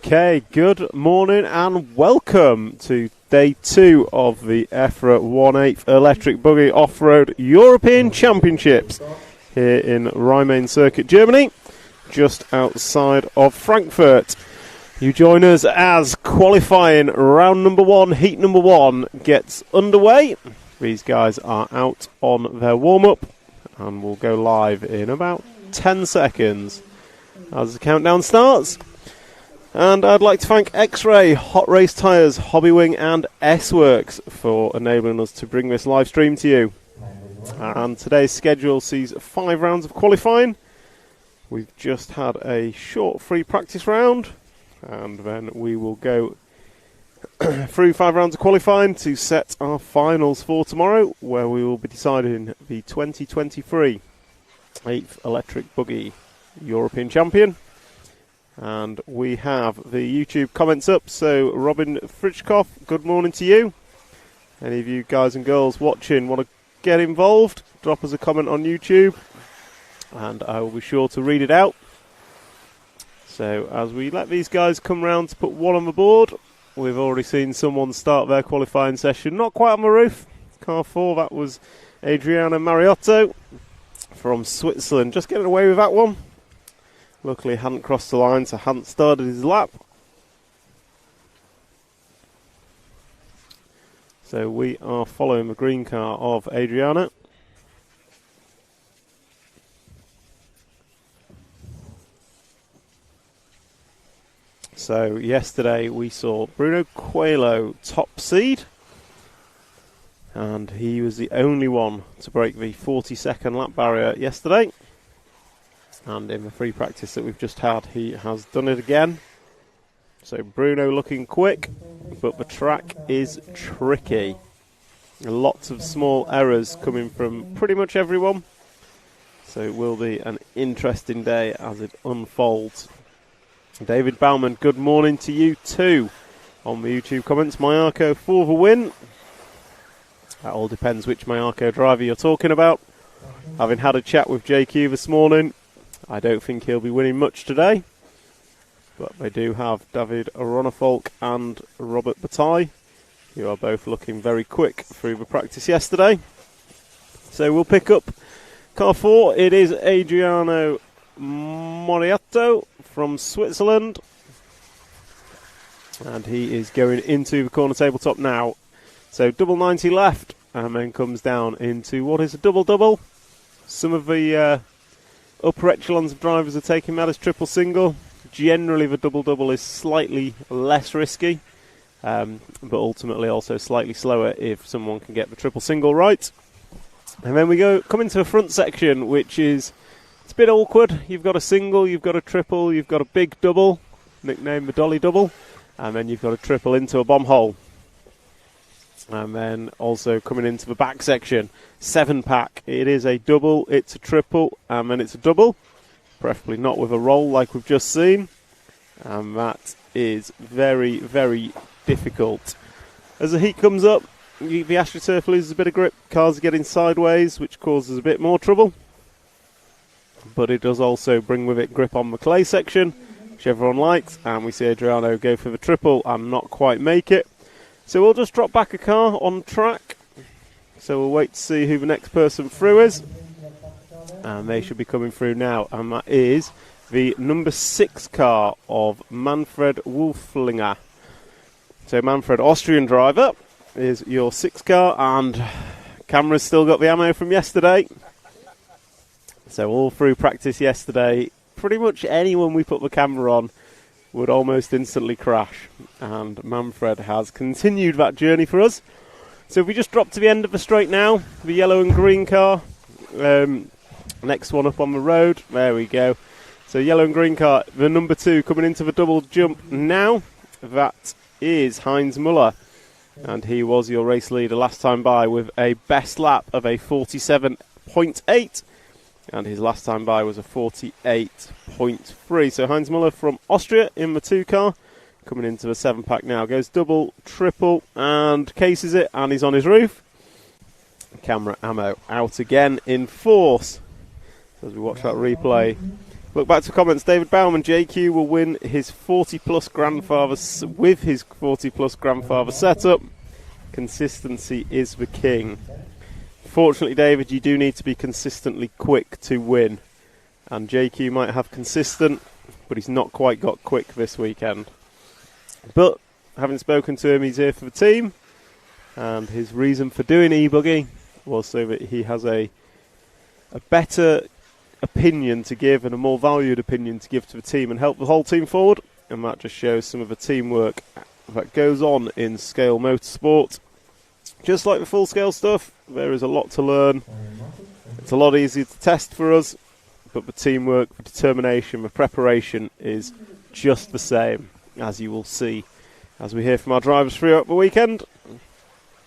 Okay, good morning and welcome to day 2 of the EFRA 1/8 Electric Buggy Off-Road European Championships here in Rhein Circuit, Germany, just outside of Frankfurt. You join us as qualifying round number 1, heat number 1 gets underway. These guys are out on their warm-up and will go live in about 10 seconds as the countdown starts. And I'd like to thank X-Ray, Hot Race Tyres, Hobbywing and S-Works for enabling us to bring this live stream to you. And today's schedule sees 5 rounds of qualifying. We've just had a short free practice round, and then we will go through 5 rounds of qualifying to set our finals for tomorrow, where we will be deciding the 2023 8th Electric Buggy European Champion. And we have the YouTube comments up, so Robin Fritschkoff, good morning to you. Any of you guys and girls watching want to get involved, drop us a comment on YouTube and I will be sure to read it out. So as we let these guys come round to put one on the board, we've already seen someone start their qualifying session, not quite on the roof. Car 4, that was Adriano Mariotto from Switzerland, just getting away with that one. Luckily, hadn't crossed the line, so hadn't started his lap. So we are following the green car of Adriana. So yesterday we saw Bruno Coelho top seed, and he was the only one to break the 40-second lap barrier yesterday. And in the free practice that we've just had, he has done it again. So Bruno looking quick, but the track is tricky. Lots of small errors coming from pretty much everyone. So it will be an interesting day as it unfolds. David Bauman, good morning to you too. On the YouTube comments, Mayako for the win. That all depends which Mayako driver you're talking about. Having had a chat with JQ this morning, I don't think he'll be winning much today, but they do have David Ronafolk and Robert Bataille, who are both looking very quick through the practice yesterday. So we'll pick up car 4. It is Adriano Mariotto from Switzerland, and he is going into the corner tabletop now. So double 90 left, and then comes down into what is a double-double. Some of the upper echelons of drivers are taking that as triple single. Generally the double-double is slightly less risky, but ultimately also slightly slower if someone can get the triple single right. And then we come into the front section, which is, it's a bit awkward. You've got a single, you've got a triple, you've got a big double, nicknamed the Dolly Double, and then you've got a triple into a bomb hole. And then also coming into the back section, 7-pack. It is a double, it's a triple, and then it's a double. Preferably not with a roll like we've just seen. And that is very, very difficult. As the heat comes up, the AstroTurf loses a bit of grip. Cars are getting sideways, which causes a bit more trouble. But it does also bring with it grip on the clay section, which everyone likes. And we see Adriano go for the triple and not quite make it. So we'll just drop back a car on track. So we'll wait to see who the next person through is. And they should be coming through now. And that is the number 6 car of Manfred Wolflinger. So Manfred, Austrian driver, is your 6 car. And camera's still got the ammo from yesterday. So all through practice yesterday, pretty much anyone we put the camera on would almost instantly crash, and Manfred has continued that journey for us. So if we just drop to the end of the straight now, the yellow and green car, next one up on the road, there we go. So yellow and green car, the number 2 coming into the double jump now, that is Heinz Müller, and he was your race leader last time by with a best lap of a 47.8. And his last time by was a 48.3. So Heinz Müller from Austria in the 2 car. Coming into the 7-pack now. Goes double, triple, and cases it. And he's on his roof. Camera ammo out again in force. So as we watch that replay, Look back to comments. David Bauman, JQ will win his 40-plus grandfather with his 40-plus grandfather setup. Consistency is the king. Fortunately, David, you do need to be consistently quick to win. And JQ might have consistent, but he's not quite got quick this weekend. But having spoken to him, he's here for the team. And his reason for doing e-buggy was so that he has a better opinion to give and a more valued opinion to give to the team and help the whole team forward. And that just shows some of the teamwork that goes on in scale motorsport. Just like the full-scale stuff, there is a lot to learn. It's a lot easier to test for us, but the teamwork, the determination, the preparation is just the same, as you will see as we hear from our drivers throughout the weekend.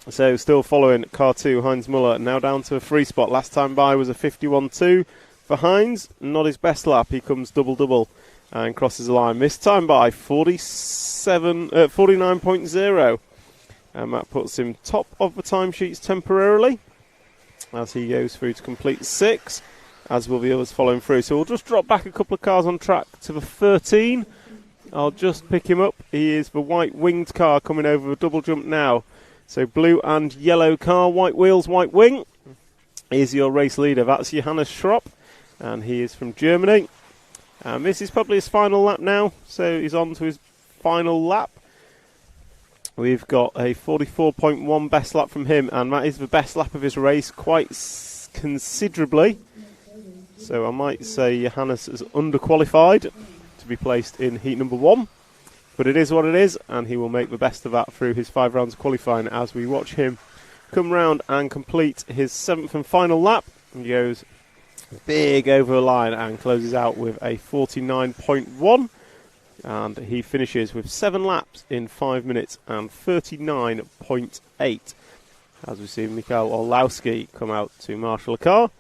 So still following car 2, Heinz Muller, now down to a free spot. Last time by was a 51.2 for Heinz, not his best lap. He comes double-double and crosses the line. This time by 49.0. And that puts him top of the timesheets temporarily as he goes through to complete 6, as will the others following through. So we'll just drop back a couple of cars on track to the 13. I'll just pick him up. He is the white winged car coming over the double jump now. So blue and yellow car, white wheels, white wing. Here's your race leader. That's Johannes Schropp, and he is from Germany. And this is probably his final lap now, so he's on to his final lap. We've got a 44.1 best lap from him, and that is the best lap of his race quite considerably. So I might say Johannes is underqualified to be placed in heat number 1. But it is what it is, and he will make the best of that through his 5 rounds of qualifying as we watch him come round and complete his 7th and final lap. He goes big over the line and closes out with a 49.1. And he finishes with 7 laps in 5 minutes and 39.8. As we see Mikael Orlowski come out to marshal a car.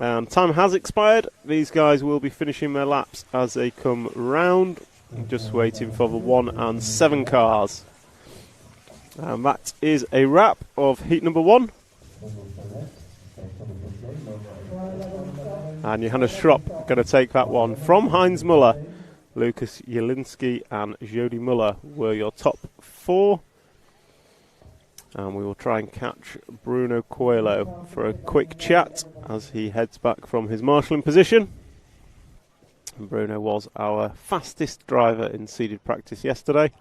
And time has expired. These guys will be finishing their laps as they come round. Just waiting for the 1 and 7 cars. And that is a wrap of heat number 1. And Johannes Schropp going to take that one from Heinz Muller. Lucas Jelinski and Jody Muller were your top 4. And we will try and catch Bruno Coelho for a quick chat as he heads back from his marshalling position. And Bruno was our fastest driver in seeded practice yesterday.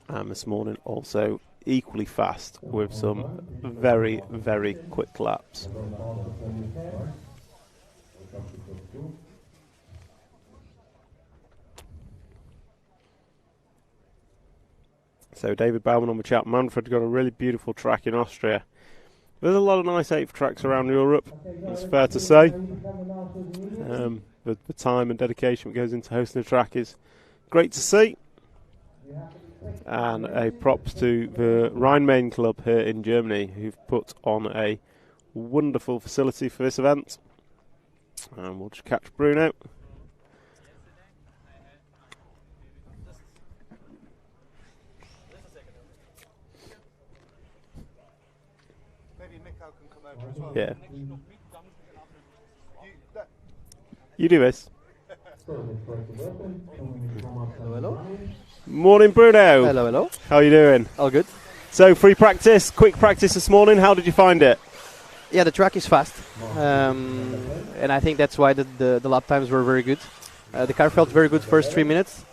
And this morning also equally fast with some very, very quick laps. So David Bauman on the chat. Manfred got a really beautiful track in Austria. There's a lot of nice 8th tracks around Europe, it's fair to say. The time and dedication that goes into hosting a track is great to see. And a props to the Rhein-Main Club here in Germany, who've put on a wonderful facility for this event. And we'll just catch Bruno. Yeah. You do this. Hello. Morning, Bruno. Hello, hello. How are you doing? All good. So, free practice, quick practice this morning. How did you find it? Yeah, the track is fast. And I think that's why the lap times were very good. The car felt very good first 3 minutes.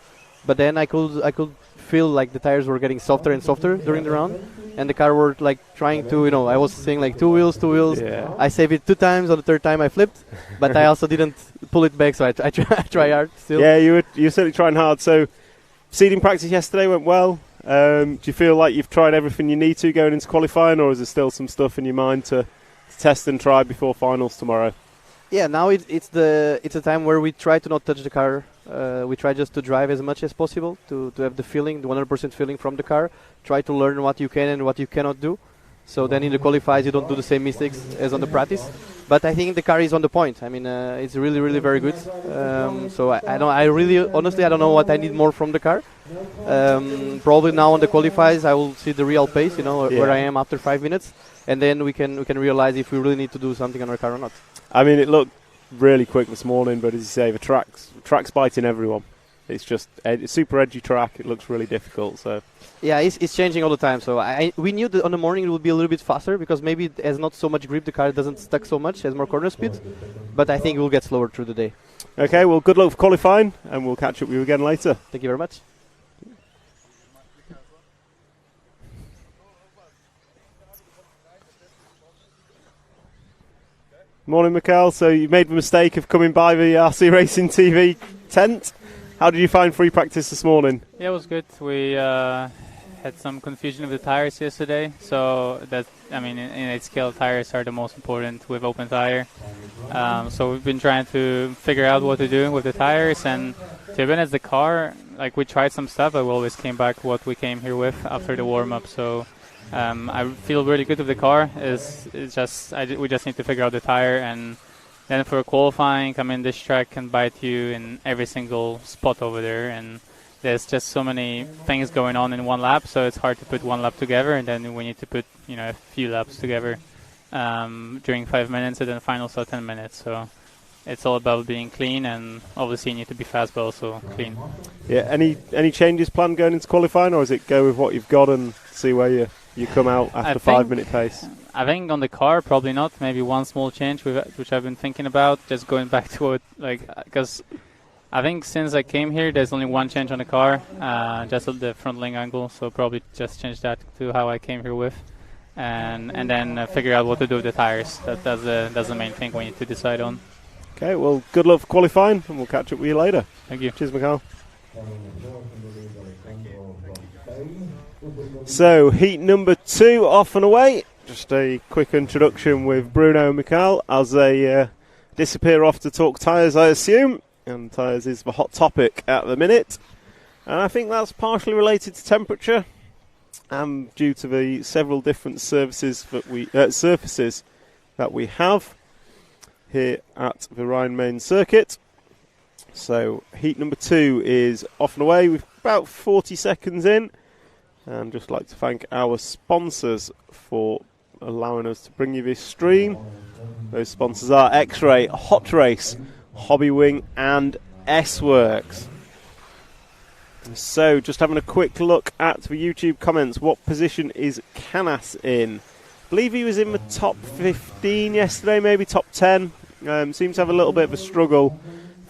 But then I could feel like the tires were getting softer and softer during the round. And the car were like trying to, I was saying like two wheels. Yeah. I saved it 2 times. On the 3rd time I flipped. But I also didn't pull it back, so I try hard still. Yeah, you're certainly trying hard. So, seeding practice yesterday went well. Do you feel like you've tried everything you need to going into qualifying, or is there still some stuff in your mind to test and try before finals tomorrow? Yeah, now it's a time where we try to not touch the car. We try just to drive as much as possible to have the feeling, the 100% feeling from the car. Try to learn what you can and what you cannot do. So then in the qualifies you don't do the same mistakes as on the practice. But I think the car is on the point. I mean, it's really, really very good. So I really, honestly, I don't know what I need more from the car. Probably now on the qualifiers, I will see the real pace, where I am after 5 minutes, and then we can realize if we really need to do something on our car or not. I mean, it looked really quick this morning, but as you say, the track's biting everyone. It's just a super edgy track. It looks really difficult. So yeah, it's changing all the time. So we knew that on the morning it would be a little bit faster because maybe it has not so much grip. The car doesn't stuck so much, has more corner speed. But I think it will get slower through the day. Okay, well, good luck for qualifying, and we'll catch up with you again later. Thank you very much. Morning, Mikhail. So you made the mistake of coming by the RC Racing TV tent. How did you find free practice this morning? Yeah, it was good. We had some confusion with the tires yesterday. So in its scale, tires are the most important with open tire. So we've been trying to figure out what to do with the tires. And to be honest, the car, we tried some stuff, but we always came back what we came here with after the warm-up. So I feel really good with the car. We just need to figure out the tire, and then for qualifying, this track can bite you in every single spot over there, and there's just so many things going on in one lap, so it's hard to put one lap together, and then we need to put a few laps together during 5 minutes, and then finals are 10 minutes. So it's all about being clean, and obviously you need to be fast, but also clean. Yeah. Any changes planned going into qualifying, or is it go with what you've got and see where you come out after 5 minute pace? I think on the car, probably not. Maybe one small change, which I've been thinking about, just going back to what, because I think since I came here, there's only one change on the car, just at the front link angle. So probably just change that to how I came here with, and then figure out what to do with the tires. That's the main thing we need to decide on. Okay, well, good luck for qualifying, and we'll catch up with you later. Thank you. Cheers, Mikhail. So, heat number 2 off and away. Just a quick introduction with Bruno and Mikhail as they disappear off to talk tyres, I assume. And tyres is the hot topic at the minute. And I think that's partially related to temperature and due to the several different surfaces that we have here at the Rhine Main circuit. So, heat number 2 is off and away with about 40 seconds in. And just like to thank our sponsors for allowing us to bring you this stream. Those sponsors are X-Ray, Hot Race, Hobby Wing and S-Works. So just having a quick look at the YouTube comments. What position is Canas in? I believe he was in the top 15 yesterday, maybe top 10. Seems to have a little bit of a struggle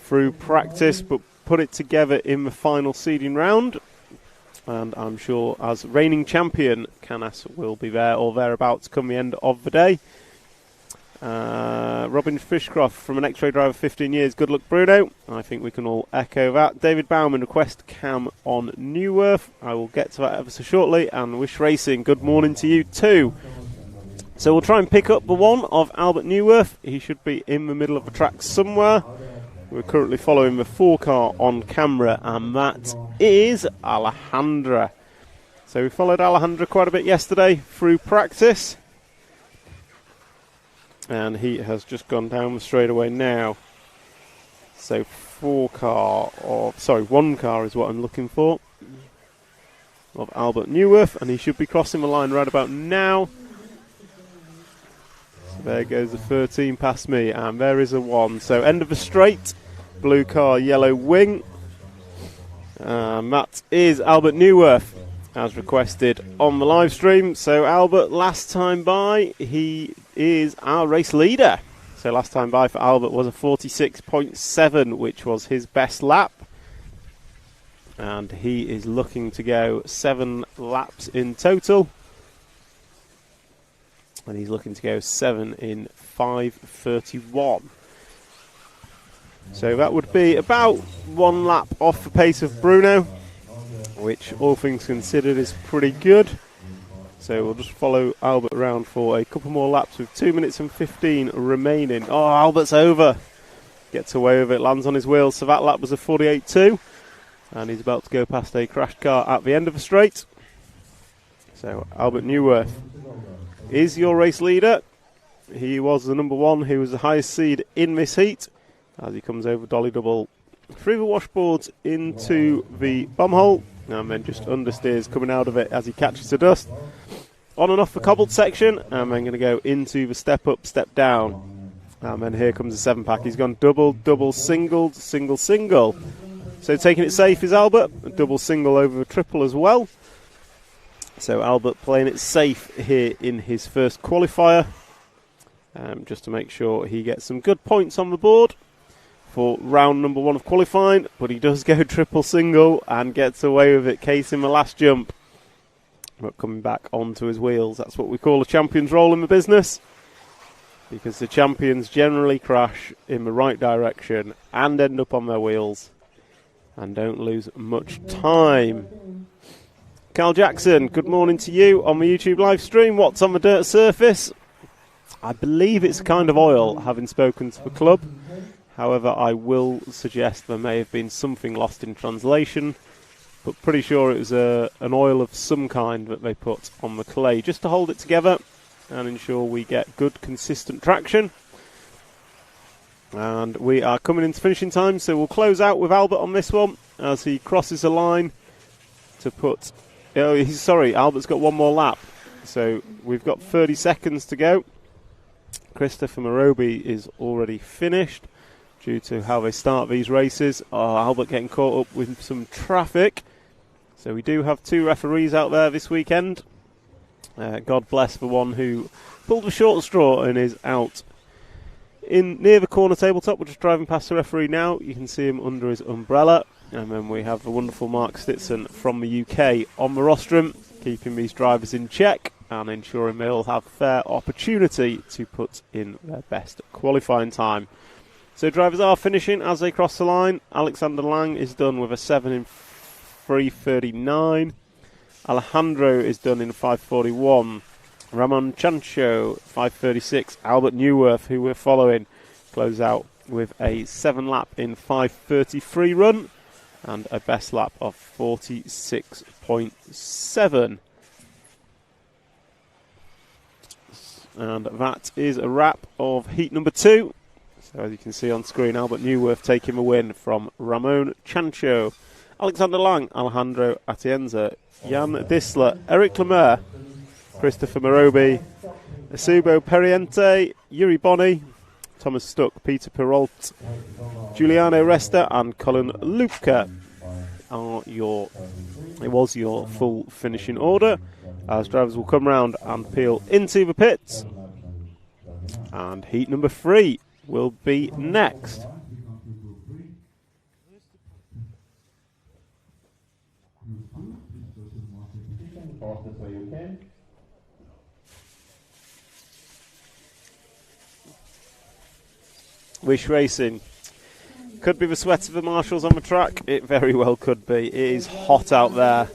through practice, but put it together in the final seeding round. And I'm sure as reigning champion, Canas will be there or thereabouts come the end of the day. Robin Fishcroft from an X-Ray driver 15 years. Good luck, Bruno. I think we can all echo that. David Bauman, request cam on Newworth. I will get to that ever so shortly. And Wish Racing, good morning to you too. So we'll try and pick up the one of Albert Newworth. He should be in the middle of the track somewhere. We're currently following the 4 car on camera, and that is Alejandra. So we followed Alejandra quite a bit yesterday through practice. And he has just gone down the straightaway now. So 1 car is what I'm looking for of Albert Newworth, and he should be crossing the line right about now. So there goes the 13 past me, and there is a 1. So end of the straight, blue car, yellow wing. That is Albert Newworth, as requested on the live stream. So Albert, last time by, he is our race leader. So last time by for Albert was a 46.7, which was his best lap. And he is looking to go 7 laps in total. And he's looking to go 7 in 5:31. So that would be about 1 lap off the pace of Bruno, which all things considered is pretty good. So we'll just follow Albert around for a couple more laps with 2 minutes and 15 remaining. Oh, Albert's over. Gets away with it, lands on his wheels. So that lap was a 48.2. And he's about to go past a crashed car at the end of the straight. So Albert Newworth is your race leader. He was the number 1, he was the highest seed in this heat, as he comes over dolly double through the washboards into the bomb hole, and then just understeers coming out of it as he catches the dust. On and off the cobbled section, and then going to go into the step up, step down. And then here comes the 7-pack. He's gone double, double, single, single, single. So taking it safe is Albert. A double single over a triple as well. So Albert playing it safe here in his first qualifier. Just to make sure he gets some good points on the board for round number 1 of qualifying, but he does go triple single and gets away with it, casing the last jump, but coming back onto his wheels. That's what we call a champion's roll in the business, because the champions generally crash in the right direction and end up on their wheels and don't lose much time. Carl Jackson, good morning to you on the YouTube live stream. What's on the dirt surface? I believe it's a kind of oil, having spoken to the club. However, I will suggest there may have been something lost in translation, but pretty sure it was an oil of some kind that they put on the clay just to hold it together and ensure we get good, consistent traction. And we are coming into finishing time, so we'll close out with Albert on this one as he crosses the line to put... Oh, sorry, Albert's got one more lap, so we've got 30 seconds to go. Christopher Morobi is already finished due to how they start these races. Albert getting caught up with some traffic. So we do have 2 referees out there this weekend. God bless the one who pulled the short straw and is out in near the corner tabletop. We're just driving past the referee now. You can see him under his umbrella. And then we have the wonderful Mark Stitson from the UK on the rostrum, keeping these drivers in check and ensuring they'll have fair opportunity to put in their best qualifying time. So drivers are finishing as they cross the line. Alexander Lang is done with a 7 in 3:39. Alejandro is done in 5:41. Ramon Chancho, 5:36. Albert Newworth, who we're following, close out with a 7 lap in 5:33 run and a best lap of 46.7. And that is a wrap of heat number 2. So as you can see on screen, Albert Newworth taking a win from Ramon Chancho, Alexander Lang, Alejandro Atienza, Jan Disler, Eric Lemaire, Christopher Morobi, Asubo Periente, Yuri Bonney, Thomas Stuck, Peter Perrault, Giuliano Resta and Colin Lupka it was your full finishing order, as drivers will come round and peel into the pits, and heat number 3 will be next. Wish Racing. Could be the sweat of the marshals on the track. It very well could be. It is hot out there.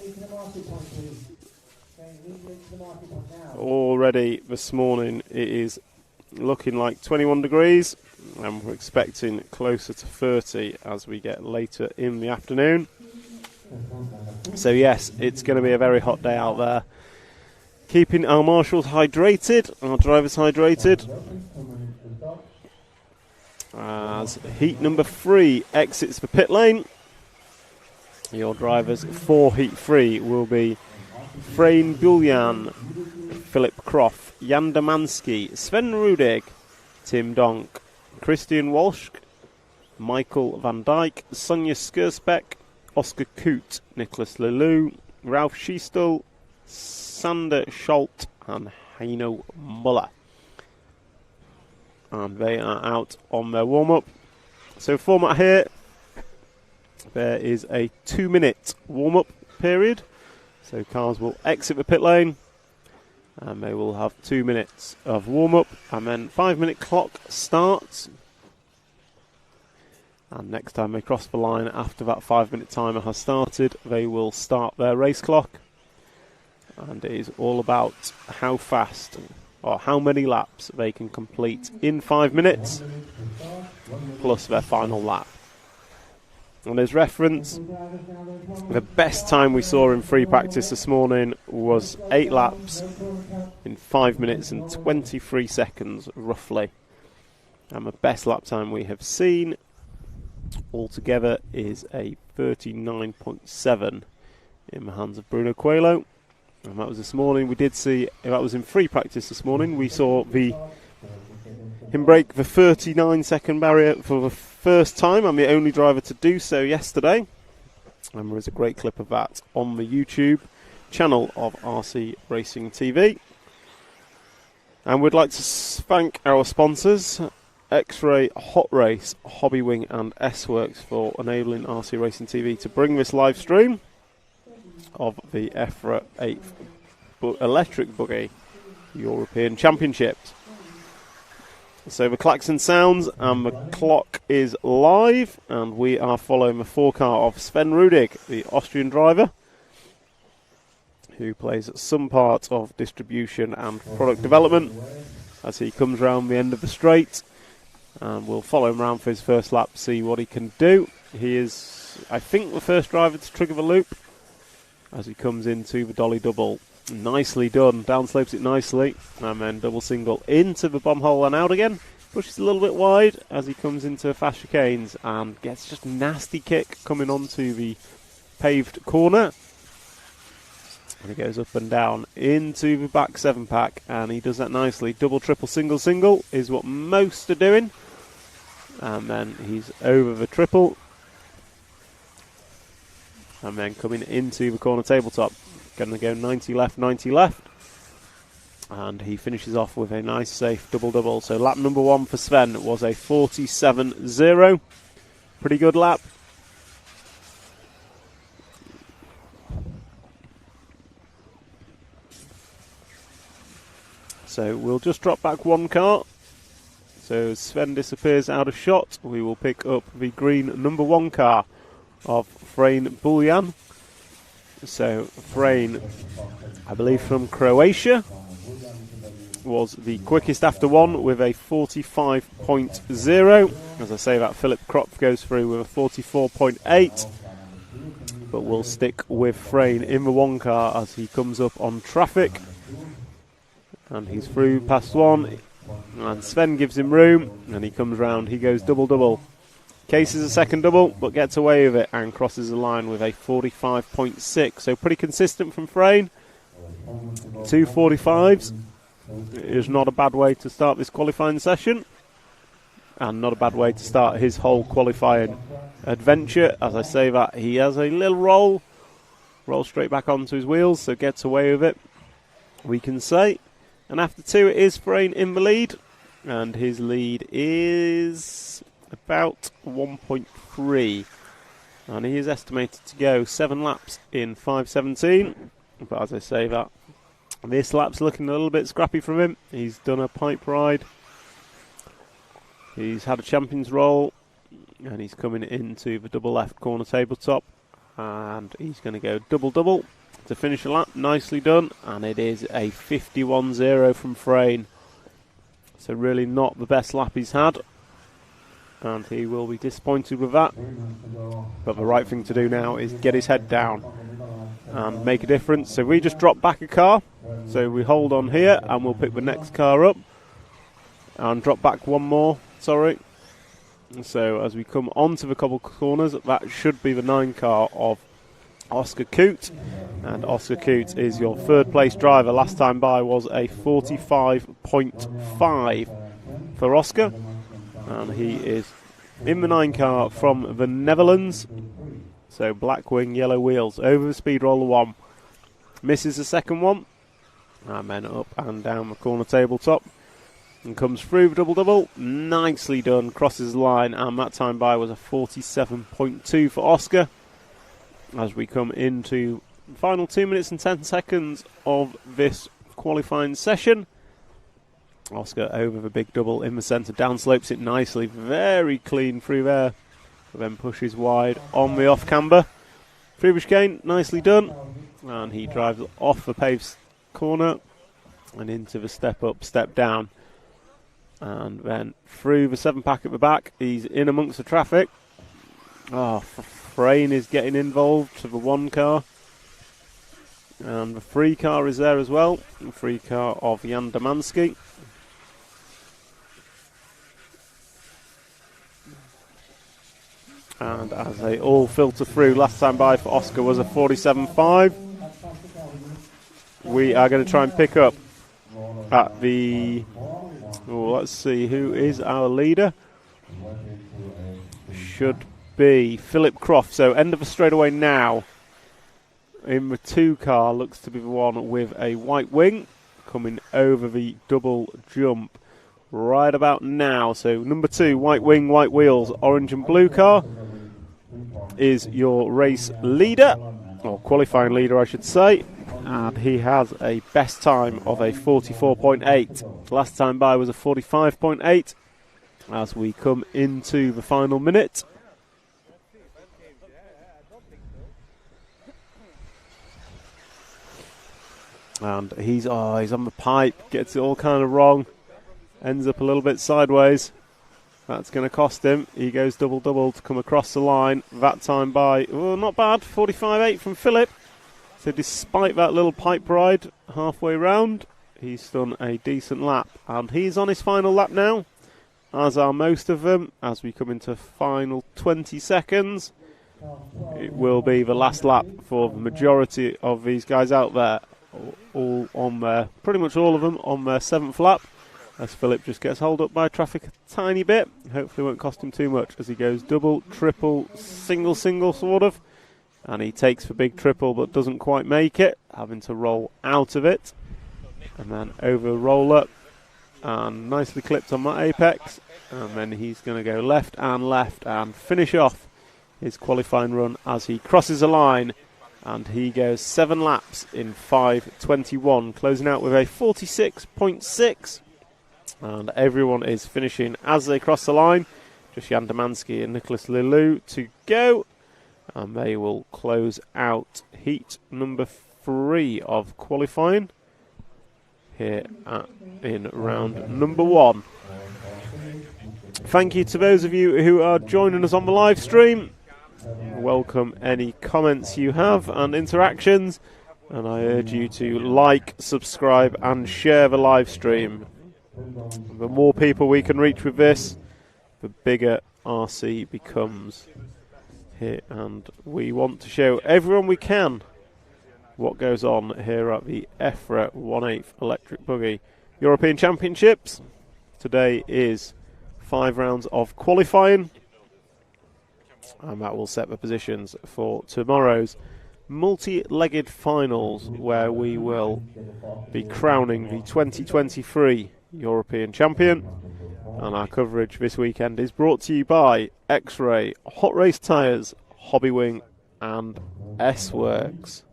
Already this morning it is looking like 21 degrees, and we're expecting closer to 30 as we get later in the afternoon. So yes, it's going to be a very hot day out there. Keeping our marshals hydrated, our drivers hydrated, as heat number 3 exits the pit lane. Your drivers for heat 3 will be Frane Bullian, Philip Croft, Jan Damansky, Sven Rudig, Tim Donk, Christian Walsh, Michael van Dijk, Sonja Skursbeck, Oscar Coote, Nicholas Lelou, Ralph Schiestel, Sander Scholt and Heino Muller. And they are out on their warm-up. So format here, there is a 2-minute warm-up period. So cars will exit the pit lane and they will have 2 minutes of warm-up, and then 5-minute clock starts. And next time they cross the line after that 5-minute timer has started, they will start their race clock. And it is all about how fast or how many laps they can complete in 5 minutes, plus their final lap. And as reference, the best time we saw in free practice this morning was 8 laps in 5 minutes and 23 seconds, roughly. And the best lap time we have seen altogether is a 39.7 in the hands of Bruno Coelho. And that was this morning. We did see, that was in free practice this morning, we saw him break the 39-second barrier for the first time. I'm the only driver to do so yesterday. And there is a great clip of that on the YouTube channel of RC Racing TV. And we'd like to thank our sponsors, X-Ray, Hot Race, Hobby Wing and S-Works for enabling RC Racing TV to bring this live stream of the EFRA 8th Electric Buggy European Championships. So the klaxon sounds and the clock is live, and we are following the 4-car of Sven Rudig, the Austrian driver, who plays some part of distribution and product development as he comes round the end of the straight. And we'll follow him around for his first lap, see what he can do. He is, I think, the first driver to trigger the loop as he comes into the dolly double. Nicely done, downslopes it nicely, and then double single into the bomb hole and out again. Pushes a little bit wide as he comes into fast chicanes and gets just a nasty kick coming onto the paved corner. And he goes up and down into the back 7-pack, and he does that nicely. Double, triple, single, single is what most are doing. And then he's over the triple. And then coming into the corner tabletop. Going to go 90 left, 90 left. And he finishes off with a nice, safe double-double. So lap number 1 for Sven was a 47.0. Pretty good lap. So we'll just drop back 1 car. So as Sven disappears out of shot, we will pick up the green number 1 car of Frane Buljan. So Frane, I believe from Croatia, was the quickest after 1 with a 45.0. As I say that, Philip Kropf goes through with a 44.8. But we'll stick with Frane in the 1 car as he comes up on traffic. And he's through past 1. And Sven gives him room, and he comes round. He goes double-double. Cases a second double, but gets away with it and crosses the line with a 45.6. So pretty consistent from Frane. 2 45s is not a bad way to start this qualifying session. And not a bad way to start his whole qualifying adventure. As I say that, he has a little roll straight back onto his wheels, so gets away with it, we can say. And after 2, it is Frane in the lead. And his lead is about 1.3, and he is estimated to go 7 laps in 5:17. But as I say that, this lap's looking a little bit scrappy from him. He's done a pipe ride, he's had a champion's roll, and he's coming into the double left corner tabletop, and he's going to go double-double to finish a lap. Nicely done, and it is a 51.0 from Frane. So really not the best lap he's had, and he will be disappointed with that. But the right thing to do now is get his head down and make a difference. So we just drop back a car. So we hold on here and we'll pick the next car up and drop back 1 more, sorry. So as we come onto the cobble corners, that should be the 9 car of Oscar Coote. And Oscar Coote is your 3rd place driver. Last time by was a 45.5 for Oscar. And he is in the 9 car from the Netherlands. So black wing, yellow wheels, over the speed roller 1. Misses the second one. And then up and down the corner tabletop. And comes through the double-double. Nicely done, crosses the line. And that time by was a 47.2 for Oscar. As we come into the final 2 minutes and 10 seconds of this qualifying session. Oscar over the big double in the centre, downslopes it nicely, very clean through there, but then pushes wide on the off camber. Through the chicane, nicely done, and he drives off the paved corner and into the step up, step down, and then through the 7-pack at the back. He's in amongst the traffic, Frayne is getting involved to the 1 car. And the 3 car is there as well. The 3 car of Jan Damansky. And as they all filter through, last time by for Oscar was a 47.5. We are going to try and pick up at the... let's see, who is our leader? Should be Philip Croft. So end of the straightaway now. In the 2 car, looks to be the one with a white wing, coming over the double jump right about now. So number 2, white wing, white wheels, orange and blue car is your race leader, or qualifying leader I should say, and he has a best time of a 44.8. Last time by was a 45.8 as we come into the final minute. And he's on the pipe, gets it all kind of wrong, ends up a little bit sideways. That's going to cost him. He goes double-double to come across the line. That time by, not bad, 45.8 from Philip. So despite that little pipe ride halfway round, he's done a decent lap. And he's on his final lap now, as are most of them, as we come into final 20 seconds. It will be the last lap for the majority of these guys out there. All on their, pretty much all of them on their 7th lap, as Philip just gets held up by traffic a tiny bit. Hopefully won't cost him too much as he goes double, triple, single sort of, and he takes the big triple but doesn't quite make it, having to roll out of it, and then over roll up and nicely clipped on that apex, and then he's going to go left and finish off his qualifying run as he crosses the line. And he goes 7 laps in 5:21, closing out with a 46.6. And everyone is finishing as they cross the line. Just Jan Damansky and Nicholas Lilou to go. And they will close out heat number 3 of qualifying here in round number 1. Thank you to those of you who are joining us on the live stream. Welcome any comments you have and interactions, and I urge you to like, subscribe and share the live stream. The more people we can reach with this, the bigger RC becomes here, and we want to show everyone we can what goes on here at the EFRA 1/8 Electric Buggy European Championships. Today is 5 rounds of qualifying, and that will set the positions for tomorrow's multi-legged finals, where we will be crowning the 2023 European champion. And our coverage this weekend is brought to you by X-Ray, Hot Race Tyres, Hobbywing and S-Works.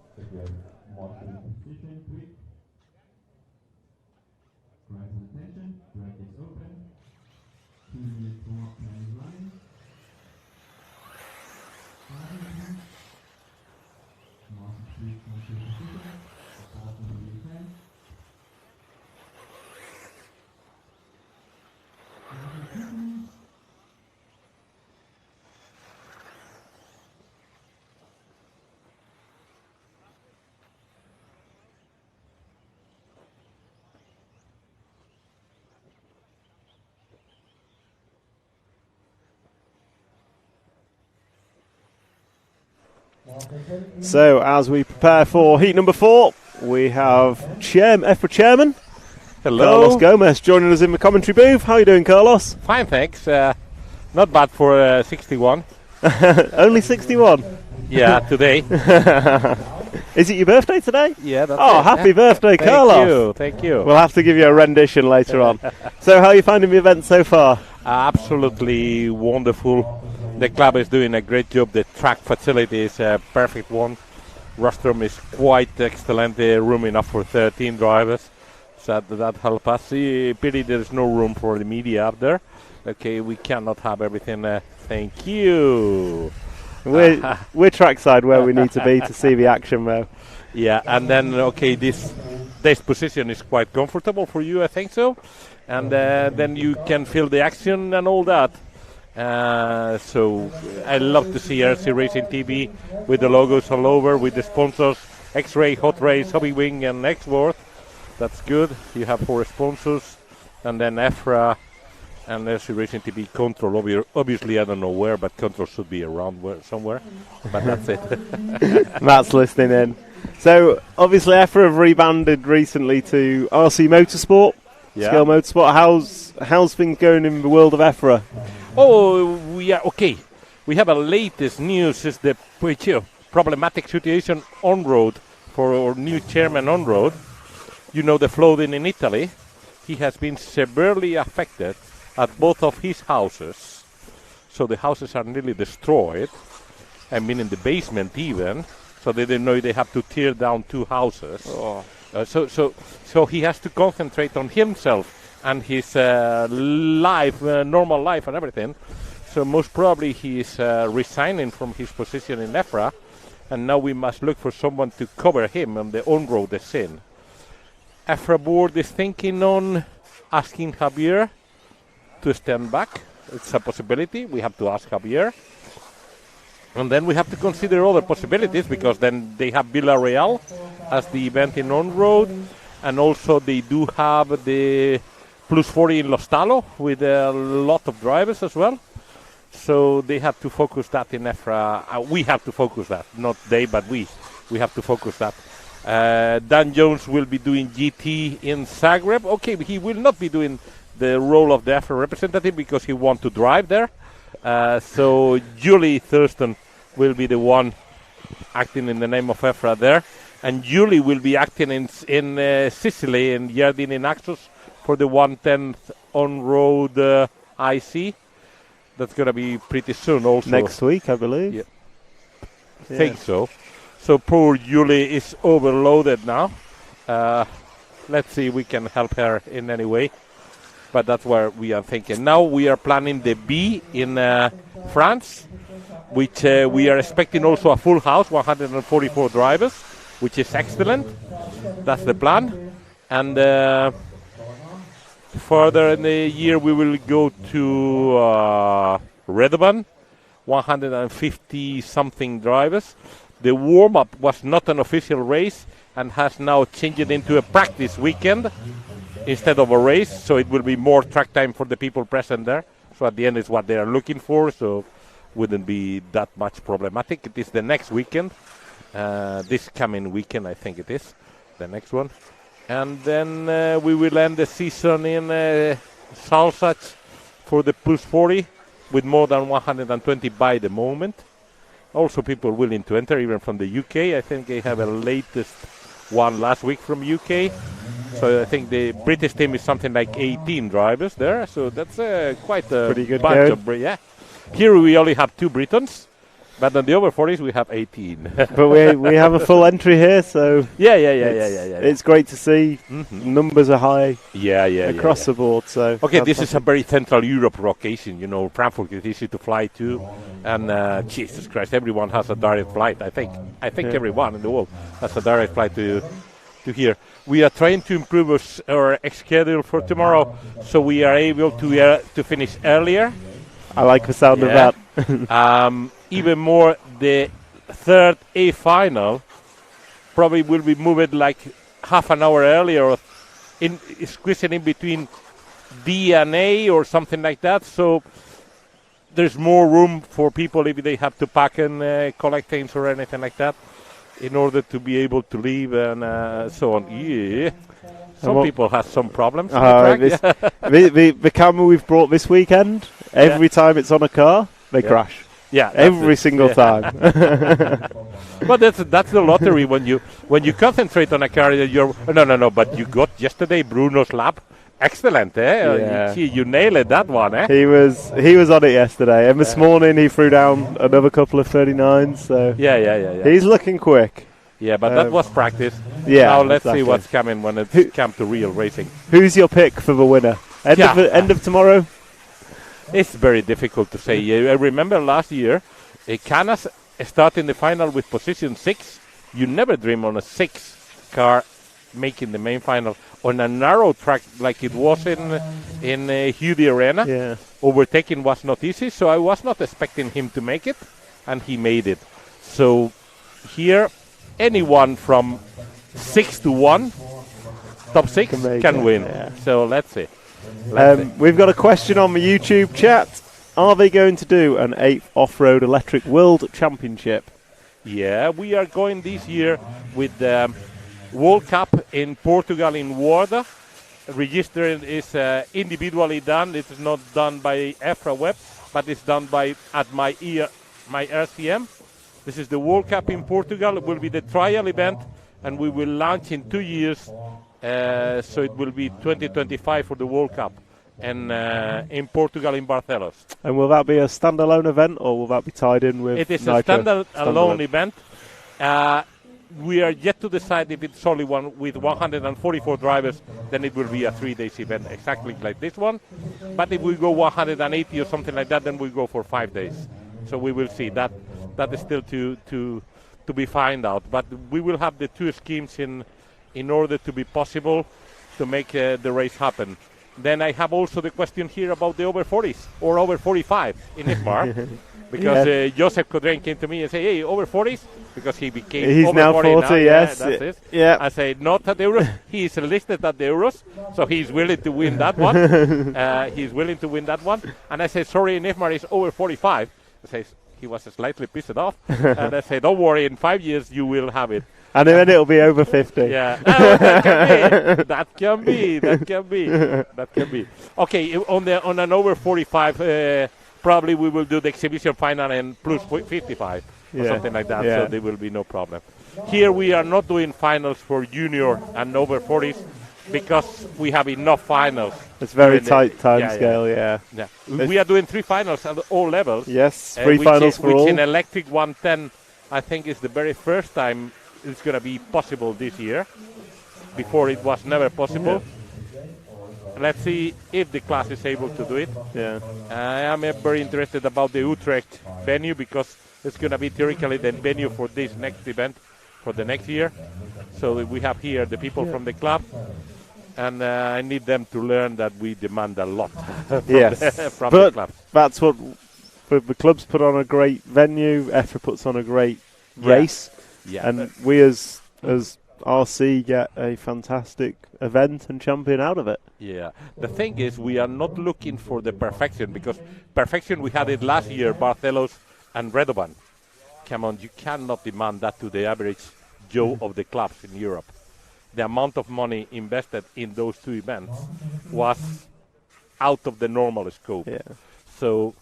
So, as we prepare for heat number 4, we have EFRA Chairman Hello. Carlos Gomez joining us in the commentary booth. How are you doing, Carlos? Fine, thanks. Not bad for 61. Only 61? Yeah, today. Is it your birthday today? Yeah, that's Oh, it. happy birthday, Carlos. Thank you. We'll have to give you a rendition later on. So, how are you finding the event so far? Absolutely wonderful. The club is doing a great job. The track facility is a perfect one. Rostrum is quite excellent. Room enough for 13 drivers. So that helps us. Pity there's no room for the media up there. Okay, we cannot have everything. Thank you. We're trackside where we need to be to see the action, though. Yeah, and then, okay, this position is quite comfortable for you, I think so. And then you can feel the action and all that. So I love to see RC Racing TV with the logos all over, with the sponsors, X-Ray, Hot Race, Hobby Wing, and X-Worth. That's good. You have 4 sponsors, and then EFRA and RC Racing TV Control. Obviously, I don't know where, but Control should be around somewhere. But that's it. Matt's listening in. So obviously, EFRA have rebranded recently to RC Motorsport. Scale Motorsport. How's things going in the world of EFRA? Oh, we are okay. We have a latest news is the problematic situation on road for our new chairman on road. You know the flooding in Italy. He has been severely affected at both of his houses. So the houses are nearly destroyed. I mean in the basement even. So they didn't know they have to tear down 2 houses. Oh. So he has to concentrate on himself and his life, normal life and everything. So most probably he is resigning from his position in EFRA, and now we must look for someone to cover him on the on-road scene. EFRA board is thinking on asking Javier to stand back. It's a possibility. We have to ask Javier. And then we have to consider other possibilities, because then they have Villarreal as the event in on-road, and also they do have the Plus 40 in Los Talo with a lot of drivers as well. So they have to focus that in EFRA. We have to focus that, not they, but we have to focus that. Dan Jones will be doing GT in Zagreb. Okay, but he will not be doing the role of the EFRA representative because he wants to drive there. So Julie Thurston will be the one acting in the name of EFRA there. And Julie will be acting in Sicily, in Jardini Naxos, for the 110th on-road IC. That's going to be pretty soon also. Next week, I believe. Yeah. I think so. So poor Julie is overloaded now. Let's see if we can help her in any way. But that's where we are thinking. Now we are planning the B in France, which we are expecting also a full house, 144 drivers, which is excellent. That's the plan. And further in the year, we will go to Redban, 150-something drivers. The warm-up was not an official race and has now changed it into a practice weekend instead of a race, so it will be more track time for the people present there. So at the end, it's what they are looking for, so wouldn't be that much problematic. It is the next weekend, this coming weekend, I think it is, the next one. And then we will end the season in Salsach for the Plus 40 with more than 120 by the moment. Also people willing to enter, even from the UK. I think they have a latest one last week from UK. So I think the British team is something like 18 drivers there. So that's quite a pretty good bunch of yeah. Here we only have 2 Britons. But on the over 40s, we have 18. But we have a full entry here, so yeah. It's great to see. Mm-hmm. Numbers are high. Across the board. So okay, this is a very Central Europe location. You know, Frankfurt is easy to fly to, and Jesus Christ, everyone has a direct flight. I think everyone in the world has a direct flight to here. We are trying to improve our schedule for tomorrow, so we are able to finish earlier. I like the sound of that. Even more, the third A final probably will be moved like half an hour earlier, squeezing in between D and A or something like that. So there's more room for people if they have to pack and collect things or anything like that in order to be able to leave and so on. Yeah. Some people have some problems. The camera we've brought this weekend, every time it's on a car, they crash. Yeah, every single time. But that's the lottery when you concentrate on a car. You're no. But you got yesterday Bruno's lap. Excellent, eh? Yeah. You nailed that one, eh? He was on it yesterday, and this morning he threw down another couple of 39s. So yeah. He's looking quick. Yeah, but that was practice. Yeah. Now let's see what's coming when it's come to real racing. Who's your pick for the winner? End of tomorrow? It's very difficult to say. I remember last year, Canas started in the final with position 6. You never dream on a 6 car making the main final on a narrow track like it was in Hudy Arena. Yeah. Overtaking was not easy, so I was not expecting him to make it, and he made it. So here, anyone from 6 to 1, top 6 can win. Yeah. So let's see. We've got a question on the YouTube chat. Are they going to do an 8th Off-Road Electric World Championship? Yeah, we are going this year with the World Cup in Portugal in Warda. Registering is individually done. It is not done by EFRA web, but it's done at my RCM. This is the World Cup in Portugal. It will be the trial event, and we will launch in 2 years. So it will be 2025 for the World Cup, and in Portugal in Barcelos. And will that be a standalone event, or will that be tied in with It is Nitro? a standalone event. We are yet to decide if it's only one with 144 drivers, then it will be a 3-day event, exactly like this one. But if we go 180 or something like that, then we go for 5 days. So we will see. That is still to be found out. But we will have the two schemes in order to be possible to make the race happen. Then I have also the question here about the over 40s or over 45 in IFMAR. Because Joseph Codren came to me and said, hey, over 40s? Because he became He's over now 40 40, now. yes. Yeah, that's it. Yeah. I said, not at the Euros. He is listed at the Euros, so he's willing to win that one. He's willing to win that one. And I said, sorry, IFMAR is over 45. He was slightly pissed off. And I said, don't worry, in 5 years you will have it. And then it'll be over 50. Yeah, that can be. Okay, on an over 45, probably we will do the exhibition final and plus 55 or something like that. So there will be no problem. Here we are not doing finals for junior and over 40s because we have enough finals. It's very tight time scale. Yeah. We are doing 3 finals at all levels. Yes, 3 finals for all. Which in electric 110, I think is the very first time it's going to be possible this year. Before it was never possible. Let's see if the class is able to do it. Yeah. I am very interested about the Utrecht venue because it's going to be theoretically the venue for this next event for the next year. So we have here the people from the club, and I need them to learn that we demand a lot from the club. That's what the clubs put on a great venue. EFRA puts on a great race. Yeah, and we as RC get a fantastic event and champion out of it. Yeah, the thing is we are not looking for the perfection because perfection we had it last year, Barcelos and Redovan. Come on, you cannot demand that to the average Joe of the clubs in Europe. The amount of money invested in those 2 events was out of the normal scope. Yeah. So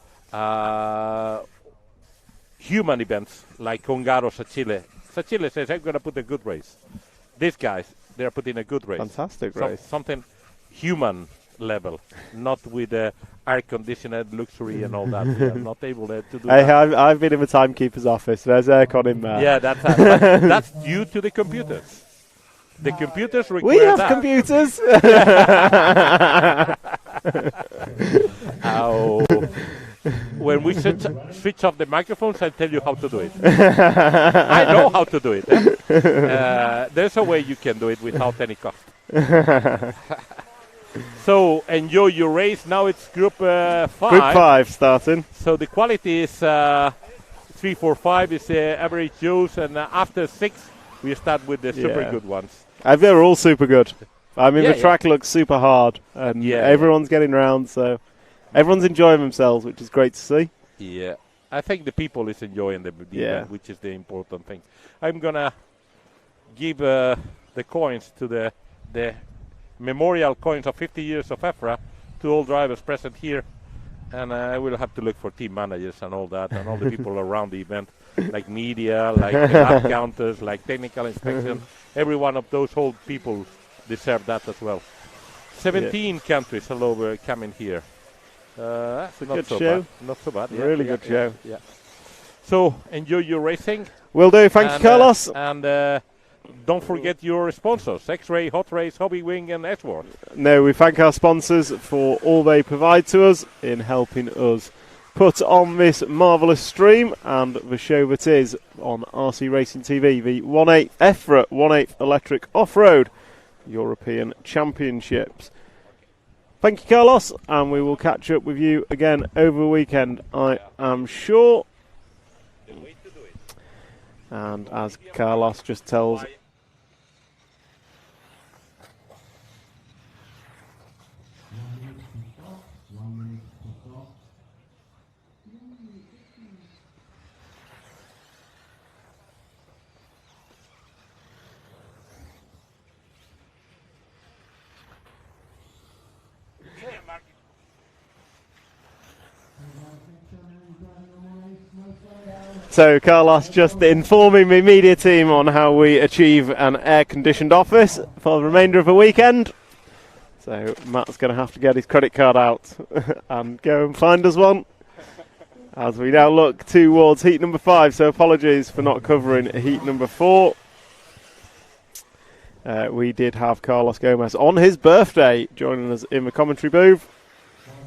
human events like Hungaro, Sachile says, I'm going to put a good race. These guys, they're putting a good race. Fantastic race. Something human level, not with air-conditioned luxury and all that. We are not able to do that. I've been in the timekeeper's office. There's aircon in there. Yeah, that's due to the computers. The computers require We have that. computers! Ow. When we switch off the microphones, I tell you how to do it. I know how to do it. There's a way you can do it without any cost. So enjoy your race. Now it's Group 5. Group 5 starting. So the quality is 3, 4, 5 is average Joes, and after 6 we start with the super good ones. They're all super good. I mean, the track looks super hard, and everyone's getting round, so everyone's enjoying themselves, which is great to see. Yeah, I think the people is enjoying the event, which is the important thing. I'm gonna give the coins to the memorial coins of 50 years of EFRA to all drivers present here, and I will have to look for team managers and all that, and all the people around the event, like media, like lap counters, like technical inspection. Every one of those old people deserve that as well. 17 countries all over coming here. That's a not good so show. Bad. Not so bad. Really good show. Yeah. So enjoy your racing. Will do. Thank you, Carlos. And don't forget your sponsors: X-Ray, Hot Race, Hobby Wing, and Edgeworth. No, we thank our sponsors for all they provide to us in helping us put on this marvellous stream and the show that is on RC Racing TV, the 1/8 EFRA 1/8 Electric Off-Road European Championships. Thank you, Carlos, and we will catch up with you again over the weekend, I am sure. And as Carlos just tells So Carlos just informing the media team on how we achieve an air-conditioned office for the remainder of the weekend. So Matt's going to have to get his credit card out and go and find us one as we now look towards heat number 5. So apologies for not covering heat number 4. We did have Carlos Gomez on his birthday joining us in the commentary booth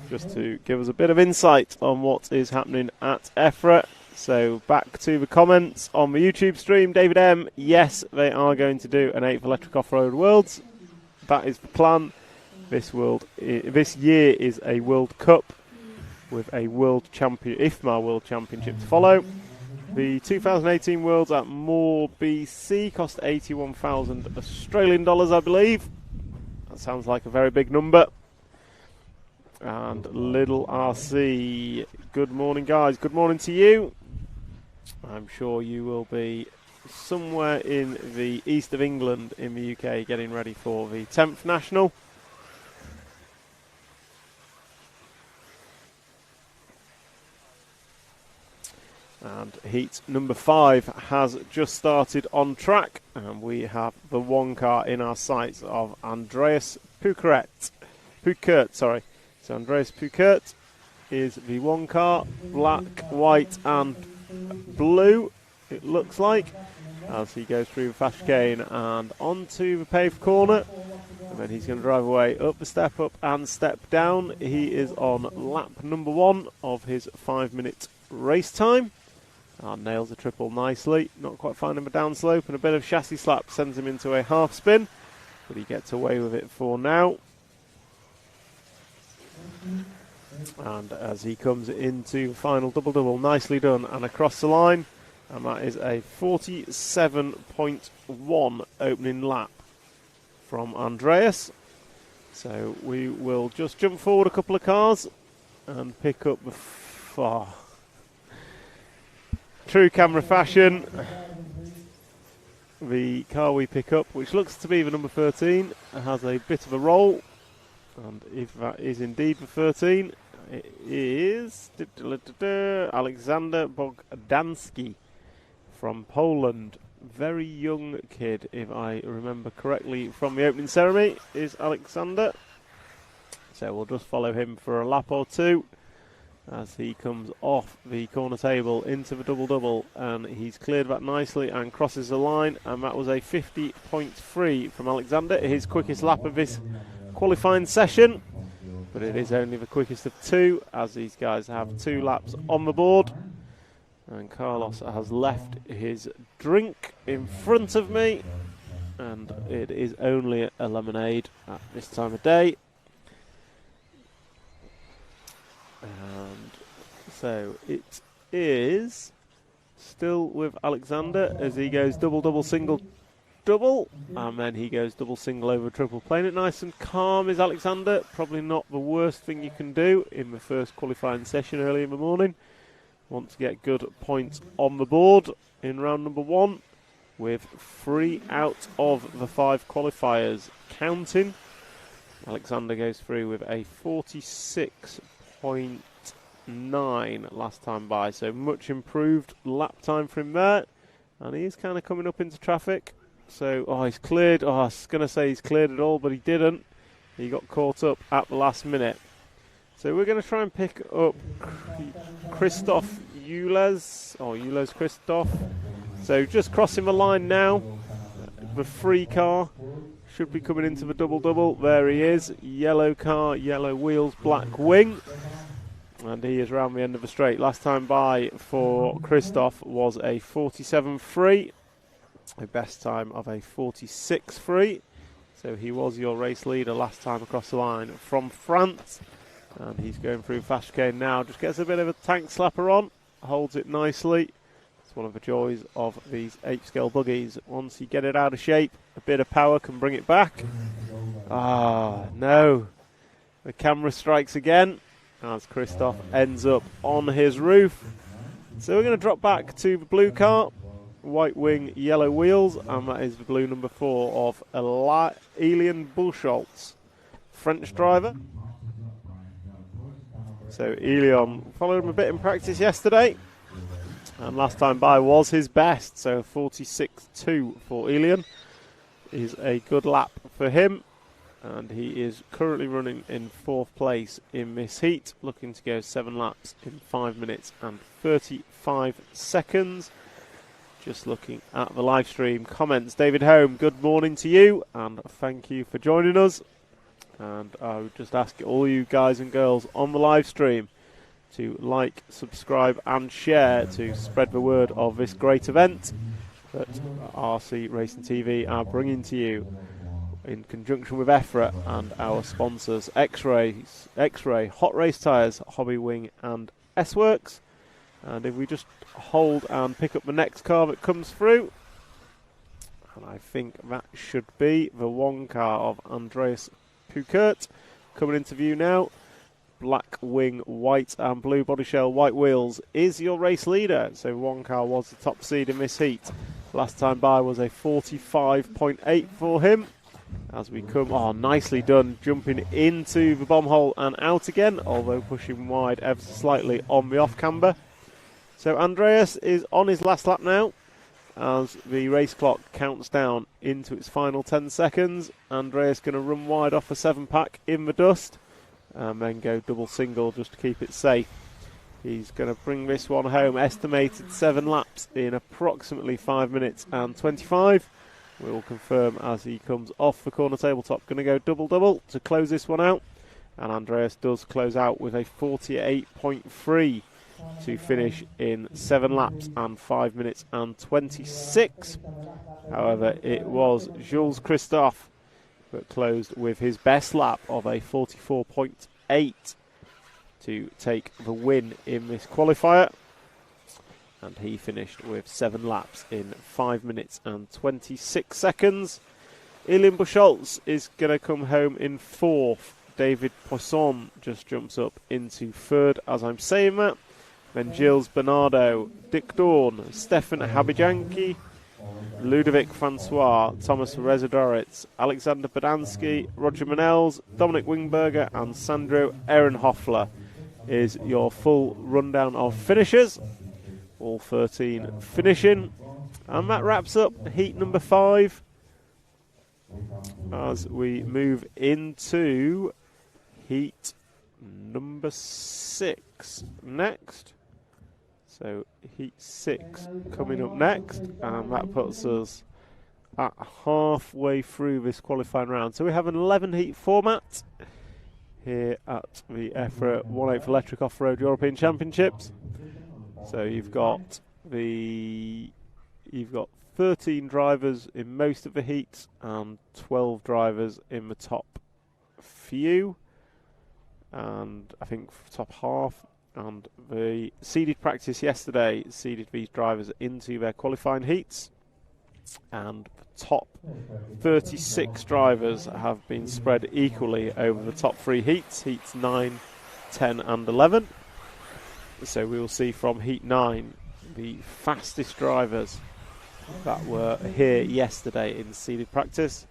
just to give us a bit of insight on what is happening at EFRA. So back to the comments on the YouTube stream. David M, yes, they are going to do an 8th Electric Off-Road Worlds. That is the plan. This year is a World Cup with a IFMA World Championship to follow. The 2018 Worlds at Moore BC cost 81,000 Australian dollars, I believe. That sounds like a very big number. And Little RC, good morning, guys. Good morning to you. I'm sure you will be somewhere in the east of England in the UK getting ready for the 10th National. And heat number 5 has just started on track, and we have the one car in our sights of Andreas Pukert. So Andreas Pukert is the one car, black, white and blue, it looks like, as he goes through the fast chicane and onto the paved corner. And then he's going to drive away up the step up and step down. He is on lap number 1 of his 5-minute race time. Nails the triple nicely, not quite finding a downslope, and a bit of chassis slap sends him into a half spin, but he gets away with it for now. And as he comes into the final double-double, nicely done and across the line, and that is a 47.1 opening lap from Andreas. So we will just jump forward a couple of cars and pick up the true camera fashion. The car we pick up, which looks to be the number 13, has a bit of a roll. And if that is indeed the 13, it is Alexander Bogdanski from Poland. Very young kid, if I remember correctly from the opening ceremony, is Alexander. So we'll just follow him for a lap or two as he comes off the corner table into the double-double, and he's cleared that nicely and crosses the line, and that was a 50.3 from Alexander, his quickest lap of this qualifying session, but it is only the quickest of 2 as these guys have 2 laps on the board. And Carlos has left his drink in front of me, and it is only a lemonade at this time of day. And so it is still with Alexander as he goes double-double, single-double, and then he goes double-single over triple. Playing it nice and calm is Alexander. Probably not the worst thing you can do in the first qualifying session early in the morning. Want to get good points on the board in round number 1 with 3 out of the 5 qualifiers counting. Alexander goes through with a 46.9 last time by, so much improved lap time for him there, and he is kind of coming up into traffic. So he's cleared. I was going to say he's cleared it all, but he didn't. He got caught up at the last minute. So we're going to try and pick up Christoph Ules, or Ules Christoph. So just crossing the line now. The free car should be coming into the double-double. There he is. Yellow car, yellow wheels, black wing. And he is round the end of the straight. Last time by for Christoph was a 47.3. A best time of a 46.3. So he was your race leader last time across the line from France. And he's going through fast chicane now. Just gets a bit of a tank slapper on. Holds it nicely. It's one of the joys of these 8-scale buggies. Once you get it out of shape, a bit of power can bring it back. Ah, no. The camera strikes again as Christoph ends up on his roof. So we're going to drop back to the blue car. White wing, yellow wheels. And that is the blue number 4 of Elian Buschholz, French driver. So Elion followed him a bit in practice yesterday. And last time by was his best. So 46.2 for Elion is a good lap for him. And he is currently running in 4th place in this heat, looking to go 7 laps in 5 minutes and 35 seconds. Just looking at the live stream comments. David Home, good morning to you, and thank you for joining us. And I would just ask all you guys and girls on the live stream to like, subscribe and share to spread the word of this great event that RC Racing TV are bringing to you in conjunction with EFRA and our sponsors X-Ray, Hot Race Tyres, Hobby Wing and S-Works. And if we just hold and pick up the next car that comes through, and I think that should be the one car of Andreas Pukert coming into view now. Black wing, white and blue body shell, white wheels is your race leader. So one car was the top seed in this heat. Last time by was a 45.8 for him. As we come, nicely done, jumping into the bomb hole and out again, although pushing wide ever so slightly on the off camber. So Andreas is on his last lap now, as the race clock counts down into its final 10 seconds. Andreas going to run wide off a 7-pack in the dust, and then go double single just to keep it safe. He's going to bring this one home, estimated 7 laps in approximately 5 minutes and 25. We will confirm as he comes off the corner tabletop. Going to go double-double to close this one out. And Andreas does close out with a 48.3 to finish in 7 laps and 5 minutes and 26. However, it was Jules Christophe that closed with his best lap of a 44.8 to take the win in this qualifier. And he finished with 7 laps in 5 minutes and 26 seconds. Elian Buschholz is going to come home in 4th. David Poisson just jumps up into 3rd as I'm saying that. Then Gilles Bernardo, Dick Dawn, Stefan Habijanki, Ludovic Francois, Thomas Rezadoritz, Alexander Badansky, Roger Manels, Dominic Wingberger and Sandro Ehrenhoffler is your full rundown of finishers. All 13 finishing. And that wraps up heat number 5 as we move into heat number 6 next. So heat 6 coming up next, and that puts us at halfway through this qualifying round. So we have an 11 heat format here at the EFRA 1/8 Electric Off-Road European Championships. So you've got 13 drivers in most of the heats and 12 drivers in the top few, and I think top half. And the seeded practice yesterday seeded these drivers into their qualifying heats, and the top 36 drivers have been spread equally over the top 3 heats, heats 9, 10 and 11. So we will see from heat 9 the fastest drivers that were here yesterday in seeded practice,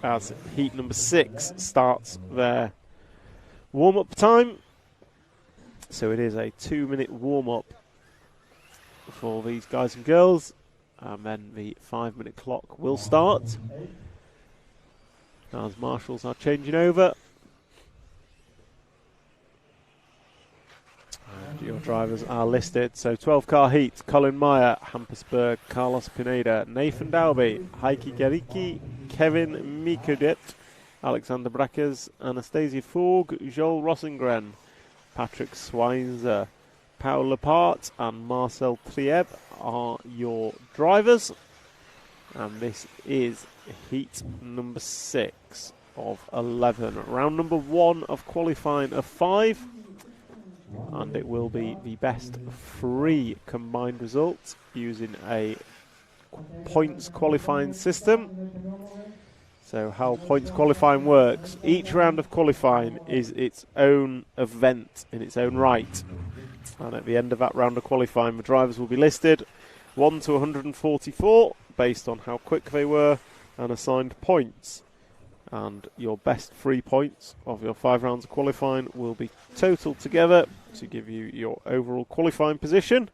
as heat number 6 starts their warm-up time. So it is a 2-minute warm-up for these guys and girls, and then the 5-minute clock will start as marshals are changing over. And your drivers are listed. So 12-car heat: Colin Meyer, Hampersburg, Carlos Pineda, Nathan Dalby, Heikki Gericki, Kevin Mikudet, Alexander Brackers, Anastasia Fogg, Joel Rossengren, Patrick Swinzer, Paul Lepart and Marcel Trieb are your drivers. And this is heat number 6 of 11. Round number 1 of qualifying of 5. And it will be the best 3 combined results using a points qualifying system. So how points qualifying works, each round of qualifying is its own event in its own right. And at the end of that round of qualifying, the drivers will be listed 1 to 144 based on how quick they were and assigned points. And your best 3 points of your 5 rounds of qualifying will be totaled together to give you your overall qualifying position.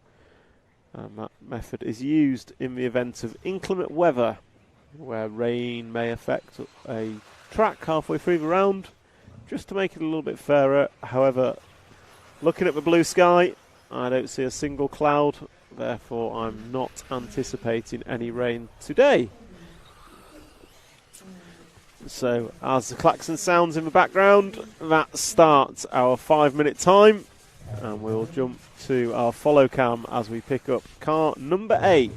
And that method is used in the event of inclement weather, where rain may affect a track halfway through the round, just to make it a little bit fairer. However, looking at the blue sky, I don't see a single cloud, therefore I'm not anticipating any rain today. So as the klaxon sounds in the background, that starts our 5-minute time, and we'll jump to our follow cam as we pick up car number 8,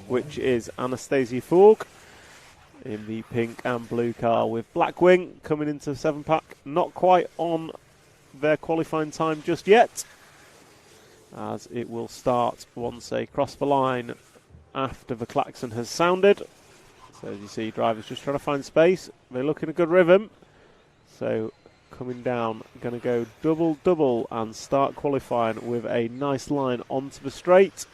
which is Anastasia Forg in the pink and blue car with black wing coming into the 7-pack. Not quite on their qualifying time just yet, as it will start once they cross the line after the klaxon has sounded. So as you see, drivers just trying to find space. They look in a good rhythm. So coming down, going to go double and start qualifying with a nice line onto the straight.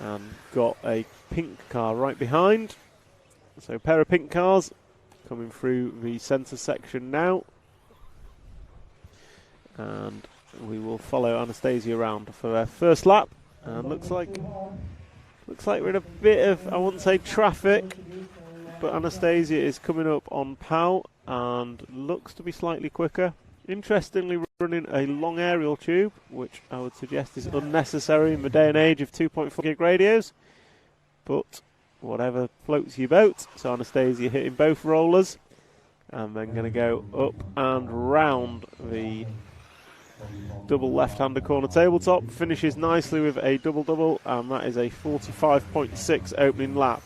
And got a pink car right behind. So a pair of pink cars coming through the centre section now. And we will follow Anastasia around for their first lap. And looks like we're in a bit of, I wouldn't say traffic, but Anastasia is coming up on Pau and looks to be slightly quicker. Interestingly, running a long aerial tube, which I would suggest is unnecessary in the day and age of 2.4 gig radios. But whatever floats your boat. So Anastasia hitting both rollers and then going to go up and round the double left-hander corner tabletop. Finishes nicely with a double-double, and that is a 45.6 opening lap.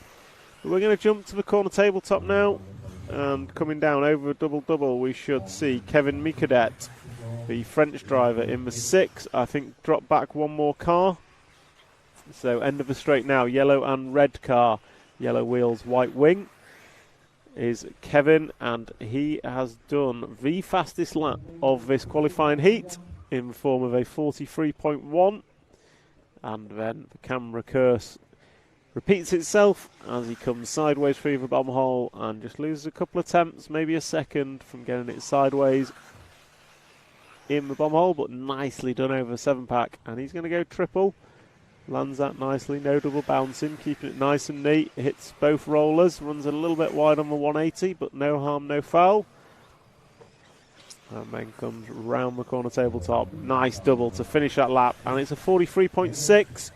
But we're going to jump to the corner tabletop now, and coming down over a double-double we should see Kevin Mikadet, the French driver, in the 6. I think drop back one more car. So end of the straight now, yellow and red car, yellow wheels, white wing, is Kevin, and he has done the fastest lap of this qualifying heat in the form of a 43.1, and then the camera curse repeats itself as he comes sideways through the bomb hole and just loses a couple of attempts, maybe a second, from getting it sideways in the bomb hole, but nicely done over a 7-pack, and he's going to go triple. Lands that nicely, no double bouncing, keeping it nice and neat. Hits both rollers, runs a little bit wide on the 180, but no harm, no foul. And then comes round the corner tabletop. Nice double to finish that lap, and it's a 43.6.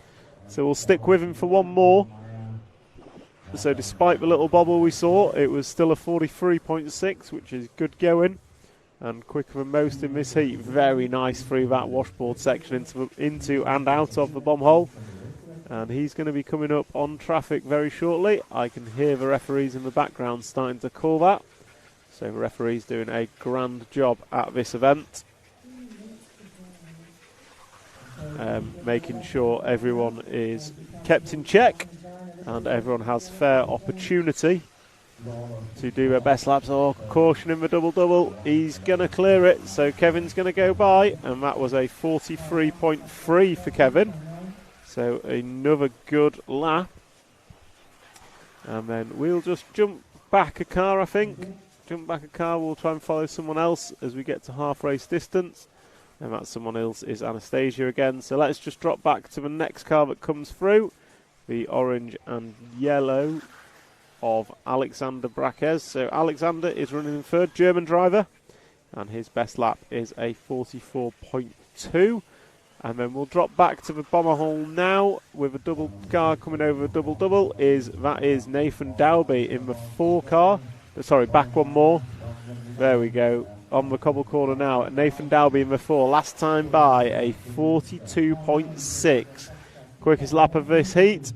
So we'll stick with him for one more. So despite the little bobble we saw, it was still a 43.6, which is good going. And quicker than most in this heat. Very nice through that washboard section into and out of the bomb hole. And he's going to be coming up on traffic very shortly. I can hear the referees in the background starting to call that. So the referee's doing a grand job at this event. Making sure everyone is kept in check and everyone has fair opportunity to do their best laps. Oh, caution in the double-double. He's going to clear it, so Kevin's going to go by, and that was a 43.3 for Kevin. So another good lap. And then we'll just jump back a car, I think. Jump back a car, we'll try and follow someone else as we get to half race distance. And that someone else is Anastasia again. So let's just drop back to the next car that comes through. The orange and yellow of Alexander Braquez. So Alexander is running in third, German driver, and his best lap is a 44.2. And then we'll drop back to the bomber hole now with a double car coming over a double-double. That is Nathan Dalby in the 4 car. Sorry, back one more. There we go. On the cobble corner now, Nathan Dalby in the 4. Last time by a 42.6. Quickest lap of this heat.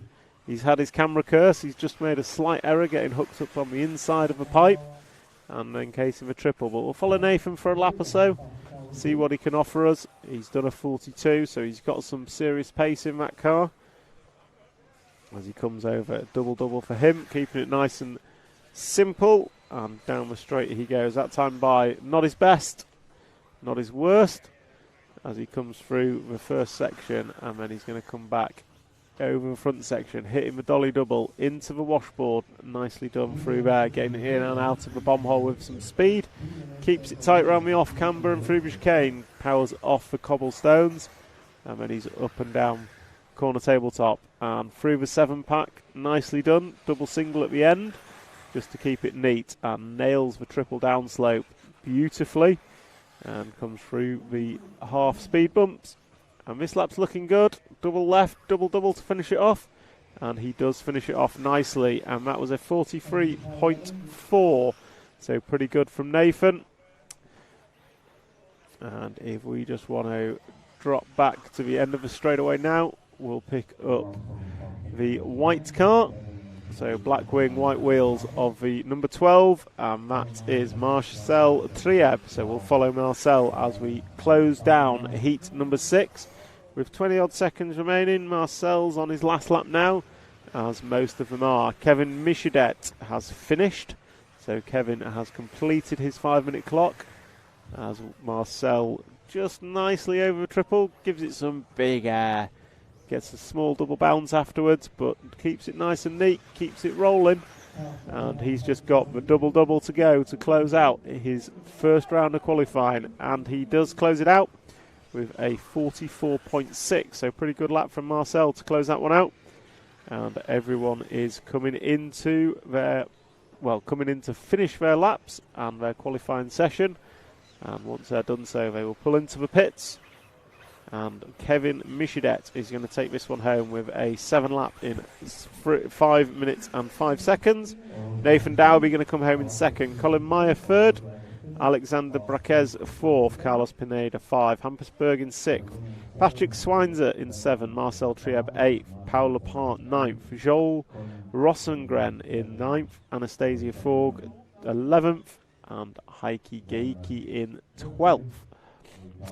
He's had his camera curse. He's just made a slight error getting hooked up on the inside of a pipe and then casing a triple. But we'll follow Nathan for a lap or so, see what he can offer us. He's done a 42, so he's got some serious pace in that car. As he comes over, double for him, keeping it nice and simple. And down the straight he goes. That time by not his best, not his worst, as he comes through the first section, and then he's going to come back over the front section, hitting the dolly double into the washboard. Nicely done through there, getting in and out of the bomb hole with some speed. Keeps it tight round the off camber and through the chicane, powers off the cobblestones, and then he's up and down corner tabletop and through the 7-pack. Nicely done, double single at the end just to keep it neat, and nails the triple down slope beautifully and comes through the half speed bumps. And this lap's looking good. Double left, double to finish it off. And he does finish it off nicely. And that was a 43.4. So pretty good from Nathan. And if we just want to drop back to the end of the straightaway now, we'll pick up the white car. So black wing, white wheels of the number 12. And that is Marcel Trieb. So we'll follow Marcel as we close down heat number 6. With 20 odd seconds remaining, Marcel's on his last lap now, as most of them are. Kevin Michadet has finished, so Kevin has completed his 5-minute clock, as Marcel just nicely over the triple, gives it some big air, gets a small double bounce afterwards, but keeps it nice and neat, keeps it rolling, and he's just got the double to go to close out his first round of qualifying, and he does close it out with a 44.6, so pretty good lap from Marcel to close that one out. And everyone is coming into finish their laps and their qualifying session. And once they're done so, they will pull into the pits. And Kevin Michadet is going to take this one home with a 7-lap in 5 minutes and 5 seconds. Nathan Dowby going to come home in second. Colin Meyer third. Alexander Braquez 4th, Carlos Pineda 5, Hampus Berg in 6th, Patrick Swinzer in 7, Marcel Trieb 8th, Paul Lepant 9th, Joel Rossengren in 9th, Anastasia Fogg 11th, and Heikki Geiki in 12th.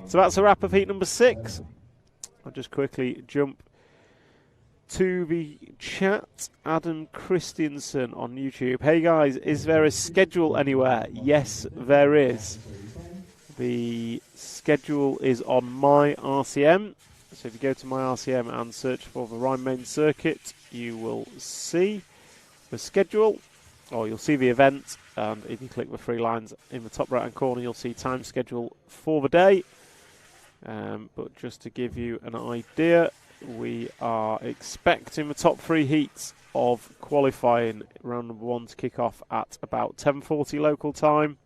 So that's a wrap of heat number 6. I'll just quickly jump to the chat. Adam Christiansen on YouTube. Hey guys, is there a schedule anywhere? Yes, there is. The schedule is on my RCM. So if you go to my RCM and search for the Rhine Main Circuit, you will see the schedule, or you'll see the event. And if you click the 3 lines in the top right hand corner, you'll see time schedule for the day. But just to give you an idea, we are expecting the top 3 heats of qualifying round number 1 to kick off at about 10:40 local time.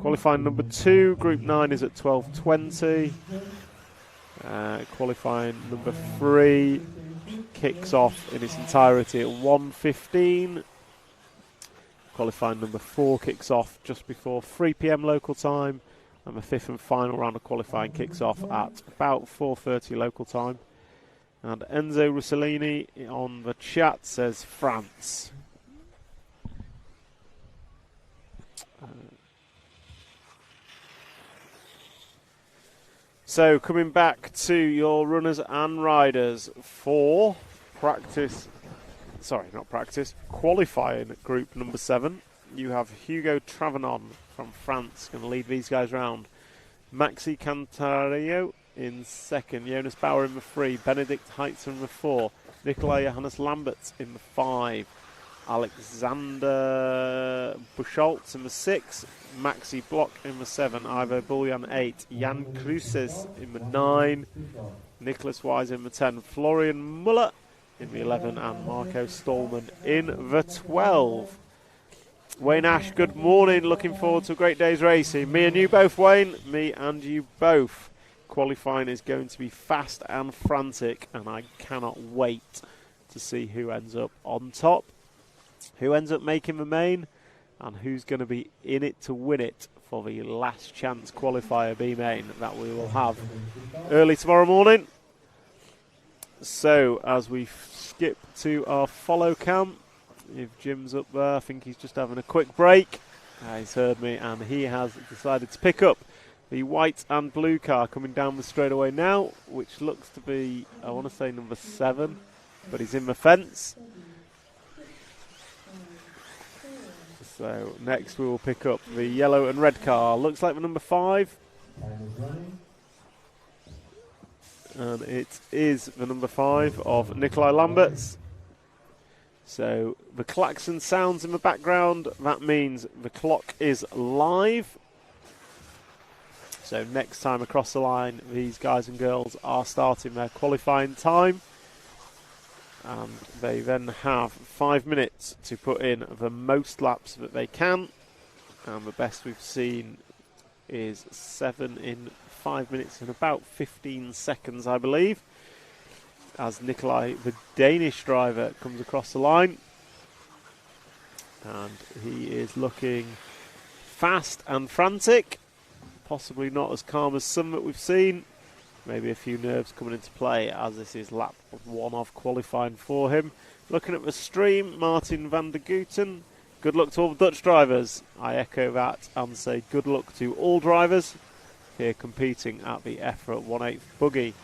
Qualifying number 2, Group 9, is at 12:20. Qualifying number 3 kicks off in its entirety at 1:15. Qualifying number 4 kicks off just before 3 p.m. local time. And the 5th and final round of qualifying kicks off at about 4:30 local time. And Enzo Russellini on the chat says France. So coming back to your runners and riders for qualifying group number 7. You have Hugo Travanon from France going to lead these guys round. Maxi Cantario in second, Jonas Bauer in the 3, Benedict Heitzer in the 4, Nikolai Johannes Lambert in the 5, Alexander Buchholz in the 6, Maxi Block in the 7, Ivo Bullion 8, Jan Cruces in the 9, Nicholas Wise in the 10, Florian Muller in the 11, and Marco Stallman in the 12. Wayne Ash, good morning. Looking forward to a great day's racing. Me and you both, Wayne. Me and you both. Qualifying is going to be fast and frantic, and I cannot wait to see who ends up on top, who ends up making the main, and who's going to be in it to win it for the last chance qualifier B main that we will have early tomorrow morning. So, as we skip to our follow cam, if Jim's up there, I think he's just having a quick break. He's heard me, and he has decided to pick up the white and blue car coming down the straightaway now, which looks to be, I want to say number 7, but he's in the fence. So next we will pick up the yellow and red car. Looks like the number 5. And it is the number 5 of Nikolai Lamberts. So the klaxon sounds in the background. That means the clock is live. So next time across the line, these guys and girls are starting their qualifying time. And they then have 5 minutes to put in the most laps that they can. And the best we've seen is 7 in 5 minutes and about 15 seconds, I believe, as Nikolai, the Danish driver, comes across the line. And he is looking fast and frantic, possibly not as calm as some that we've seen. Maybe a few nerves coming into play, as this is lap 1 of qualifying for him. Looking at the stream, Martin van der Guten. Good luck to all the Dutch drivers. I echo that and say good luck to all drivers here competing at the EFRA 1/8 Buggy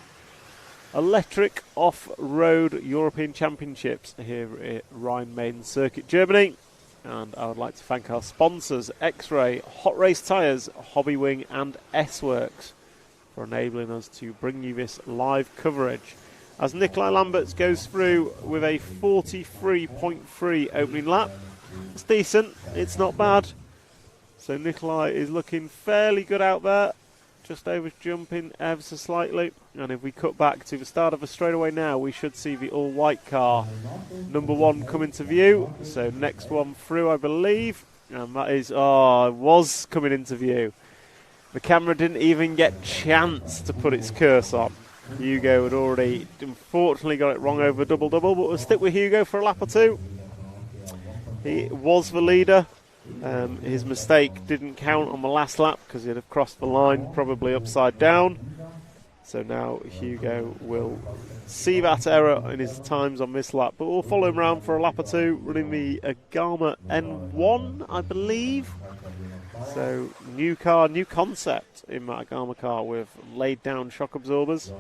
Electric Off-Road European Championships here at Rhine-Main Circuit, Germany. And I would like to thank our sponsors, X-Ray, Hot Race Tyres, Hobby Wing and S-Works, for enabling us to bring you this live coverage. As Nikolai Lamberts goes through with a 43.3 opening lap. It's decent, it's not bad. So Nikolai is looking fairly good out there. Just over jumping ever so slightly. And if we cut back to the start of the straightaway now, we should see the all-white car, number 1, come into view. So next one through, I believe. And that is, was coming into view. The camera didn't even get a chance to put its curse on. Hugo had already, unfortunately, got it wrong over double-double, but we'll stick with Hugo for a lap or two. He was the leader. His mistake didn't count on the last lap because he'd have crossed the line, probably upside down. So now Hugo will see that error in his times on this lap, but we'll follow him around for a lap or two, running the Agama N1, I believe. So new car, new concept in that Agama car with laid down shock absorbers,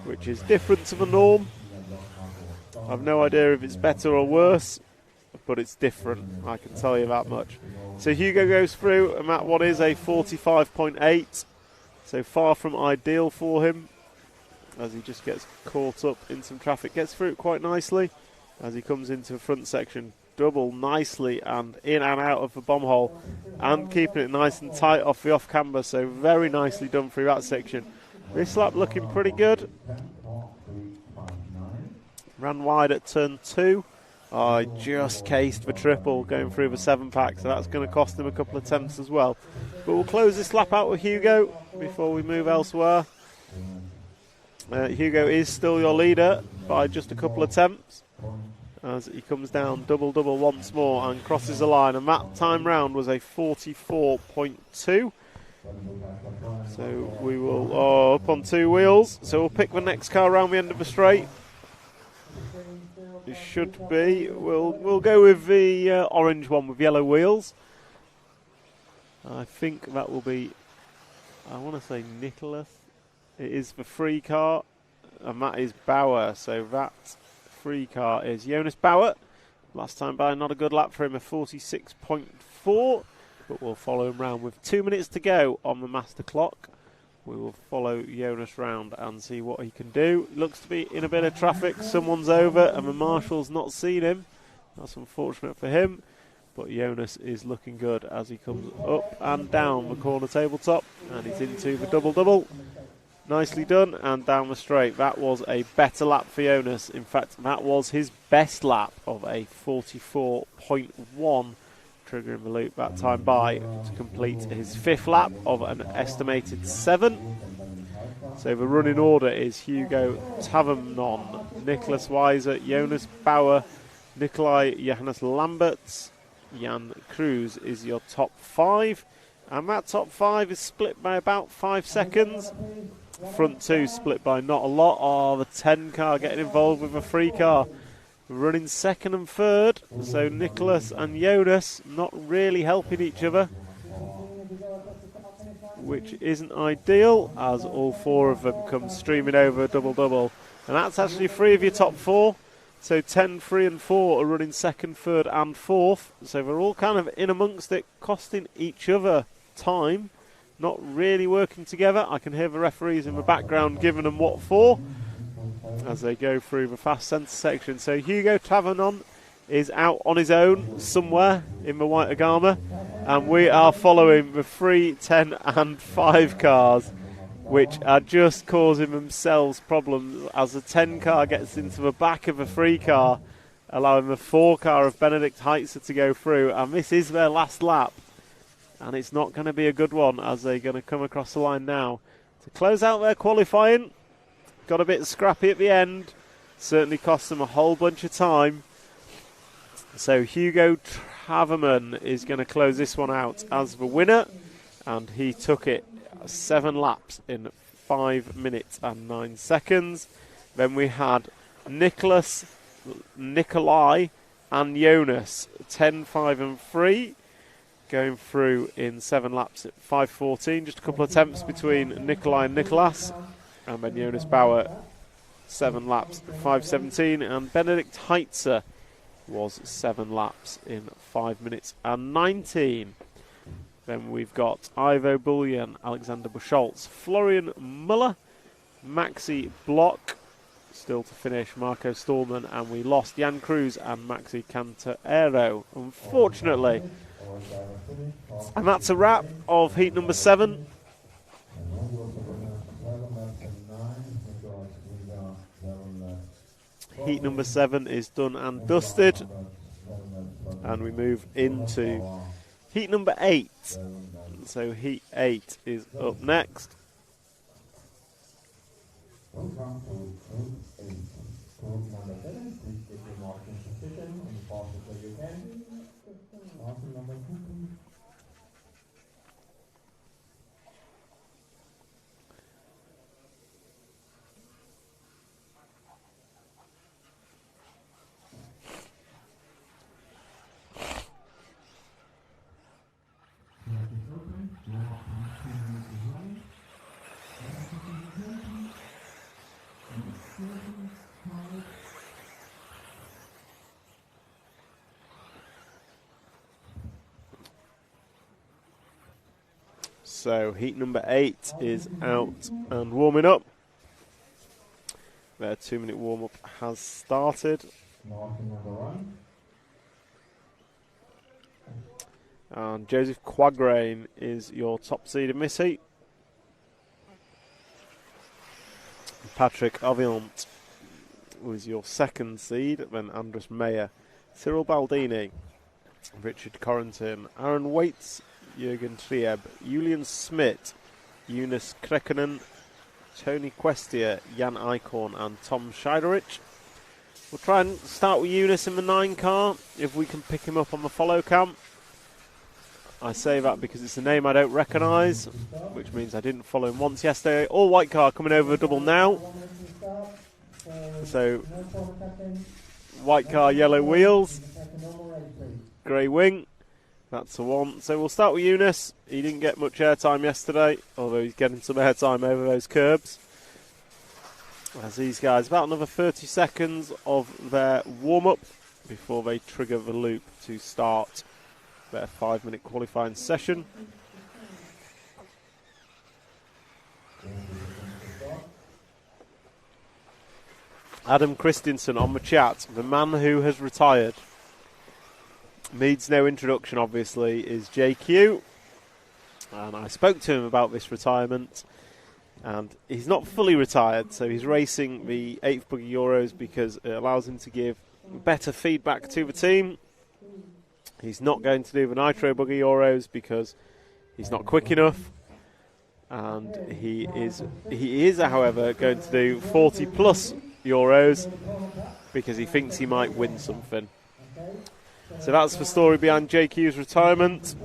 which is different to the norm. I've no idea if it's better or worse, but it's different, I can tell you that much. So Hugo goes through, and that one is a 45.8, so far from ideal for him, as he just gets caught up in some traffic. Gets through it quite nicely as he comes into the front section. Double nicely and in and out of the bomb hole, and keeping it nice and tight off the off camber, so very nicely done through that section. This lap looking pretty good. Ran wide at turn 2. I just cased the triple going through the 7-pack, so that's going to cost him a couple of attempts as well. But we'll close this lap out with Hugo before we move elsewhere. Hugo is still your leader by just a couple of attempts, as he comes down double-double once more and crosses the line, and that time round was a 44.2. So we will up on 2 wheels, so we'll pick the next car around the end of the straight. It should be, we'll go with the orange one with yellow wheels. I think that will be, I want to say Nicholas. It is the free car, and that is Bauer, so that free car is Jonas Bauer. Last time by, not a good lap for him, a 46.4, but we'll follow him round with 2 minutes to go on the master clock. We will follow Jonas round and see what he can do. Looks to be in a bit of traffic, someone's over and the marshal's not seen him. That's unfortunate for him, but Jonas is looking good as he comes up and down the corner tabletop, and he's into the double-double. Nicely done, and down the straight. That was a better lap for Jonas. In fact, that was his best lap of a 44.1, triggering the loop that time by to complete his 5th lap of an estimated 7. So the running order is Hugo Tavernon, Nicholas Weiser, Jonas Bauer, Nikolai Johannes Lamberts, Jan Cruz is your top 5. And that top 5 is split by about 5 seconds. front two split by not a lot. Oh, the 10 car getting involved with a 3 car. Running second and third. So Nicholas and Jonas not really helping each other, which isn't ideal, as all 4 of them come streaming over double-double. And that's actually 3 of your top 4. So 10, 3 and 4 are running second, third and fourth. So they're all kind of in amongst it, costing each other time, not really working together. I can hear the referees in the background giving them what for as they go through the fast centre section. So Hugo Tavernon is out on his own somewhere in the white Agama, and we are following the 3, 10 and 5 cars, which are just causing themselves problems as the 10 car gets into the back of the 3 car, allowing the 4 car of Benedikt Heitzer to go through, and this is their last lap, and it's not going to be a good one as they're going to come across the line now to close out their qualifying. Got a bit scrappy at the end, certainly cost them a whole bunch of time. So Hugo Taverman is going to close this one out as the winner, and he took it 7 laps in 5 minutes and 9 seconds. Then we had Nicholas, Nikolai and Jonas 10, 5 and 3 going through in 7 laps at 5:14. Just a couple of attempts between Nikolai and Nicholas, and then Jonas Bauer 7 laps at 5:17, and Benedikt Heitzer was 7 laps in 5 minutes and 19. Then we've got Ivo Bullion, Alexander Buscholz, Florian Muller, Maxi Block, still to finish, Marco Stallman, and we lost Jan Cruz and Maxi Cantarero, unfortunately. And that's a wrap of heat number 7. Heat number 7 is done and dusted, and we move into heat number 8. So heat 8 is up next. So heat number 8 is out and warming up. Their 2-minute warm-up has started. And Joseph Quagrain is your top seed in this heat. Patrick Aviant was your second seed, then Andres Meyer, Cyril Baldini, Richard Corrington, Aaron Waits, Jürgen Trieb, Julian Smith, Eunice Krekkonen, Tony Questia, Jan Eichhorn and Tom Scheiderich. We'll try and start with Eunice in the 9 car, if we can pick him up on the follow cam. I say that because it's a name I don't recognise, which means I didn't follow him once yesterday. All white car coming over the double now. So, white car, yellow wheels, grey wing. That's the one. So we'll start with Eunice. He didn't get much airtime yesterday, although he's getting some airtime over those curbs. As these guys, about another 30 seconds of their warm-up before they trigger the loop to start their 5-minute qualifying session. Adam Christensen on the chat, the man who has retired. Needs no introduction, obviously, is JQ. And I spoke to him about this retirement. And he's not fully retired, so he's racing the 8th Buggy Euros because it allows him to give better feedback to the team. He's not going to do the Nitro Buggy Euros because he's not quick enough. And he is, however, going to do 40 plus Euros because he thinks he might win something. So that's the story behind JQ's retirement.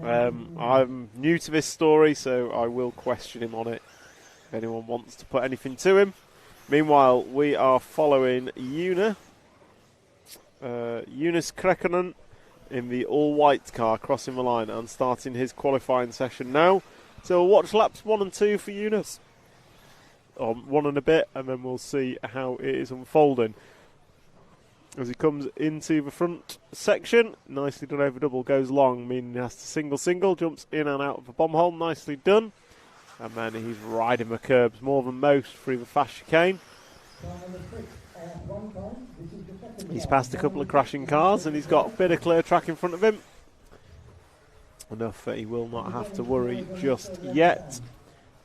I'm new to this story, so I will question him on it if anyone wants to put anything to him. Meanwhile, we are following Jonas Krekkonen in the all-white car, crossing the line and starting his qualifying session now. So we'll watch laps 1 and 2 for Jonas, 1 and a bit, and then we'll see how it is unfolding. As he comes into the front section, nicely done over double, goes long, meaning he has to single, jumps in and out of the bomb hole, nicely done. And then he's riding the curbs more than most through the fast chicane. He's passed a couple of crashing cars and he's got a bit of clear track in front of him. Enough that he will not have to worry just yet.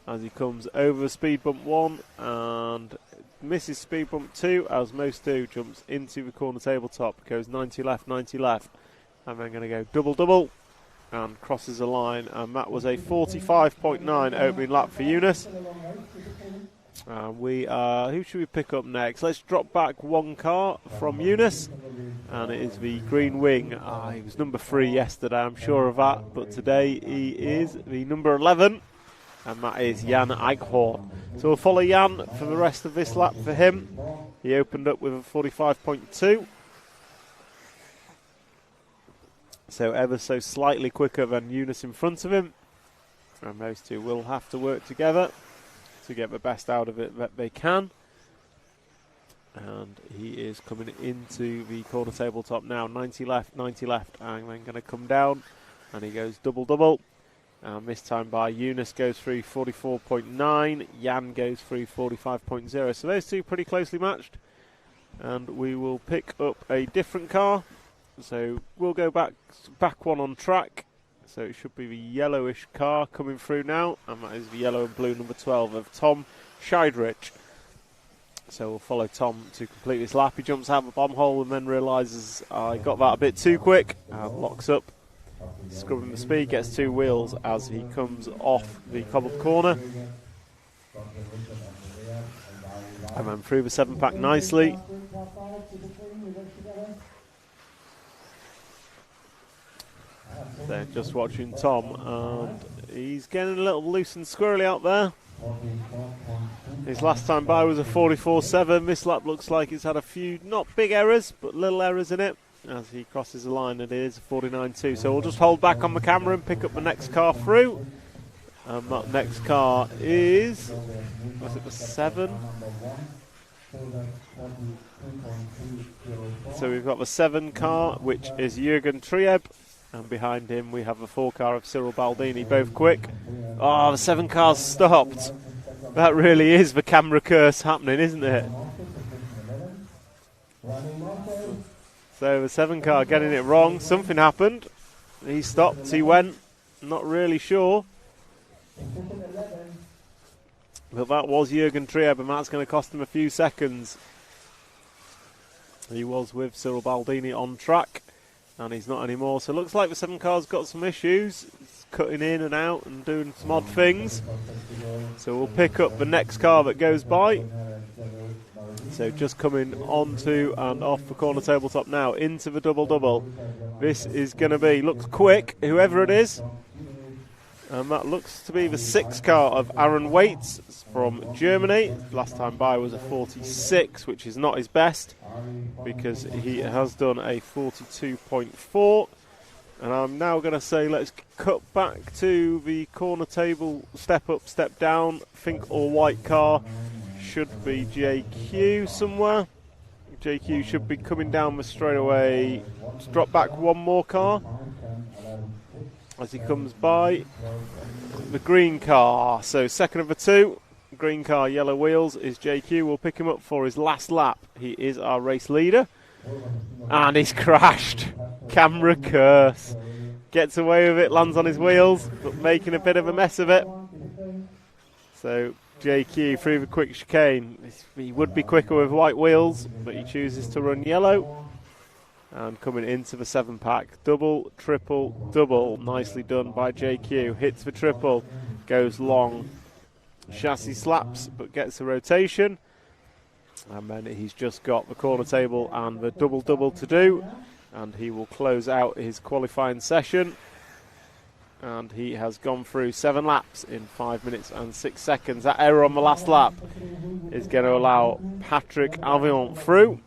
As he comes over speed bump 1 and misses speed bump 2, as most do, jumps into the corner tabletop, goes 90 left, and then going to go double, and crosses the line, and that was a 45.9 opening lap for Jonas. Who should we pick up next? Let's drop back 1 car from Jonas, and it is the green wing. He was number 3 yesterday, I'm sure of that, but today he is the number 11. And that is Jan Eichhorn. So we'll follow Jan for the rest of this lap for him. He opened up with a 45.2. So ever so slightly quicker than Jonas in front of him. And those two will have to work together to get the best out of it that they can. And he is coming into the corner tabletop now. 90 left, and then going to come down. And he goes double. And this time by Jonas goes through 44.9, Jan goes through 45.0. So those two pretty closely matched. And we will pick up a different car. So we'll go back 1 on track. So it should be the yellowish car coming through now. And that is the yellow and blue number 12 of Tom Scheidrich. So we'll follow Tom to complete this lap. He jumps out of the bomb hole and then realises I got that a bit too quick. And locks up. Scrubbing the speed, gets 2 wheels as he comes off the cobbled corner. And then through the 7-pack nicely. So just watching Tom, and he's getting a little loose and squirrely out there. His last time by was a 44.7. This lap looks like it's had a few, not big errors, but little errors in it. As he crosses the line, it is a 49.2. So we'll just hold back on the camera and pick up the next car through. That next car is, was it the 7? So we've got the 7 car, which is Jürgen Trieb. And behind him we have the 4 car of Cyril Baldini, both quick. Oh, the 7 car's stopped. That really is the camera curse happening, isn't it? So the 7 car getting it wrong. Something happened. He stopped. He went. Not really sure. But that was Jürgen Trieb, and that's going to cost him a few seconds. He was with Cyril Baldini on track, and he's not anymore. So it looks like the 7 car's got some issues. It's cutting in and out and doing some odd things. So we'll pick up the next car that goes by. So just coming onto and off the corner tabletop now, into the double. This is going to be, looks quick, whoever it is. And that looks to be the 6 car of Aaron Waits from Germany. Last time by was a 46, which is not his best, because he has done a 42.4. And I'm now going to say let's cut back to the corner table, step up, step down. I think all white car should be JQ somewhere. JQ should be coming down the straightaway. Just drop back 1 more car as he comes by. The green car, so second of the 2. Green car, yellow wheels, is JQ. We'll pick him up for his last lap. He is our race leader. And he's crashed. Camera curse. Gets away with it, lands on his wheels, but making a bit of a mess of it. So JQ through the quick chicane. He would be quicker with white wheels, but he chooses to run yellow. And coming into the 7-pack, double, triple, double. Nicely done by JQ. Hits the triple, goes long. Chassis slaps, but gets a rotation. And then he's just got the corner table and the double to do. And he will close out his qualifying session. and he has gone through 7 laps in 5 minutes and 6 seconds. That error on the last lap is going to allow Patrick Avion through.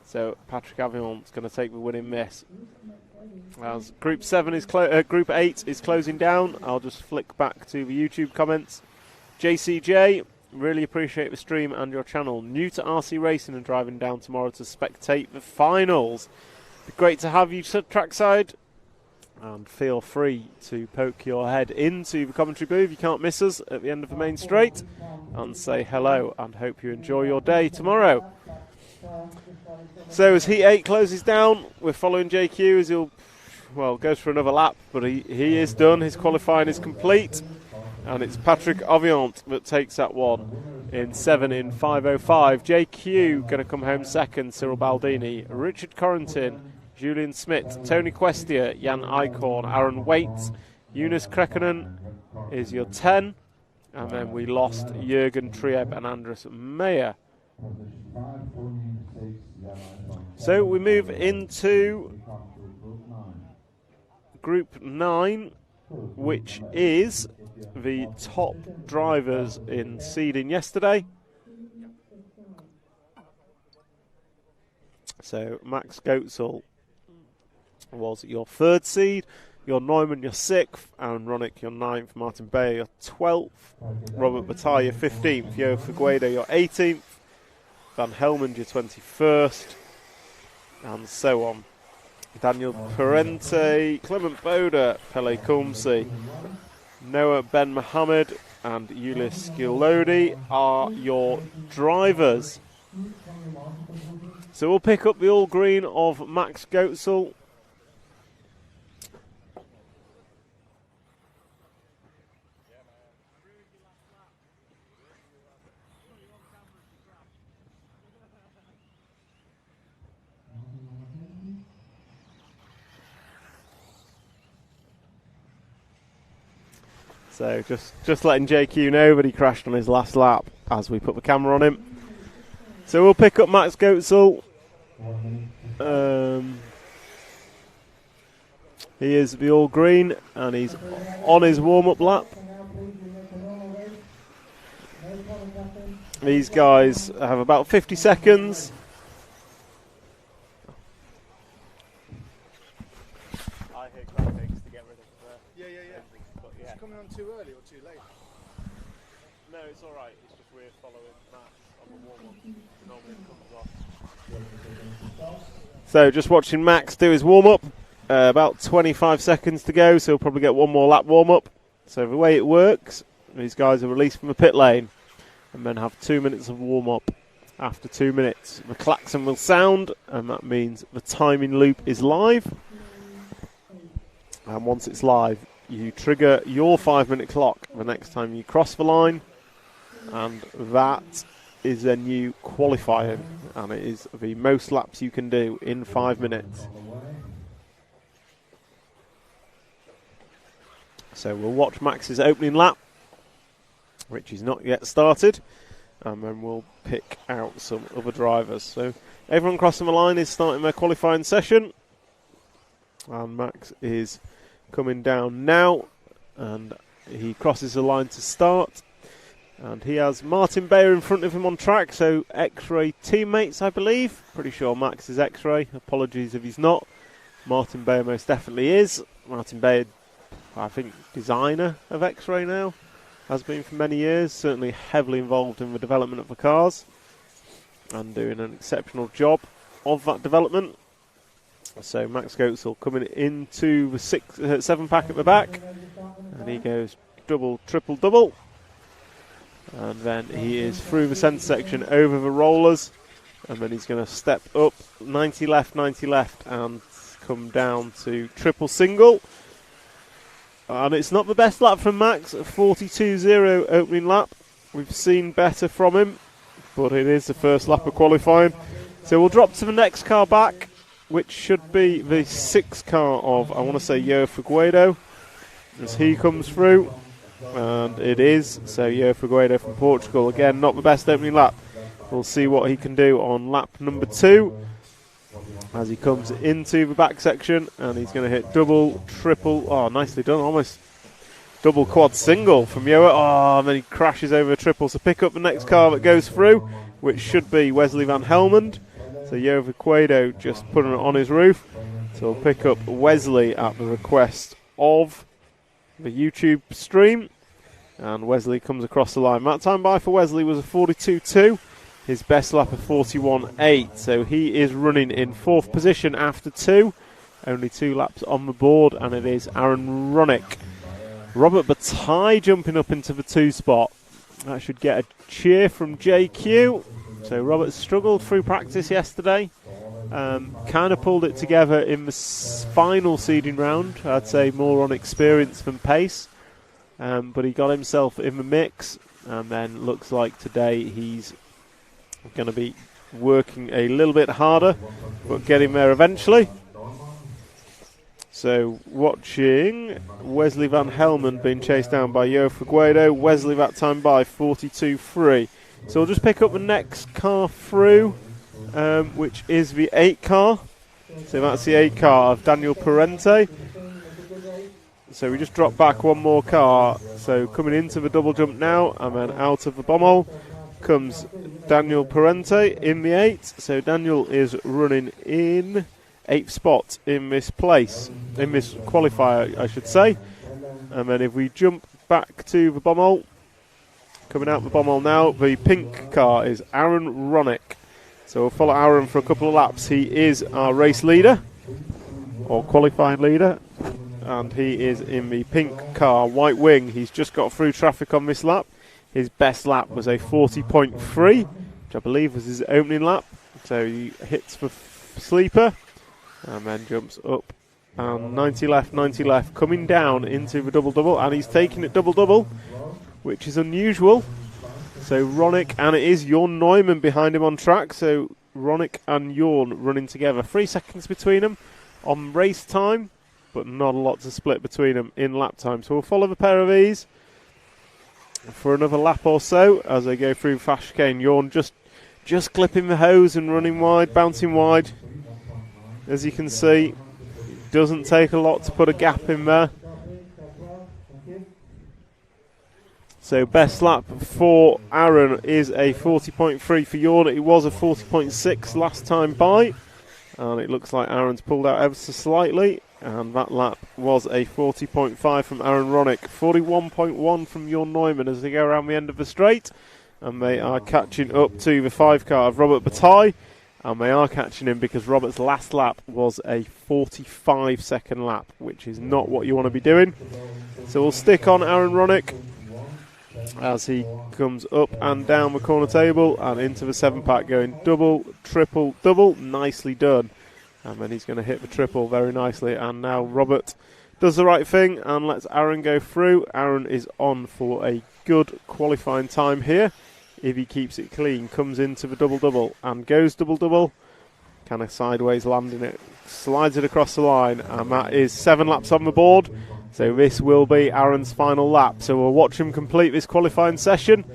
So Patrick Avion's going to take the winning miss. As Group 8 is closing down, I'll just flick back to the YouTube comments. JCJ, really appreciate the stream and your channel. New to RC racing and driving down tomorrow to spectate the finals. Be great to have you trackside. And feel free to poke your head into the commentary booth. You can't miss us at the end of the main straight. And say hello and hope you enjoy your day tomorrow. So as Heat 8 closes down, we're following JQ as he'll, goes for another lap. But he is done. His qualifying is complete. And it's Patrick Aviant that takes that one in 7 in 5:05. JQ going to come home second. Cyril Baldini, Richard Corrington, Julian Smith, Tony Questia, Jan Eichhorn, Aaron Waite, Eunice Krekkonen is your 10. And then we lost Jürgen Trieb and Andres Meyer. So we move into Group 9, which is the top drivers in seeding yesterday. So Max Goetzel was your 3rd seed, your Neumann your 6th, Aaron Ronick your 9th, Martin Bayer your 12th, Robert Bataille your 15th, Yo Figueredo your 18th, Van Helmond your 21st, and so on. Daniel Parente, Clement Boda, Pele Kumsi, Noah Ben Mohammed and Ulyss Gilodi are your drivers. So we'll pick up the all green of Max Goetzel. So just letting JQ know that he crashed on his last lap as we put the camera on him. So we'll pick up Max Goetzel. He is the all green and he's on his warm-up lap. These guys have about 50 seconds. Coming on too early or too late? No, it's alright. It's just we're following Max on the warm-up. Normally it comes off. So just watching Max do his warm-up. About 25 seconds to go, so he'll probably get one more lap warm-up. So the way it works, these guys are released from the pit lane and then have 2 minutes of warm-up. After 2 minutes, the klaxon will sound, and that means the timing loop is live. And once it's live, you trigger your 5-minute clock the next time you cross the line, and that is then you qualifying, and it is the most laps you can do in 5 minutes. So we'll watch Max's opening lap, which is not yet started, and then we'll pick out some other drivers. So everyone crossing the line is starting their qualifying session, and Max is coming down now, and he crosses the line to start, and he has Martin Bayer in front of him on track, so X-Ray teammates, I believe. Pretty sure Max is X-Ray, apologies if he's not. Martin Bayer most definitely is. Martin Bayer, I think, designer of X-Ray now, has been for many years, certainly heavily involved in the development of the cars and doing an exceptional job of that development. So Max Goetzel coming into the 7 pack at the back, and he goes double, triple, double, and then he is through the centre section over the rollers, and then he's going to step up 90 left and come down to triple single. And it's not the best lap from Max, a 42.0 opening lap. We've seen better from him, but it is the first lap of qualifying. So we'll drop to the next car back, which should be the 6th car of, I want to say, Yo Figueredo, as he comes through. And it is, so Yo Figueredo from Portugal. Again, not the best opening lap. We'll see what he can do on lap number 2. as he comes into the back section, and he's going to hit double, triple. Oh, nicely done, almost double, quad, single from Joa. Oh, and then he crashes over a triple. So pick up the next car that goes through, which should be Wesley Van Helmond. So Joa Viquedo just putting it on his roof. So we'll pick up Wesley at the request of the YouTube stream. And Wesley comes across the line. That time by for Wesley was a 42.2. His best lap of 41.8. So he is running in 4th position after 2. Only 2 laps on the board, and it is Aaron Ronick. Robert Bataille jumping up into the 2 spot. That should get a cheer from JQ. So Robert struggled through practice yesterday. Kind of pulled it together in the final seeding round. I'd say more on experience than pace. But he got himself in the mix, and then looks like today he's going to be working a little bit harder, but getting there eventually. So watching Wesley Van Helmond being chased down by Joa Viquedo. Wesley that time by 42.3. So we'll just pick up the next car through, which is the 8 car. So that's the 8 car of Daniel Parente. So we just drop back one more car. So coming into the double jump now, and then out of the bommel comes Daniel Parente in the 8. So Daniel is running in 8th spot in this place, in this qualifier, I should say. And then if we jump back to the bommel, coming out the bommel now, the pink car is Aaron Ronick. So we'll follow Aaron for a couple of laps. He is our race leader, or qualifying leader. And he is in the pink car, white wing. He's just got through traffic on this lap. His best lap was a 40.3, which I believe was his opening lap. So he hits the sleeper and then jumps up. And 90 left, coming down into the double-double. And he's taking it double-double, which is unusual. So Ronick, and it is Jorn Neumann behind him on track. So Ronick and Jorn running together. 3 seconds between them on race time, but not a lot to split between them in lap time. So we'll follow the pair of these for another lap or so as they go through fast chicane. Jorn just clipping the hose and running wide, bouncing wide. As you can see, it doesn't take a lot to put a gap in there. So best lap for Aaron is a 40.3 for Jorn. It was a 40.6 last time by. And it looks like Aaron's pulled out ever so slightly. And that lap was a 40.5 from Aaron Ronick. 41.1 from Jorn Neumann as they go around the end of the straight. And they are catching up to the 5 car of Robert Bataille. And they are catching him because Robert's last lap was a 45-second lap, which is not what you want to be doing. So we'll stick on Aaron Ronick as he comes up and down the corner table and into the 7-pack, going double, triple, double. Nicely done. And then he's going to hit the triple very nicely. And now Robert does the right thing and lets Aaron go through. Aaron is on for a good qualifying time here. If he keeps it clean, comes into the double-double and goes double-double. Kind of sideways landing it. Slides it across the line. And that is 7 laps on the board. So this will be Aaron's final lap. So we'll watch him complete this qualifying session.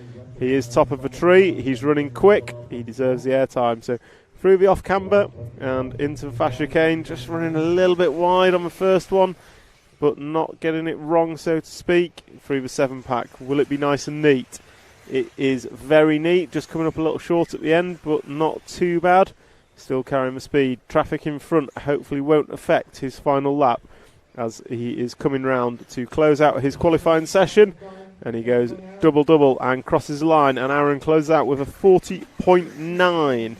He is top of the tree. He's running quick. He deserves the airtime. So through the off-camber and into the fast chicane. Just running a little bit wide on the first one, but not getting it wrong, so to speak. Through the 7-pack. Will it be nice and neat? It is very neat. Just coming up a little short at the end, but not too bad. Still carrying the speed. Traffic in front hopefully won't affect his final lap as he is coming round to close out his qualifying session. And he goes double-double and crosses the line. And Aaron closes out with a 40.9.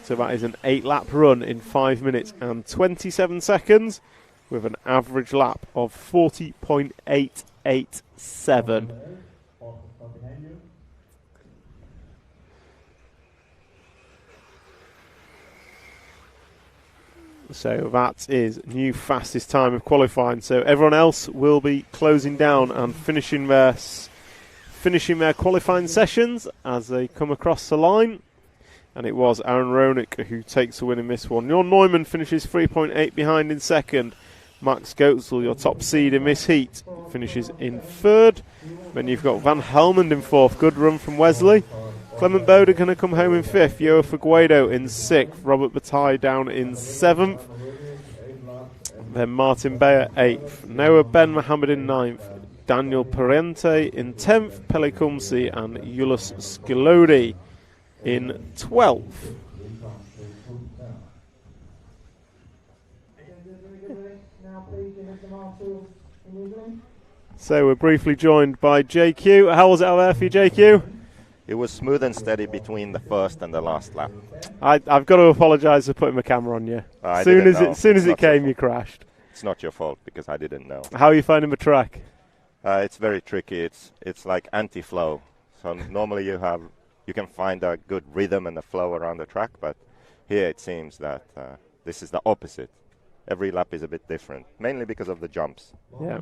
So that is an 8-lap run in 5 minutes and 27 seconds with an average lap of 40.887. So that is new fastest time of qualifying. So everyone else will be closing down and finishing their qualifying sessions as they come across the line. And it was Aaron Ronick who takes the win in this one. Jorn Neumann finishes 3.8 behind in second. Max Goetzel, your top seed in this heat, finishes in third. Then you've got Van Helmond in fourth. Good run from Wesley. Clement Boda going to come home in 5th. Yoa Figueiredo in 6th. Robert Bataille down in 7th. Then Martin Bayer 8th. Noah Ben Mohammed in 9th. Daniel Parente in 10th. Pele Kumsi and Julius Skilodi in 12th. So we're briefly joined by JQ. How was it out there for you, JQ? It was smooth and steady between the first and the last lap. I've got to apologise for putting my camera on you. As soon as it came, you crashed. It's not your fault because I didn't know. How are you finding the track? It's very tricky. It's like anti-flow. So normally you can find a good rhythm and a flow around the track, but here it seems that this is the opposite. Every lap is a bit different, mainly because of the jumps. Yeah.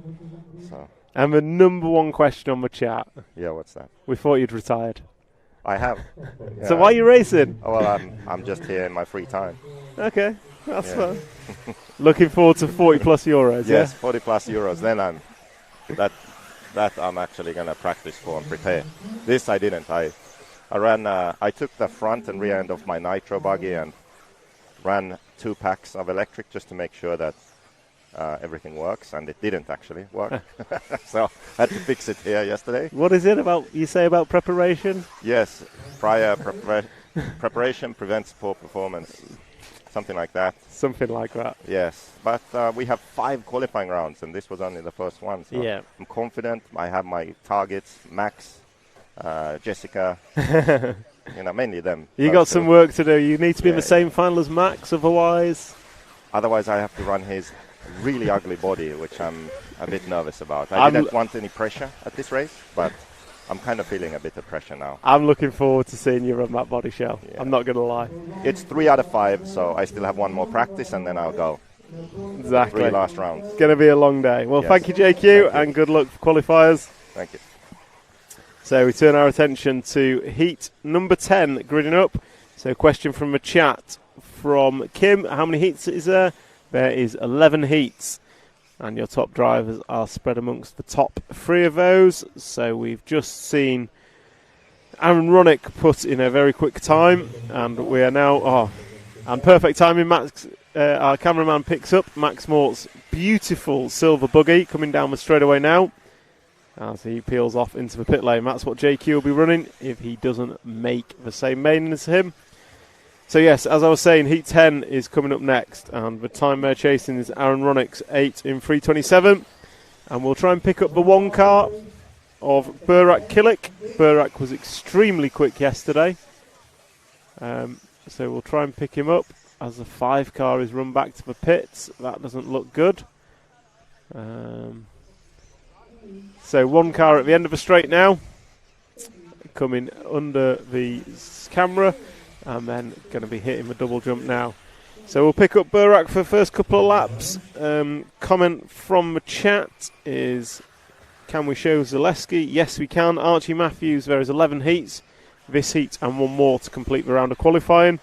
So. And the number one question on the chat. Yeah, what's that? We thought you'd retired. I have. Yeah. So why are you racing? Oh, well, I'm just here in my free time. Okay, that's fun. Looking forward to 40 plus euros. Yes, yeah? 40 plus euros. Then I'm actually gonna practice for and prepare. This I didn't. I took the front and rear end of my nitro buggy and ran 2 packs of electric just to make sure that everything works, and it didn't actually work. So I had to fix it here yesterday. What is it you say about preparation? Yes, prior preparation prevents poor performance. Something like that. Something like that. Yes, but we have 5 qualifying rounds, and this was only the first one. So yeah. I'm confident. I have my targets, Max, Jessica, mainly them. You got some work to do. You need to be in the same final as Max, otherwise I have to run his really ugly body, which I'm a bit nervous about. I didn't want any pressure at this race, but I'm kind of feeling a bit of pressure now. I'm looking forward to seeing you run that body shell. Yeah. I'm not going to lie. It's 3 out of 5, so I still have 1 more practice, and then I'll go. Exactly. 3 last rounds. It's going to be a long day. Well, thank you, JQ, and good luck for qualifiers. Thank you. So we turn our attention to heat number 10, gridding up. So question from the chat from Kim. How many heats is there? There is 11 heats. And your top drivers are spread amongst the top 3 of those. So we've just seen Aaron Ronick put in a very quick time. And we are now... and perfect timing. Max, our cameraman picks up Max Mort's beautiful silver buggy coming down the straightaway now. As he peels off into the pit lane. That's what JQ will be running if he doesn't make the same main as him. So yes, as I was saying, Heat 10 is coming up next, and the time they're chasing is Aaron Ronick's 8 in 3:27. And we'll try and pick up the 1 car of Burak Kilik. Burak was extremely quick yesterday. So we'll try and pick him up as the 5 car is run back to the pits. That doesn't look good. So 1 car at the end of the straight now, coming under the camera. And then going to be hitting the double jump now. So we'll pick up Burak for the first couple of laps. Comment from the chat is, can we show Zaleski? Yes, we can. Archie Matthews, there is 11 heats. This heat and 1 more to complete the round of qualifying.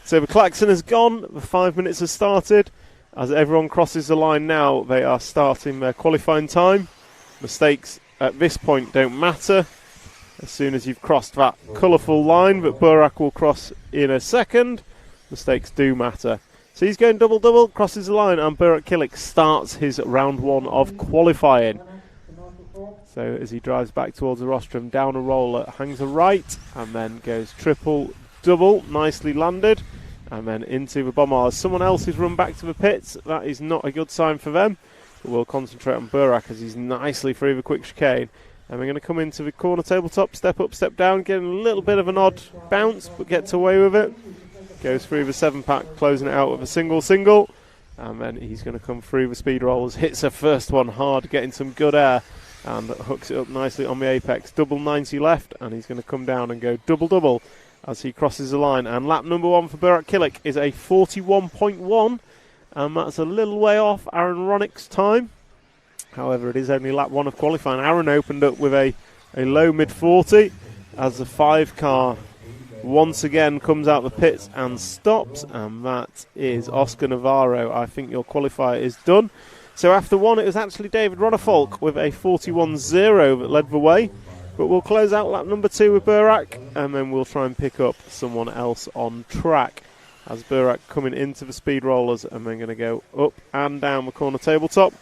So the klaxon has gone. The 5 minutes has started. As everyone crosses the line now, they are starting their qualifying time. Mistakes at this point don't matter. As soon as you've crossed that colourful line, but Burak will cross in a second, mistakes do matter. So he's going double-double, crosses the line, and Burak Kilik starts his round 1 of qualifying. So as he drives back towards the rostrum, down a roller, hangs a right, and then goes triple-double, nicely landed, and then into the bombers. Someone else has run back to the pits. That is not a good sign for them, but we'll concentrate on Burak as he's nicely through the quick chicane. And we're going to come into the corner tabletop, step up, step down, getting a little bit of an odd bounce, but gets away with it. Goes through the 7-pack, closing it out with a single. And then he's going to come through the speed rollers, hits the first one hard, getting some good air, and hooks it up nicely on the apex. Double 90 left, and he's going to come down and go double-double as he crosses the line. And lap number 1 for Burak Kilik is a 41.1, and that's a little way off Aaron Ronick's time. However, it is only lap 1 of qualifying. Aaron opened up with a low mid-40 as the 5 car once again comes out the pits and stops, and that is Oscar Navarro. I think your qualifier is done. So after 1, it was actually David Ronnefalk with a 41.0 that led the way, But we'll close out lap number 2 with Burak, and then we'll try and pick up someone else on track. As Burak coming into the speed rollers, and then going to go up and down the corner tabletop.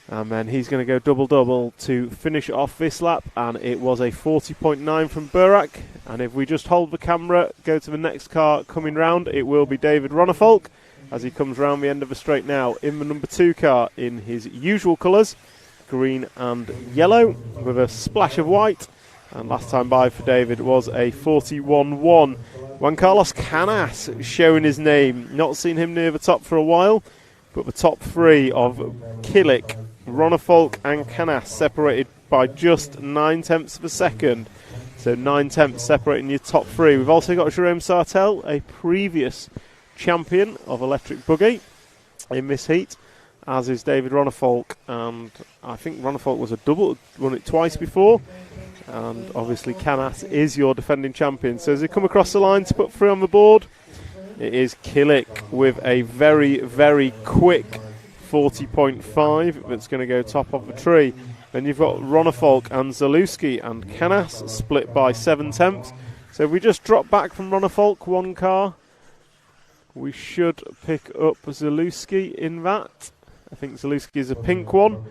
And then he's going to go double-double to finish off this lap, and it was a 40.9 from Burak. And if we just hold the camera, go to the next car coming round, it will be David Ronnefolk, as he comes round the end of the straight now in the number 2 car in his usual colours, green and yellow, with a splash of white. And last time by for David was a 41.1. Juan Carlos Canas showing his name. Not seen him near the top for a while, but the top 3 of Killick, Ronnefolk and Canas separated by just 9/10 of a second. So 9/10 separating your top 3. We've also got Jerome Sartell, a previous champion of electric buggy in this heat, as is David Ronnefolk. And I think Ronnefolk was a double, won it twice before. And obviously Canas is your defending champion. So as they come across the line to put 3 on the board, it is Killick with a very, very quick 40.5 that's going to go top of the tree. Then you've got Ronnefolk and Zalewski and Canas split by 7/10. So if we just drop back from Ronnefolk 1 car, we should pick up Zalewski in that. I think Zalewski is a pink one.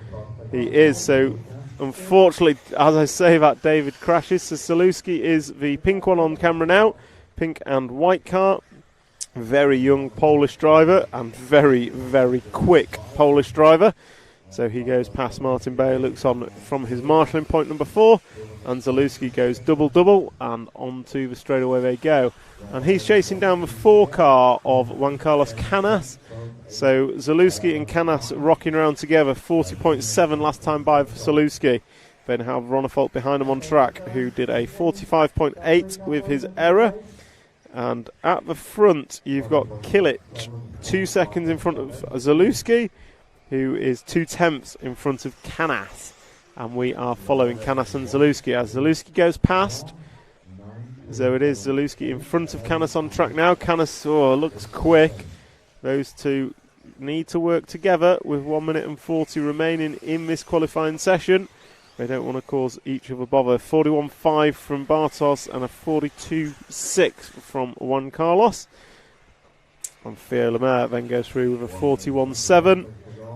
He is, so unfortunately, as I say that, David crashes. So Zalewski is the pink one on camera now. Pink and white car. Very young Polish driver and very, very quick Polish driver. So he goes past Martin Bayer, looks on from his marshalling point number 4, and Zalewski goes double-double, and onto the straightaway they go. And he's chasing down the 4 car of Juan Carlos Canas. So Zalewski and Canas rocking around together, 40.7 last time by for Zalewski. Then have Ronnefolk behind him on track, who did a 45.8 with his error. And at the front, you've got Killich, 2 seconds in front of Zalewski, who is 2/10 in front of Canas. And we are following Canas and Zalewski as Zalewski goes past. So it is Zalewski in front of Canas on track now. Canas looks quick. Those two need to work together with 1 minute and 40 remaining in this qualifying session. They don't want to cause each other bother. 41.5 from Bartos and a 42.6 from Juan Carlos. And Theo Lemaire then goes through with a 41.7.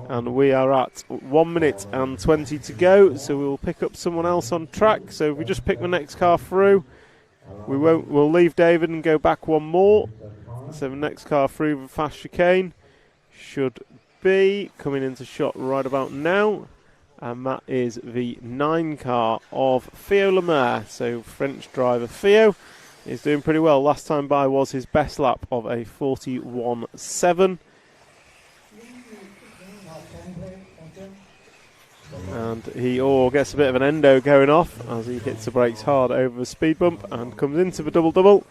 And we are at 1 minute and 20 to go. So we will pick up someone else on track. So if we just pick the next car through, we'll leave David and go back 1 more. So the next car through the fast chicane should be coming into shot right about now. And that is the 9 car of Theo Lemaire. So French driver Theo is doing pretty well. Last time by was his best lap of a 41.7. And he gets a bit of an endo going off as he hits the brakes hard over the speed bump and comes into the double-double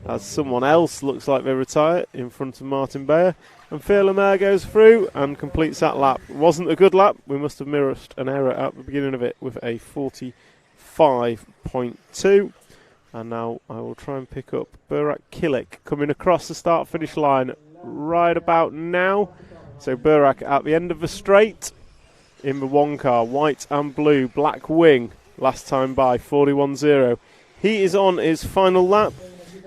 as someone else looks like they retire in front of Martin Bayer. And Theo Lemaire goes through and completes that lap. It wasn't a good lap. We must have mirrored an error at the beginning of it with a 45.2. And now I will try and pick up Burak Killick coming across the start-finish line right about now. So Burak at the end of the straight in the 1 car, white and blue, black wing, last time by 41.0. He is on his final lap,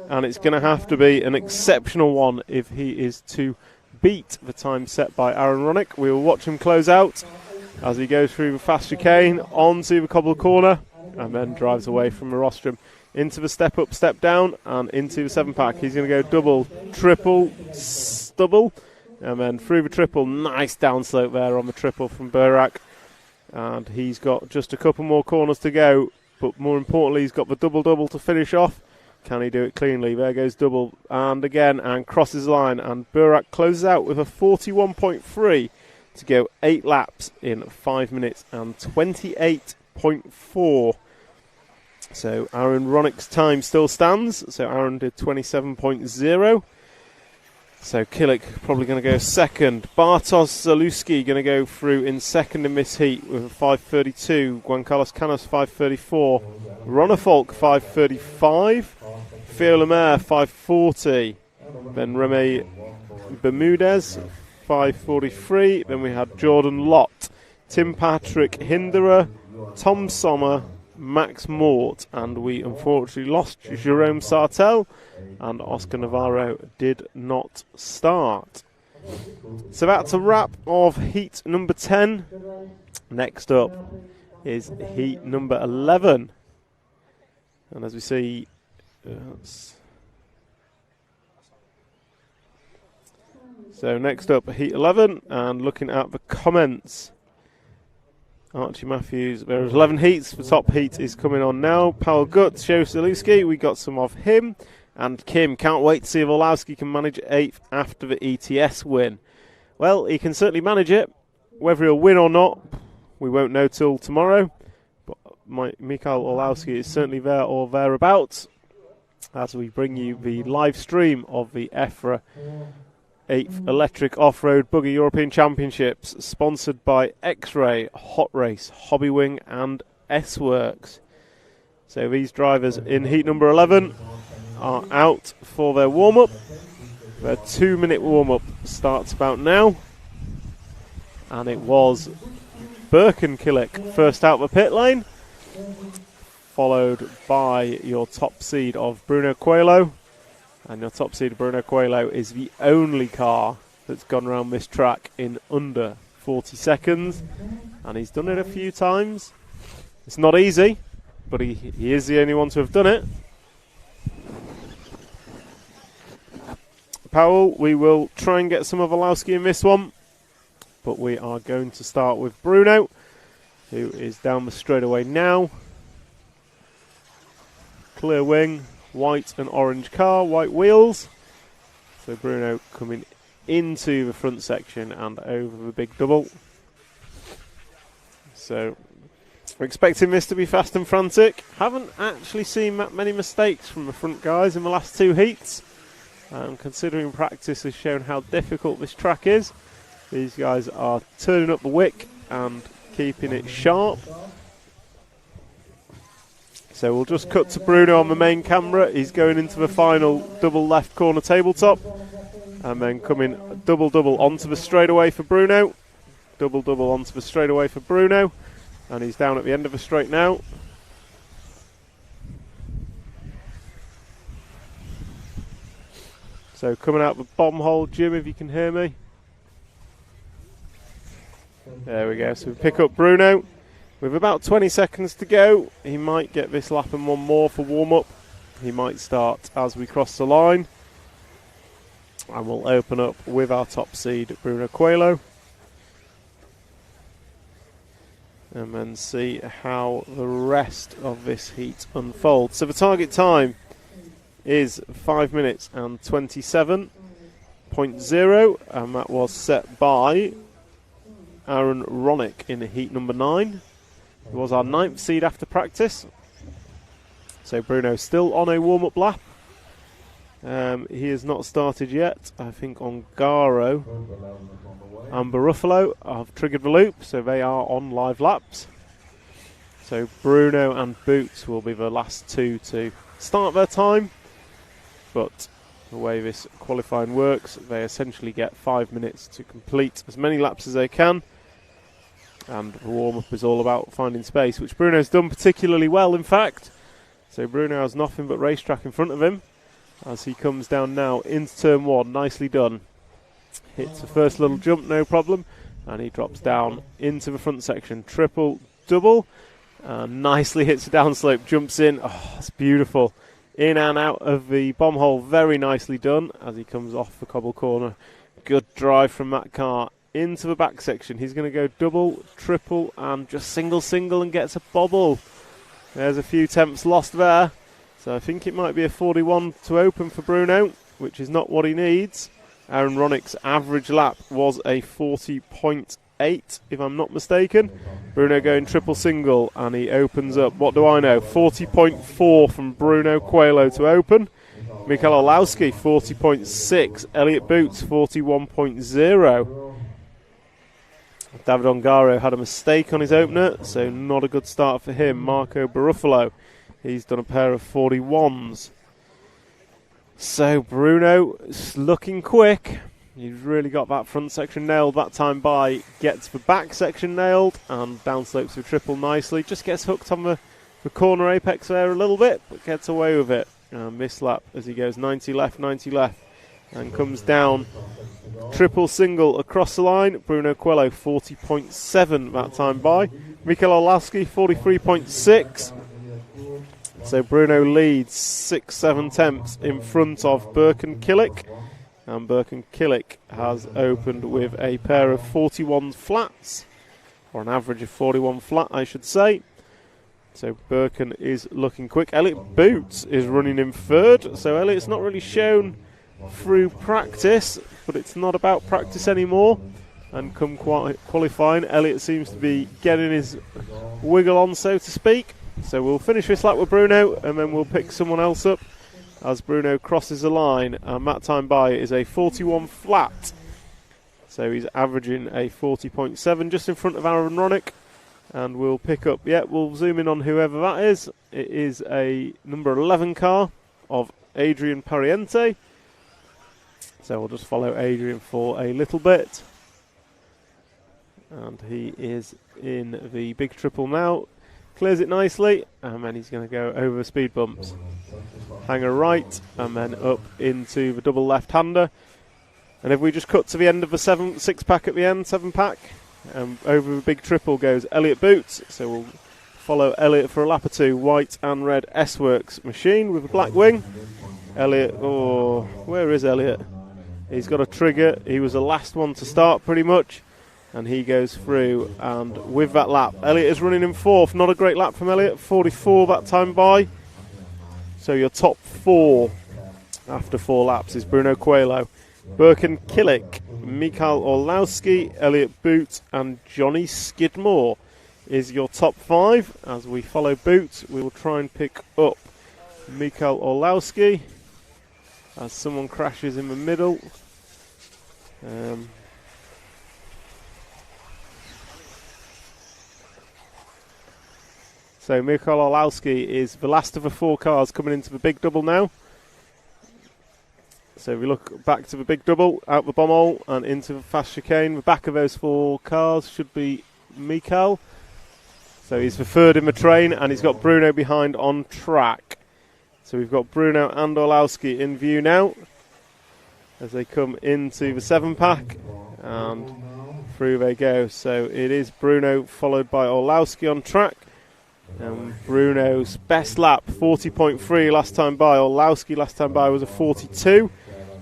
and it's going to have to be an exceptional one if he is to beat the time set by Aaron Ronick. We will watch him close out as he goes through the fast chicane onto the cobble corner and then drives away from the rostrum into the step up, step down, and into the 7-pack. He's going to go double, triple, double, and then through the triple. Nice downslope there on the triple from Burak. And he's got just a couple more corners to go, but more importantly, he's got the double-double to finish off. Can he do it cleanly? There goes double, and again, and crosses line, and Burak closes out with a 41.3 to go 8 laps in 5 minutes and 28.4. So Aaron Ronick's time still stands. So Aaron did 27.0. So Killick probably going to go second. Bartosz Zalewski going to go through in second in this heat with a 5.32. Juan Carlos Canas 5.34. Ronnefolk 5.35. Theo Lemaire 5.40. Then Remy Bermudez 5.43. Then we had Jordan Lott, Tim Patrick Hinderer, Tom Sommer, Max Mort, and we unfortunately lost Jerome Sartell, and Oscar Navarro did not start. So that's a wrap of heat number 10. Next up is heat number 11. And as we see, so next up heat 11, and looking at the comments, Archie Matthews, there's 11 heats. The top heat is coming on now. Paul Guts, Joe Zalewski, we got some of him. And Kim, can't wait to see if Orlowski can manage 8th after the ETS win. Well, he can certainly manage it. Whether he'll win or not, we won't know till tomorrow. But Mikael Orlowski is certainly there or thereabouts as we bring you the live stream of the EFRA 8th Electric Off-Road Buggy European Championships, sponsored by X-Ray, Hot Race, Hobbywing and S-Works. So these drivers in heat number 11 are out for their warm-up. Their 2-minute warm-up starts about now. And it was Birkenkillick first out the pit lane, followed by your top seed of Bruno Coelho. And your top seed, Bruno Coelho, is the only car that's gone around this track in under 40 seconds. And he's done it a few times. It's not easy, but he is the only one to have done it. Powell, we will try and get some of Orlowski in this one. But we are going to start with Bruno, who is down the straightaway now. Clear wing. White and orange car, white wheels. So Bruno coming into the front section and over the big double. So we're expecting this to be fast and frantic. Haven't actually seen that many mistakes from the front guys in the last 2 heats. Considering practice has shown how difficult this track is. These guys are turning up the wick and keeping it sharp. So we'll just cut to Bruno on the main camera. He's going into the final double left corner tabletop. And then coming double onto the straightaway for Bruno. Double onto the straightaway for Bruno. And he's down at the end of the straight now. So coming out the bomb hole, Jim, if you can hear me. There we go. So we pick up Bruno. With about 20 seconds to go, he might get this lap and one more for warm-up. He might start as we cross the line. And we'll open up with our top seed, Bruno Coelho. And then see how the rest of this heat unfolds. So the target time is 5 minutes and 27.0. And that was set by Aaron Ronick in heat number 9. It was our 9th seed after practice. So Bruno's still on a warm-up lap. He has not started yet. I think Ongaro and Baruffalo have triggered the loop, so they are on live laps. So Bruno and Boots will be the last two to start their time. But the way this qualifying works, they essentially get 5 minutes to complete as many laps as they can. And the warm-up is all about finding space, which Bruno's done particularly well, in fact. So Bruno has nothing but racetrack in front of him as he comes down now into turn 1. Nicely done. Hits the first little jump, no problem. And he drops down into the front section. Triple, double. Nicely hits the downslope, jumps in. Oh, it's beautiful. In and out of the bomb hole, very nicely done as he comes off the cobble corner. Good drive from that car. Into the back section. He's going to go double, triple, and just single, and gets a bobble. There's a few tenths lost there. So I think it might be a 41 to open for Bruno, which is not what he needs. Aaron Ronick's average lap was a 40.8, if I'm not mistaken. Bruno going triple single, and he opens up, what do I know, 40.4 from Bruno Coelho to open. Mikael Orlowski, 40.6. Elliot Boots, 41.0. David Ongaro had a mistake on his opener, so not a good start for him. Marco Baruffalo, he's done a pair of 41s. So Bruno is looking quick. He's really got that front section nailed that time by. Gets the back section nailed and downslopes with triple nicely. Just gets hooked on the the corner apex there a little bit, but gets away with it. This lap as he goes 90 left, and comes down. Triple single across the line. Bruno Coelho 40.7 that time by. Mikael Orlowski 43.6. So Bruno leads 6-7 tenths in front of Birkin Killick. And Birkin Killick has opened with a pair of 41 flats, or an average of 41 flat, I should say. So Birkin is looking quick. Elliot Boots is running in third. So Elliot's not really shown through practice, but it's not about practice anymore. And come qualifying, Elliot seems to be getting his wiggle on, so to speak. So we'll finish this lap with Bruno, and then we'll pick someone else up as Bruno crosses the line. And that time by is a 41 flat. So he's averaging a 40.7, just in front of Aaron Ronick. And we'll pick up, we'll zoom in on whoever that is. It is a number 11 car of Adrian Pariente. So we'll just follow Adrian for a little bit. And he is in the big triple now. Clears it nicely, and then he's going to go over speed bumps. Hanger right, and then up into the double left-hander. And if we just cut to the end of the 6-pack at the end, 7-pack, over the big triple goes Elliot Boots. So we'll follow Elliot for a lap or two. White and red S-Works machine with a black wing. Elliot, where is Elliot? He's got a trigger. He was the last one to start pretty much. And he goes through, and with that lap, Elliot is running in fourth. Not a great lap from Elliot, 44 that time by. So your top 4 after 4 laps is Bruno Coelho, Birkin Killick, Mikael Orlowski, Elliot Boot, and Johnny Skidmore is your top 5. As we follow Boot, we will try and pick up Mikael Orlowski as someone crashes in the middle. So Mikael Orlowski is the last of the 4 cars coming into the big double now. So if we look back to the big double, out the bomb hole and into the fast chicane, the back of those 4 cars should be Mikael. So he's the third in the train, and he's got Bruno behind on track. So we've got Bruno and Orlowski in view now as they come into the 7-pack, and through they go. So it is Bruno followed by Orlowski on track. Bruno's best lap, 40.3 last time by. Orlowski last time by was a 42.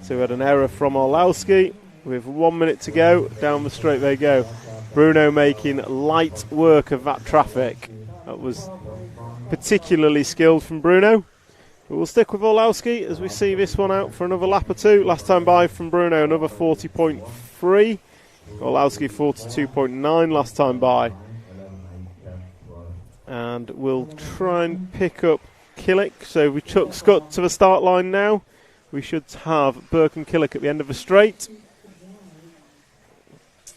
So we had an error from Orlowski. With 1 minute to go, down the straight they go. Bruno making light work of that traffic. That was particularly skilled from Bruno. But we'll stick with Orlowski as we see this one out for another lap or two. Last time by from Bruno, another 40.3. Orlowski 42.9 last time by. And we'll try and pick up Killick. So we took Scott to the start line now. We should have Birkin Killick at the end of the straight.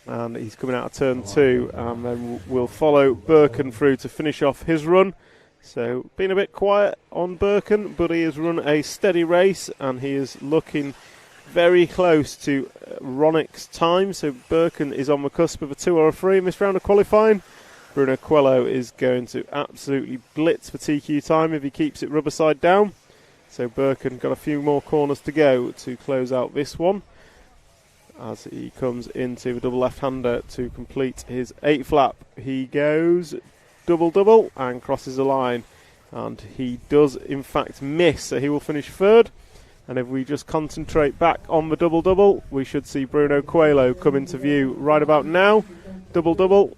And he's coming out of turn 2. And then we'll follow Birkin through to finish off his run. So been a bit quiet on Birkin, but he has run a steady race. And he is looking very close to Ronick's time. So Birkin is on the cusp of a 2 or a 3 in this round of qualifying. Bruno Coelho is going to absolutely blitz for TQ time if he keeps it rubber side down. So Birkin got a few more corners to go to close out this one as he comes into the double left-hander to complete his 8th lap. He goes double-double and crosses the line, and he does in fact miss, so he will finish 3rd. And if we just concentrate back on the double-double, we should see Bruno Coelho come into view right about now. Double-double.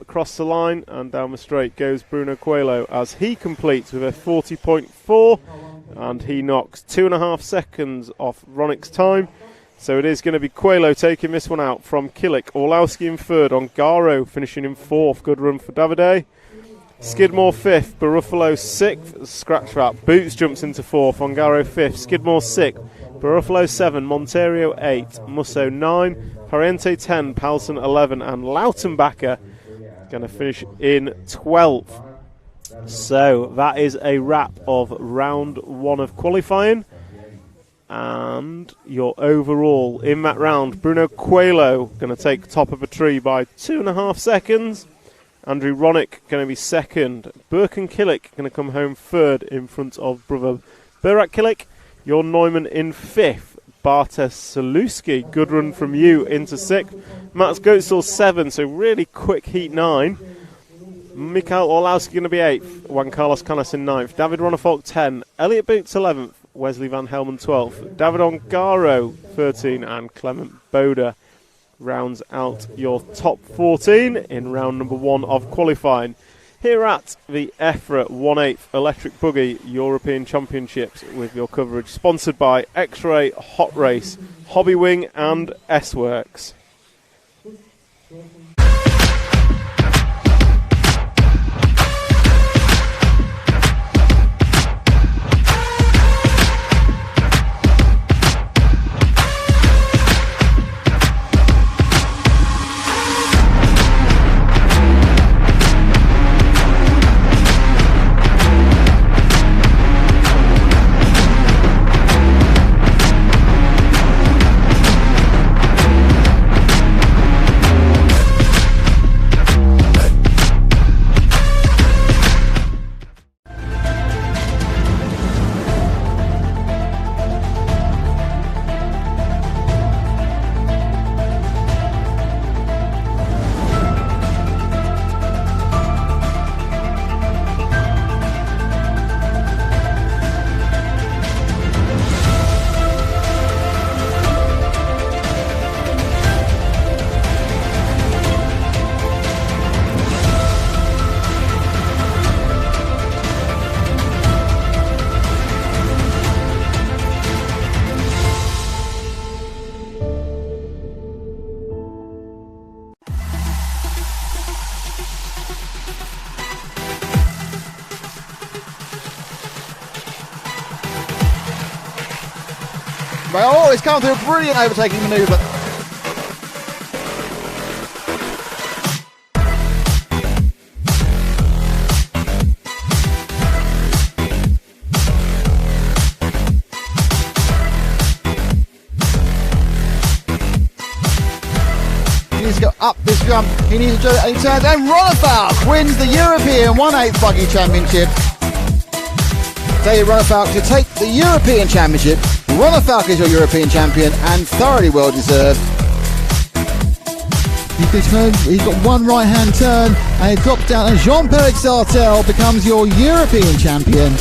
Across the line and down the straight goes Bruno Coelho as he completes with a 40.4, and he knocks 2.5 seconds off Ronick's time. So it is going to be Coelho taking this one out from Killick. Orlowski in 3rd, Ongaro finishing in 4th. Good run for Davide. Skidmore 5th, Baruffalo 6th. Scratch that. Boots jumps into 4th, Ongaro 5th. Skidmore 6th, Baruffalo 7, Monterio 8, Musso 9, Pariente 10, Palson 11, and Lautenbacher going to finish in 12th. So that is a wrap of round 1 of qualifying. And your overall in that round, Bruno Coelho going to take top of a tree by 2.5 seconds. Andrew Ronick going to be second. Birkin Killick going to come home third in front of brother Berat Killick. Jon Neumann in fifth. Bartosz Saluski, good run from you, into sixth. Mats Goetzel 7, so really quick heat 9. Mikael Orlowski going to be 8th. Juan Carlos Canas in 9th. David Ronnefalk 10. Elliot Boots 11th. Wesley Van Helmen 12th. David Ongaro 13. And Clement Boda rounds out your top 14 in round number 1 of qualifying. Here at the EFRA 1/8 Electric Buggy European Championships, with your coverage sponsored by X-Ray, Hot Race, Hobby Wing and S-Works. Oh, it's come through a brilliant overtaking manoeuvre. He needs to go up this jump. He needs to do it, and he turns, and Ronnefalk wins the European 1/8 Buggy Championship. David Ronnefalk to take the European Championship. Ronnefalk is your European champion and thoroughly well deserved. He's got one right hand turn and it drops down, and Jean-Pierre Sartel becomes your European champion.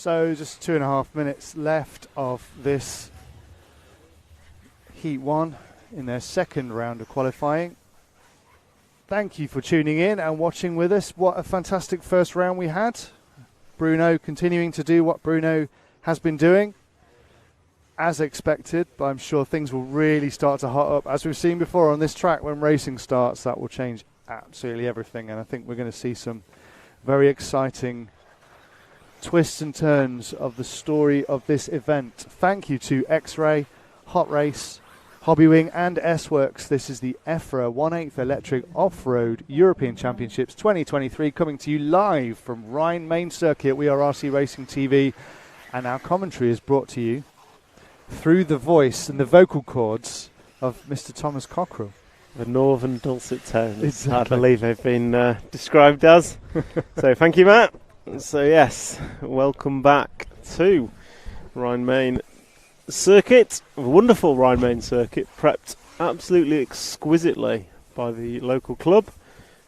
So just 2.5 minutes left of this Heat 1 in their second round of qualifying. Thank you for tuning in and watching with us. What a fantastic first round we had. Bruno continuing to do what Bruno has been doing, as expected, but I'm sure things will really start to hot up. As we've seen before on this track, when racing starts, that will change absolutely everything, and I think we're going to see some very exciting twists and turns of the story of this event. Thank you to X-Ray, Hot Race, Hobbywing and S-Works. This is the EFRA 1/8 Electric Off-Road European Championships 2023, coming to you live from Rhine Main Circuit. We are RC Racing TV, and our commentary is brought to you through the voice and the vocal cords of Mr. Thomas Cockerill. The northern dulcet tones, Exactly. I believe they've been described as. So thank you, Matt. So yes, welcome back to Rhine Main Circuit. A wonderful Rhine Main Circuit, prepped absolutely exquisitely by the local club.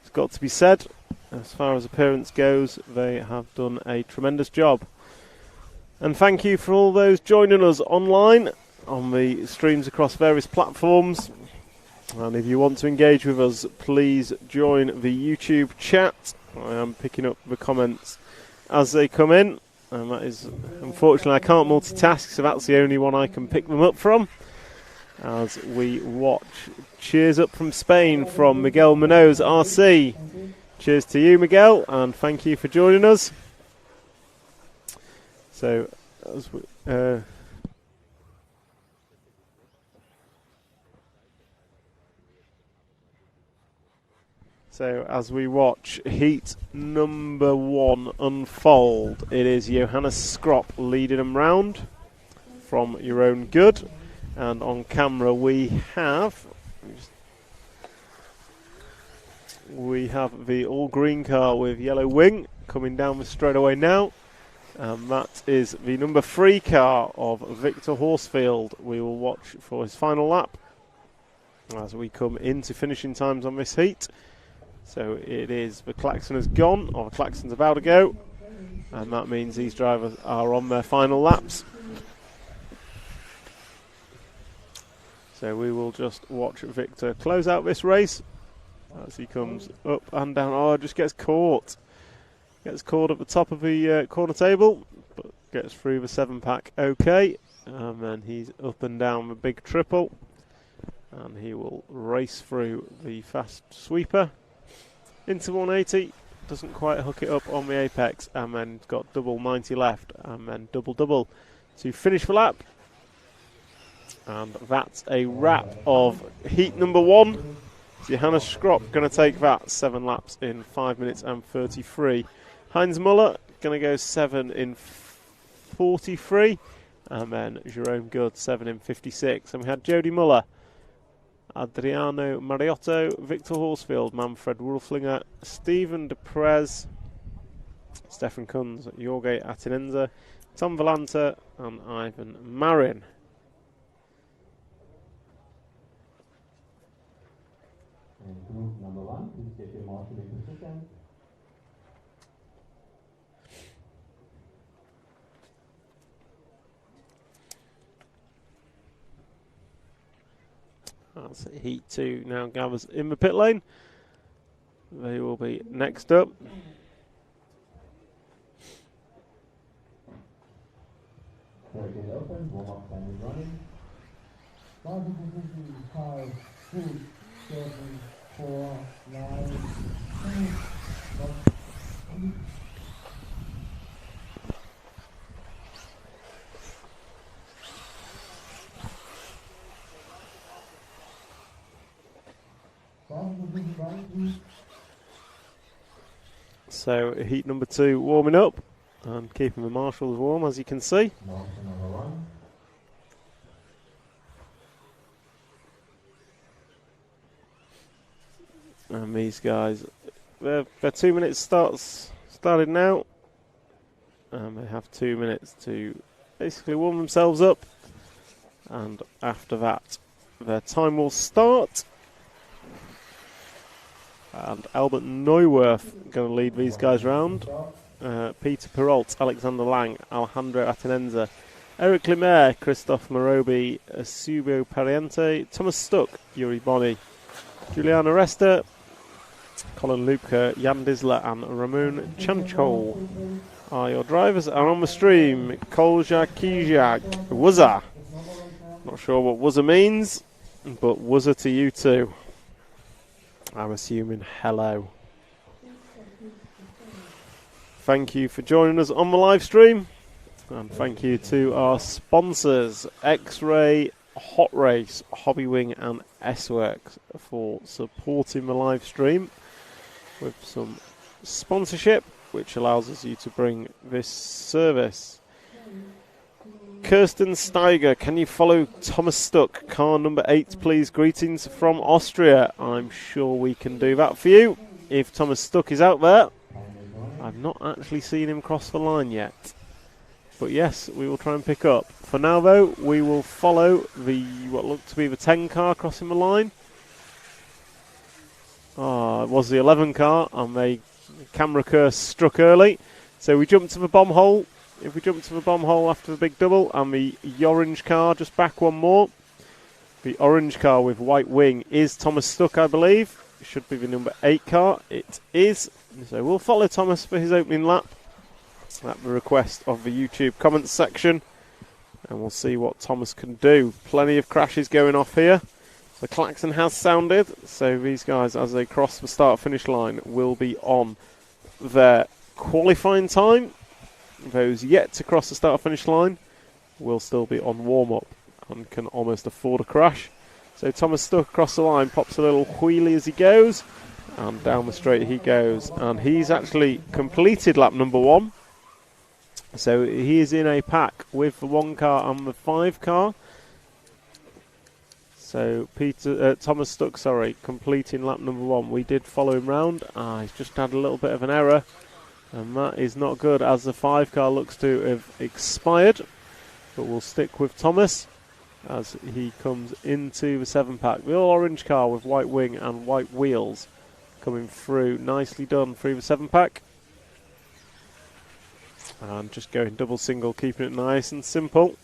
It's got to be said, as far as appearance goes, they have done a tremendous job. And thank you for all those joining us online on the streams across various platforms. And if you want to engage with us, please join the YouTube chat. I am picking up the comments as they come in. And that is, unfortunately, I can't multitask, so that's the only one I can pick them up from. As we watch. Cheers up from Spain from Miguel Munoz, RC. Cheers to you, Miguel, and thank you for joining us. So, as we, as we watch heat number 1 unfold, it is Johannes Skrop leading them round from Your Own Good, and on camera we have the all green car with yellow wing coming down the straightaway now. And that is the number 3 car of Victor Horsfield. We will watch for his final lap as we come into finishing times on this heat. So it is, the klaxon has gone, or the klaxon's about to go, and that means these drivers are on their final laps. So we will just watch Victor close out this race as he comes up and down. Oh, just gets caught. Gets caught at the top of the corner table, but gets through the 7-pack okay. And then he's up and down the big triple, and he will race through the fast sweeper into 180. Doesn't quite hook it up on the apex, and then got double 90 left, and then double to finish the lap. And that's a wrap of heat number 1. Johannes Skrop going to take that 7 laps in 5 minutes and 33. Heinz Muller going to go 7 in 43, and then Jerome Good 7 in 56. And we had Jody Muller, Adriano Mariotto, Victor Horsfield, Manfred Wolflinger, Stephen Deprez, Stefan Kunz, Jorge Atinenza, Tom Valanta and Ivan Marin. Group number 1, please get your marshalling position. That's heat 2 now gathers in the pit lane. They will be next up. Circuit open, warm-up time is running. 5, 6, 7, 4, 9, 10, 1. So heat number 2 warming up and keeping the marshals warm, as you can see. And these guys, their 2 minutes started now, and they have 2 minutes to basically warm themselves up, and after that their time will start. And Albert Neuwirth going to lead these guys round. Peter Perrault, Alexander Lang, Alejandro Atenenza, Eric Lemaire, Christophe Morobi, Subio Pariente, Thomas Stuck, Yuri Boni, Juliana Resta, Colin Lupke, Jan Disler and Ramon Chanchol are your drivers. And on the stream, Kolja Kijak, Wuzza. Not sure what Wuzza means, but Wuzza to you too. I'm assuming hello. Thank you for joining us on the live stream. And thank you to our sponsors, X-Ray, Hot Race, Hobbywing and S-Works for supporting the live stream with some sponsorship, which allows you to bring this service. Kirsten Steiger, can you follow Thomas Stuck, car number 8, please? Greetings from Austria. I'm sure we can do that for you. If Thomas Stuck is out there, I've not actually seen him cross the line yet. But yes, we will try and pick up. For now, though, we will follow the what looked to be the 10 car crossing the line. It was the 11 car, and the camera curse struck early. So we jumped to the bomb hole. If we jump to the bomb hole after the big double, and the orange car just back one more. The orange car with white wing is Thomas Stuck, I believe. It should be the number 8 car. It is. So we'll follow Thomas for his opening lap at the request of the YouTube comments section, and we'll see what Thomas can do. Plenty of crashes going off here. The klaxon has sounded, so these guys, as they cross the start-finish line, will be on their qualifying time. Those yet to cross the start-finish line will still be on warm-up and can almost afford a crash. So Thomas Stuck across the line, pops a little wheelie as he goes, and down the straight he goes. And he's actually completed lap number 1. So he is in a pack with the 1 car and the 5 car. So Thomas Stuck, completing lap number 1. We did follow him round. He's just had a little bit of an error, and that is not good, as the 5 car looks to have expired. But we'll stick with Thomas as he comes into the 7 pack. The all orange car with white wing and white wheels coming through. Nicely done through the 7 pack. And just going double single, keeping it nice and simple.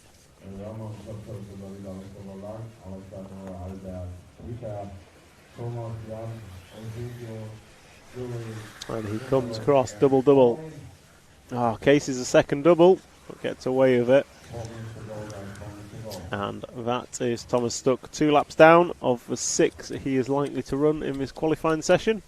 And he comes across double. Case is a second double, but gets away with it. And that is Thomas Stuck, 2 laps down of the 6 he is likely to run in this qualifying session.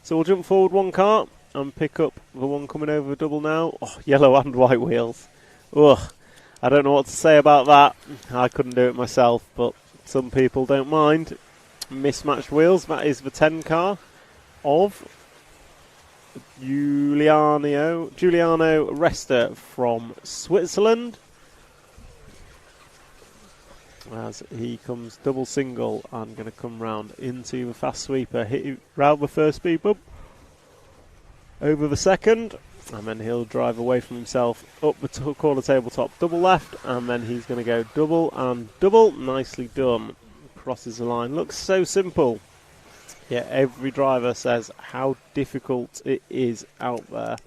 So we'll jump forward 1 car and pick up the one coming over the double now. Yellow and white wheels. I don't know what to say about that. I couldn't do it myself, but some people don't mind. Mismatched wheels. That is the 10 car of Giuliano Resta from Switzerland, as he comes double single and going to come round into the fast sweeper, hit round the first speed bump, over the second, and then he'll drive away from himself up the corner tabletop double left, and then he's going to go double and double. Nicely done. Crosses the line. Looks so simple. Yeah, every driver says how difficult it is out there.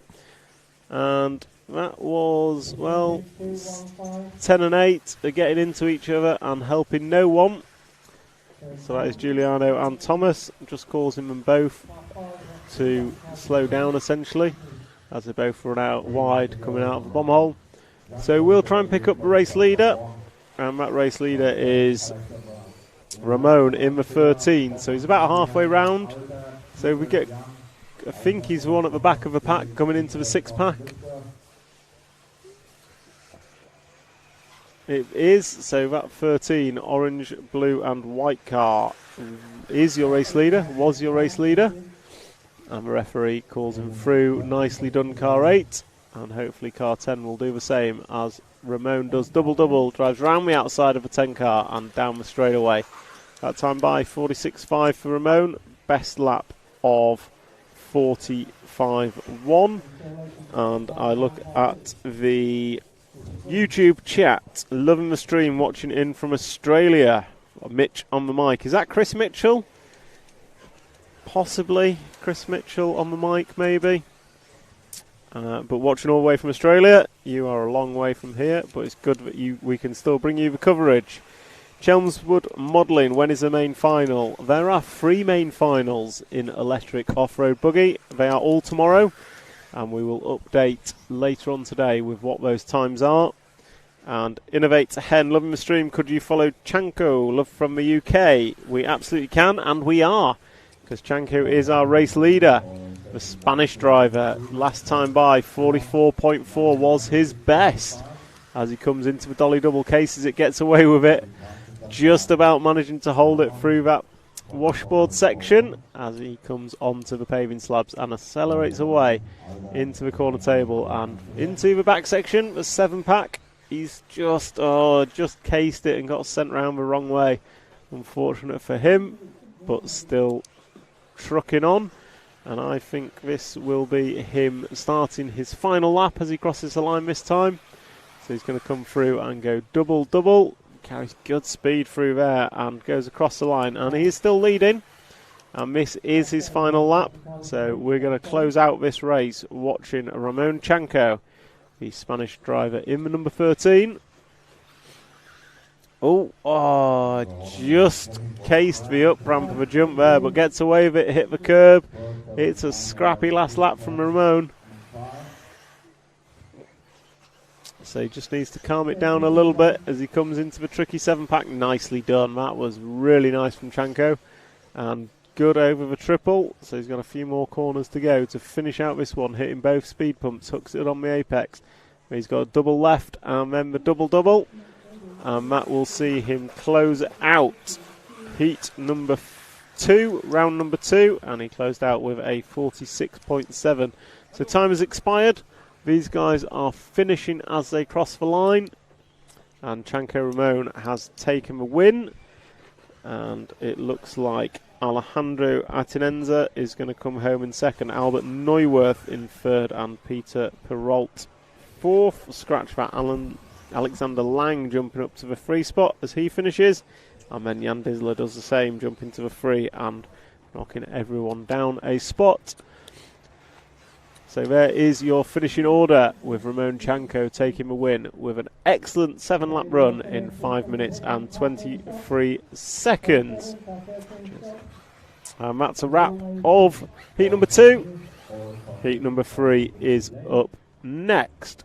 And that was, 10 and 8 are getting into each other and helping no one. So that is Giuliano and Thomas, just causing them both to slow down essentially, as they both run out wide coming out of the bomb hole. So we'll try and pick up the race leader, and that race leader is Ramon in the 13. So he's about halfway round. So we get, I think he's one at the back of the pack coming into the 6 pack. It is, so that 13 orange, blue and white car is your race leader, was your race leader. And the referee calls him through. Nicely done, car 8. And hopefully car 10 will do the same, as Ramon does double, drives round the outside of the 10 car and down the straightaway. That time by 46.5 for Ramon. Best lap of 45.1. And I look at the YouTube chat. Loving the stream, watching in from Australia. Mitch on the mic. Is that Chris Mitchell? Possibly Chris Mitchell on the mic, maybe. But watching all the way from Australia, you are a long way from here, but it's good that we can still bring you the coverage. Chelmsford Modelling, when is the main final? There are 3 main finals in electric off-road buggy. They are all tomorrow, and we will update later on today with what those times are. And Innovate Hen, loving the stream. Could you follow Chanko, love from the UK? We absolutely can, and we are, because Chanko is our race leader. The Spanish driver, last time by, 44.4 was his best. As he comes into the dolly double cases, it gets away with it. Just about managing to hold it through that washboard section as he comes onto the paving slabs and accelerates away into the corner table and into the back section, the 7-pack. He's just cased it and got sent round the wrong way. Unfortunate for him, but still trucking on. And I think this will be him starting his final lap as he crosses the line this time. So he's going to come through and go double. Carries good speed through there and goes across the line. And he is still leading. And this is his final lap. So we're going to close out this race watching Ramon Chanko, the Spanish driver in the number 13. Just cased the up ramp of a jump there, but gets away with it, hit the curb. It's a scrappy last lap from Ramon. So he just needs to calm it down a little bit as he comes into the tricky 7-pack. Nicely done. That was really nice from Chanko. And good over the triple. So he's got a few more corners to go to finish out this one, hitting both speed pumps, hooks it on the apex. He's got a double left and then the double. And that will see him close out heat number 2, round number 2. And he closed out with a 46.7. So time has expired. These guys are finishing as they cross the line. And Chanko Ramon has taken the win. And it looks like Alejandro Atinenza is going to come home in second. Albert Neuwirth in third. And Peter Perrault fourth. Scratch that Alexander Lang jumping up to the 3 spot as he finishes. And then Jan Disler does the same, jumping to the 3 and knocking everyone down a spot. So there is your finishing order, with Ramon Chanko taking the win with an excellent 7-lap run in 5 minutes and 23 seconds. And that's a wrap of heat number 2. Heat number 3 is up next.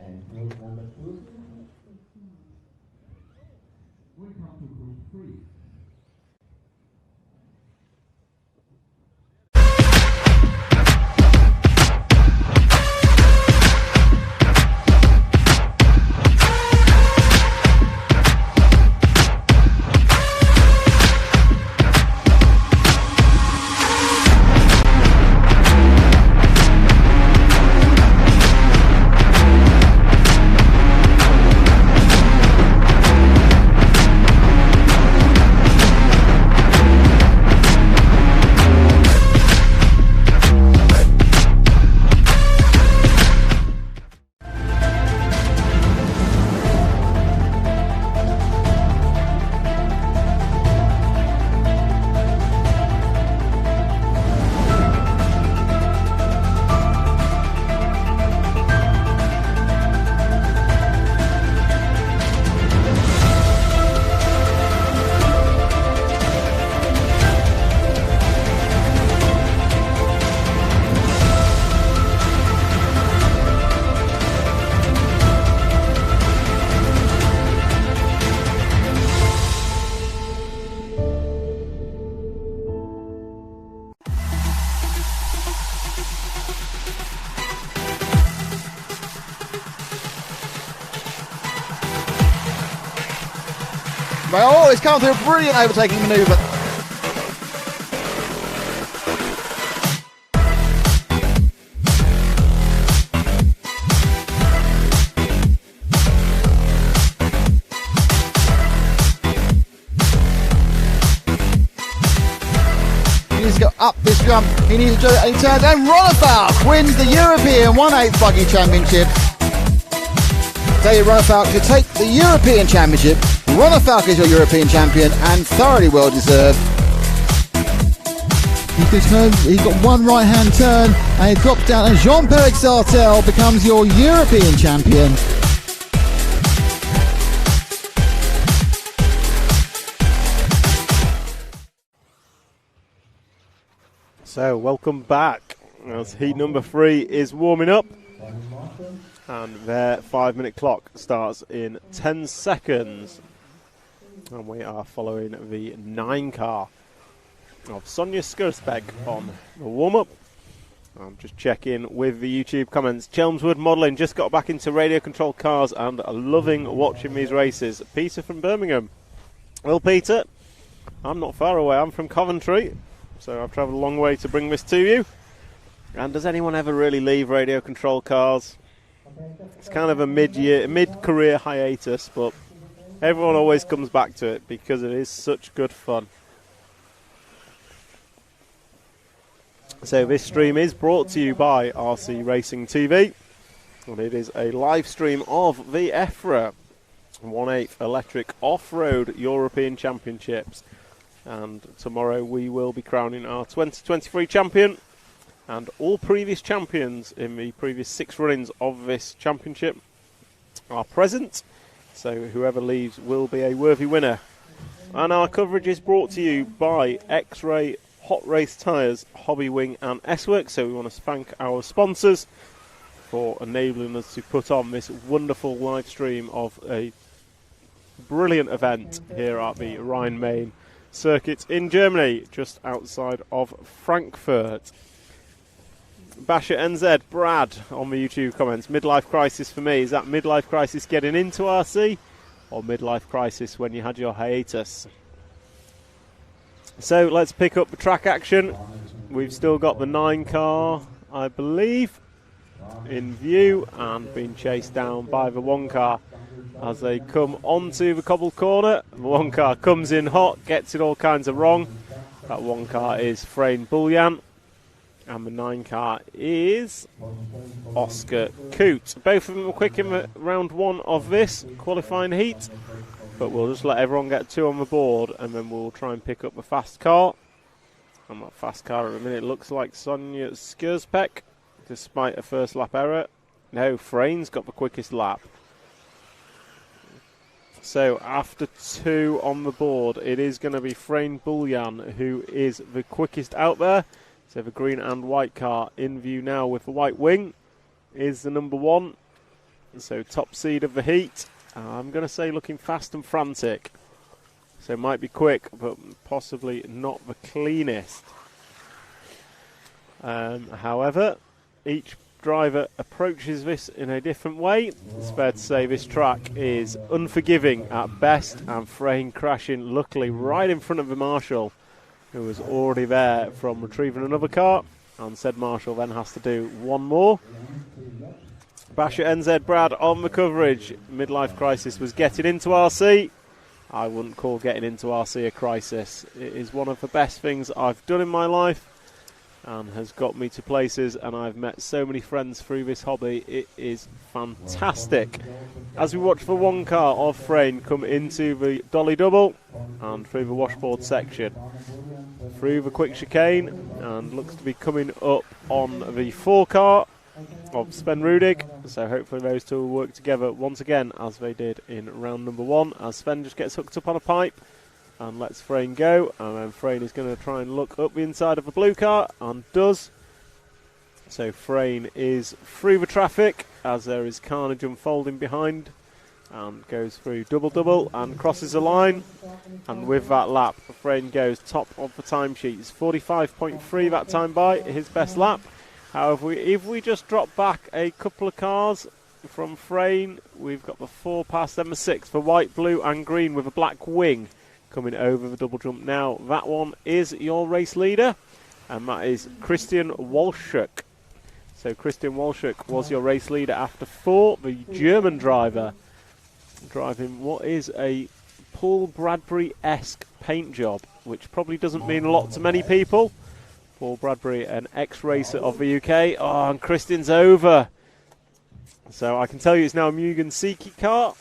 Oh, it's come through a brilliant overtaking manoeuvre. He needs to go up this jump. He needs to do it, and he turns, and Ronafalk wins the European 1/8 Buggy Championship. David Ronafalk to take the European Championship. Ronafalk is your European champion and thoroughly well deserved. He's got one right-hand turn and it drops down, and Jean-Pierre Sartel becomes your European champion. So, welcome back as heat number 3 is warming up, and their 5-minute clock starts in 10 seconds, and we are following the 9 car of Sonja Skursbeck on the warm-up. I'm just checking with the YouTube comments. Chelmswood Modelling just got back into radio controlled cars and loving watching these races. Peter from Birmingham. Well, Peter, I'm not far away. I'm from Coventry, so I've travelled a long way to bring this to you. And does anyone ever really leave radio control cars? It's kind of a mid-career hiatus, but everyone always comes back to it because it is such good fun. So this stream is brought to you by RC Racing TV, and it is a live stream of the EFRA 1/8 Electric Off-Road European Championships. And tomorrow we will be crowning our 2023 champion, and all previous champions in the previous 6 runnings of this championship are present, so whoever leaves will be a worthy winner. And our coverage is brought to you by X-Ray Hot Race Tyres, Hobby Wing and S-Works. So we want to thank our sponsors for enabling us to put on this wonderful live stream of a brilliant event here at the Rhine-Main circuit in Germany, just outside of Frankfurt. Basher NZ, Brad on the YouTube comments, midlife crisis for me. Is that midlife crisis getting into RC, or midlife crisis when you had your hiatus? So let's pick up the track action. We've still got the 9 car, I believe, in view, and being chased down by the 1 car as they come onto the cobbled corner. The 1 car comes in hot, gets it all kinds of wrong. That 1 car is Frayne Buljan, and the 9 car is Oscar Coote. Both of them were quick in round 1 of this qualifying heat, but we'll just let everyone get 2 on the board, and then we'll try and pick up the fast car. And that fast car at the minute looks like Sonja Skursbeck, despite a first lap error. No, Frayne's got the quickest lap. So after 2 on the board, it is going to be Frayne Buljan who is the quickest out there. So the green and white car in view now with the white wing is the number 1. So top seed of the heat. I'm going to say looking fast and frantic. So it might be quick, but possibly not the cleanest. However, each driver approaches this in a different way. It's fair to say this track is unforgiving at best, and Frayne crashing luckily right in front of the marshal, who was already there from retrieving another car, and said marshal then has to do 1 more. Basher NZ, Brad on the coverage. Midlife crisis was getting into RC. I wouldn't call getting into RC a crisis. It is one of the best things I've done in my life, and has got me to places, and I've met so many friends through this hobby. It is fantastic. As we watch the 1 car of Frayne come into the dolly double and through the washboard section, through the quick chicane, and looks to be coming up on the 4 car of Sven Rudig. So hopefully those 2 will work together once again as they did in round number 1, as Sven just gets hooked up on a pipe and lets Frayne go, and then Frayne is going to try and look up the inside of the blue car, and does. So Frayne is through the traffic as there is carnage unfolding behind, and goes through double and crosses the line, and with that lap Frayne goes top of the timesheets. 45.3 that time by his best lap. However, if we just drop back a couple of cars from Frayne, we've got the 4 past, then the 6 for white, blue and green with a black wing coming over the double jump now. That one is your race leader, and that is Christian Walschuk. So Christian Walschuk was your race leader after 4, the German driver, driving what is a Paul Bradbury-esque paint job, which probably doesn't mean a lot to many people. Paul Bradbury, an ex-racer of the UK. Oh, and Christian's over. So I can tell you it's now a Mugen Seiki car.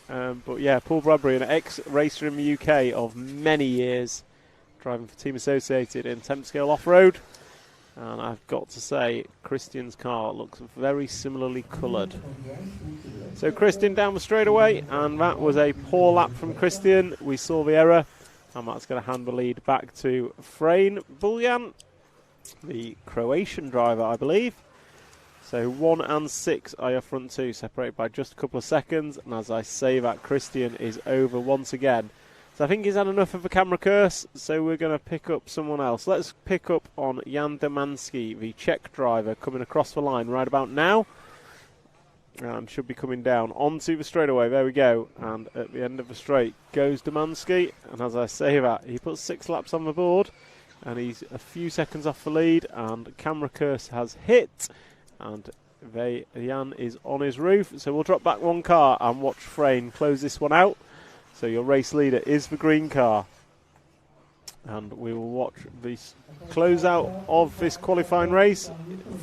But yeah, Paul Bradbury, an ex-racer in the UK of many years, driving for Team Associated in 10 scale off-road. And I've got to say, Christian's car looks very similarly coloured. So Christian down the straightaway, and that was a poor lap from Christian. We saw the error, and that's going to hand the lead back to Frane Buljan, the Croatian driver, I believe. So 1 and 6 are your front two, separated by just a couple of seconds. And as I say that, Christian is over once again. So I think he's had enough of a camera curse, so we're going to pick up someone else. Let's pick up on Jan Demansky, the Czech driver, coming across the line right about now. And should be coming down onto the straightaway. There we go. And at the end of the straight goes Demansky. And as I say that, he puts 6 laps on the board. And he's a few seconds off the lead. And camera curse has hit. And Jan is on his roof. So we'll drop back one car and watch Frane close this one out. So your race leader is the green car. And we will watch the closeout of this qualifying race.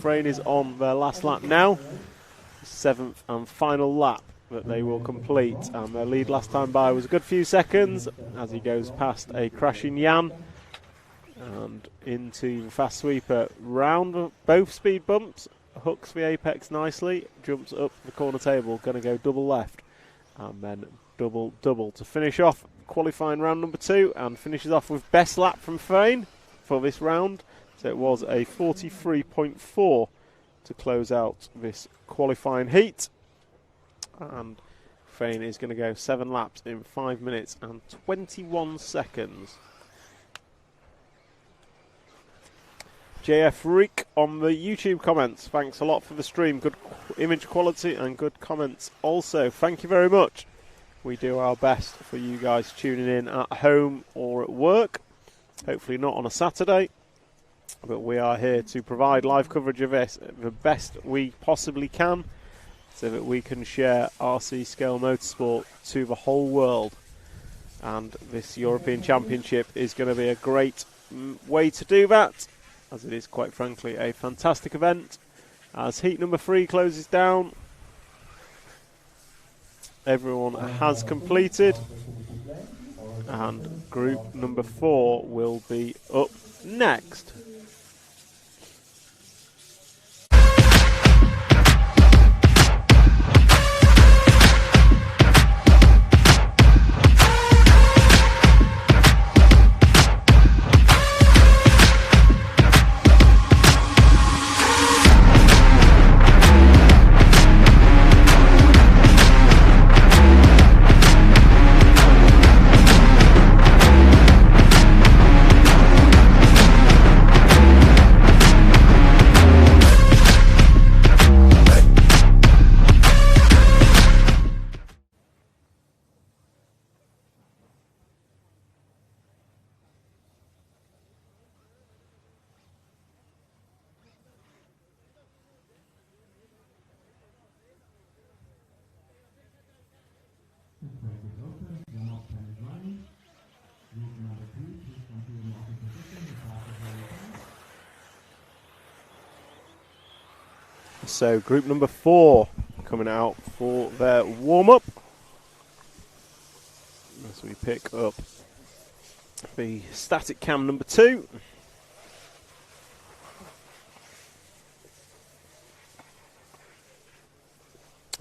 Frane is on their last lap now. 7th and final lap that they will complete. And their lead last time by was a good few seconds as he goes past a crashing Jan. And into the fast sweeper round both speed bumps. Hooks the apex nicely. Jumps up the corner table. Going to go double left. And then double to finish off qualifying round number 2, and finishes off with best lap from Frane for this round. So it was a 43.4 to close out this qualifying heat, and Frane is going to go 7 laps in 5 minutes and 21 seconds. JF Reek on the YouTube comments, thanks a lot for the stream, good image quality and good comments also, thank you very much. We do our best for you guys tuning in at home or at work. Hopefully not on a Saturday. But we are here to provide live coverage of this the best we possibly can, so that we can share RC Scale Motorsport to the whole world. And this European Championship is going to be a great way to do that, as it is quite frankly a fantastic event. As heat number 3 closes down, everyone has completed, and group number 4 will be up next. So group number 4 coming out for their warm-up as we pick up the static cam number 2.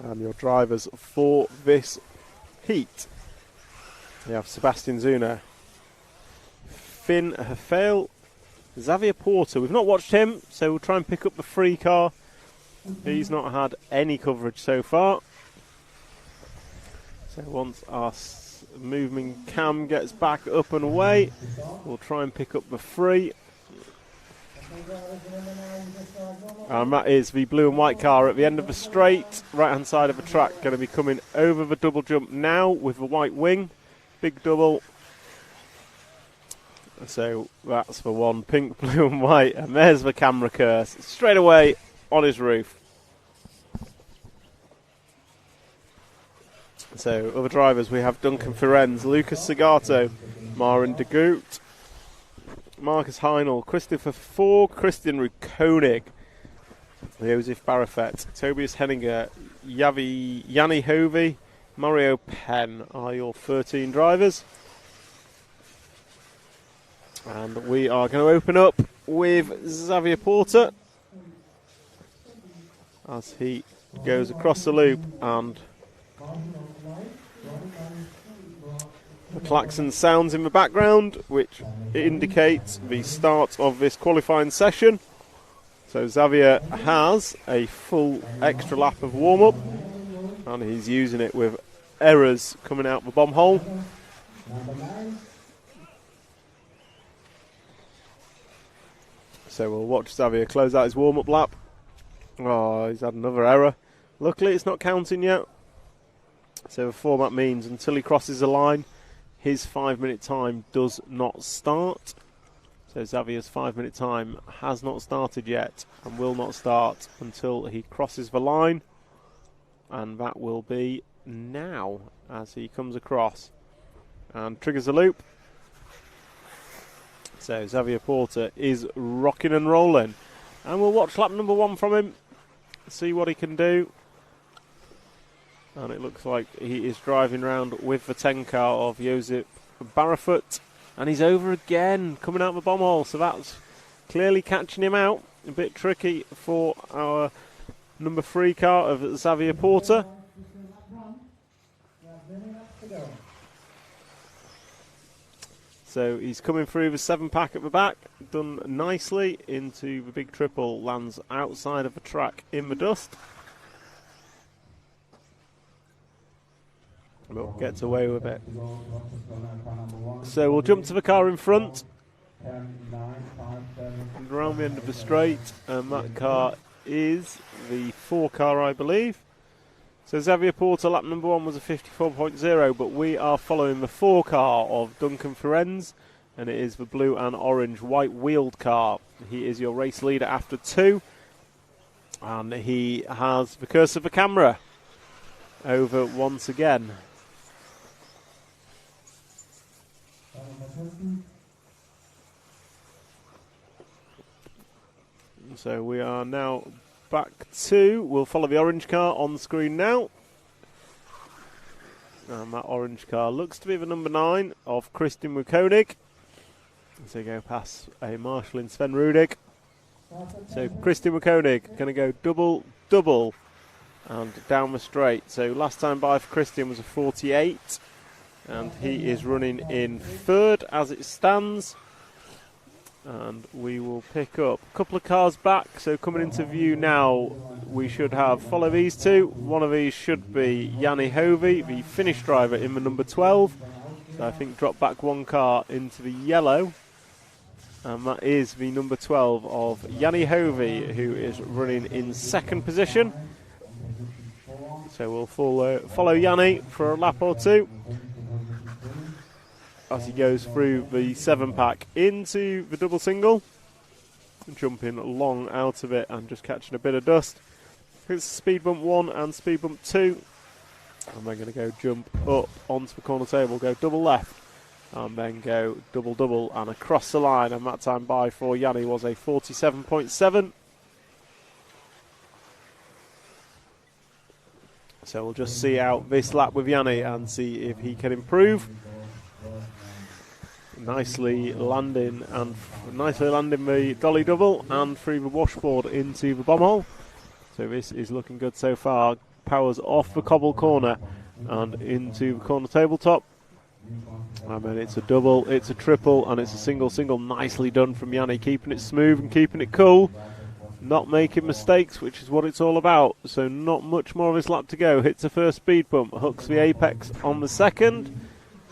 And your drivers for this heat. You have Sebastian Zuna, Finn Hefel, Xavier Porter. We've not watched him, so we'll try and pick up the free car. He's not had any coverage so far. So once our moving cam gets back up and away, we'll try and pick up the free. And that is the blue and white car at the end of the straight, right hand side of the track, going to be coming over the double jump now with the white wing. Big double. So that's the one, pink, blue and white, and there's the camera curse straight away on his roof. So other drivers, we have Duncan Ferenz, Lucas Segato, Marin de Groot, Marcus Heinel, Christopher Ford, Christian Rukonig, Josef Barafet, Tobias Henninger, Yanni Hovey, Mario Penn are your 13 drivers. And we are going to open up with Xavier Porter as he goes across the loop, and the klaxon sounds in the background, which indicates the start of this qualifying session. So Xavier has a full extra lap of warm-up, and he's using it with errors coming out the bomb hole. So we'll watch Xavier close out his warm-up lap. Oh, he's had another error. Luckily it's not counting yet. So the format means until he crosses the line, his 5-minute time does not start. So Xavier's 5-minute time has not started yet and will not start until he crosses the line. And that will be now as he comes across and triggers the loop. So Xavier Porter is rocking and rolling. And we'll watch lap number 1 from him, see what he can do. And it looks like he is driving around with the 10 car of Josip Barafut. And he's over again, coming out of the bomb hole. So that's clearly catching him out. A bit tricky for our number 3 car of Xavier Porter. So he's coming through the 7-pack at the back, done nicely into the big triple, lands outside of the track in the dust. But gets away with it. So we'll jump to the car in front, and around the end of the straight, and that car is the 4 car, I believe. So Xavier Porter, lap number 1 was a 54.0, but we are following the 4 car of Duncan Ferenz, and it is the blue and orange white wheeled car. He is your race leader after 2, and he has the curse of the camera over once again. So we are now back to, we'll follow the orange car on the screen now. And that orange car looks to be the number 9 of Christian Wukonig. So we go past a Marshall in Sven Rudig. So Christian Wukonig going to go double and down the straight. So last time by for Christian was a 48. And he is running in 3rd as it stands. And we will pick up a couple of cars back. So coming into view now, we should have, follow these 2. One of these should be Yanni Hovey, the Finnish driver in the number 12. So I think drop back 1 car into the yellow. And that is the number 12 of Yanni Hovey, who is running in 2nd position. So we'll follow Yanni for a lap or 2. As he goes through the 7-pack into the double single, jumping long out of it and just catching a bit of dust. It's speed bump 1 and speed bump 2, and we're going to go jump up onto the corner table, go double left, and then go double and across the line. And that time by for Yanni was a 47.7. So we'll just see out this lap with Yanni and see if he can improve. Nicely landing the dolly double and through the washboard into the bomb hole. So this is looking good so far. Powers off the cobble corner and into the corner tabletop. And then it's a double, it's a triple, and it's a single. Nicely done from Yanni, keeping it smooth and keeping it cool. Not making mistakes, which is what it's all about. So not much more of his lap to go. Hits the first speed bump, hooks the apex on the second,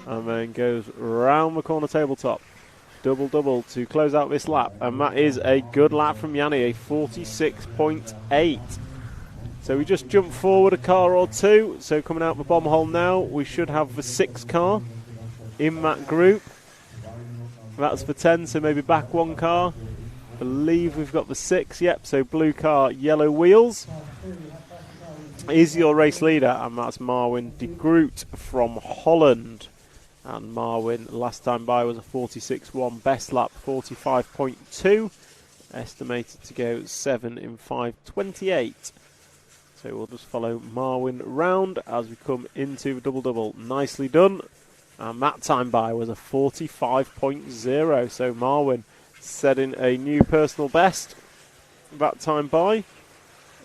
and then goes round the corner tabletop. Double to close out this lap. And that is a good lap from Yanni, a 46.8. So we just jump forward a car or 2. So coming out the bomb hole now, we should have the 6 car in that group. That's the 10, so maybe back 1 car. I believe we've got the 6, yep. So blue car, yellow wheels. Is your race leader, and that's Marwin de Groot from Holland. And Marwin, last time by, was a 46.1, best lap 45.2, estimated to go 7 in 5.28. So we'll just follow Marwin round as we come into the double. Nicely done. and that time by was a 45.0. So Marwin setting a new personal best that time by,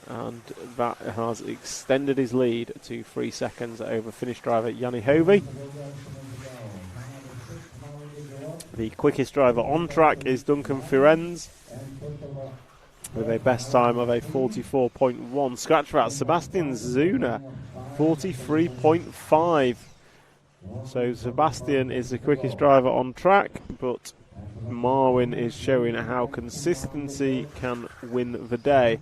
and that has extended his lead to 3 seconds over Finnish driver Jani Hovey. The quickest driver on track is Duncan Firenze with a best time of a 44.1. Scratch that, Sebastian Zuna, 43.5. So Sebastian is the quickest driver on track, but Marwin is showing how consistency can win the day.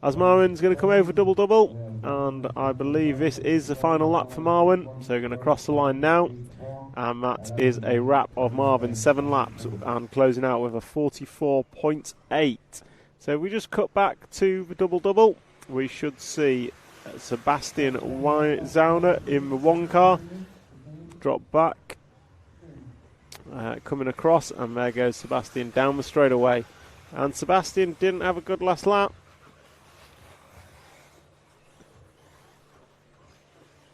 As Marwin's going to come over double-double, and I believe this is the final lap for Marwin, so we're going to cross the line now, and that is a wrap of Marwin's 7 laps, and closing out with a 44.8. So we just cut back to the double-double. We should see Sebastian Zauner in the 1 car, drop back, coming across, and there goes Sebastian down the straightaway. And Sebastian didn't have a good last lap.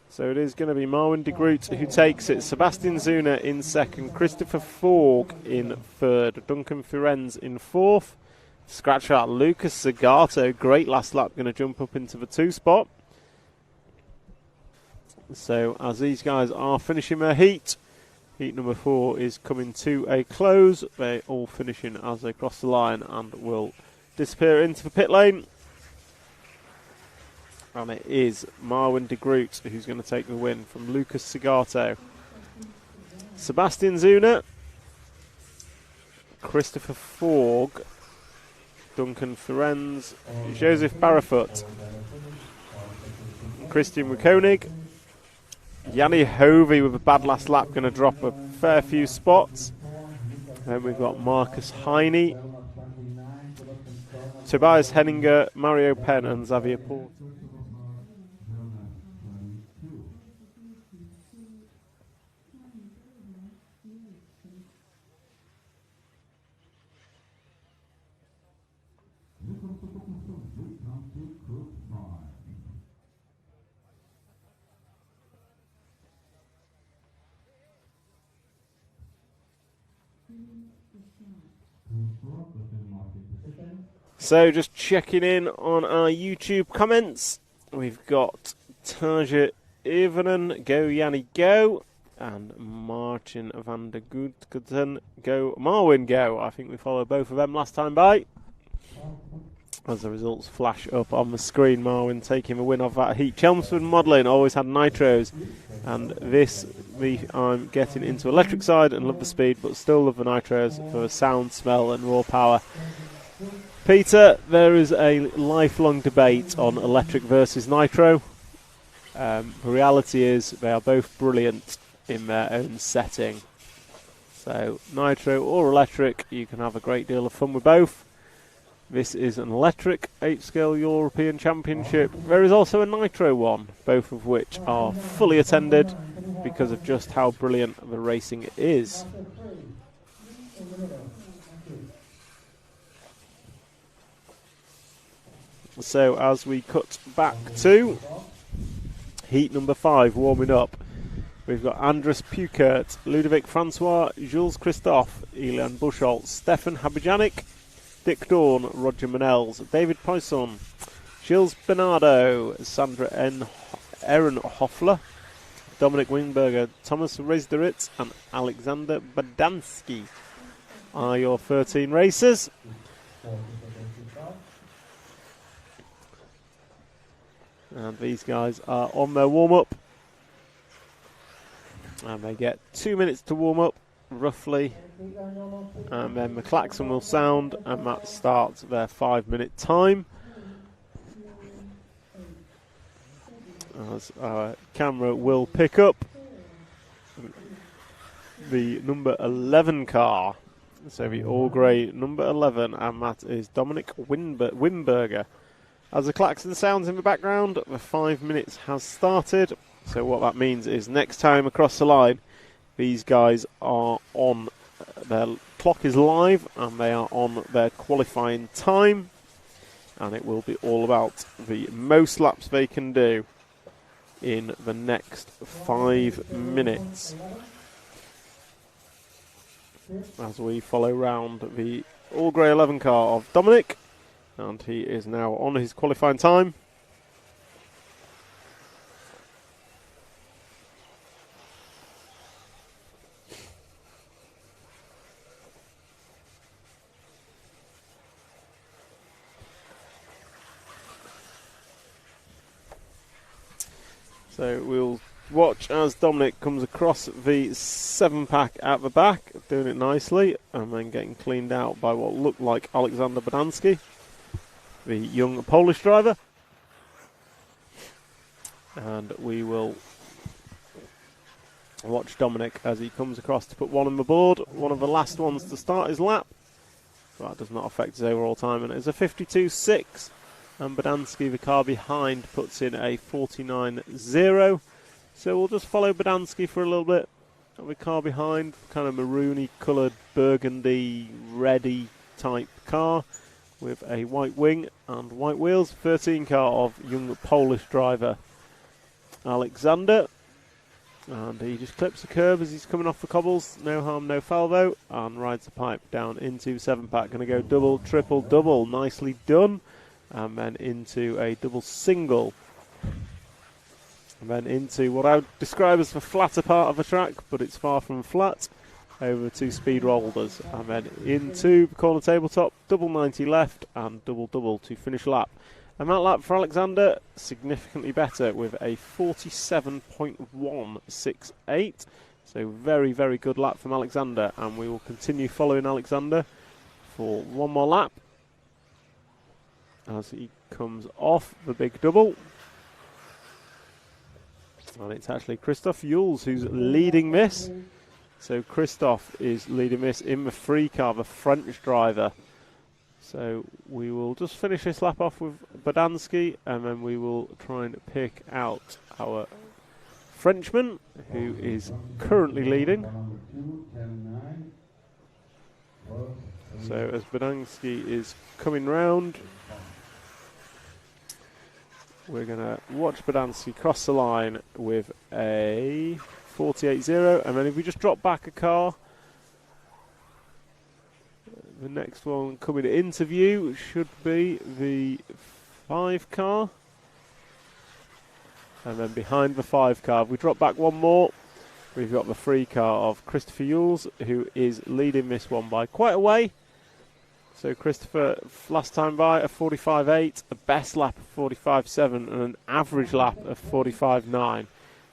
So it is going to be Marwin de Groot who takes it. Sebastian Zuna in 2nd, Christopher Forg in 3rd, Duncan Firenze in 4th. Scratch out Lucas Zagato, great last lap, going to jump up into the 2 spot. So as these guys are finishing their heat, heat number 4 is coming to a close. They're all finishing as they cross the line and will disappear into the pit lane. And it is Marwin de Groot who's going to take the win from Lucas Zagato. Sebastian Zuna, Christopher Forg, Duncan Firenze, Joseph Barrefoot, Christian Koenig, Jani Hovey with a bad last lap, going to drop a fair few spots. Then we've got Marcus Heine, Tobias Henninger, Mario Penn and Xavier Porte. So just checking in on our YouTube comments. We've got Taja Evanen, go Yanni go, and Martin van der Goodten, go Marwin go. I think we followed both of them last time by. As the results flash up on the screen, Marwin taking the win off that heat. Chelmsford Modelling always had nitros, and I'm getting into electric side and love the speed, but still love the nitros for the sound, smell and raw power. Peter, there is a lifelong debate on electric versus nitro. The reality is they are both brilliant in their own setting. So nitro or electric, you can have a great deal of fun with both. This is an electric 8-scale European Championship. There is also a nitro one, both of which are fully attended because of just how brilliant the racing is. So as we cut back to heat number 5 warming up, we've got Andres Pukert, Ludovic Francois, Jules Christophe, Elian Buchholz, Stefan Habijanic, Dick Dawn, Roger Manels, David Poisson, Gilles Bernardo, Sandra Erin Hoffler, Dominic Wingberger, Thomas Resderitz and Alexander Badansky are your 13 racers. And these guys are on their warm-up. And they get 2 minutes to warm up, roughly. And then the klaxon will sound, and that starts their 5-minute time. As our camera will pick up the number 11 car. So the all-grey number 11, and that is Dominic Wimberger. As the klaxon sounds in the background, the 5 minutes has started. So what that means is next time across the line, these guys are on, their clock is live and they are on their qualifying time. And it will be all about the most laps they can do in the next 5 minutes. as we follow round the all grey 11 car of Dominic, and he is now on his qualifying time. So we'll watch as Dominic comes across the 7-pack at the back, doing it nicely, and then getting cleaned out by what looked like Alexander Bodansky, the young Polish driver. And we will watch Dominic as he comes across to put one on the board, one of the last ones to start his lap. But that does not affect his overall time, and it is a 52.6. And Bodansky, the car behind, puts in a 49.0. So we'll just follow Bodansky for a little bit. The car behind, kind of maroony coloured, burgundy, reddy type car with a white wing and white wheels. 13 car of young Polish driver Alexander. And he just clips the curb as he's coming off the cobbles. No harm, no foul though. And rides the pipe down into 7-pack. Going to go double, triple, double. Nicely done. And then into a double single. And then into what I would describe as the flatter part of the track, but it's far from flat, over 2 speed rollers. And then into the corner tabletop, double 90 left and double double to finish lap. And that lap for Alexander, significantly better with a 47.168. So very, very good lap from Alexander. And we will continue following Alexander for one more lap as he comes off the big double. And it's actually Christoph Jules who's leading this. So Christoph is leading this in the free car, the French driver. So we will just finish this lap off with Bodansky, and then we will try and pick out our Frenchman, who is currently leading. So as Bodansky is coming round, we're going to watch Bodansky cross the line with a 48.0, and then if we just drop back a car, the next one coming into view should be the 5 car. And then behind the 5 car, if we drop back one more, we've got the 3 car of Christopher Jules, who is leading this one by quite a way. So Christopher, last time by, a 45.8, a best lap of 45.7, and an average lap of 45.9.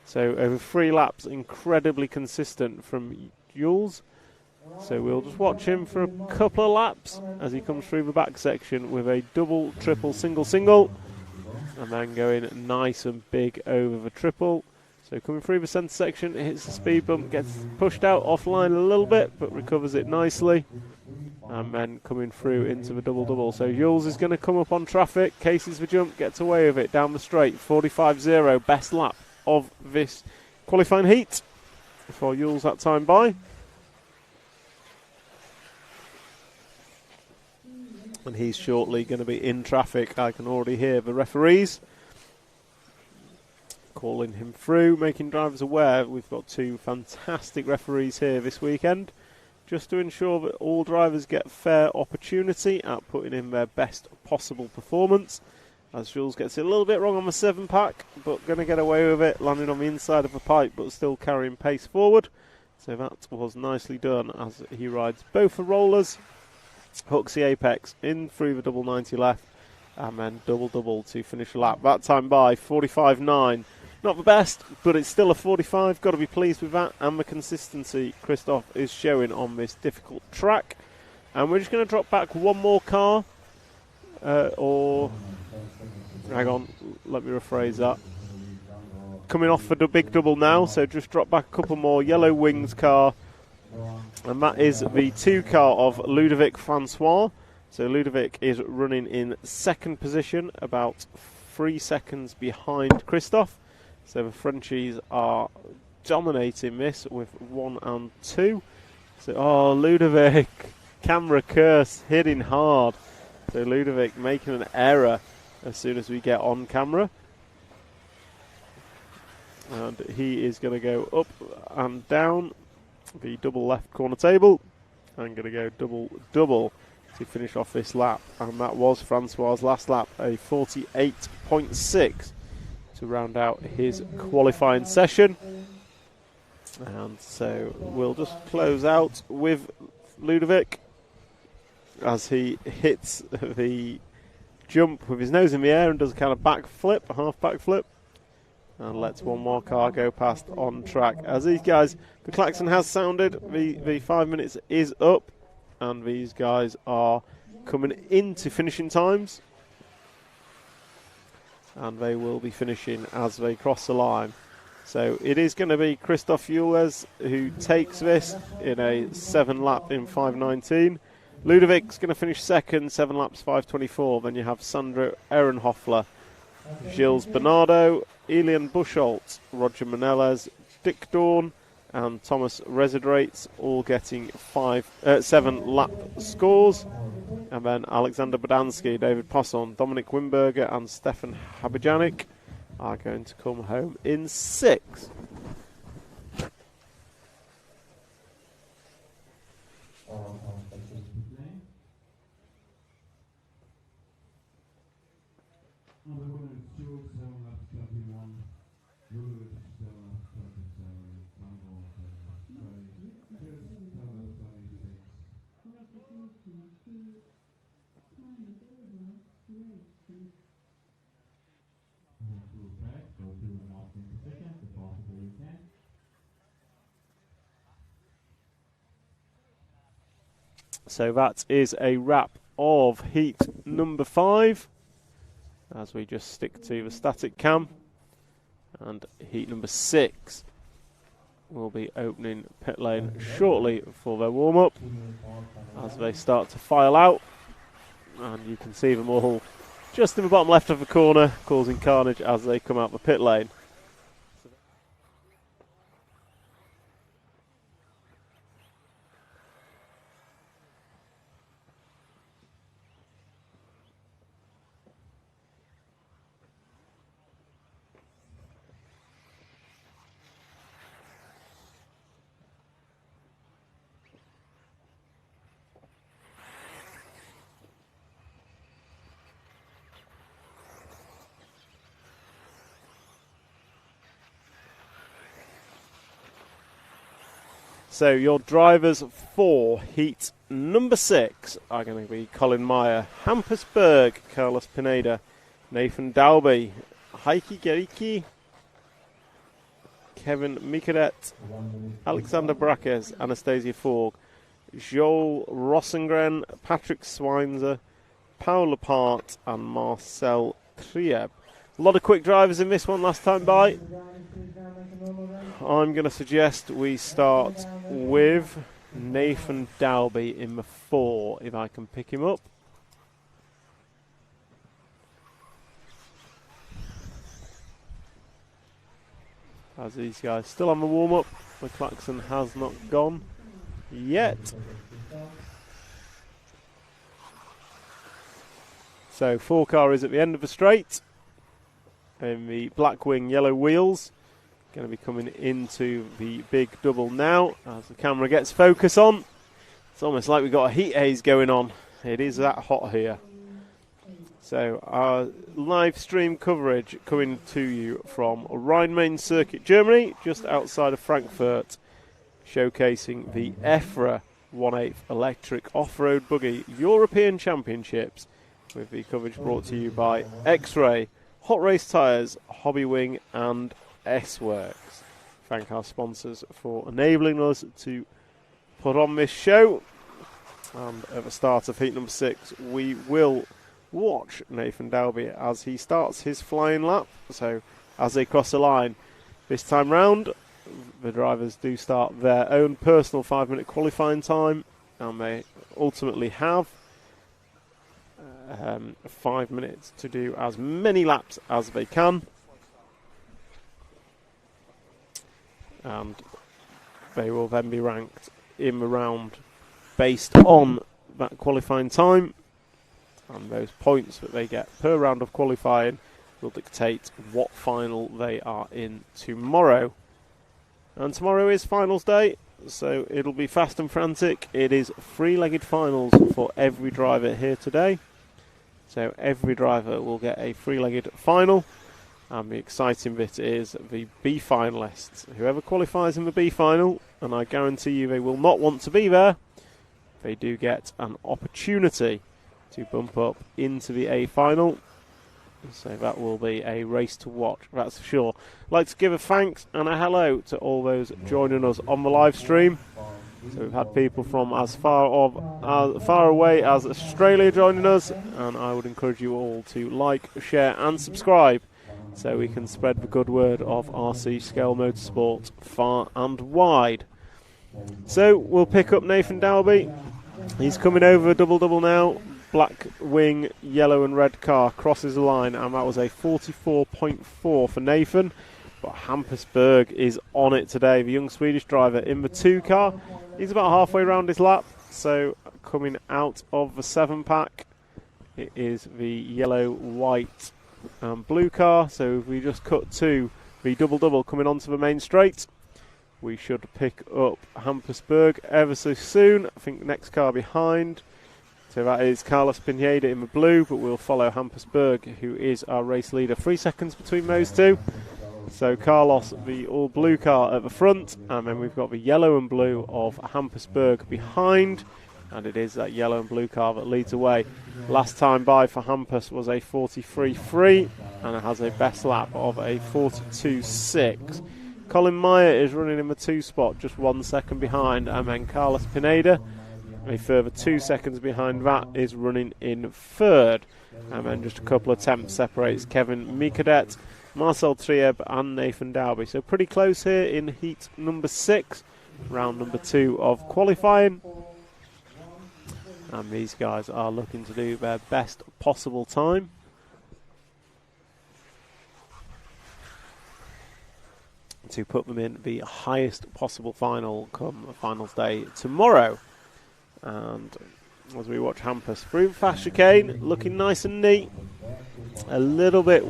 So over 3 laps, incredibly consistent from Jules. So we'll just watch him for a couple of laps as he comes through the back section with a double, triple, single, single. And then going nice and big over the triple. So coming through the centre section, it hits the speed bump, gets pushed out offline a little bit, but recovers it nicely. And then coming through into the double-double. So Jules is going to come up on traffic, cases the jump, gets away with it down the straight. 45.0, best lap of this qualifying heat for Jules that time by. And he's shortly going to be in traffic. I can already hear the referees calling him through, making drivers aware. We've got 2 fantastic referees here this weekend, just to ensure that all drivers get fair opportunity at putting in their best possible performance. As Jules gets it a little bit wrong on the 7-pack, but going to get away with it, landing on the inside of the pipe, but still carrying pace forward. So that was nicely done as he rides both the rollers, hooks the apex in through the double 90 left, and then double double to finish the lap. That time by 45.9. Not the best, but it's still a 45. Got to be pleased with that, and the consistency Christoph is showing on this difficult track. And we're just going to drop back one more car, or hang on, let me rephrase that. Coming off for the big double now, so just drop back a couple more. Yellow Wings car, and that is the 2 car of Ludovic Francois. So Ludovic is running in 2nd position, about 3 seconds behind Christoph. So the Frenchies are dominating this with 1 and 2. So, oh, Ludovic, camera curse, hitting hard. So Ludovic making an error as soon as we get on camera. And he is going to go up and down the double left corner table. and going to go double to finish off this lap. And that was Francois' last lap, a 48.6 to round out his qualifying session. And so we'll just close out with Ludovic as he hits the jump with his nose in the air and does a kind of backflip, a half backflip, and lets one more car go past on track. As these guys, the klaxon has sounded, the 5 minutes is up, and these guys are coming into finishing times, and they will be finishing as they cross the line. So it is going to be Christoph Jules who takes this in a 7 lap in 5:19. Ludovic's going to finish second, 7 laps 5:24. Then you have Sandro Ehrenhoffler, Gilles Bernardo, Elian Buchholz, Roger Maneles, Dick Dawn, and Thomas Residrates, all getting 7 lap scores. And then Alexander Bodansky, David Posson, Dominic Wimberger, and Stefan Habijanik are going to come home in 6. So that is a wrap of heat number 5, as we just stick to the static cam. And heat number 6 will be opening pit lane shortly for their warm-up as they start to file out. And you can see them all just in the bottom left of the corner, causing carnage as they come out the pit lane. So your drivers for heat number 6 are going to be Colin Meyer, Hampus Berg, Carlos Pineda, Nathan Dalby, Heikki Gericki, Kevin Mikadet, Alexander Brackes, Anastasia Forg, Joel Rossengren, Patrick Swinzer, Paul Lepart, and Marcel Trieb. A lot of quick drivers in this one last time by. I'm going to suggest we start with Nathan Dalby in the 4, if I can pick him up. As these guys still on the warm-up, the klaxon has not gone yet. So 4 car is at the end of the straight in the black wing yellow wheels. Going to be coming into the big double now as the camera gets focus on. It's almost like we've got a heat haze going on. It is that hot here. So our live stream coverage coming to you from Rhine-Main Circuit, Germany, just outside of Frankfurt, showcasing the EFRA 1/8 electric off-road buggy European Championships, with the coverage brought to you by X-Ray, Hot Race Tyres, Hobby Wing and S-Works. Thank our sponsors for enabling us to put on this show. And at the start of heat number 6, we will watch Nathan Dalby as he starts his flying lap. So as they cross the line this time round, the drivers do start their own personal 5-minute qualifying time, and they ultimately have 5 minutes to do as many laps as they can. And they will then be ranked in the round based on that qualifying time, and those points that they get per round of qualifying will dictate what final they are in tomorrow. And tomorrow is finals day, so it'll be fast and frantic. It is three-legged finals for every driver here today. So every driver will get a three-legged final. And the exciting bit is the B finalists. Whoever qualifies in the B final, and I guarantee you they will not want to be there, they do get an opportunity to bump up into the A final. So that will be a race to watch, that's for sure. I'd like to give a thanks and a hello to all those joining us on the live stream. So we've had people from as far away as Australia joining us, and I would encourage you all to like, share and subscribe so we can spread the good word of RC Scale Motorsport far and wide. So we'll pick up Nathan Dalby. He's coming over a double-double now. Black wing, yellow and red car crosses the line, and that was a 44.4 for Nathan. But Hampusberg is on it today, the young Swedish driver in the 2 car. He's about halfway around his lap, so coming out of the 7-pack, it is the yellow, white and blue car. So if we just cut to the double-double coming onto the main straight, we should pick up Hampusberg ever so soon. I think the next car behind, so that is Carlos Pineda in the blue, but we'll follow Hampusberg, who is our race leader. 3 seconds between those two. So Carlos, the all-blue car at the front, and then we've got the yellow and blue of Hampusberg behind, and it is that yellow and blue car that leads away. Last time by for Hampus was a 43.3, and it has a best lap of a 42.6. Colin Meyer is running in the 2 spot, just 1 second behind, and then Carlos Pineda, a further 2 seconds behind that, is running in 3rd. And then just a couple of attempts separates Kevin Mikadet, Marcel Trieb and Nathan Dalby. So pretty close here in heat number 6, round number 2 of qualifying. And these guys are looking to do their best possible time. To put them in the highest possible final come finals day tomorrow. And as we watch Hampus through the fast chicane, looking nice and neat, a little bit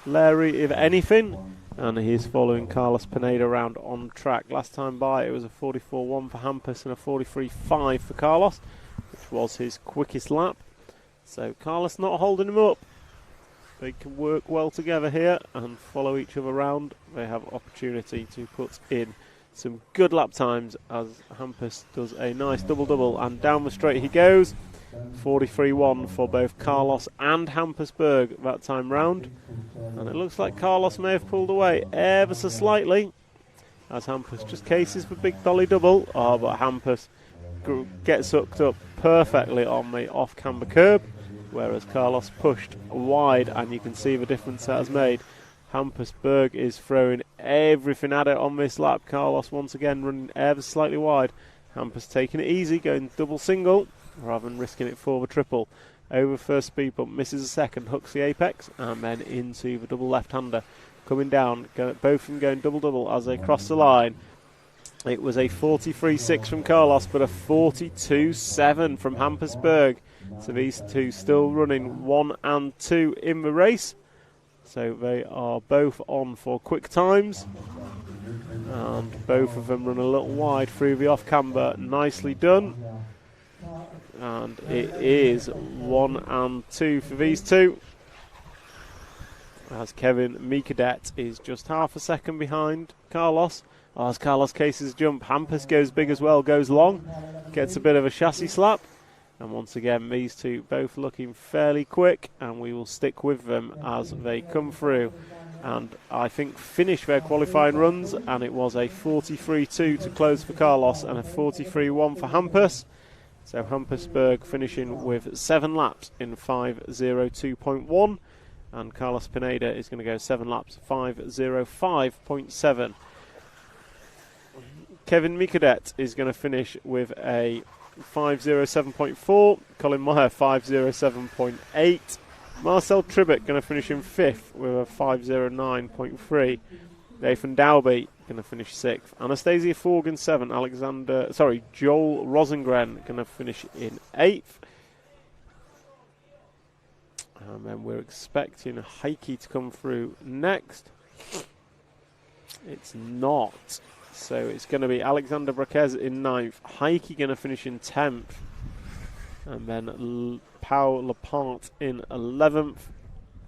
leery if anything, and he's following Carlos Pineda around on track. Last time by it was a 44.1 for Hampus and a 43.5 for Carlos, which was his quickest lap. So Carlos not holding him up. They can work well together here and follow each other around. They have opportunity to put in some good lap times as Hampus does a nice double-double, and down the straight he goes. 43.1 for both Carlos and Hampusberg that time round, and it looks like Carlos may have pulled away ever so slightly as Hampus just cases for big dolly double. But Hampus gets hooked up perfectly on the off-camber curb, whereas Carlos pushed wide, and you can see the difference that has made. Hampusberg is throwing everything at it on this lap. Carlos once again running ever slightly wide. Hampus taking it easy, going double single rather than risking it for the triple. Over first speed bump, misses a second, hooks the apex, and then into the double left-hander. Coming down, both of them going double-double as they cross the line. It was a 43.6 from Carlos, but a 42.7 from Hampusberg. So these two still running 1 and 2 in the race. So they are both on for quick times, and both of them run a little wide through the off-camber. Nicely done. And it is 1 and 2 for these two, as Kevin Mikadet is just half a second behind Carlos. As Carlos cases jump, Hampus goes big as well, goes long, gets a bit of a chassis slap. And once again, these two both looking fairly quick, and we will stick with them as they come through. And I think finish their qualifying runs, and it was a 43.2 to close for Carlos and a 43.1 for Hampus. So Hampusberg finishing with 7 laps in 5.02.1, and Carlos Pineda is going to go 7 laps, 5.05.7. Kevin Mikadet is going to finish with a 5.07.4, Colin Meyer 5.07.8, Marcel Tribbett going to finish in 5th with a 5.09.3, Nathan Dalby going to finish 6th, Anastasia Forgan 7th, Joel Rosengren going to finish in 8th, and then we're expecting Heikki to come through next. It's not. So it's going to be Alexander Braquez in 9th, Heike going to finish in 10th, and then Paul Lepant in 11th,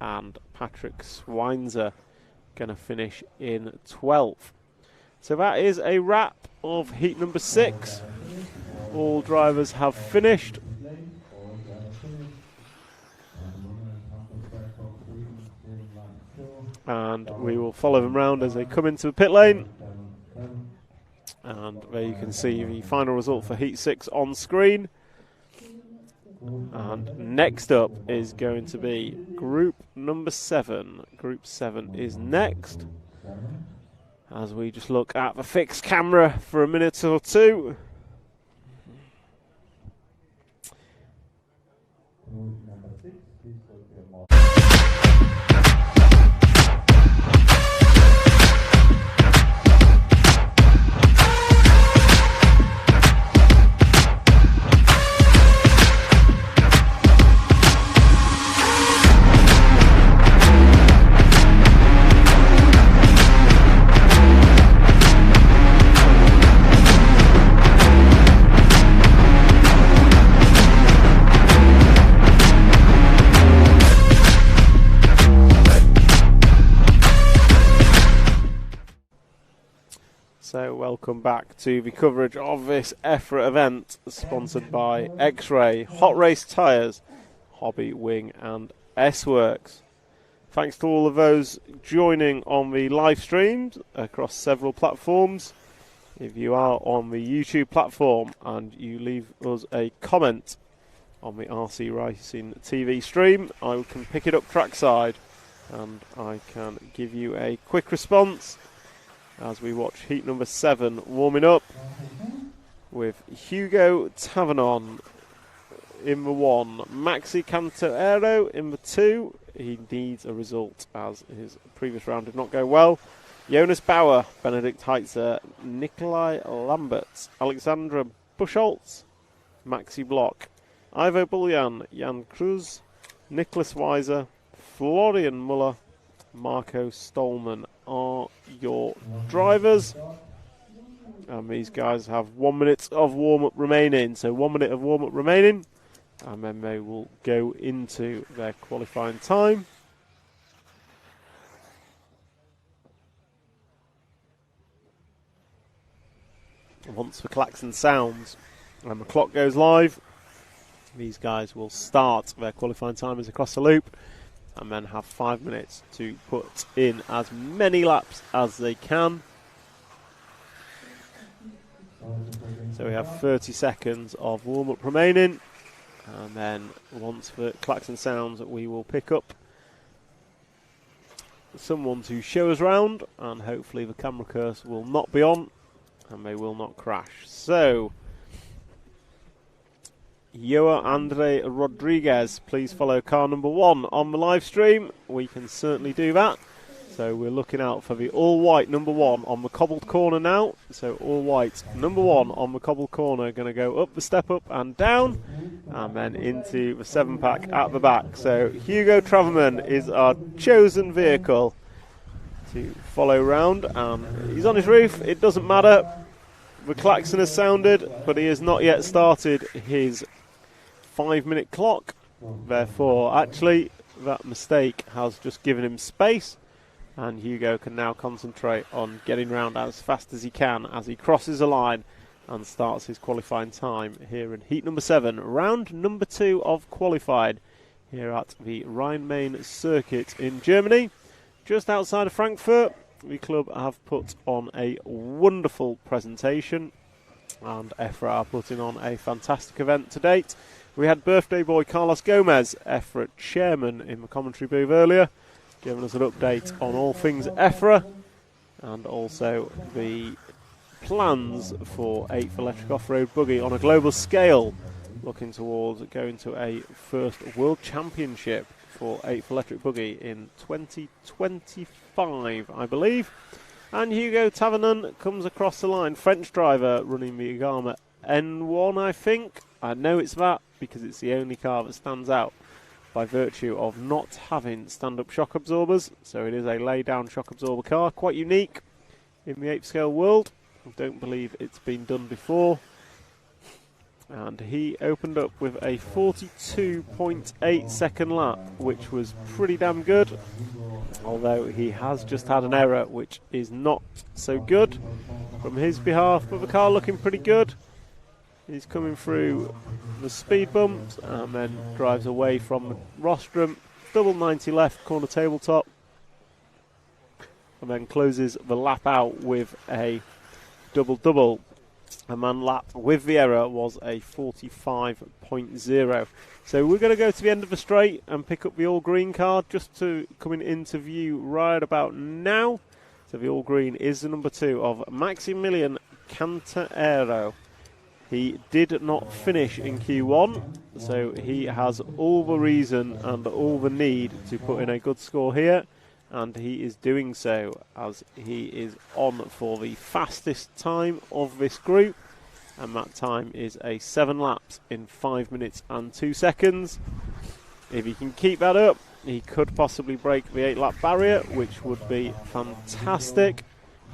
and Patrick Swinzer going to finish in 12th. So that is a wrap of heat number 6. All drivers have finished. And we will follow them round as they come into the pit lane. And there you can see the final result for heat 6 on screen. And next up is going to be group number 7. Group 7 is next. As we just look at the fixed camera for a minute or two. So welcome back to the coverage of this EFRA event, sponsored by X-Ray, Hot Race Tyres, Hobby Wing and S-Works. Thanks to all of those joining on the live streams across several platforms. If you are on the YouTube platform and you leave us a comment on the RC Racing TV stream, I can pick it up trackside and I can give you a quick response as we watch heat number 7 warming up with Hugo Tavernon in the 1, Maxi Cantoero in the 2. He needs a result as his previous round did not go well. Jonas Bauer, Benedikt Heitzer, Nikolai Lambert, Alexandra Buchholz, Maxi Block, Ivo Bullian, Jan Cruz, Nicholas Weiser, Florian Muller, Marco Stolman are your drivers, and these guys have 1 minute of warm-up remaining. So 1 minute of warm-up remaining, and then they will go into their qualifying time. Once the klaxon sounds and the clock goes live, these guys will start their qualifying timers across the loop and then have 5 minutes to put in as many laps as they can. So we have 30 seconds of warm-up remaining, and then once the klaxon sounds, we will pick up someone to show us round, and hopefully the camera curse will not be on and they will not crash. So Joa Andre Rodriguez, please follow car number 1 on the live stream. We can certainly do that. So we're looking out for the all-white number 1 on the cobbled corner now. So all-white number 1 on the cobbled corner, going to go up the step up and down, and then into the 7-pack at the back. So Hugo Traverman is our chosen vehicle to follow round. He's on his roof, it doesn't matter. The klaxon has sounded, but he has not yet started his 5-minute clock. Therefore, actually, that mistake has just given him space, and Hugo can now concentrate on getting round as fast as he can as he crosses the line and starts his qualifying time here in heat number 7, round number 2 of qualified here at the Rhine-Main circuit in Germany. Just outside of Frankfurt, the club have put on a wonderful presentation, and EFRA are putting on a fantastic event to date. We had birthday boy Carlos Gomez, EFRA chairman, in the commentary booth earlier, giving us an update on all things EFRA and also the plans for 8th Electric Off-Road Buggy on a global scale, looking towards going to a first World Championship for 8th Electric Buggy in 2025, I believe. And Hugo Tavernon comes across the line, French driver running the Agama N1, I think. I know it's that because it's the only car that stands out by virtue of not having stand-up shock absorbers. So it is a lay-down shock absorber car, quite unique in the 8th scale world. I don't believe it's been done before. And he opened up with a 42.8 second lap, which was pretty damn good. Although he has just had an error, which is not so good from his behalf. But the car looking pretty good. He's coming through the speed bumps and then drives away from the rostrum. Double 90 left, corner tabletop. And then closes the lap out with a double-double. A man lap with the error was a 45.0. So we're going to go to the end of the straight and pick up the all-green car just to coming into view right about now. So the all-green is the number 2 of Maximilian Cantarero. He did not finish in Q1, so he has all the reason and all the need to put in a good score here. And he is doing so as he is on for the fastest time of this group, and that time is a 7 laps in 5 minutes and 2 seconds. If he can keep that up, he could possibly break the 8 lap barrier, which would be fantastic,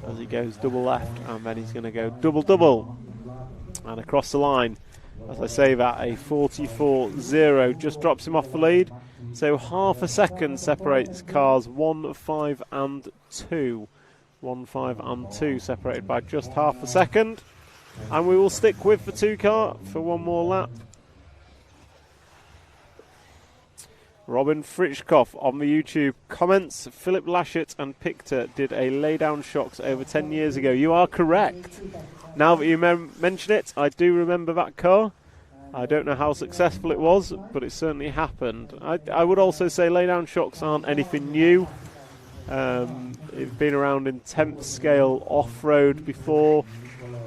as he goes double left and then he's going to go double and across the line. As I say that, a 44.0 just drops him off the lead. So half a second separates cars 1, 5 and 2. 1, 5 and 2 separated by just half a second. And we will stick with the 2 car for one more lap. Robin Fritschkoff on the YouTube comments, Philip Lashett and Pictor did a laydown shocks over 10 years ago. You are correct. Now that you mention it, I do remember that car. I don't know how successful it was, but it certainly happened. I would also say laydown shocks aren't anything new. It's been around in 10th scale off-road before,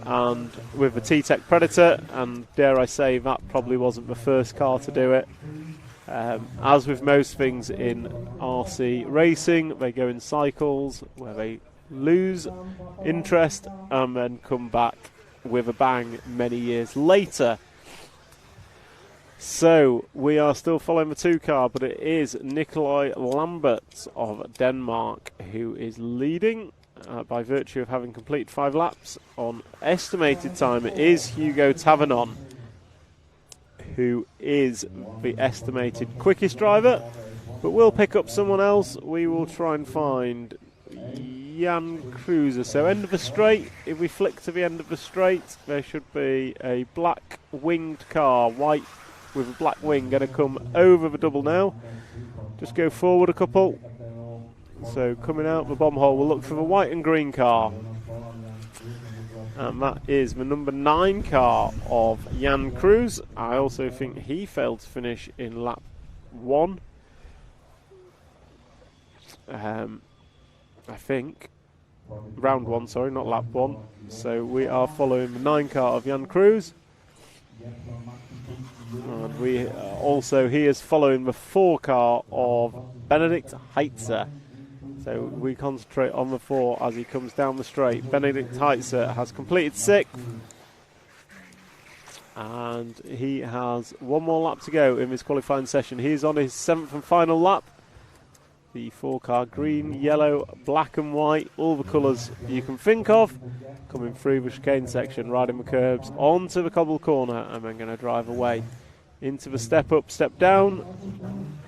and with the T-Tech Predator, and dare I say that probably wasn't the first car to do it. As with most things in RC racing, they go in cycles where they lose interest and then come back with a bang many years later. So we are still following the 2 car, but it is Nikolai Lambert of Denmark who is leading by virtue of having completed 5 laps. On estimated time, it is Hugo Tavernon who is the estimated quickest driver, but we'll pick up someone else. We will try and find Jan Cruiser. So end of the straight, if we flick to the end of the straight, there should be a black winged car, white with a black wing, going to come over the double now. Just go forward a couple. So coming out the bomb hole, we'll look for the white and green car. And that is the number 9 car of Jan Cruz. I also think he failed to finish in lap 1. I think. Round 1, sorry, not lap 1. So we are following the 9 car of Jan Cruz. And we also, he is following the 4 car of Benedikt Heitzer. So we concentrate on the 4 as he comes down the straight. Benedikt Heitzer has completed 6th. And he has 1 more lap to go in this qualifying session. He is on his 7th and final lap. The 4 car, green, yellow, black and white, all the colours you can think of. Coming through the chicane section, riding the curbs, onto the cobble corner, and then going to drive away. Into the step up, step down,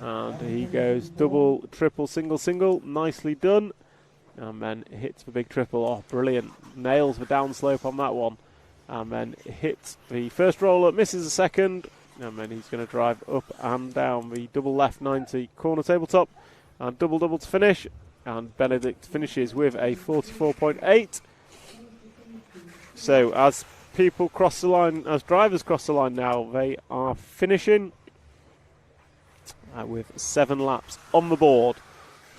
and he goes double, triple, single, single, nicely done, and then hits the big triple. Oh, brilliant, nails the downslope on that one, and then hits the first roller, misses a second, and then he's going to drive up and down the double left 90 corner tabletop, and double to finish, and Benedikt finishes with a 44.8. So as people cross the line, as drivers cross the line now, they are finishing with 7 laps on the board.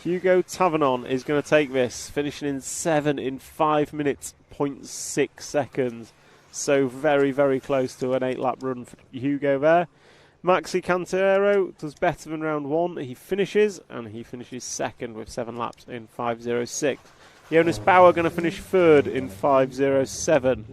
Hugo Tavernon is going to take this, finishing in 7 in 5 minutes, 0.6 seconds. So very, very close to an 8-lap run for Hugo there. Maxi Cantarero does better than round 1. He finishes, and he finishes 2nd with 7 laps in 5.06. Jonas Bauer going to finish 3rd in 5.07.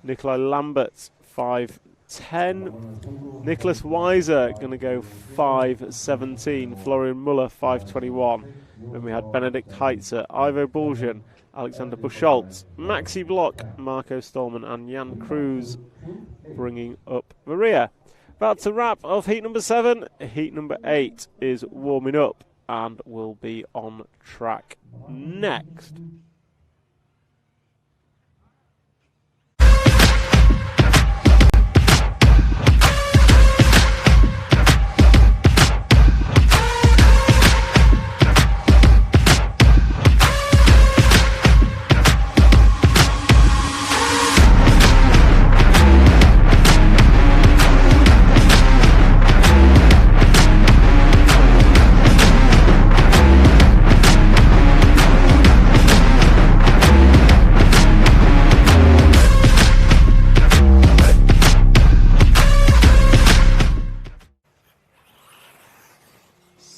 Nikolai Lambert 5.10. Nicholas Weiser going to go 5.17. Florian Muller 5.21. Then we had Benedikt Heitzer, Ivo Buljan, Alexander Buschholz, Maxi Block, Marco Stallman and Jan Cruz bringing up the rear. That's a wrap of heat number 7. Heat number 8 is warming up and will be on track next.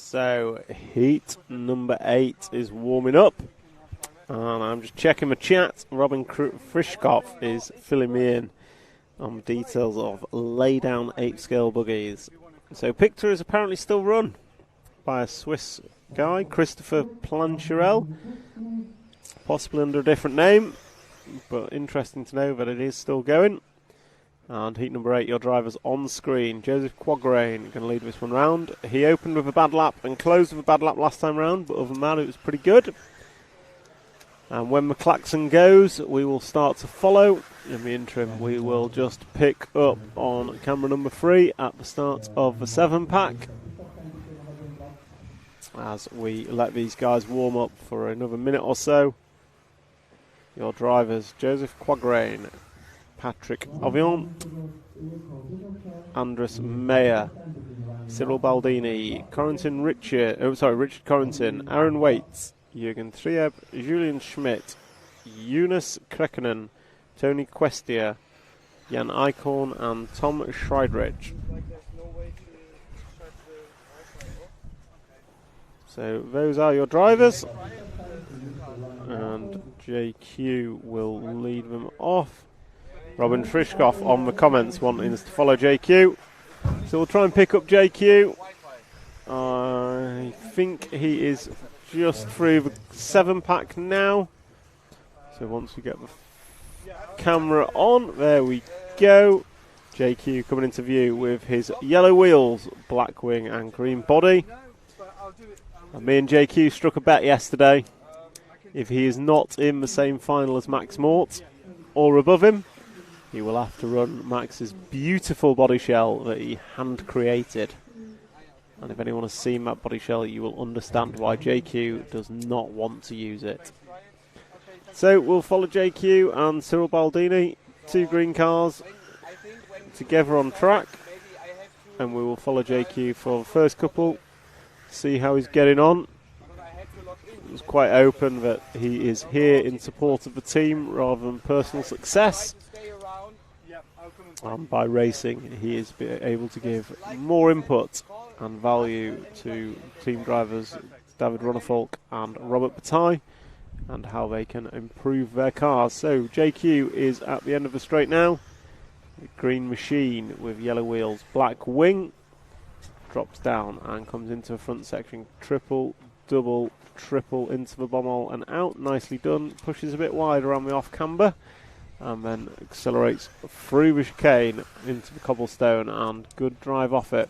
So, heat number 8 is warming up. And I'm just checking my chat. Robin Frischkopf is filling me in on details of lay-down 8-scale buggies. So, Pictor is apparently still run by a Swiss guy, Christopher Plancherel. Possibly under a different name, but interesting to know that it is still going. And heat number 8, your driver's on screen. Joseph Quagrain going to lead this one round. He opened with a bad lap and closed with a bad lap last time round, but other than that, it was pretty good. And when McClaxon goes, we will start to follow. In the interim, we will just pick up on camera number 3 at the start of the 7-pack. As we let these guys warm up for another minute or so. Your drivers, Joseph Quagrain, Patrick Avion, Andres Meyer, Cyril Baldini, Richard Corrington, Aaron Waits, Jürgen Trieb, Julian Schmidt, Eunice Krekkonen, Tony Questia, Jan Eichhorn and Tom Schreidrich. So those are your drivers, and JQ will lead them off. Robin Frischkopf on the comments wanting us to follow JQ. So we'll try and pick up JQ. I think he is just through the 7-pack now. So once we get the camera on, there we go. JQ coming into view with his yellow wheels, black wing and green body. And me and JQ struck a bet yesterday. If he is not in the same final as Max Mort or above him, he will have to run Max's beautiful body shell that he hand created. And if anyone has seen that body shell, you will understand why JQ does not want to use it. So we'll follow JQ and Cyril Baldini, 2 green cars, together on track. And we will follow JQ for the first couple, see how he's getting on. It was quite open that he is here in support of the team rather than personal success. And by racing, he is able to give more input and value to team drivers David Runnefolk and Robert Bataille and how they can improve their cars. So JQ is at the end of the straight now. The green machine with yellow wheels, black wing, drops down and comes into the front section. Triple, double, triple into the bommel and out. Nicely done. Pushes a bit wide around the off camber. And then accelerates through the chicane into the cobblestone and good drive off it.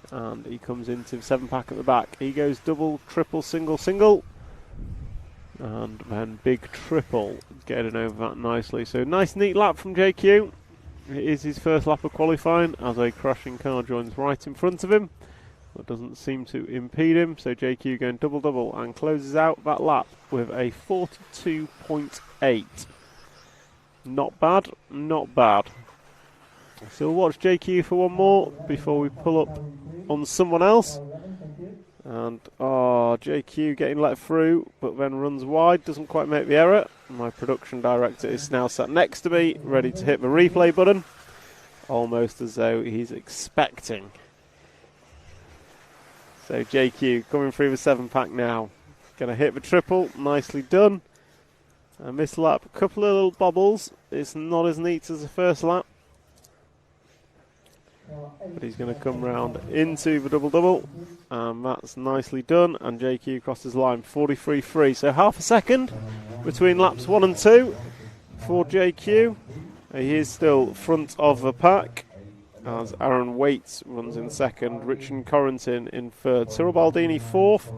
And he comes into the 7-pack at the back. He goes double, triple, single, single. And then big triple, getting over that nicely. So nice neat lap from JQ. It is his first lap of qualifying as a crashing car joins right in front of him. That doesn't seem to impede him. So JQ going double and closes out that lap with a 42.8. Not bad, not bad. So we'll watch JQ for one more before we pull up on someone else. And JQ getting let through, but then runs wide, doesn't quite make the error. My production director is now sat next to me, ready to hit the replay button, almost as though he's expecting. So JQ coming through the 7-pack now. Going to hit the triple, nicely done. And this lap, a couple of little bobbles. It's not as neat as the first lap. But he's going to come round into the double-double, and that's nicely done, and JQ crosses the line 43.3, so half a second between laps 1 and 2 for JQ. He is still front of the pack as Aaron Waits runs in second, Richard Corrington in third, Cyril Baldini fourth,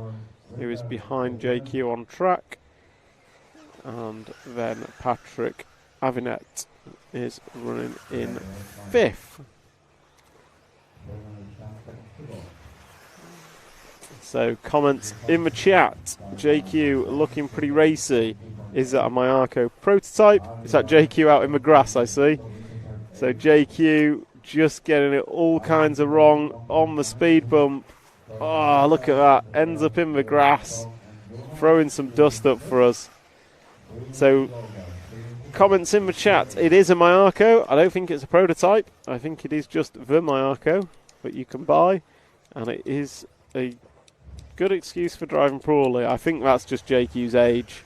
who is behind JQ on track, and then Patrick Avinet is running in fifth. So comments in the chat. JQ looking pretty racy. Is that a Mayako prototype? Is that JQ out in the grass, I see? So JQ just getting it all kinds of wrong on the speed bump. Oh, look at that. Ends up in the grass. Throwing some dust up for us. So comments in the chat. It is a Mayako. I don't think it's a prototype. I think it is just the Mayako that you can buy. And it is a good excuse for driving poorly. I think that's just JQ's age,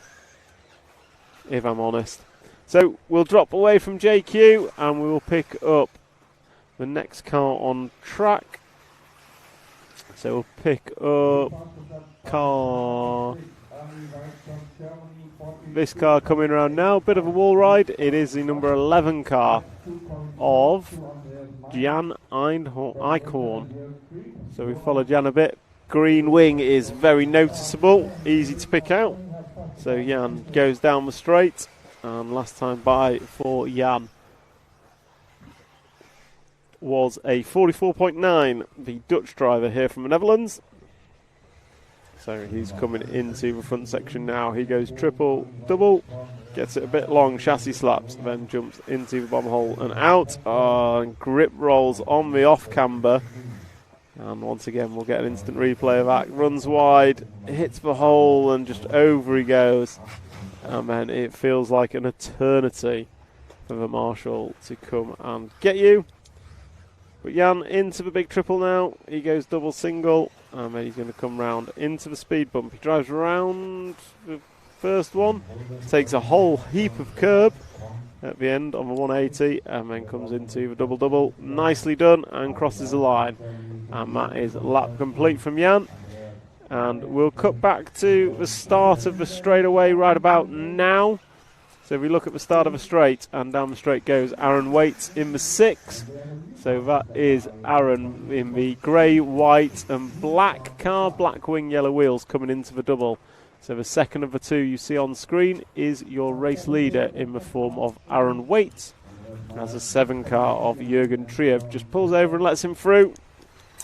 if I'm honest. So we'll drop away from JQ and we will pick up the next car on track. So we'll pick up this car coming around now. Bit of a wall ride. It is the number 11 car of Jan Eichhorn. So we follow Jan a bit. Green wing is very noticeable, easy to pick out. So Jan goes down the straight, and last time by for Jan was a 44.9, the Dutch driver here from the Netherlands. So he's coming into the front section now. He goes triple, double, gets it a bit long, chassis slaps, then jumps into the bomb hole and out. And grip rolls on the off camber. And once again, we'll get an instant replay of that. Runs wide, hits the hole, and just over he goes. And then it feels like an eternity for the marshal to come and get you. But Jan into the big triple now. He goes double single, and then he's going to come round into the speed bump. He drives around the first one, takes a whole heap of curb at the end on the 180, and then comes into the double-double. Nicely done, and crosses the line. And that is lap complete from Jan. And we'll cut back to the start of the straightaway right about now. So if we look at the start of the straight, and down the straight goes Aaron Waits in the 6. So that is Aaron in the grey, white and black car, black wing, yellow wheels coming into the double. So the second of the two you see on screen is your race leader in the form of Aaron Waits. As a 7 car of Jürgen Trieb just pulls over and lets him through.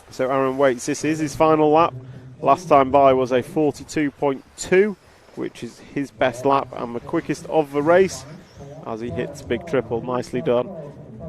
So Aaron Waits, this is his final lap. Last time by was a 42.2, which is his best lap and the quickest of the race, as he hits big triple. Nicely done.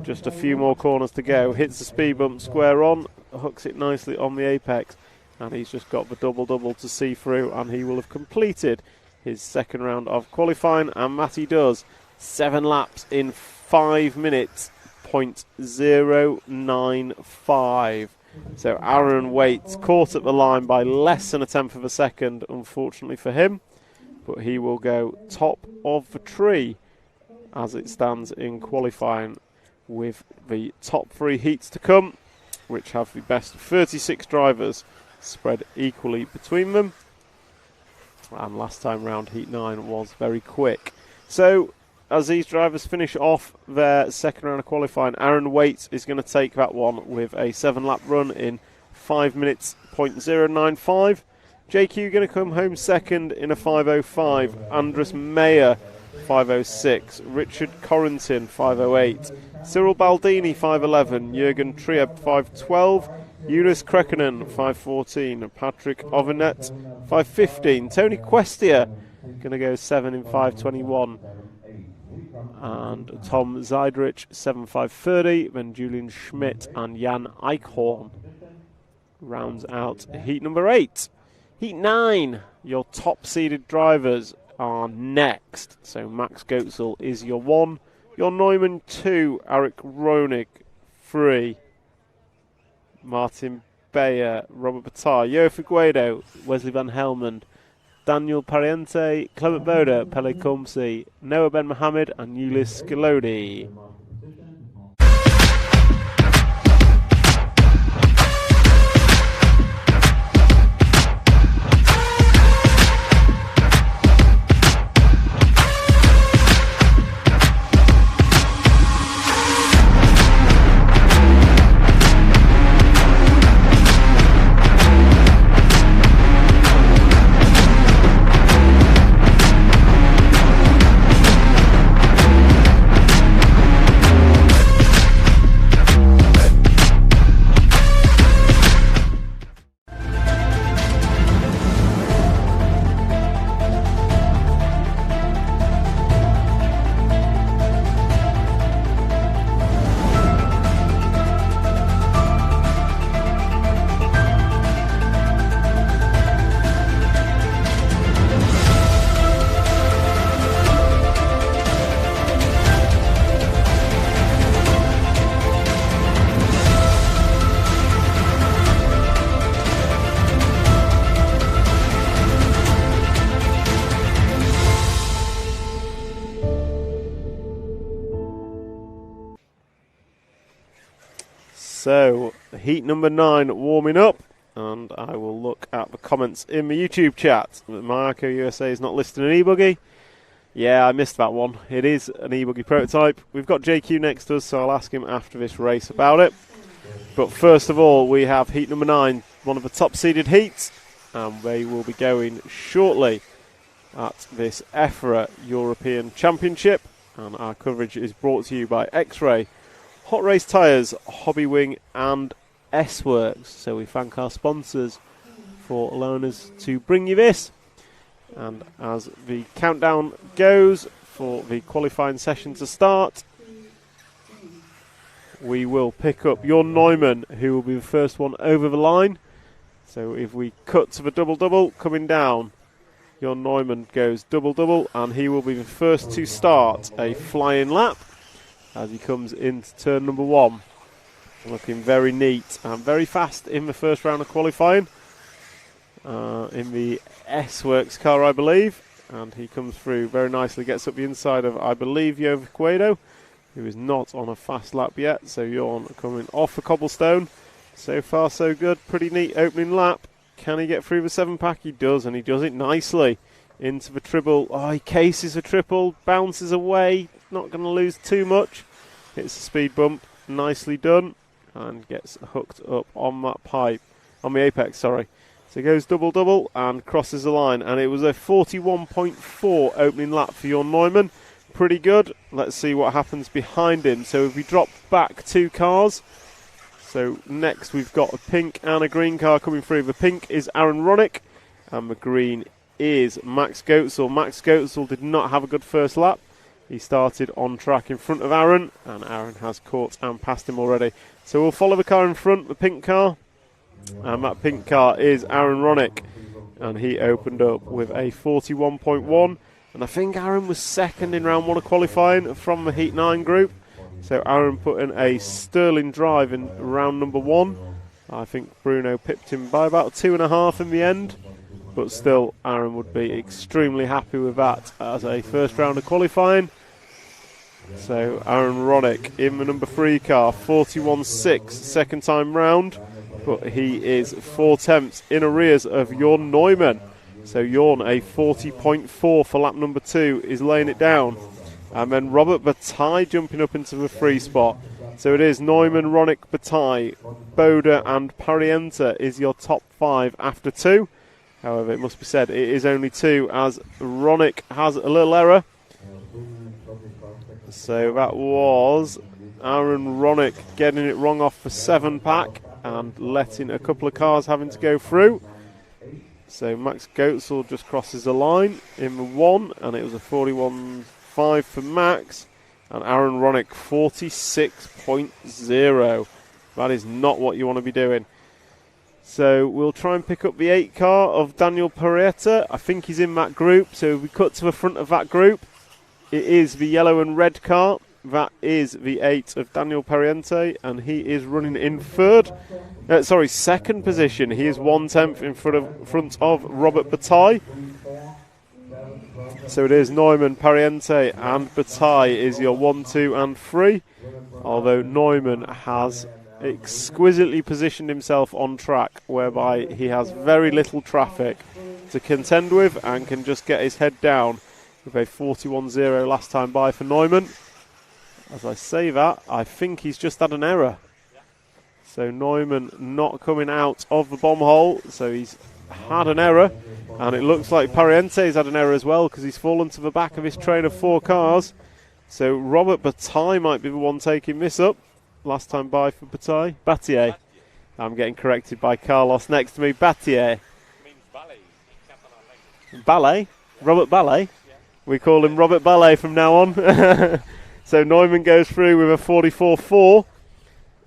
Just a few more corners to go. Hits the speed bump square on, hooks it nicely on the apex, and he's just got the double-double to see through, and he will have completed his second round of qualifying, and that he does. 7 laps in 5 minutes, 0.095. So Aaron Waits caught at the line by less than a tenth of a second, unfortunately for him, but he will go top of the tree as it stands in qualifying, with the top 3 heats to come, which have the best 36 drivers spread equally between them. And last time round, Heat 9 was very quick. So as these drivers finish off their second round of qualifying, Aaron Waits is going to take that one with a 7-lap run in 5 minutes, 0.095. JQ going to come home second in a 5.05. Andres Meyer, 5.06. Richard Corrington, 5.08. Cyril Baldini, 5.11. Jürgen Trieb, 5.12. Eunice Krekkonen, 5.14. Patrick Ovenet, 5.15. Tony Questia, going to go 7 in 5.21. And Tom Zeidrich, 7.5.30. Then Julian Schmidt and Jan Eichhorn rounds out heat number 8. Heat 9, your top-seeded drivers are next. So Max Goetzel is your 1. Your Neumann 2, Eric Ronig 3. Martin Bayer, Robert Batar, Yo Figueredo, Wesley Van Helmond, Daniel Pariente, Clement Boda, Pele Comsi, Noah Ben Mohammed and Ulyss Scalodi. So, heat number 9 warming up, and I will look at the comments in my YouTube chat. Marco USA is not listed an e-buggy. Yeah, I missed that one. It is an e-buggy prototype. We've got JQ next to us, so I'll ask him after this race about it. But first of all, we have heat number 9, one of the top-seeded heats, and they will be going shortly at this EFRA European Championship. And our coverage is brought to you by X-Ray, Hot Race Tyres, Hobby Wing and S-Works. So we thank our sponsors for allowing us to bring you this. And as the countdown goes for the qualifying session to start, we will pick up Jon Neumann, who will be the first one over the line. So if we cut to the double-double coming down, Jon Neumann goes double-double, and he will be the first to start a flying lap as he comes into turn number 1. Looking very neat and very fast in the first round of qualifying. In the S-Works car, I believe. And he comes through very nicely, gets up the inside of, I believe, Jovic Cueto, who is not on a fast lap yet. So Jon coming off the cobblestone. So far, so good. Pretty neat opening lap. Can he get through the 7-pack? He does, and he does it nicely. Into the triple. Oh, he cases a triple, bounces away. Not going to lose too much. Hits a speed bump. Nicely done. And gets hooked up on that pipe. On the apex, sorry. So he goes double-double and crosses the line. And it was a 41.4 opening lap for Jon Neumann. Pretty good. Let's see what happens behind him. So if we drop back 2 cars. So next we've got a pink and a green car coming through. The pink is Aaron Ronick. And the green is Max Goetzel. Max Goetzel did not have a good first lap. He started on track in front of Aaron. And Aaron has caught and passed him already. So we'll follow the car in front, the pink car. And that pink car is Aaron Ronick, and he opened up with a 41.1, and I think Aaron was second in round 1 of qualifying from the Heat 9 group. So Aaron put in a sterling drive in round number 1. I think Bruno pipped him by about 2.5 in the end, but still Aaron would be extremely happy with that as a first round of qualifying. So Aaron Ronick in the number 3 car, 41.6 second time round. But he is 4 tenths in arrears of Jon Neumann. So Jon, a 40.4 for lap number 2, is laying it down. And then Robert Bataille jumping up into the 3 spot. So it is Neumann, Ronick, Bataille, Boda and Parienta is your top 5 after 2. However, it must be said, it is only 2 as Ronick has a little error. So that was Aaron Ronick getting it wrong off the 7-pack. And letting a couple of cars having to go through. So Max Goetzel just crosses the line in the 1, and it was a 41.5 for Max. And Aaron Ronick 46.0. That is not what you want to be doing. So we'll try and pick up the 8 car of Daniel Parietta. I think he's in that group. So if we cut to the front of that group, it is the yellow and red car. That is the 8 of Daniel Pariente, and he is running in second position. He is 1 tenth in front of Robert Bataille. So it is Neumann, Pariente, and Bataille is your 1, 2, and 3. Although Neumann has exquisitely positioned himself on track, whereby he has very little traffic to contend with and can just get his head down with a 41.0 last time by for Neumann. As I say that, I think he's just had an error. So Neumann not coming out of the bomb hole. So he's had an error. And it looks like Pariente's had an error as well, because he's fallen to the back of his train of 4 cars. So Robert Bataille might be the one taking this up. Last time by for Bataille. Bataille. I'm getting corrected by Carlos next to me. Bataille. Ballet? Robert Ballet? We call him Robert Ballet from now on. So Neumann goes through with a 44.4,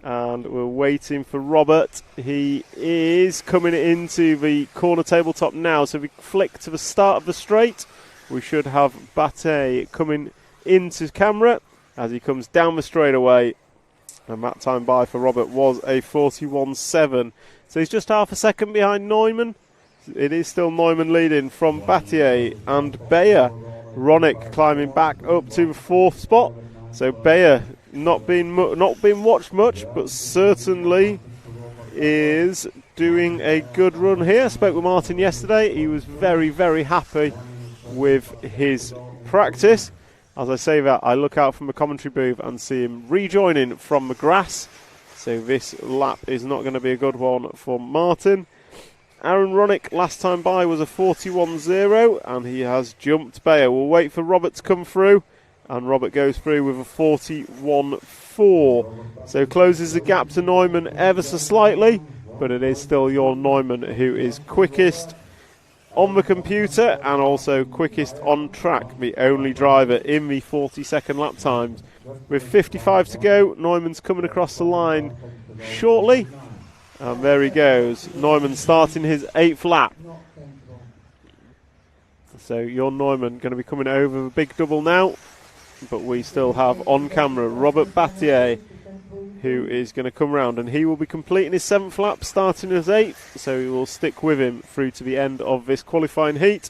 and we're waiting for Robert. He is coming into the corner tabletop now, so if we flick to the start of the straight, we should have Bataille coming into camera as he comes down the straightaway, and that time by for Robert was a 41.7. So he's just half a second behind Neumann. It is still Neumann leading from Bataille and Bayer. Ronick climbing back up to the 4th spot. So Bayer not been watched much, but certainly is doing a good run here. I spoke with Martin yesterday. He was very, very happy with his practice. As I say that, I look out from the commentary booth and see him rejoining from the grass. So this lap is not going to be a good one for Martin. Aaron Ronick last time by was a 41.0 and he has jumped Bayer. We'll wait for Robert to come through, and Robert goes through with a 41.4. So closes the gap to Neumann ever so slightly, but it is still Jorn Neumann who is quickest on the computer and also quickest on track, the only driver in the 40-second lap times. With 55 to go, Neumann's coming across the line shortly, and there he goes. Neumann starting his 8th lap. So Jorn Neumann going to be coming over the big double now, but we still have on camera Robert Battier, who is going to come round, and he will be completing his 7th lap, starting his 8th, so we will stick with him through to the end of this qualifying heat,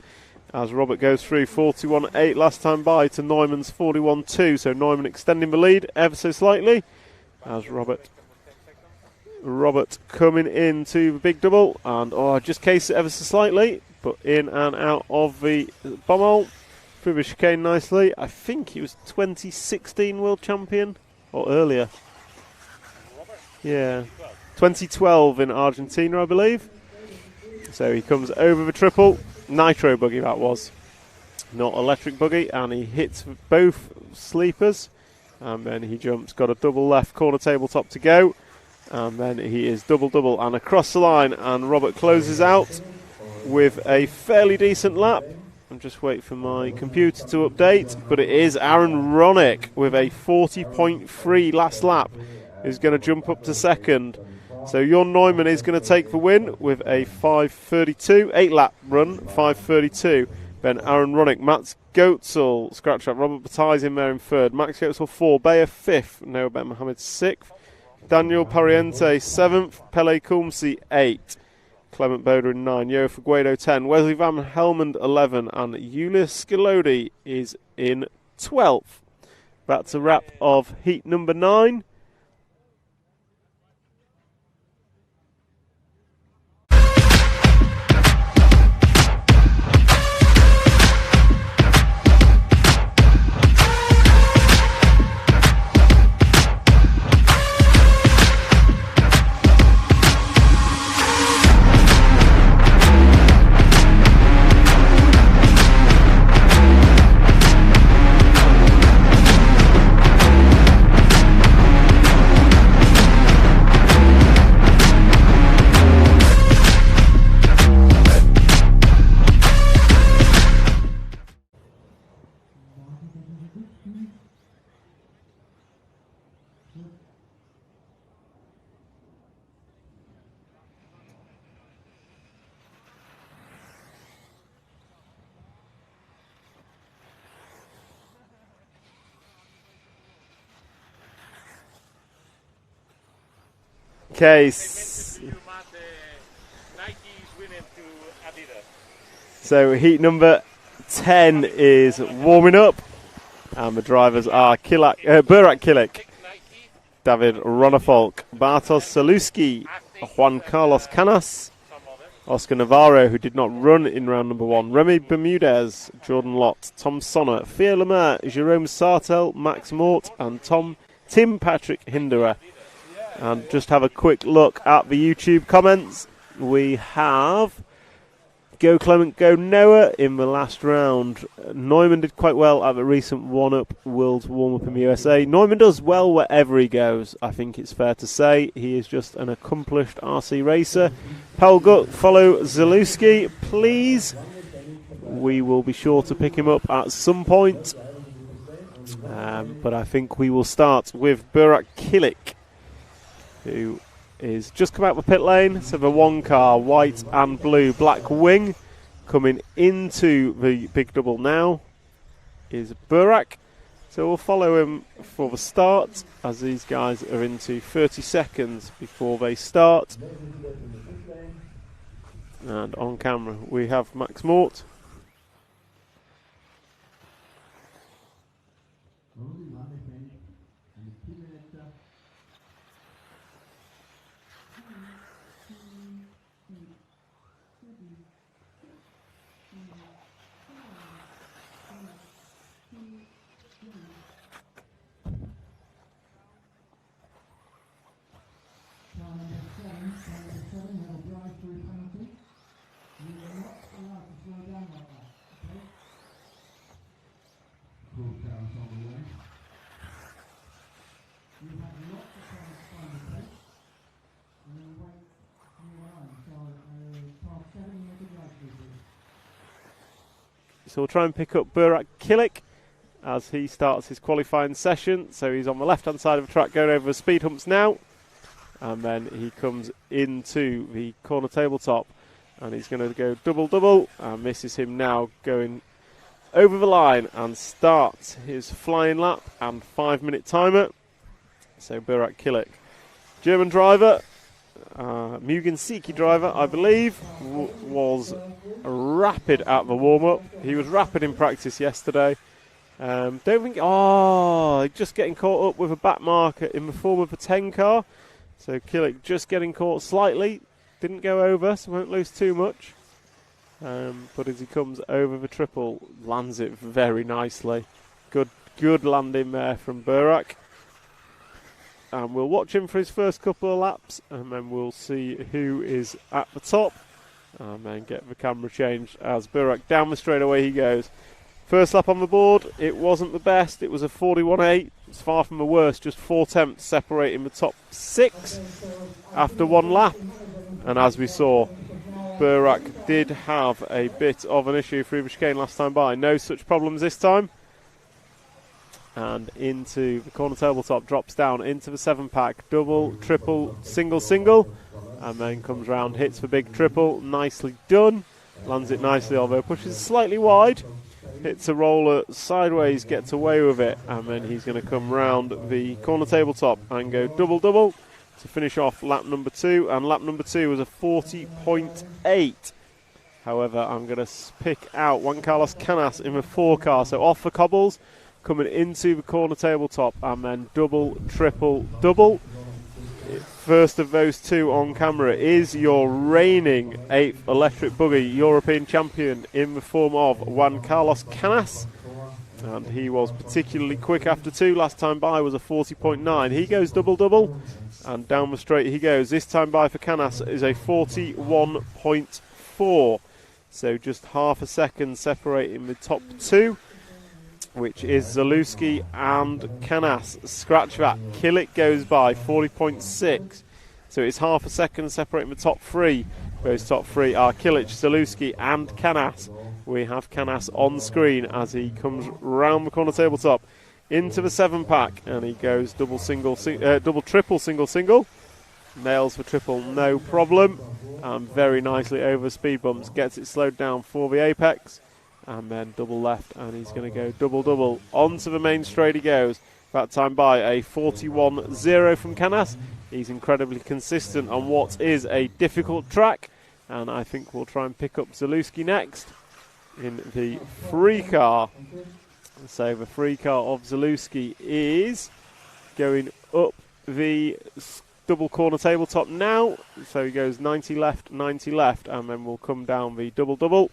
as Robert goes through 41.8 last time by to Neumann's 41.2, so Neumann extending the lead ever so slightly, as Robert coming into the big double, and just case it ever so slightly, but in and out of the bommel, through the chicane nicely. I think he was 2016 world champion, or earlier. Yeah, 2012 in Argentina, I believe. So he comes over the triple. Nitro buggy that was, not electric buggy, and he hits both sleepers. And then he jumps, got a double left corner tabletop to go. And then he is double and across the line. And Robert closes out with a fairly decent lap. I'm just waiting for my computer to update. But it is Aaron Ronick with a 40.3 last lap, who's going to jump up to second. So Jorn Neumann is going to take the win with a 5.32, 8-lap run, 5.32. Then Aaron Ronick, Mats Goetzel, scratch up, Robert Bataille's in there in third, Max Goetzel 4, Bayer 5th, Noah Ben Mohammed 6th, Daniel Pariente 7th, Pele Kumsi 8, Clement Boda in 9, Yo Figueredo 10, Wesley Van Helmond 11, and Julius Skilodi is in 12th. That's a wrap of heat number 9. So heat number 10 is warming up, and the drivers are Burak Kilik, David Ronnefolk, Bartosz Saluski, Juan Carlos Canas, Oscar Navarro, who did not run in round number 1, Remy Bermudez, Jordan Lott, Tom Sonner, Theo Lemaire, Jerome Sartel, Max Mort, and Tim Patrick Hinderer. And just have a quick look at the YouTube comments. We have Go Clement, Go Noah in the last round. Neumann did quite well at the recent one-up World Warm-Up in the USA. Neumann does well wherever he goes, I think it's fair to say. He is just an accomplished RC racer. Paul Gutt, follow Zalewski, please. We will be sure to pick him up at some point. But I think we will start with Burak Kilik, who is just come out the pit lane. So the one car, white and blue, black wing, coming into the big double now is Burak. So we'll follow him for the start, as these guys are into 30 seconds before they start. And on camera we have Max Mort. So we'll try and pick up Burak Kilik as he starts his qualifying session. So he's on the left-hand side of the track going over the speed humps now. And then he comes into the corner tabletop and he's going to go double-double and misses him now going over the line and starts his flying lap and 5-minute timer. So Burak Kilik, German driver, Mugen Siki driver, I believe, was rapid at the warm-up. He was rapid in practice yesterday. Don't think... just getting caught up with a back marker in the form of a 10 car. So Kilik just getting caught slightly. Didn't go over, so won't lose too much. But as he comes over the triple, lands it very nicely. Good landing there from Burak. And we'll watch him for his first couple of laps, and then we'll see who is at the top, and then get the camera changed as Burak down the straightaway he goes. First lap on the board, it wasn't the best. It was a 41.8. It's far from the worst, just 4 tenths separating the top 6 after one lap. And as we saw, Burak did have a bit of an issue through the chicane last time by. No such problems this time. And into the corner tabletop, drops down into the 7-pack, double, triple, single, and then comes round, hits the big triple, nicely done, lands it nicely, although pushes slightly wide, hits a roller sideways, gets away with it, and then he's going to come round the corner tabletop and go double to finish off lap number 2, and lap number 2 was a 40.8. However, I'm going to pick out Juan Carlos Canas in the 4 car, so off the cobbles, coming into the corner tabletop, and then double, triple, double. First of those 2 on camera is your reigning 8th electric buggy European champion in the form of Juan Carlos Canas. And he was particularly quick after 2. Last time by was a 40.9. He goes double, and down the straight he goes. This time by for Canas is a 41.4. So just half a second separating the top 2, which is Zalewski and Canas. Scratch that. Kilik goes by 40.6. So it's half a second separating the top 3. Those top 3 are Kilik, Zalewski and Canas. We have Canas on screen as he comes round the corner tabletop into the 7-pack, and he goes double, triple, single. Nails for triple, no problem. And very nicely over speed bumps. Gets it slowed down for the apex. And then double left, and he's going to go double. Onto the main straight he goes. That time by a 41.0 from Canas. He's incredibly consistent on what is a difficult track. And I think we'll try and pick up Zalewski next in the free car. So the free car of Zalewski is going up the double corner tabletop now. So he goes 90 left, and then we'll come down the double.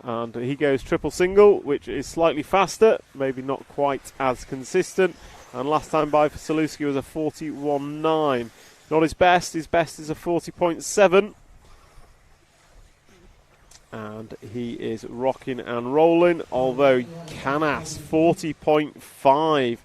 And he goes triple single, which is slightly faster, maybe not quite as consistent. And last time by for Zalewski was a 41.9. Not his best is a 40.7. And he is rocking and rolling, although Canas, 40.5,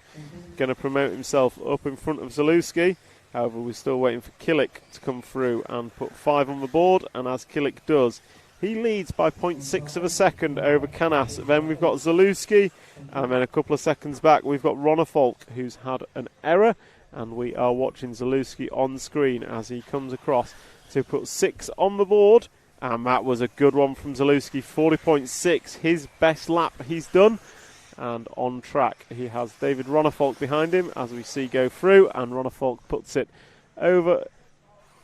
going to promote himself up in front of Zalewski. However, we're still waiting for Kilik to come through and put 5 on the board, and as Kilik does, he leads by 0.6 of a second over Canas. Then we've got Zalewski, and then a couple of seconds back we've got Ronnefolk, who's had an error, and we are watching Zalewski on screen as he comes across to put 6 on the board, and that was a good one from Zalewski, 40.6, his best lap he's done, and on track he has David Ronnefolk behind him as we see go through, and Ronnefolk puts it over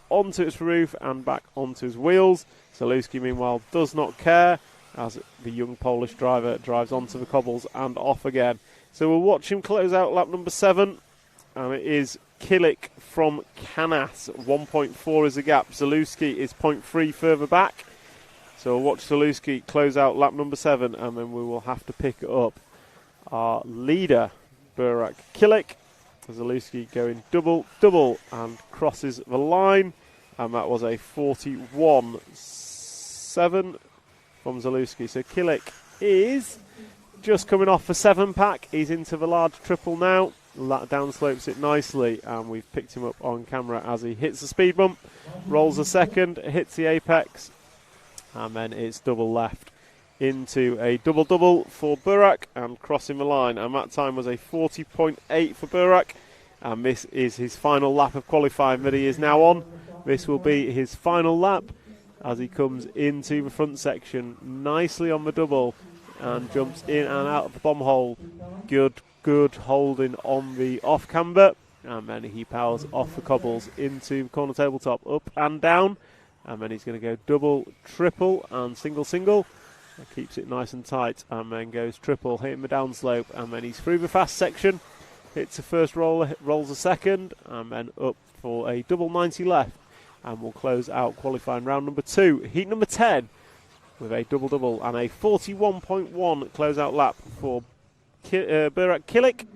onto its roof and back onto his wheels. Zalewski, meanwhile, does not care as the young Polish driver drives onto the cobbles and off again. So we'll watch him close out lap number 7. And it is Killick from Canas. 1.4 is the gap. Zalewski is 0.3 further back. So we'll watch Zalewski close out lap number 7, and then we will have to pick up our leader, Burak Killick. Zalewski going double and crosses the line. And that was a 41.7 from Zalewski. So Killick is just coming off the 7-pack. He's into the large triple now. That downslopes it nicely, and we've picked him up on camera as he hits the speed bump, rolls a second, hits the apex, and then it's double left into a double for Burak and crossing the line. And that time was a 40.8 for Burak, and this is his final lap of qualifying that he is now on. This will be his final lap as he comes into the front section nicely on the double and jumps in and out of the bomb hole. Good holding on the off camber, and then he powers off the cobbles into corner tabletop, up and down, and then he's going to go double, triple, and single. That keeps it nice and tight, and then goes triple, hitting the downslope, and then he's through the fast section, hits the first roller, rolls a second, and then up for a double 90 left, and we'll close out qualifying round number 2, heat number 10, with a double and a 41.1 closeout lap for Burak Killick,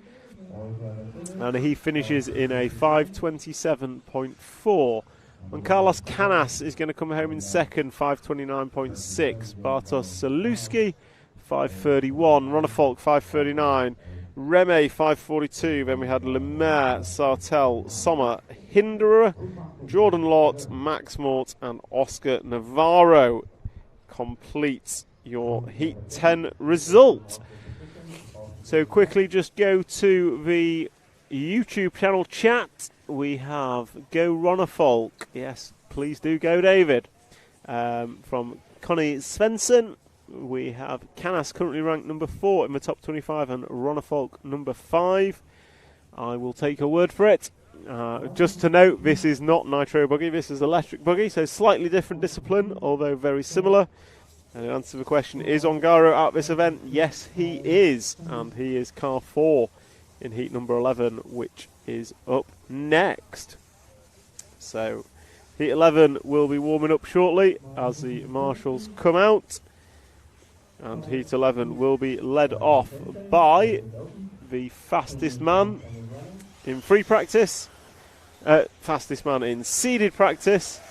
and he finishes in a 5:27.4. And Carlos Canas is going to come home in second, 5:29.6. Bartosz Zalewski, 5:31. Ronnefolk, 5:39. Reme, 5:42. Then we had Lemaire, Sartell, Sommer, Hinderer, Jordan Lort, Max Mort, and Oscar Navarro completes your Heat 10 result. So quickly just go to the YouTube channel chat. We have Go Ronnefolk. Yes, please do go, David. From Connie Svensson. We have Canas currently ranked number 4 in the top 25 and Ronnefolk number 5. I will take a word for it. Just to note, this is not nitro buggy, this is electric buggy, so slightly different discipline, although very similar. And the answer to the question, is Ongaro at this event? Yes, he is. And he is car 4 in heat number 11, which is up next. So, heat 11 will be warming up shortly as the marshals come out. And heat 11 will be led off by the fastest man in free practice, fastest man in seeded practice,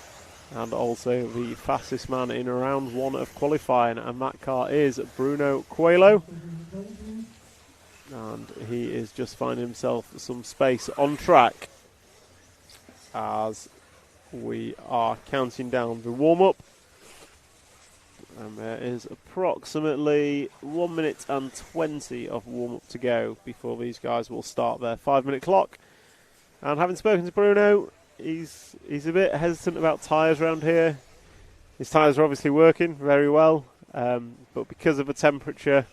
and also the fastest man in round 1 of qualifying, and that car is Bruno Coelho, and he is just finding himself some space on track as we are counting down the warm-up, and there is approximately 1 minute and 20 of warm-up to go before these guys will start their 5-minute clock. And having spoken to Bruno, he's a bit hesitant about tyres around here. His tyres are obviously working very well, but because of the temperature,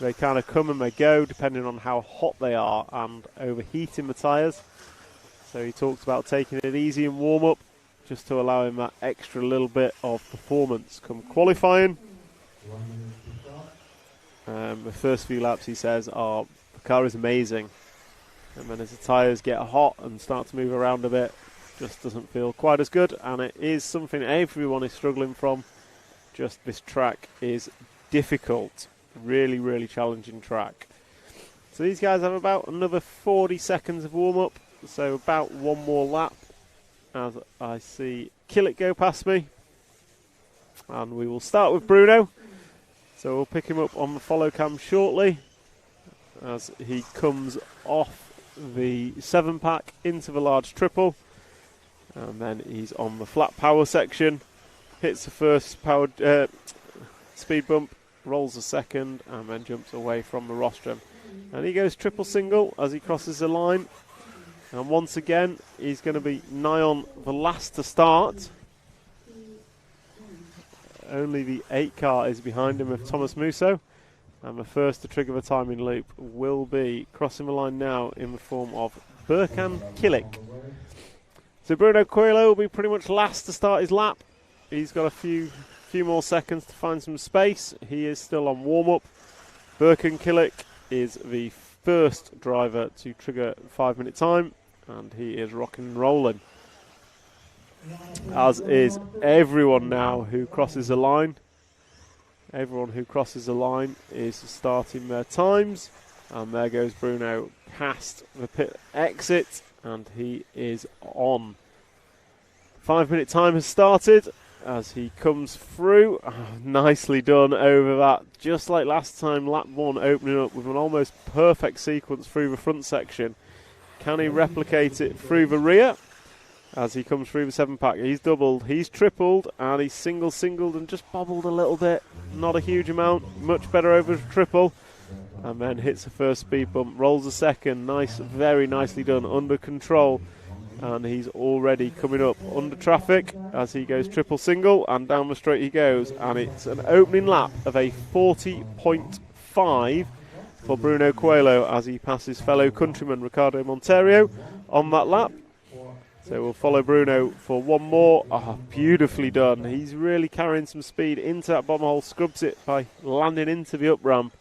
they kind of come and they go depending on how hot they are and overheating the tyres. So he talked about taking it easy in warm-up just to allow him that extra little bit of performance come qualifying. The first few laps, he says, the car is amazing. And then as the tyres get hot and start to move around a bit, just doesn't feel quite as good, and it is something everyone is struggling from. Just this track is difficult, really challenging track. So these guys have about another 40 seconds of warm-up, so about one more lap as I see Killick go past me, and we will start with Bruno. So we'll pick him up on the follow cam shortly as he comes off the 7-pack into the large triple. And then he's on the flat power section, hits the first powered speed bump, rolls a second, and then jumps away from the rostrum. And he goes triple single as he crosses the line. And once again, he's going to be nigh on the last to start. Only the 8 car is behind him of Thomas Musso. And the first to trigger the timing loop will be crossing the line now in the form of Burkan Killick. So Bruno Coelho will be pretty much last to start his lap. He's got a few more seconds to find some space. He is still on warm-up. Burkan Killick is the first driver to trigger 5-minute time, and he is rocking and rolling. As is everyone now who crosses the line. Everyone who crosses the line is starting their times, and there goes Bruno past the pit exit, and he is on. 5-minute time has started as he comes through. Oh, nicely done over that. Just like last time, lap 1 opening up with an almost perfect sequence through the front section. Can he replicate it through the rear as he comes through the 7-pack? He's doubled, he's tripled, and he's singled and just bobbled a little bit. Not a huge amount, much better over the triple. And then hits the first speed bump, rolls a second. Nice, very nicely done, under control. And he's already coming up under traffic as he goes triple single, and down the straight he goes. And it's an opening lap of a 40.5 for Bruno Coelho as he passes fellow countryman Ricardo Monteiro on that lap. So we'll follow Bruno for one more. Beautifully done. He's really carrying some speed into that bomber hole, scrubs it by landing into the up ramp.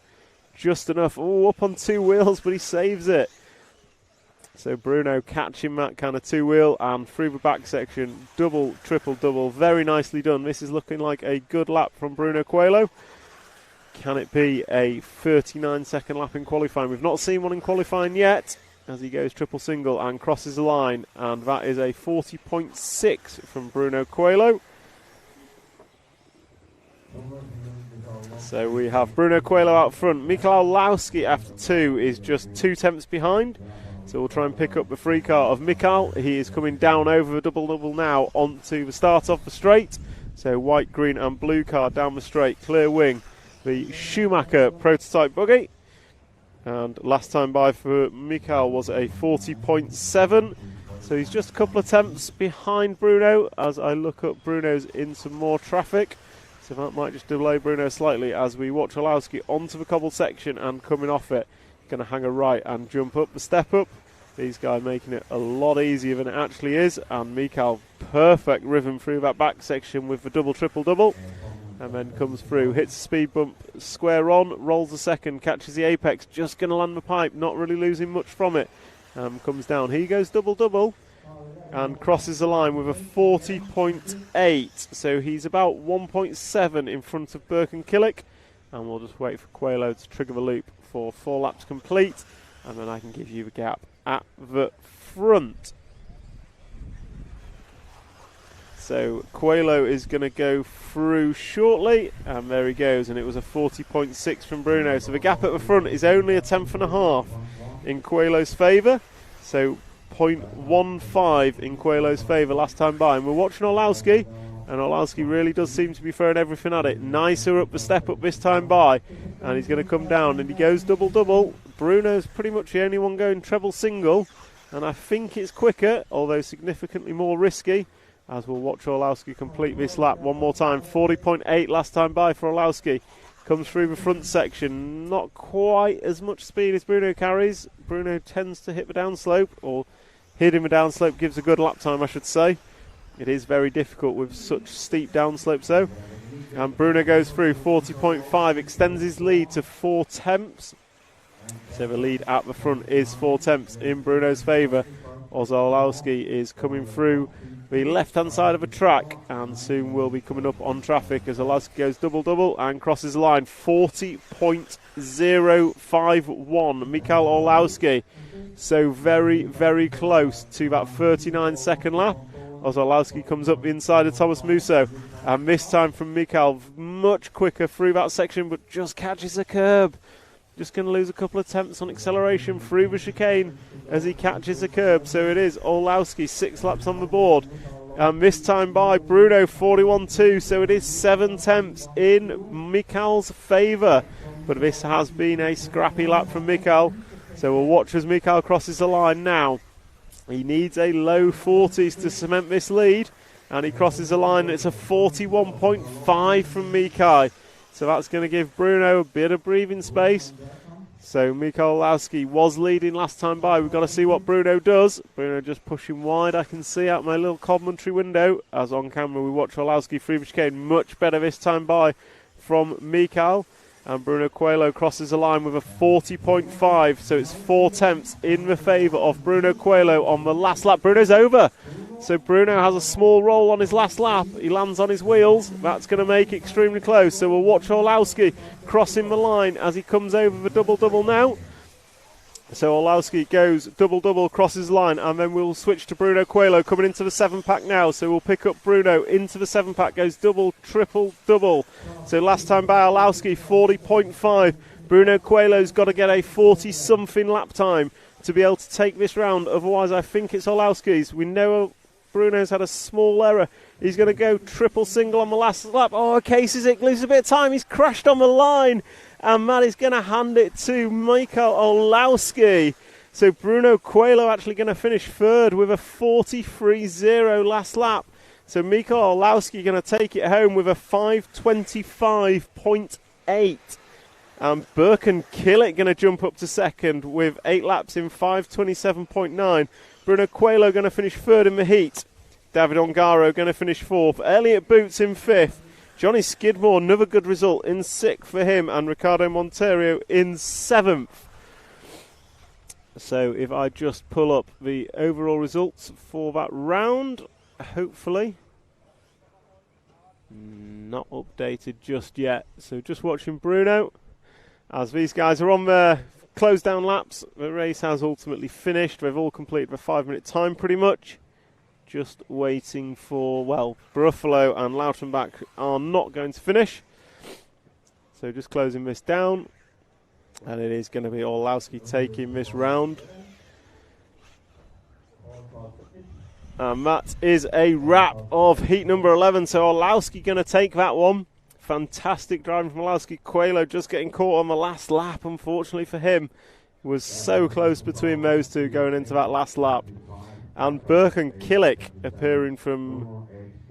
Just enough. Up on 2 wheels, but he saves it. So Bruno catching that kind of 2-wheel and through the back section, double, triple, double. Very nicely done. This is looking like a good lap from Bruno Coelho. Can it be a 39-second lap in qualifying? We've not seen one in qualifying yet as he goes triple single and crosses the line. And that is a 40.6 from Bruno Coelho. So we have Bruno Coelho out front. Michał Lawski after 2 is just 2 tenths behind. So we'll try and pick up the free car of Michał. He is coming down over the double-double now onto the start of the straight. So white, green and blue car down the straight. Clear wing. The Schumacher prototype buggy. And last time by for Michał was a 40.7. So he's just a couple of tenths behind Bruno as I look up Bruno's in some more traffic. So that might just delay Bruno slightly as we watch Olowski onto the cobble section and coming off it. Going to hang a right and jump up the step up. These guys making it a lot easier than it actually is. And Michał, perfect rhythm through that back section with the double, triple, double. And then comes through, hits the speed bump, square on, rolls the second, catches the apex, just going to land the pipe, not really losing much from it. Comes down, he goes double, double. And crosses the line with a 40.8. So he's about 1.7 in front of Birkenkillick. And we'll just wait for Coelho to trigger the loop for 4 laps complete, and then I can give you the gap at the front. So Coelho is going to go through shortly, and there he goes, and it was a 40.6 from Bruno. So the gap at the front is only a 10.5 in Coelho's favour, so 0.15 in Coelho's favour last time by. And we're watching Olowski, and Olowski really does seem to be throwing everything at it. Nicer up the step up this time by, and he's going to come down, and he goes double-double. Bruno's pretty much the only one going treble-single, and I think it's quicker, although significantly more risky, as we'll watch Olowski complete this lap one more time. 40.8 last time by for Olowski. Comes through the front section, not quite as much speed as Bruno carries. Bruno tends to hit the downslope, or hitting the downslope gives a good lap time, I should say. It is very difficult with such steep downslopes though. And Bruno goes through 40.5, extends his lead to 4 tenths. So the lead at the front is 4 tenths in Bruno's favour. Olowski is coming through the left-hand side of the track and soon will be coming up on traffic as Olowski goes double-double and crosses the line. 40.051, Michał Olowski. So very, very close to that 39-second lap. As Olowski comes up the inside of Thomas Musso, and this time from Michał, much quicker through that section, but just catches a curb. Just going to lose a couple of tenths on acceleration through the chicane as he catches a curb. So it is Olowski 6 laps on the board, and this time by Bruno 41.2. So it is 7 tenths in Michał's favour, but this has been a scrappy lap from Michał. So we'll watch as Michał crosses the line now. He needs a low 40s to cement this lead, and he crosses the line. It's a 41.5 from Michał. So that's going to give Bruno a bit of breathing space. So Michał Olowski was leading last time by. We've got to see what Bruno does. Bruno just pushing wide. I can see out my little commentary window as on camera we watch Olowski through the chicane. Much better this time by from Michał. And Bruno Coelho crosses the line with a 40.5, so it's 4 tenths in the favour of Bruno Coelho on the last lap. Bruno's over, so Bruno has a small roll on his last lap. He lands on his wheels. That's going to make it extremely close, so we'll watch Orlowski crossing the line as he comes over the double-double now. So Orlowski goes double-double, crosses the line, and then we'll switch to Bruno Coelho coming into the 7-pack now. So we'll pick up Bruno into the 7-pack, goes double, triple, double. So last time by Orlowski, 40.5. Bruno Coelho's got to get a 40-something lap time to be able to take this round. Otherwise, I think it's Orlowski's. We know Bruno's had a small error. He's going to go triple single on the last lap. Oh, Casey Zick loses a bit of time. He's crashed on the line. And that is going to hand it to Michael Orlowski. So Bruno Coelho actually going to finish third with a 43.0 last lap. So Michael Orlowski going to take it home with a 5:25.8. And Birkin Killick going to jump up to second with 8 laps in 5:27.9. Bruno Coelho going to finish third in the heat. David Ongaro going to finish fourth. Elliot Boots in fifth. Johnny Skidmore, another good result in 6th for him, and Ricardo Monteiro in 7th. So if I just pull up the overall results for that round, hopefully. Not updated just yet. So just watching Bruno. As these guys are on their close down laps, the race has ultimately finished. They've all completed the 5-minute time pretty much. Just waiting for, well, Ruffalo and Lautenbach are not going to finish. So just closing this down. And it is going to be Orlowski taking this round. And that is a wrap of heat number 11. So Orlowski going to take that one. Fantastic driving from Orlowski. Coelho just getting caught on the last lap, unfortunately for him. Was so close between those two going into that last lap. And Birkin Killick appearing from,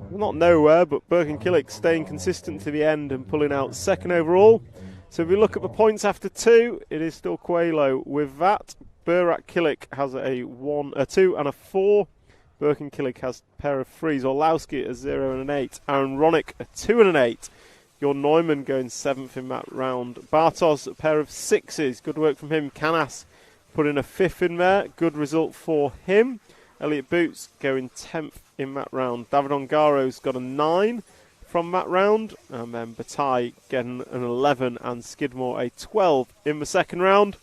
not nowhere, but Birkin Killick staying consistent to the end and pulling out second overall. So if we look at the points after 2, it is still Coelho with that. Burak Killick has a 1, a 2 and a 4. Birkin Killick has a pair of 3s. Orlowski a 0 and an 8. Aaron Ronick a 2 and an 8. Jorn Neumann going 7th in that round. Bartos a pair of 6s. Good work from him. Canas putting a 5th in there. Good result for him. Elliot Boots going 10th in that round. David Ongaro's got a 9 from that round. And then Bataille getting an 11 and Skidmore a 12 in the second round.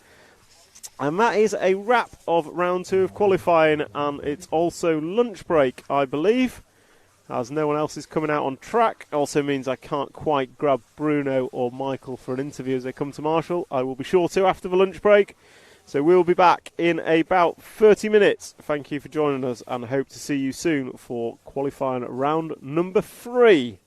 And that is a wrap of round 2 of qualifying. And it's also lunch break, I believe, as no one else is coming out on track. Also means I can't quite grab Bruno or Michael for an interview as they come to Marshall. I will be sure to after the lunch break. So we'll be back in about 30 minutes. Thank you for joining us and hope to see you soon for qualifying round number 3.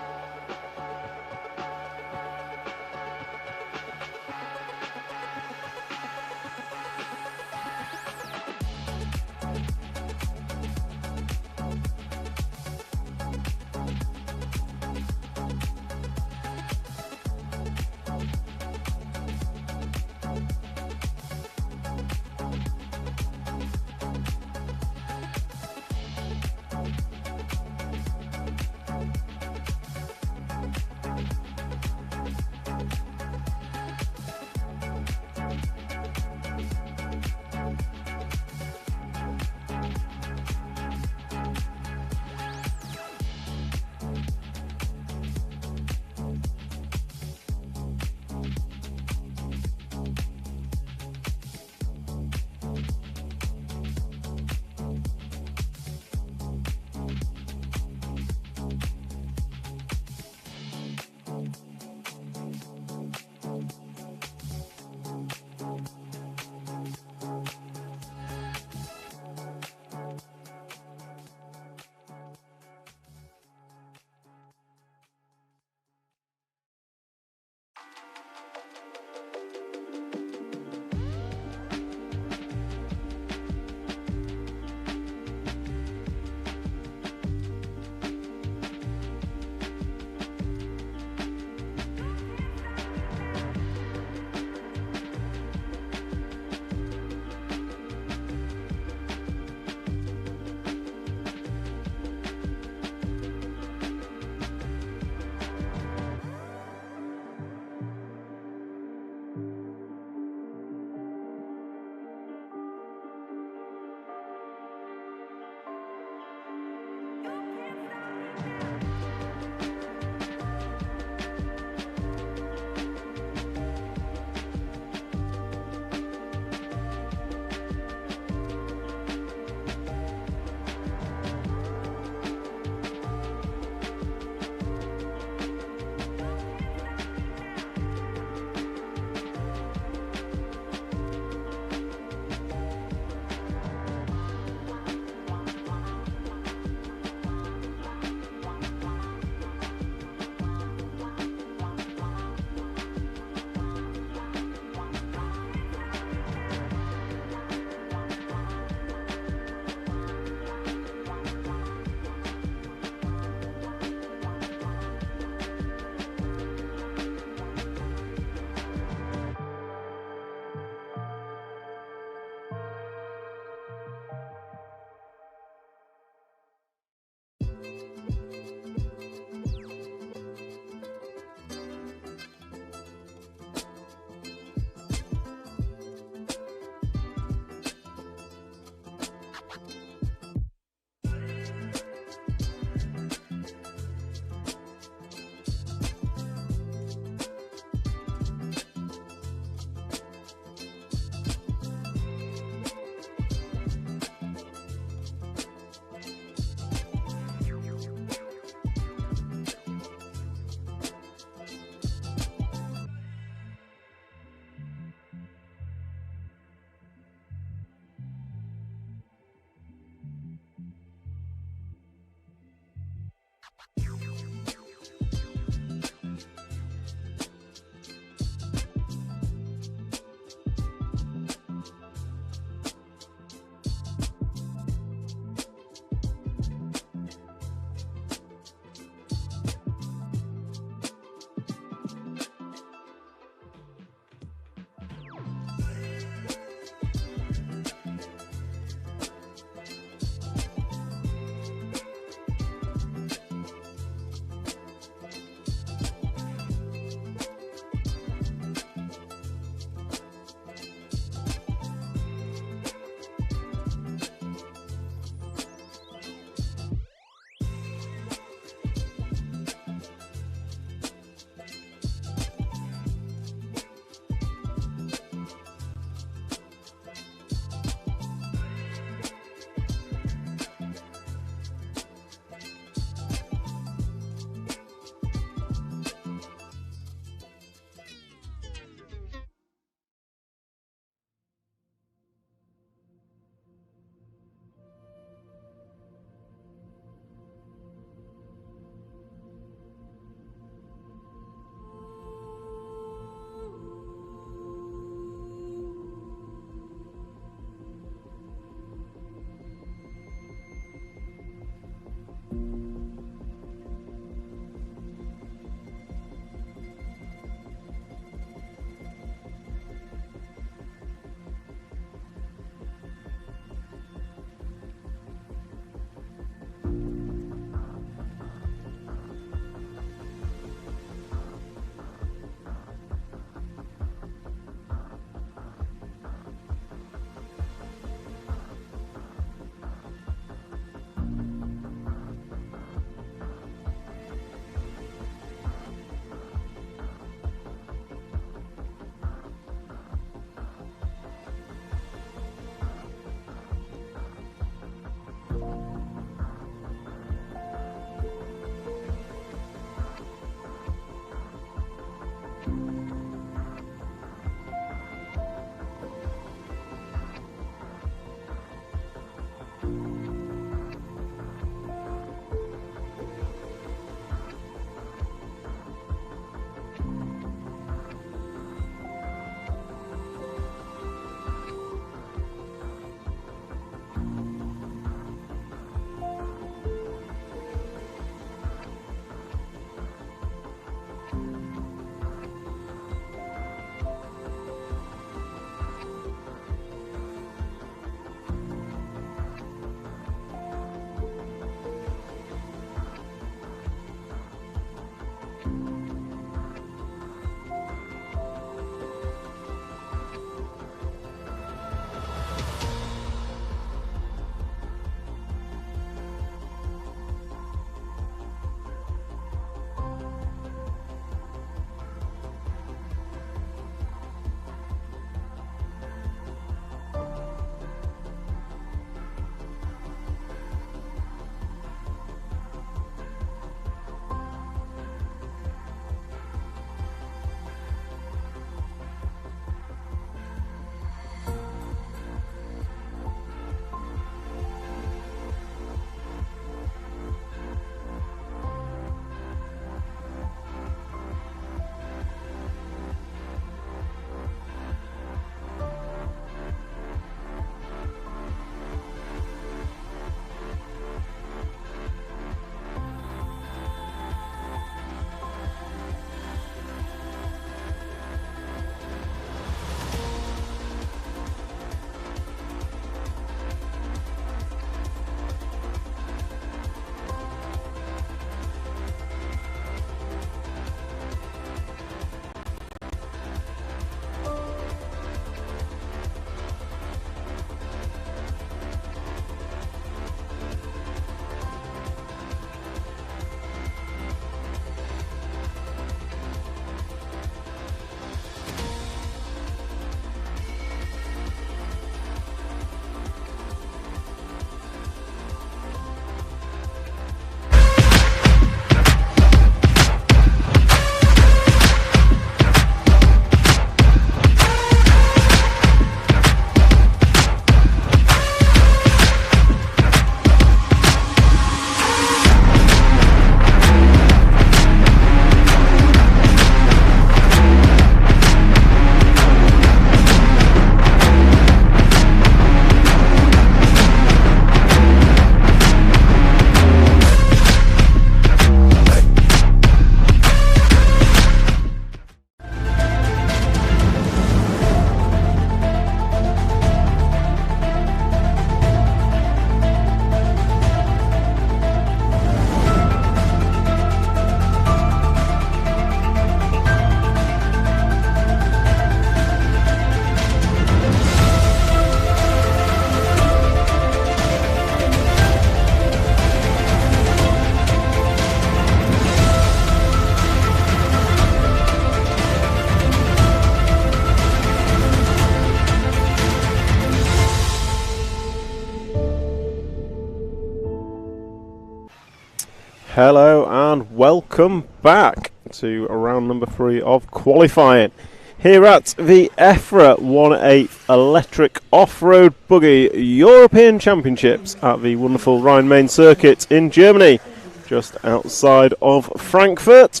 Hello and welcome back to round number 3 of qualifying here at the EFRA 1/8 Electric Off-Road Buggy European Championships at the wonderful Rhine-Main circuit in Germany, just outside of Frankfurt.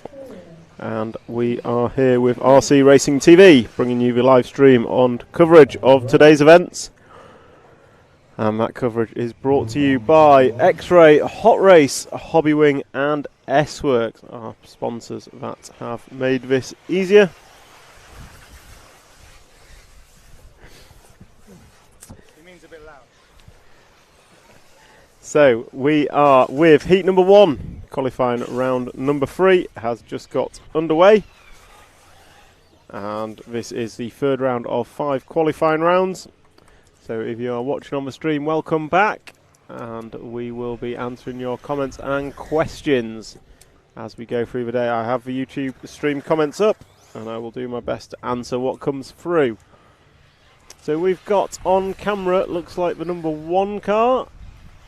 And we are here with RC Racing TV, bringing you the live stream on coverage of today's events. And that coverage is brought to you by X-Ray, Hot Race, Hobbywing and S-Works, our sponsors that have made this easier. It means a bit loud. So we are with heat number 1. Qualifying round number 3 has just got underway. And this is the third round of 5 qualifying rounds. So if you are watching on the stream, welcome back, and we will be answering your comments and questions as we go through the day. I have the YouTube stream comments up, and I will do my best to answer what comes through. So we've got on camera, looks like the number 1 car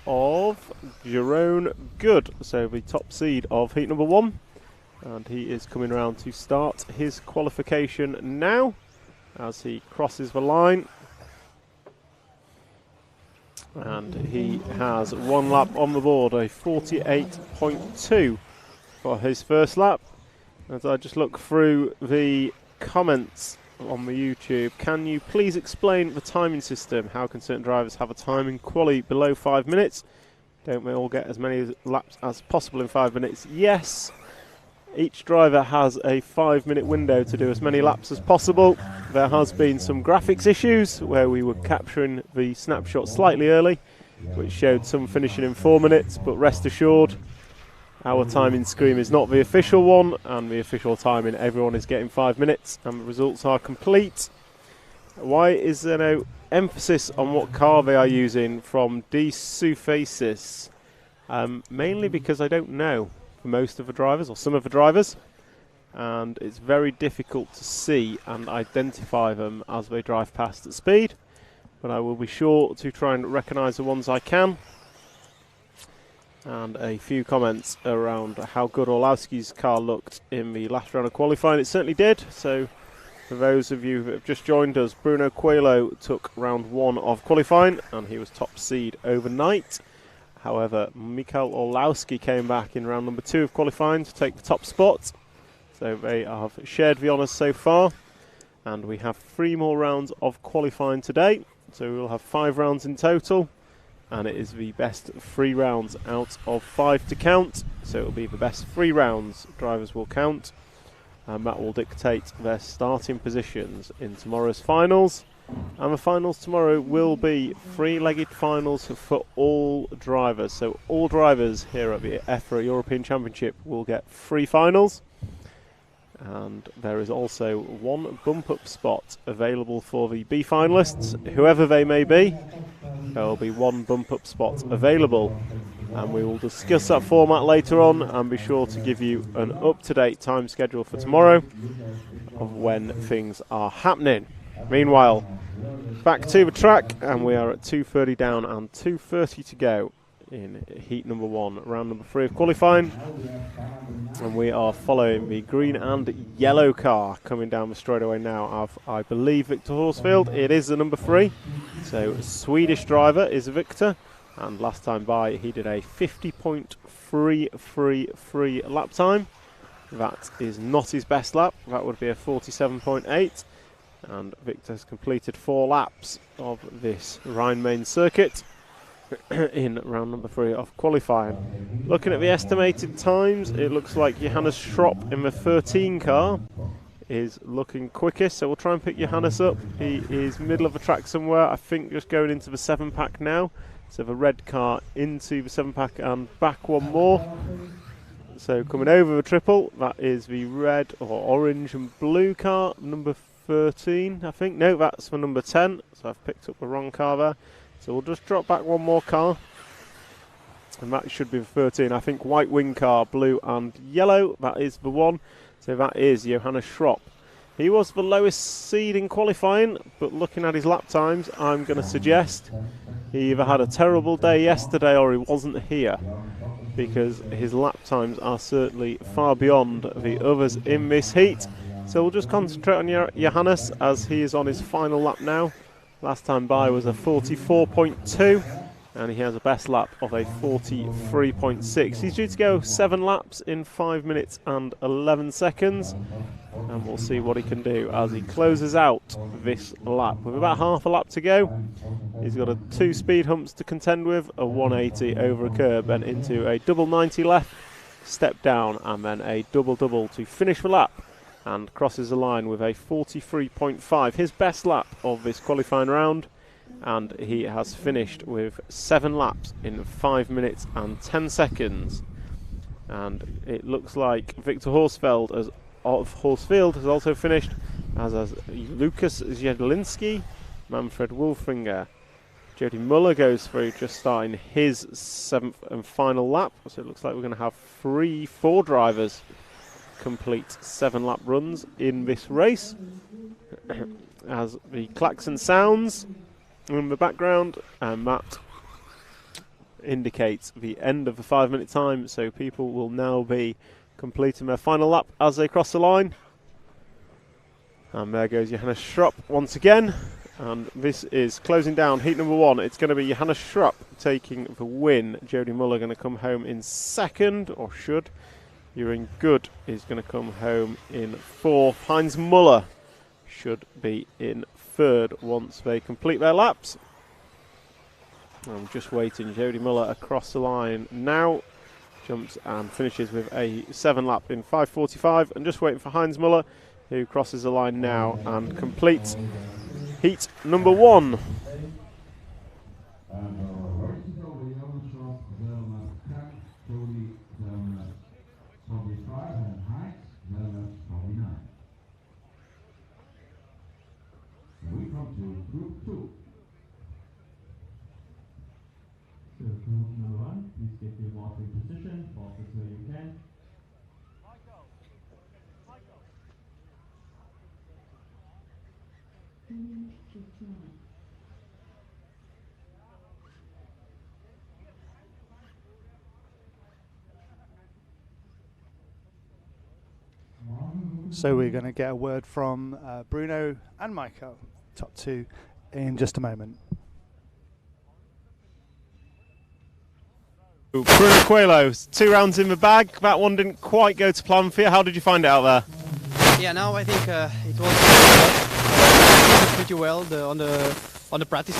of Jerome Good, so the top seed of heat number 1, and he is coming around to start his qualification now as he crosses the line. And he has 1 lap on the board, a 48.2 for his first lap. As I just look through the comments on the YouTube, can you please explain the timing system? How can certain drivers have a time in quali below 5 minutes? Don't we all get as many laps as possible in 5 minutes? Yes. Each driver has a 5-minute window to do as many laps as possible. There has been some graphics issues where we were capturing the snapshot slightly early, which showed some finishing in 4 minutes, but rest assured, our timing screen is not the official one, and the official timing, everyone is getting 5 minutes, and the results are complete. Why is there no emphasis on what car they are using from D. Sufacis? Mainly because I don't know. Most of the drivers, or some of the drivers, and it's very difficult to see and identify them as they drive past at speed, but I will be sure to try and recognise the ones I can. And a few comments around how good Orlowski's car looked in the last round of qualifying. It certainly did. So for those of you that have just joined us, Bruno Coelho took round 1 of qualifying and he was top seed overnight. However, Mikael Orlowski came back in round number 2 of qualifying to take the top spot. So they have shared the honours so far. And we have 3 more rounds of qualifying today. So we will have 5 rounds in total. And it is the best 3 rounds out of 5 to count. So it will be the best 3 rounds drivers will count. And that will dictate their starting positions in tomorrow's finals. And the finals tomorrow will be 3-legged finals for all drivers. So all drivers here at the EFRA European Championship will get 3 finals. And there is also 1 bump-up spot available for the B finalists, whoever they may be. There will be 1 bump-up spot available. And we will discuss that format later on and be sure to give you an up-to-date time schedule for tomorrow of when things are happening. Meanwhile, back to the track, and we are at 2:30 down and 2:30 to go in heat number 1, round number 3 of qualifying. And we are following the green and yellow car coming down the straightaway now of, I believe, Victor Horsfield. It is the number 3, so Swedish driver is Victor, and last time by he did a 50.333 lap time. That is not his best lap, that would be a 47.8. And Victor has completed 4 laps of this Rhine-Main circuit in round number 3 of qualifying. Looking at the estimated times, it looks like Johannes Schropp in the 13 car is looking quickest, so we'll try and pick Johannes up. He is middle of the track somewhere, I think just going into the 7-pack now. So the red car into the 7-pack and back 1 more. So coming over the triple, that is the red or orange and blue car, number 13, I think. No, that's for number 10, so I've picked up the wrong car there. So we'll just drop back 1 more car, and that should be the 13. I think white wing car, blue and yellow, that is the one. So that is Johannes Schropp. He was the lowest seed in qualifying, but looking at his lap times, I'm going to suggest he either had a terrible day yesterday or he wasn't here. because his lap times are certainly far beyond the others in this heat. So we'll just concentrate on Johannes as he is on his final lap now. Last time by was a 44.2, and he has a best lap of a 43.6. He's due to go 7 laps in 5 minutes and 11 seconds, and we'll see what he can do as he closes out this lap. With about half a lap to go, he's got 2 speed humps to contend with, a 180 over a curb and into a double 90 left, step down, and then a double-double to finish the lap, and crosses the line with a 43.5, his best lap of this qualifying round, and he has finished with 7 laps in 5 minutes and 10 seconds. And it looks like Victor Horsfield has also finished, as has Lucas Jedlinski, Manfred Wolfinger. Jody Muller goes through, just starting his 7th and final lap, so it looks like we're going to have 4 drivers complete 7 lap runs in this race. As the klaxon sounds in the background, and that indicates the end of the 5 minute time, so people will now be completing their final lap as they cross the line. And there goes Johannes Schrupp once again, and this is closing down heat number 1. It's going to be Johannes Schrupp taking the win. Jody Muller going to come home in 2nd, or should. Jürgen Good is going to come home in 4th. Heinz Muller should be in 3rd once they complete their laps. I'm just waiting. Jody Muller across the line now. Jumps and finishes with a 7 lap in 5:45. And just waiting for Heinz Muller, who crosses the line now and completes heat number 1. Group number 1, please get your walking position, walk as well you can. So we're going to get a word from Bruno and Michael, top 2, in just a moment. Bruno Coelho, 2 rounds in the bag. That one didn't quite go to plan for you. How did you find it out there? Yeah, now I think it was pretty well on the practice.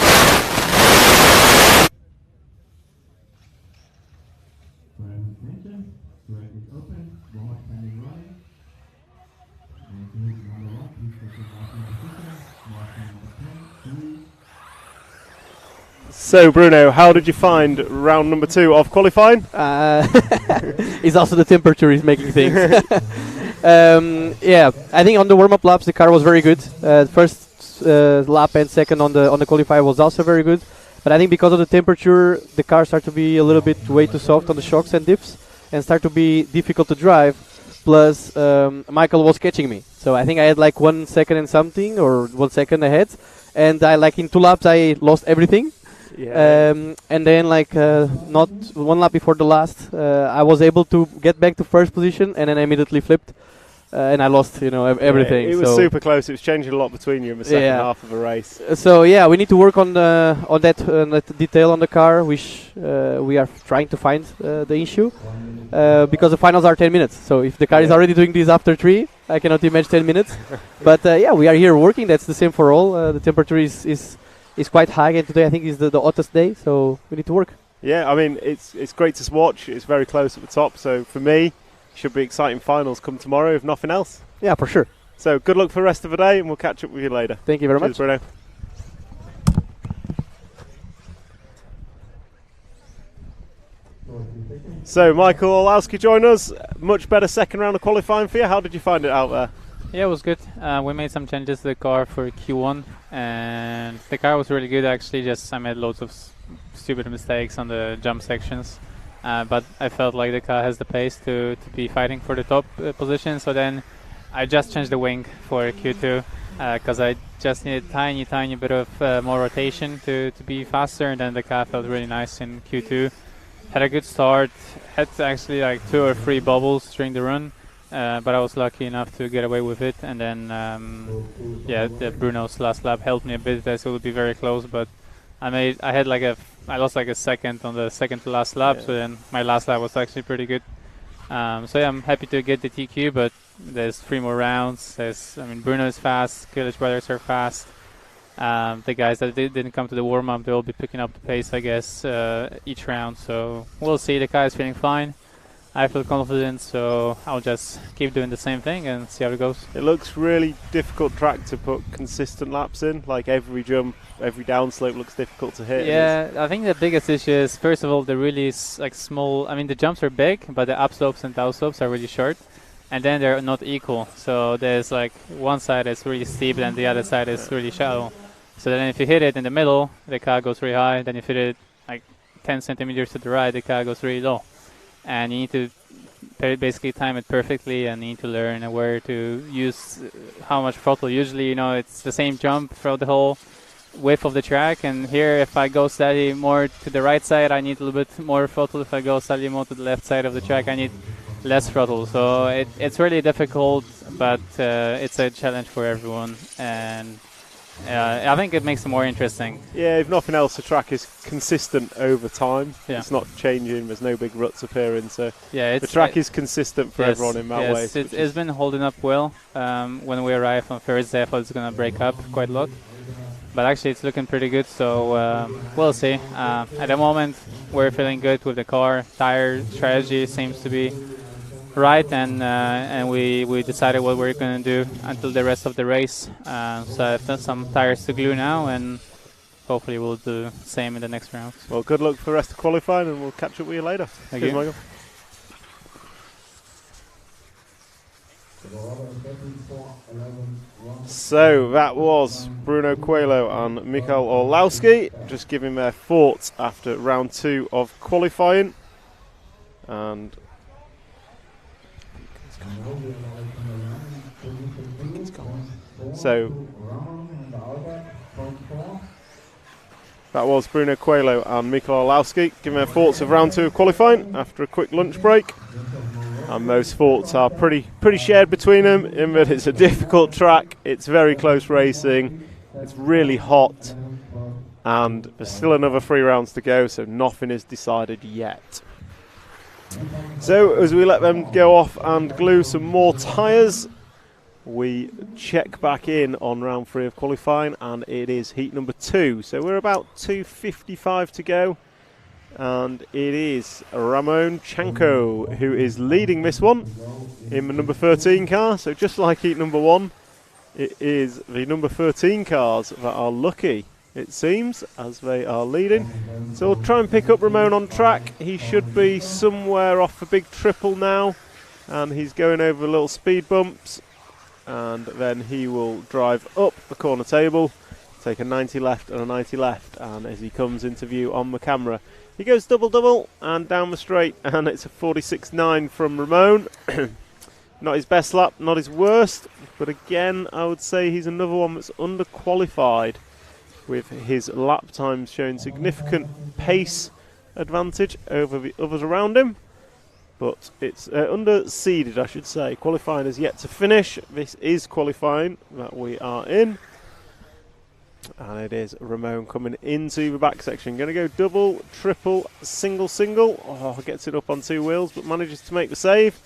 So Bruno, how did you find round number 2 of qualifying? It's also the temperature is making things. Yeah, I think on the warm-up laps the car was very good. First lap and second on the qualifier was also very good. But I think because of the temperature, the car started to be a little bit way too soft on the shocks and dips, and start to be difficult to drive. Plus, Michael was catching me, so I think I had like 1 second and something, or 1 second ahead, and I like in 2 laps I lost everything. Yeah. And then like not 1 lap before the last, I was able to get back to first position, and then I immediately flipped, and I lost everything. Yeah, it was super close. It was changing a lot between you in the second half of the race. So yeah, we need to work on that detail on the car, which we are trying to find the issue, because the finals are 10 minutes. So if the car is already doing this after 3, I cannot imagine 10 minutes. But yeah, we are here working. That's the same for all. The temperature is quite high, and today I think is the hottest day, so we need to work. Yeah, I mean, it's great to watch. It's very close at the top, so for me, should be exciting finals come tomorrow, if nothing else. Yeah, for sure. So good luck for the rest of the day, and we'll catch up with you later. Thank you very much. Bruno. So Michael Olowski join us. Much better second round of qualifying for you. How did you find it out there? Yeah, it was good. We made some changes to the car for Q1, and the car was really good actually. Just I made loads of stupid mistakes on the jump sections, but I felt like the car has the pace to be fighting for the top position. So then I just changed the wing for Q2 because I just needed tiny bit of more rotation to be faster, and then the car felt really nice in Q2. Had a good start. Had actually like 2 or 3 bubbles during the run, but I was lucky enough to get away with it. And then, Bruno's last lap helped me a bit. As it would be very close, but I lost like a second on the second to last lap. So then my last lap was actually pretty good. I'm happy to get the TQ, but there's 3 more rounds. Bruno is fast. Kilic brothers are fast. The guys that didn't come to the warm-up, they'll be picking up the pace, I guess, each round. So we'll see. The car is feeling fine. I feel confident, so I'll just keep doing the same thing and see how it goes. It looks really difficult track to put consistent laps in. Like every jump, every downslope looks difficult to hit. Yeah, I think the biggest issue is, first of all, the really small. I mean, the jumps are big, but the upslopes and downslopes are really short. And then they're not equal. So there's like one side is really steep and the other side is really shallow. So then if you hit it in the middle, the car goes really high. Then if you hit it like 10 centimeters to the right, the car goes really low. And you need to basically time it perfectly, and you need to learn where to use how much throttle. Usually, it's the same jump throughout the whole width of the track. And here, if I go slightly more to the right side, I need a little bit more throttle. If I go slightly more to the left side of the track, I need less throttle. So it's really difficult, but it's a challenge for everyone. And I think it makes it more interesting. Yeah, if nothing else, the track is consistent over time. Yeah. It's not changing. There's no big ruts appearing. So yeah, the track is consistent for everyone in that way. It's been holding up well. When we arrived on Thursday, I thought it's going to break up quite a lot. But actually, it's looking pretty good. So we'll see. At the moment, we're feeling good with the car. Tire strategy seems to be right, and we decided what we're going to do until the rest of the race. So I've done some tires to glue now, and hopefully we'll do the same in the next round. Well, good luck for the rest of qualifying, and we'll catch up with you later. Thank Cheers, you. Michael. So that was Bruno Coelho and Michael Orlowski just giving their thoughts after round 2 of qualifying. And so that was Bruno Coelho and Michael Orlowski giving their thoughts of round 2 of qualifying after a quick lunch break. And those thoughts are pretty shared between them, in that it's a difficult track, it's very close racing, it's really hot, and there's still another 3 rounds to go, so nothing is decided yet. So as we let them go off and glue some more tyres, we check back in on round 3 of qualifying, and it is heat number 2. So we're about 2:55 to go, and it is Ramon Chanko who is leading this one in the number 13 car. So just like heat number 1, it is the number 13 cars that are lucky, it seems, as they are leading. So we'll try and pick up Ramon on track. He should be somewhere off the big triple now, and he's going over little speed bumps, and then he will drive up the corner table, take a 90 left and a 90 left, and as he comes into view on the camera, he goes double and down the straight, and it's a 46.9 from Ramon. Not his best lap, not his worst, but again I would say he's another one that's underqualified, with his lap times showing significant pace advantage over the others around him. But it's underseeded, I should say. Qualifying is yet to finish. This is qualifying that we are in. And it is Ramon coming into the back section. Going to go double, triple, single. Oh, gets it up on 2 wheels, but manages to make the save.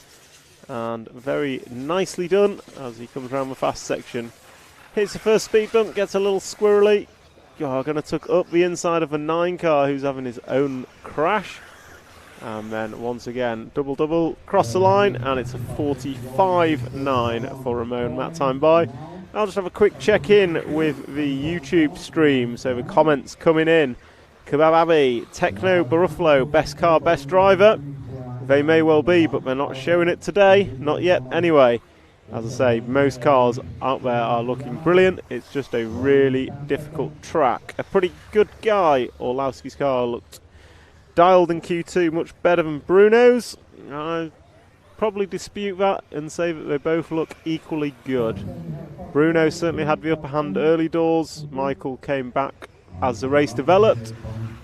And very nicely done as he comes around the fast section. Hits the first speed bump, gets a little squirrely. Oh, going to tuck up the inside of a 9 car who's having his own crash. And then once again, double, cross the line, and it's a 45.9 for Ramon that time by. I'll just have a quick check-in with the YouTube stream, so the comments coming in. Kebab Abbey, Techno Baruffalo, best car, best driver. They may well be, but they're not showing it today, not yet anyway. As I say, most cars out there are looking brilliant. It's just a really difficult track. A pretty good guy. Orlowski's car looked dialed in Q2, much better than Bruno's. I probably dispute that and say that they both look equally good. Bruno certainly had the upper hand early doors. Michael came back as the race developed,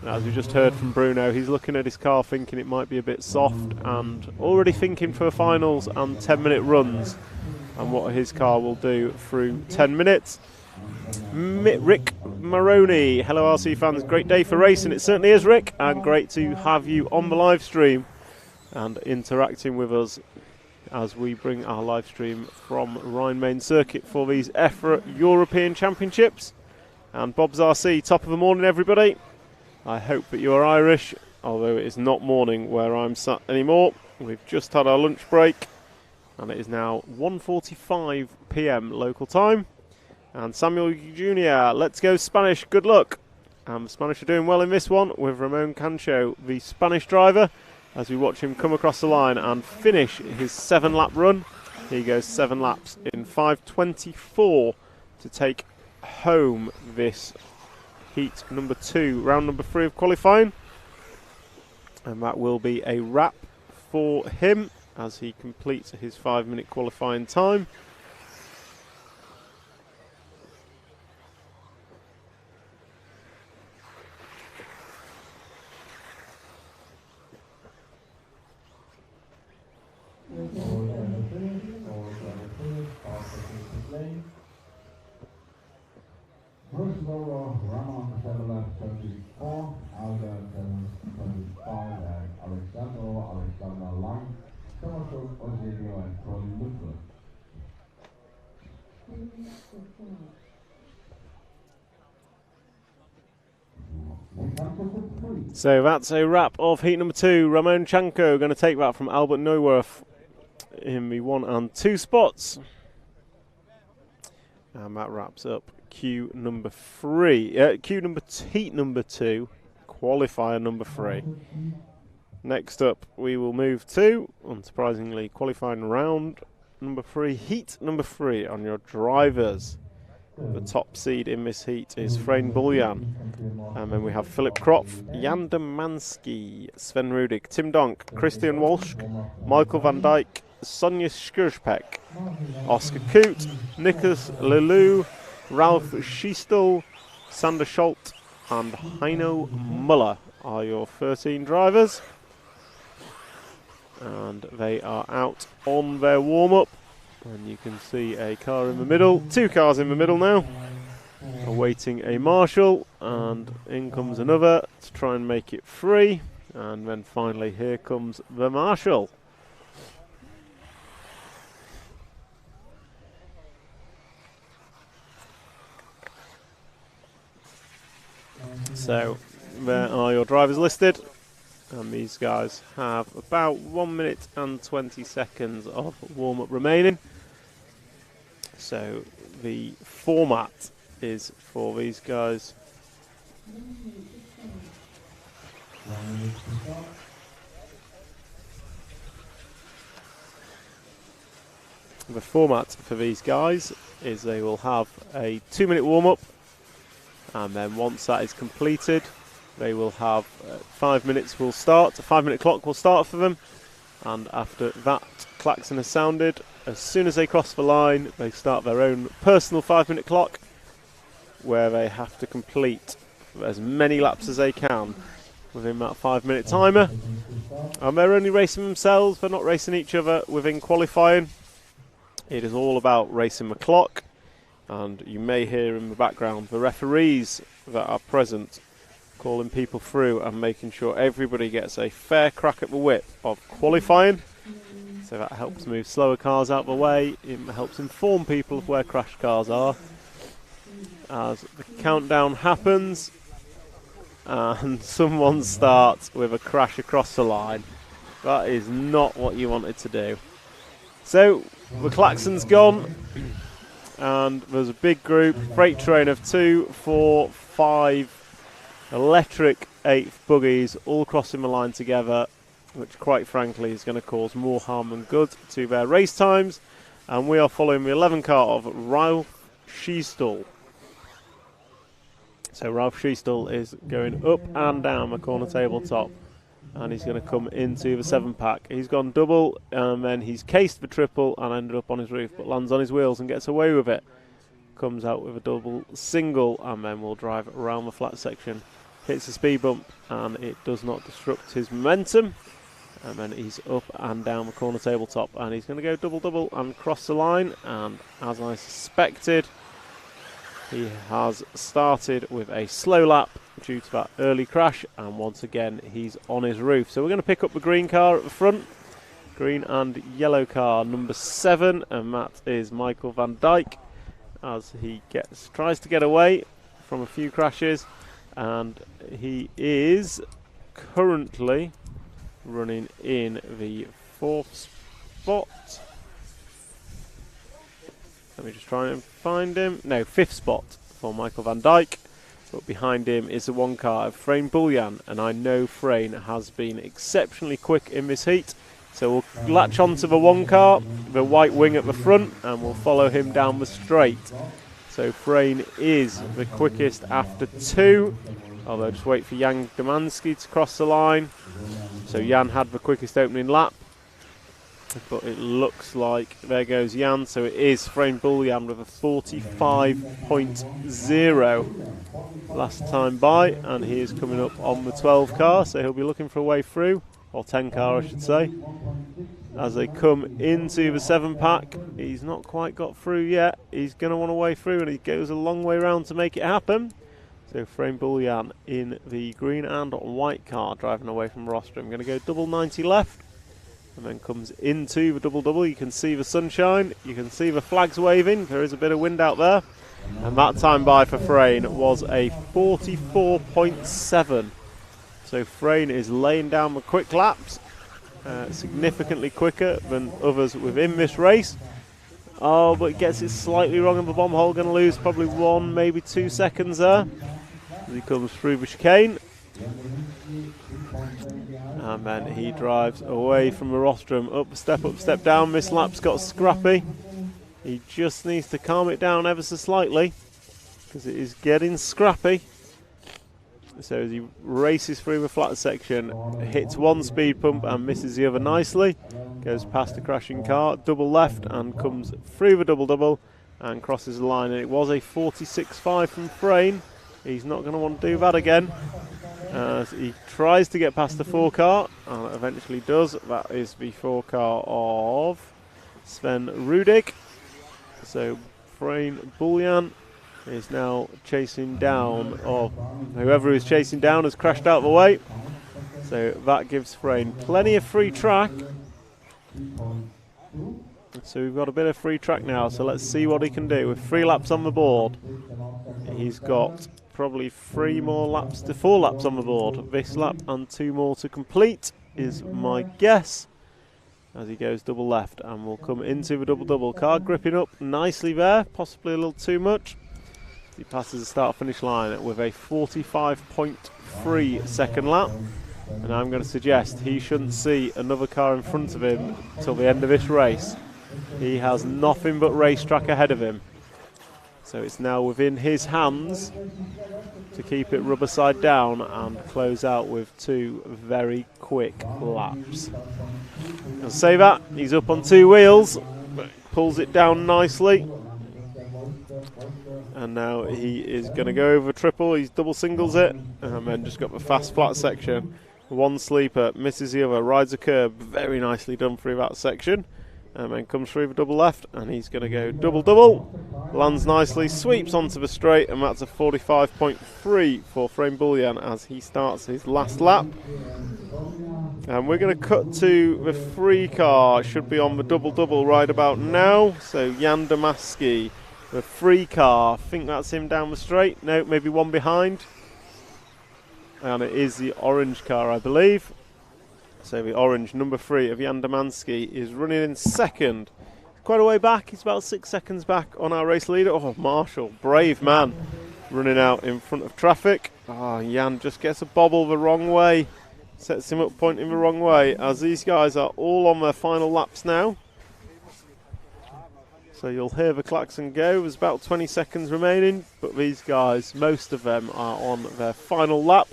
As we just heard from Bruno, he's looking at his car thinking it might be a bit soft and already thinking for finals and 10-minute runs and what his car will do through 10 minutes. Rick Maroney, hello RC fans, great day for racing. It certainly is, Rick, and great to have you on the live stream and interacting with us as we bring our live stream from Rhine-Main Circuit for these EFRA European Championships. And Bob's RC, top of the morning everybody. I hope that you're Irish, although it is not morning where I'm sat anymore. We've just had our lunch break and it is now 1:45 PM local time. And Samuel Jr., let's go Spanish, good luck. The Spanish are doing well in this one with Ramon Cancho, the Spanish driver, as we watch him come across the line and finish his 7-lap run. He goes 7 laps in 5:24 to take home this heat number 2, round number 3 of qualifying. And that will be a wrap for him as he completes his 5-minute qualifying time. First rower, Ramon 7:24, Alda 7:25, and Alexander Lang, Thomas Ozilio, and Colin Woodford. So that's a wrap of heat number 2. Ramon Chanko going to take that from Albert Neuwirth in the 1 and 2 spots. And that wraps up heat number 2, qualifier number 3. Next up, we will move to, unsurprisingly, qualifying round number 3, heat number 3 on your drivers. The top seed in this heat is Frein Buljan. And then we have Philip Kropf, Jan Demansky, Sven Rudig, Tim Donk, Christian Walsh, Michael van Dijk, Sonja Skirspek, Oscar Koot, Nicholas Lelou, Ralph Schiestel, Sander Scholt and Heino Muller are your 13 drivers. And they are out on their warm-up. And you can see a car in the middle, 2 cars in the middle now, awaiting a marshal, and in comes another to try and make it free. And then finally here comes the marshal. So there are your drivers listed, and these guys have about 1 minute and 20 seconds of warm-up remaining. So the format is for these guys. The format for these guys is they will have a 2-minute warm-up, and then once that is completed, they will have 5 minutes will start. A 5-minute clock will start for them, and after that klaxon has sounded, as soon as they cross the line, they start their own personal 5-minute clock, where they have to complete as many laps as they can within that 5-minute timer. And they're only racing themselves, they're not racing each other within qualifying. It is all about racing the clock, and you may hear in the background the referees that are present calling people through and making sure everybody gets a fair crack at the whip of qualifying. So that helps move slower cars out of the way. It helps inform people of where crash cars are as the countdown happens, and someone starts with a crash across the line. That is not what you wanted to do. So the klaxon's gone, and there's a big group, freight train of 2, 4, 5 electric 8th buggies all crossing the line together, which quite frankly is going to cause more harm than good to their race times. And we are following the 11 car of Ralph Schiestel. So Ralph Schiestel is going up and down the corner tabletop, and he's going to come into the 7-pack. He's gone double, and then he's cased the triple and ended up on his roof, but lands on his wheels and gets away with it. Comes out with a double single, and then will drive around the flat section hits a speed bump and it does not disrupt his momentum. And then he's up and down the corner tabletop, and he's going to go double-double and cross the line. And as I suspected, he has started with a slow lap due to that early crash, and once again he's on his roof. So we're going to pick up the green car at the front, green and yellow car number 7, and that is Michael van Dijk, as he tries to get away from a few crashes, and he is currently running in the 4th spot. Let me just try and find him. No, 5th spot for Michael van Dijk. But behind him is the one car of Frane Bullion, and I know Frane has been exceptionally quick in this heat. So we'll latch onto the one car, the white wing at the front, and we'll follow him down the straight. So Frane is the quickest after 2. Although just wait for Jan Domanski to cross the line. So Jan had the quickest opening lap, but it looks like there goes Jan. So it is Frane Bullion with a 45.0 last time by, and he is coming up on the 12 car. So he'll be looking for a way through, or 10 car I should say. As they come into the 7 pack, he's not quite got through yet. He's going to want a way through, and he goes a long way round to make it happen. So Frane Bullion in the green and white car, driving away from rostrum. Going to go double 90 left, and then comes into the double-double. You can see the sunshine, you can see the flags waving. There is a bit of wind out there, and that time by for Frane was a 44.7. So Frane is laying down the quick laps, significantly quicker than others within this race. Oh, but gets it slightly wrong in the bomb hole. Going to lose probably 1, maybe 2 seconds there as he comes through the chicane. And then he drives away from the rostrum. Up, step down. This lap's got scrappy. He just needs to calm it down ever so slightly, because it is getting scrappy. So as he races through the flat section, hits one speed bump and misses the other nicely. Goes past a crashing car, double left, and comes through the double-double and crosses the line. And it was a 46.5 from Frane. He's not going to want to do that again. As he tries to get past the 4 car, and eventually does. That is the 4 car of Sven Rudig. So Frane Bullion is now chasing down, or whoever is chasing down has crashed out of the way. So that gives Frane plenty of free track. So we've got a bit of free track now, so let's see what he can do. With 3 laps on the board, he's got probably 4 laps on the board. This lap and 2 more to complete is my guess, as he goes double left and will come into the double-double. Car gripping up nicely there, possibly a little too much. He passes the start-finish line with a 45.3 second lap, and I'm going to suggest he shouldn't see another car in front of him till the end of this race. He has nothing but racetrack ahead of him, so it's now within his hands to keep it rubber side down and close out with 2 very quick laps. I'll say that he's up on 2 wheels, pulls it down nicely. And now he is going to go over triple. He's double singles it, and then just got the fast flat section. 1 sleeper, misses the other, rides a curb. Very nicely done through that section. And then comes through the double left, and he's going to go double-double. Lands nicely, sweeps onto the straight, and that's a 45.3 for Frane Bullion as he starts his last lap. And we're going to cut to the 3 car. Should be on the double-double right about now. So Jan Domanski. The 3 car, I think that's him down the straight. No, maybe one behind. And it is the orange car, I believe. So the orange, number 3 of Jan Domanski, is running in second. Quite a way back, he's about 6 seconds back on our race leader. Oh, Marshall, brave man, running out in front of traffic. Oh, Jan just gets a bobble the wrong way. Sets him up pointing the wrong way, as these guys are all on their final laps now. So you'll hear the klaxon go. There's about 20 seconds remaining, but these guys, most of them, are on their final lap,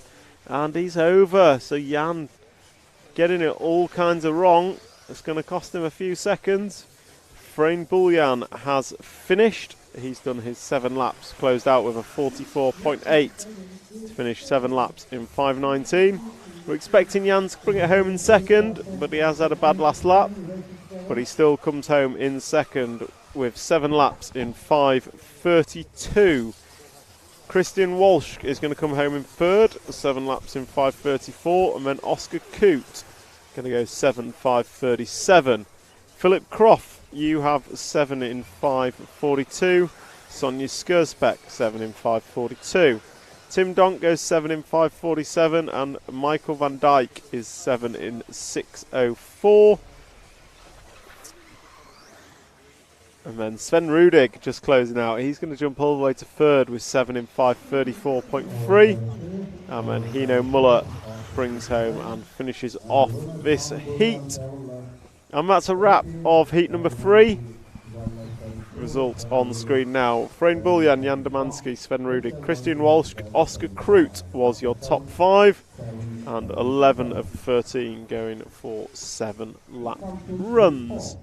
and he's over. So Jan getting it all kinds of wrong. It's going to cost him a few seconds. Frane Bullion has finished he's done his 7 laps, closed out with a 44.8 to finish 7 laps in 5:19. We're expecting Jan to bring it home in second, but he has had a bad last lap. But he still comes home in second with 7 laps in 5:32. Christian Walsh is going to come home in third, 7 laps in 5:34, and then Oscar Coote going to go 7:5:37. Philip Croft, you have 7 in 5:42. Sonia Skursbeck, 7 in 5:42. Tim Donk goes 7 in 5:47, and Michael van Dijk is 7 in 6:04. And then Sven Rudig just closing out. He's going to jump all the way to third with 7 in 5:34.3. And then Hino Muller brings home and finishes off this heat. And that's a wrap of heat number 3. Results on the screen now. Frane Bullion, Jan Domanski, Sven Rudig, Christian Walsh, Oscar Cruit was your top 5. And 11 of 13 going for 7 lap runs.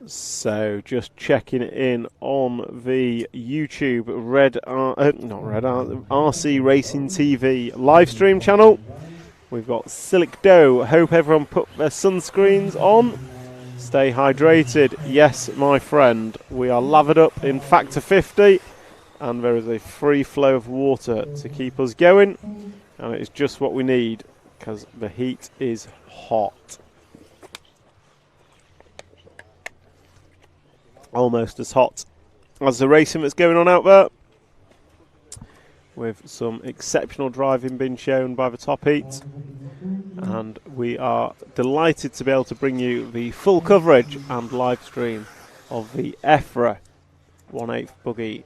So just checking in on the YouTube RC Racing TV live stream channel. We've got Silic Doe. Hope everyone put their sunscreens on. Stay hydrated. Yes, my friend, we are lathered up in factor 50, and there is a free flow of water to keep us going, and it is just what we need because the heat is hot. Almost as hot as the racing that's going on out there, with some exceptional driving being shown by the top heat, and we are delighted to be able to bring you the full coverage and live stream of the EFRA 1/8 Buggy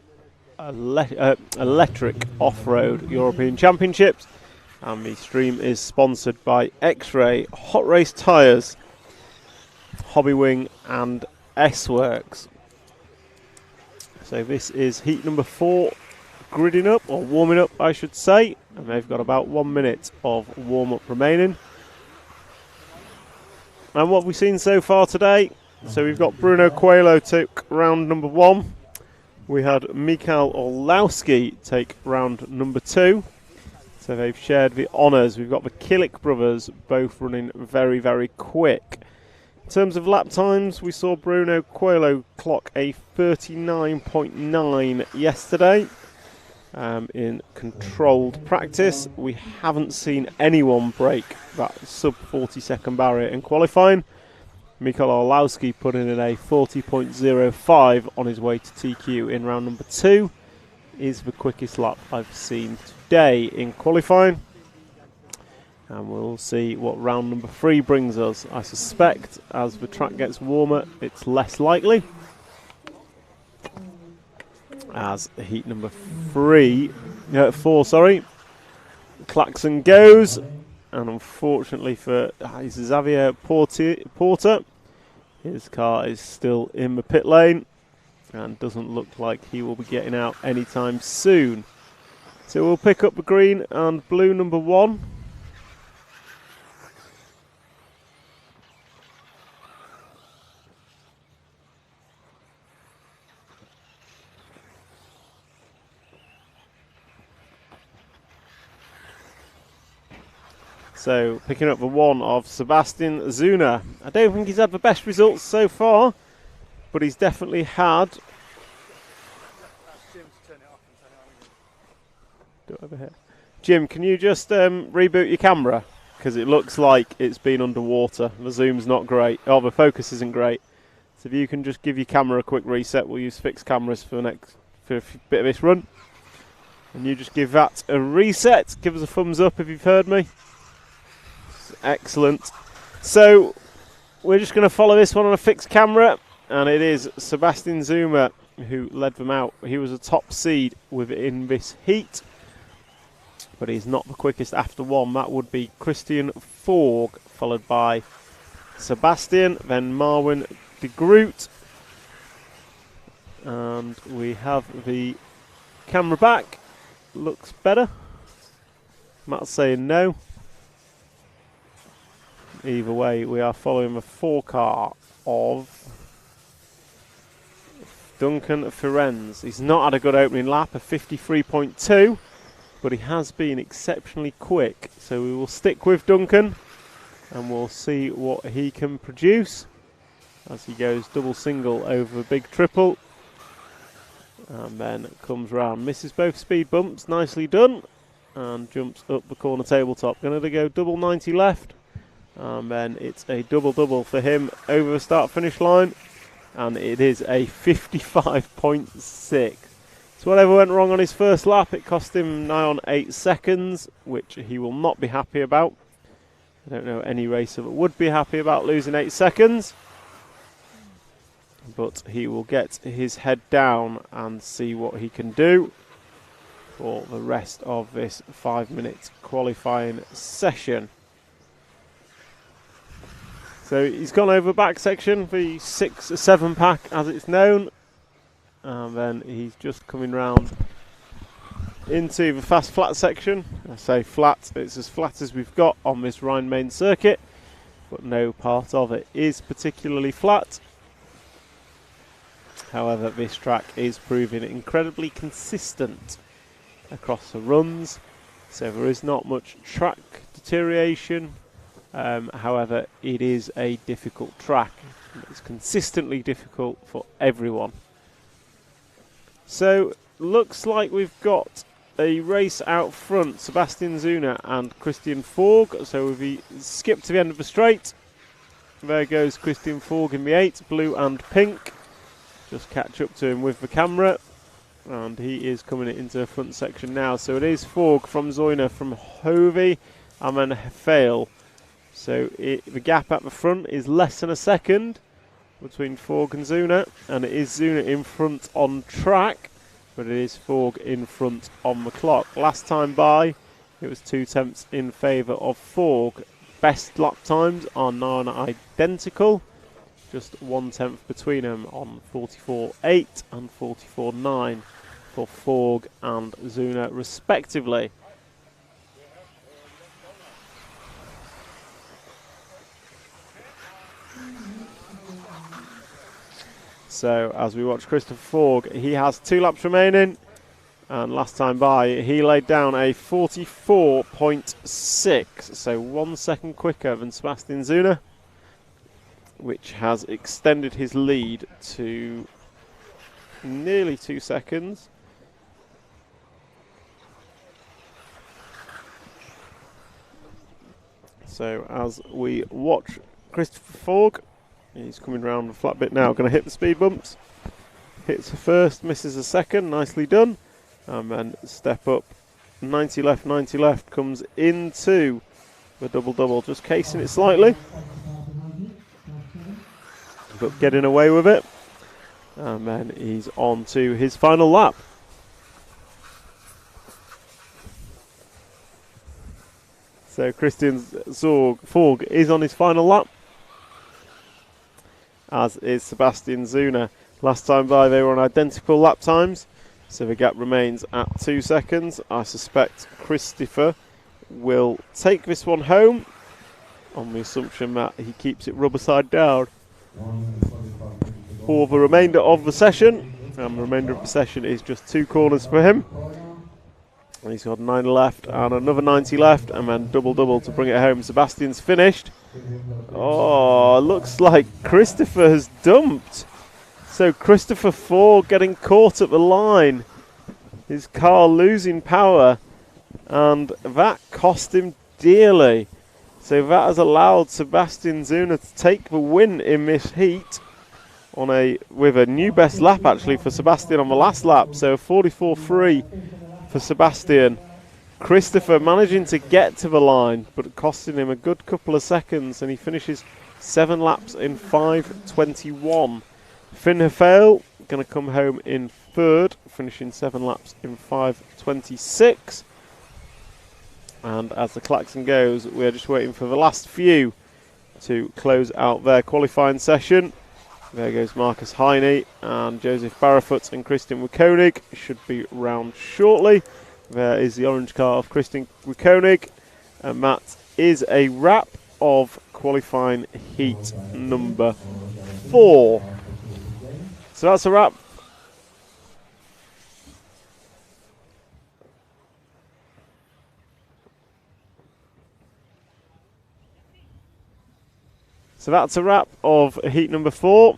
Electric Off-Road European Championships, and the stream is sponsored by X-Ray, Hot Race Tyres, Hobbywing and S-Works. So this is heat number 4, gridding up, or warming up I should say, and they've got about 1 minute of warm-up remaining. And what we've seen so far today, so we've got Bruno Coelho took round number 1, we had Mikael Orlowski take round number 2, so they've shared the honours. We've got the Killick brothers both running very, very quick. In terms of lap times, we saw Bruno Coelho clock a 39.9 yesterday in controlled practice. We haven't seen anyone break that sub 40-second barrier in qualifying. Mikael Orlowski putting in a 40.05 on his way to TQ in round number 2. Is the quickest lap I've seen today in qualifying. And we'll see what round number 3 brings us. I suspect as the track gets warmer, it's less likely. As heat number 4, Klaxon goes. And unfortunately for Xavier Porter, his car is still in the pit lane and doesn't look like he will be getting out anytime soon. So we'll pick up the green and blue number 1. So picking up the 1 of Sebastian Zuna. I don't think he's had the best results so far, but he's definitely had. Do it over here. Jim, can you just reboot your camera? Because it looks like it's been underwater. The zoom's not great. Oh, the focus isn't great. So if you can just give your camera a quick reset, we'll use fixed cameras for a bit of this run. And you just give that a reset. Give us a thumbs up if you've heard me. Excellent. So we're just going to follow this one on a fixed camera, and it is Sebastian Zuma who led them out. He was a top seed within this heat, but he's not the quickest after one. That would be Christian Forg, followed by Sebastian, then Marwin de Groot. And we have the camera back. Looks better. Matt's saying no. Either way, we are following the 4-car of Duncan Firenze. He's not had a good opening lap, a 53.2, but he has been exceptionally quick. So we will stick with Duncan, and we'll see what he can produce as he goes double single over big triple. And then comes round, misses both speed bumps, nicely done, and jumps up the corner tabletop. Going to go double 90 left, and then it's a double for him over the start finish line, and it is a 55.6. So whatever went wrong on his first lap, it cost him nigh on 8 seconds, which he will not be happy about. I don't know any racer that would be happy about losing 8 seconds. But he will get his head down and see what he can do for the rest of this 5-minute qualifying session. So he's gone over back section, the 6-7 pack as it's known, and then he's just coming round into the fast flat section. I say flat, it's as flat as we've got on this Rhine main circuit, but no part of it is particularly flat. However, this track is proving incredibly consistent across the runs, so there is not much track deterioration. However, it is a difficult track. It's consistently difficult for everyone. So, looks like we've got a race out front, Sebastian Zuna and Christian Forg. So we skip to the end of the straight. There goes Christian Forg in the 8, blue and pink. Just catch up to him with the camera, and he is coming into the front section now. So it is Forg from Zoyner, from Hovey, and then Fail. So the gap at the front is less than a second between Forg and Zuna, and it is Zuna in front on track, but it is Forg in front on the clock. Last time by, it was 2 tenths in favour of Forg. Best lap times are non-identical. Just 1 tenth between them on 44.8 and 44.9 for Forg and Zuna respectively. So as we watch Christopher Forg, he has 2 laps remaining, and last time by he laid down a 44.6, so 1 second quicker than Sebastian Zuna, which has extended his lead to nearly 2 seconds. So as we watch Christopher Forg, he's coming round the flat bit now, going to hit the speed bumps. Hits the first, misses the second, nicely done. And then step up, 90 left, comes into the double-double, just casing it slightly, but getting away with it. And then he's on to his final lap. So Christian Forg is on his final lap, as is Sebastian Zuna. Last time by they were on identical lap times, so the gap remains at 2 seconds. I suspect Christopher will take this one home on the assumption that he keeps it rubber side down for the remainder of the session. And the remainder of the session is just 2 corners for him. And he's got 90 left and another 90 left, and then double to bring it home. Sebastian's finished. Oh, looks like Christopher has dumped. So Christopher Forg getting caught at the line. His car losing power, and that cost him dearly. So that has allowed Sebastian Zuna to take the win in this heat with a new best lap actually for Sebastian on the last lap. So 44.3 for Sebastian. Christopher managing to get to the line, but costing him a good couple of seconds, and he finishes 7 laps in 5:21. Finn Hefele going to come home in 3rd, finishing 7 laps in 5:26. And as the klaxon goes, we're just waiting for the last few to close out their qualifying session. There goes Marcus Heine and Joseph Barrefoot and Christian Wukonig. Should be round shortly. There is the orange car of Christian Wukonig. And that is a wrap of qualifying heat number 4. So that's a wrap. So that's a wrap of heat number 4,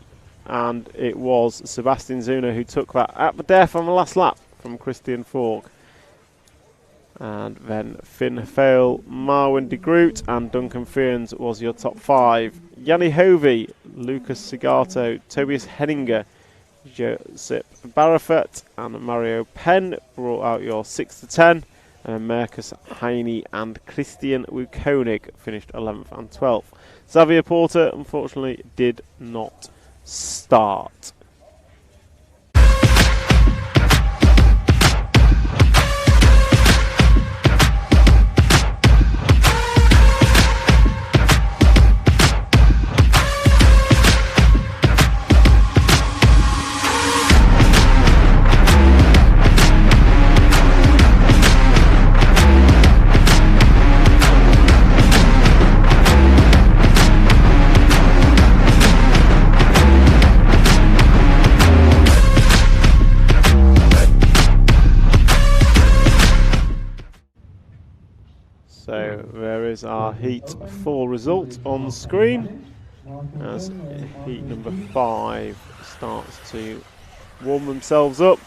and it was Sebastian Zuna who took that at the death on the last lap from Christian Falk. And then Finn Hefele, Marwin de Groot and Duncan Fearns was your top 5. Yanni Hovey, Lucas Segato, Tobias Henninger, Josip Barafet and Mario Penn brought out your 6 to 10. And Marcus Heine and Christian Wukonig finished 11th and 12th. Xavier Porter, unfortunately, did not start. So there is our heat 4 result on screen as heat number 5 starts to warm themselves up.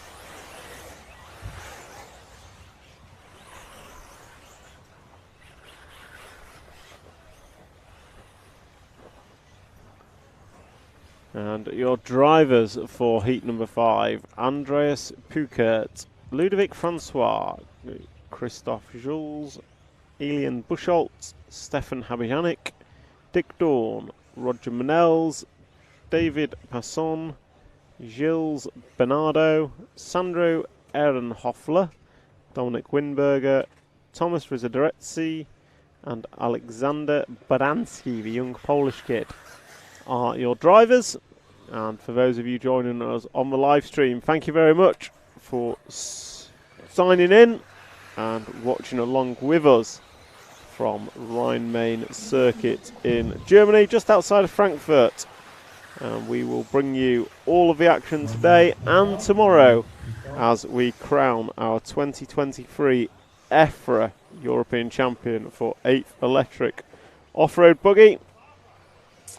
And your drivers for heat number 5, Andreas Pukert, Ludovic Francois, Christophe Jules, Elian Buchholz, Stefan Habijanik, Dick Dawn, Roger Manels, David Passon, Gilles Bernardo, Sandro Ehrenhoffler, Dominic Winberger, Thomas Rizzaderezzi and Alexander Baransky, the young Polish kid, are your drivers. And for those of you joining us on the live stream, thank you very much for signing in and watching along with us from Rhine-Main Circuit in Germany, just outside of Frankfurt. And we will bring you all of the action today and tomorrow as we crown our 2023 EFRA European Champion for 8th Electric Off-Road Buggy.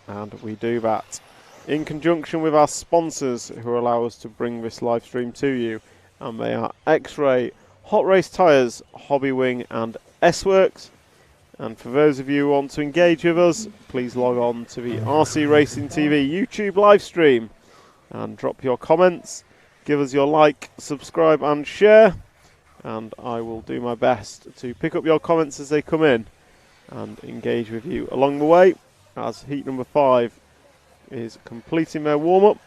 And we do that in conjunction with our sponsors who allow us to bring this live stream to you. And they are X-Ray, Hot Race Tyres, Hobby Wing and S-Works. And for those of you who want to engage with us, please log on to the RC Racing TV YouTube live stream and drop your comments. Give us your like, subscribe and share. And I will do my best to pick up your comments as they come in and engage with you along the way as heat number 5 is completing their warm-up.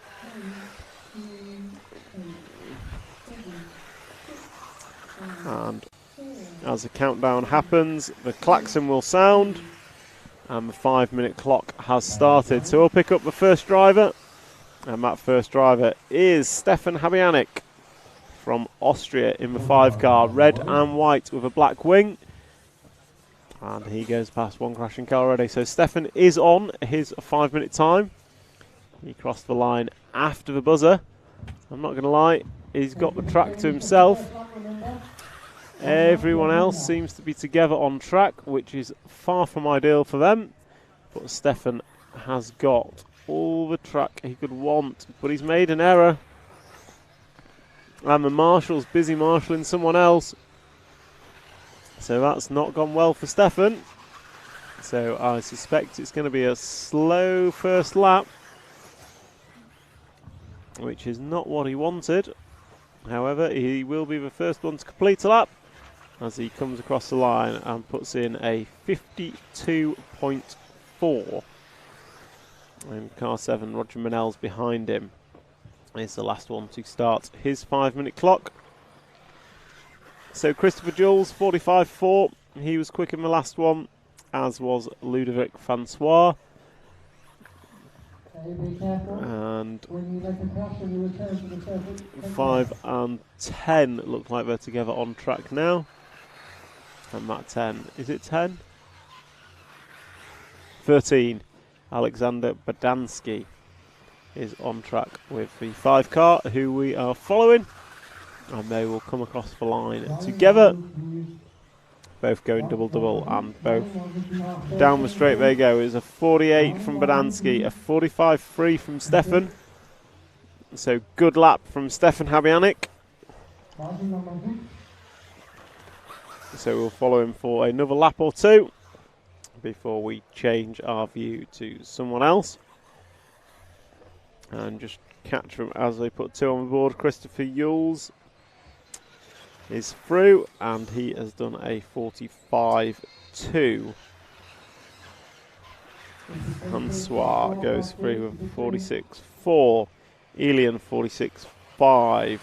And as the countdown happens, the klaxon will sound and the 5-minute clock has started. So we'll pick up the first driver, and that first driver is Stefan Habijanik from Austria in the 5 car, red and white with a black wing. And he goes past one crashing car already. So Stefan is on his 5-minute time. He crossed the line after the buzzer. I'm not going to lie, he's got the track to himself. Everyone else seems to be together on track, which is far from ideal for them. But Stefan has got all the track he could want, but he's made an error. And the marshal's busy marshalling someone else. So that's not gone well for Stefan. So I suspect it's going to be a slow first lap, which is not what he wanted. However, he will be the first one to complete a lap as he comes across the line and puts in a 52.4. And car 7, Roger Manel's behind him, is the last one to start his 5-minute clock. So Christopher Jules, 45.4. He was quick in the last one, as was Ludovic Francois. And 5 and 10 look like they're together on track now. And that 10, is it 10? 13, Alexander Badansky is on track with the 5 car, who we are following. And they will come across the line together. Both going double-double, and both down the straight they go. Is a 48 from Badansky, a 45.3 from Stefan. So good lap from Stefan Habianic. So we'll follow him for another lap or two before we change our view to someone else. And just catch them as they put 2 on the board. Christopher Yules is through, and he has done a 45.2. Francois goes through with 46.4. Elian 46.5.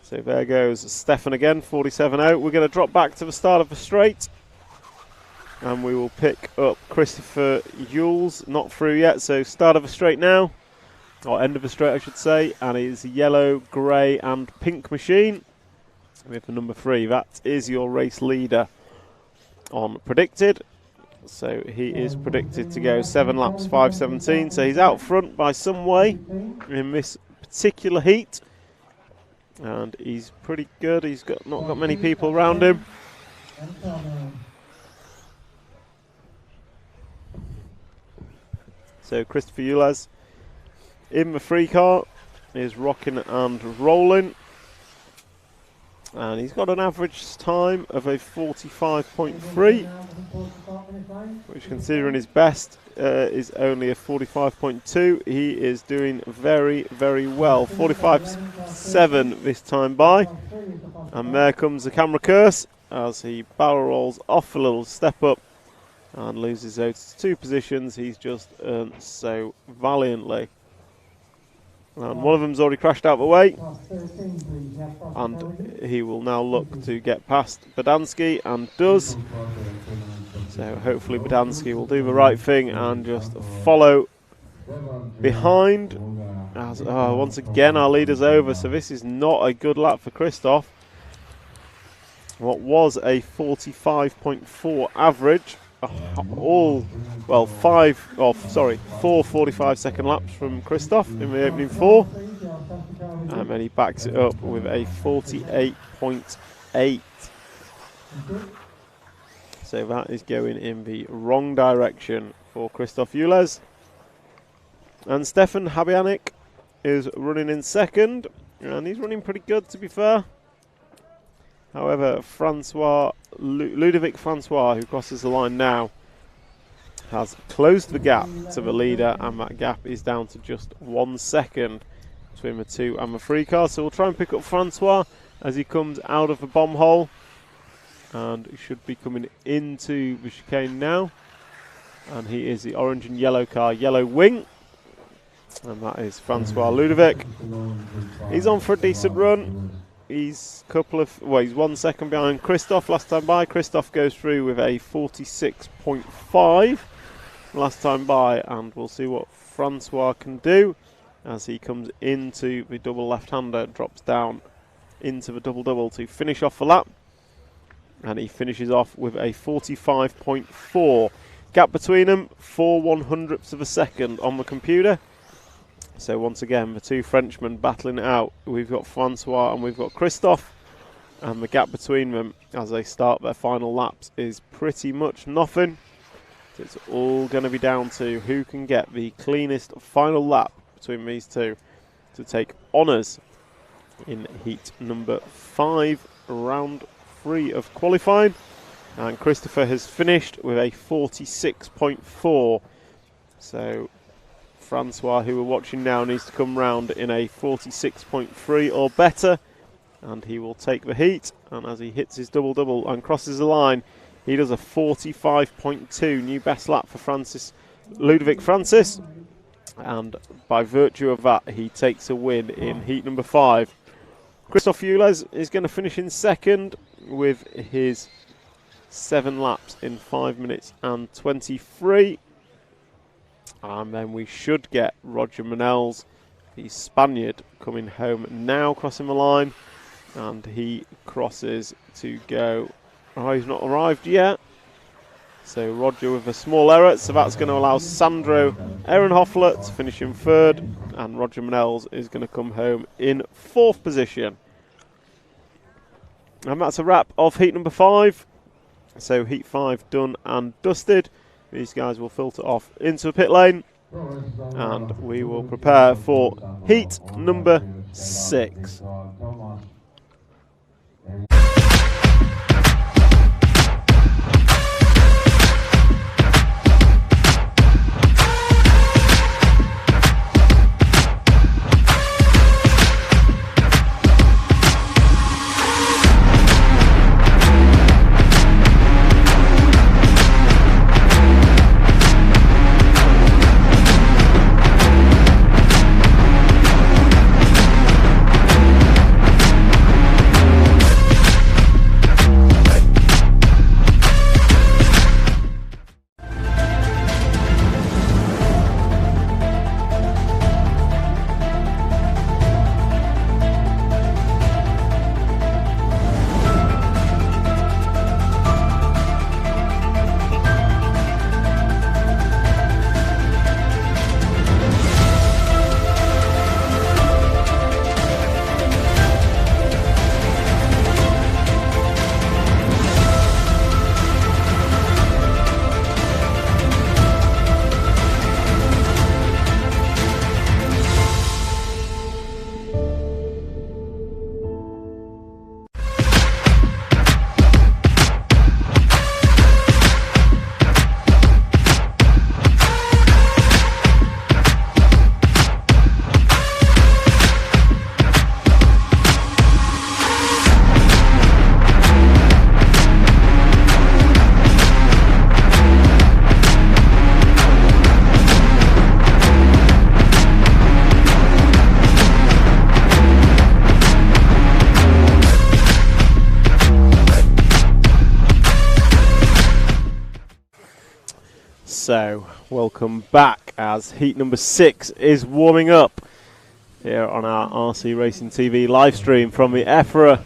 So there goes Stefan again, 47.0. We're going to drop back to the start of the straight, and we will pick up Christopher Yules, not through yet, so start of the straight now, or end of the straight I should say, and it is yellow, grey and pink machine with the number 3. That is your race leader on predicted. So he is predicted to go 7 laps, 5:17, so he's out front by some way in this particular heat, and he's pretty good. He's not got many people around him. So Christopher Yules in the 3 car is rocking and rolling, and he's got an average time of a 45.3, which, considering his best is only a 45.2. He is doing very, very well. 45.7 this time by, and there comes the camera curse as he barrel rolls off a little step up and loses those 2 positions he's just earned so valiantly. And one of them's already crashed out of the way, and he will now look to get past Badansky, and does. So hopefully Badansky will do the right thing and just follow behind. As once again our leader's over, so this is not a good lap for Christoph. What was a 45.4 average, 4 45-second laps from Christoph in the opening 4, and then he backs it up with a 48.8. So that is going in the wrong direction for Christoph Yules. And Stefan Habianic is running in second, and he's running pretty good, to be fair. However, Ludovic Francois, who crosses the line now, has closed the gap to the leader, and that gap is down to just 1 second between the 2 and the 3 cars. So we'll try and pick up Francois as he comes out of the bomb hole, and he should be coming into the chicane now. And he is the orange and yellow car, yellow wing, and that is Francois Ludovic. He's on for a decent run. He's he's 1 second behind Christoph last time by. Christoph goes through with a 46.5 last time by, and we'll see what Francois can do as he comes into the double left-hander, drops down into the double-double to finish off the lap, and he finishes off with a 45.4. Gap between them, 4/100ths of a second on the computer. So once again, the 2 Frenchmen battling it out. We've got Francois and we've got Christoph, and the gap between them as they start their final laps is pretty much nothing. So it's all going to be down to who can get the cleanest final lap between these 2 to take honours in heat number 5, round 3 of qualifying. And Christopher has finished with a 46.4. So Francois, who we're watching now, needs to come round in a 46.3 or better, and he will take the heat. And as he hits his double-double and crosses the line, he does a 45.2, new best lap for Ludovic Francis. And by virtue of that, he takes a win in heat number 5. Christoph Ulez is going to finish in second with his 7 laps in 5 minutes and 23. And then we should get Roger Manels, the Spaniard, coming home now, crossing the line. And he crosses to go. Oh, he's not arrived yet. So Roger with a small error. So that's going to allow Sandro Ehrenhoffler to finish in third. And Roger Manels is going to come home in 4th position. And that's a wrap of heat number 5. So heat 5 done and dusted. These guys will filter off into the pit lane. And we will prepare for heat number 6. So, welcome back as heat number 6 is warming up here on our RC Racing TV live stream from the EFRA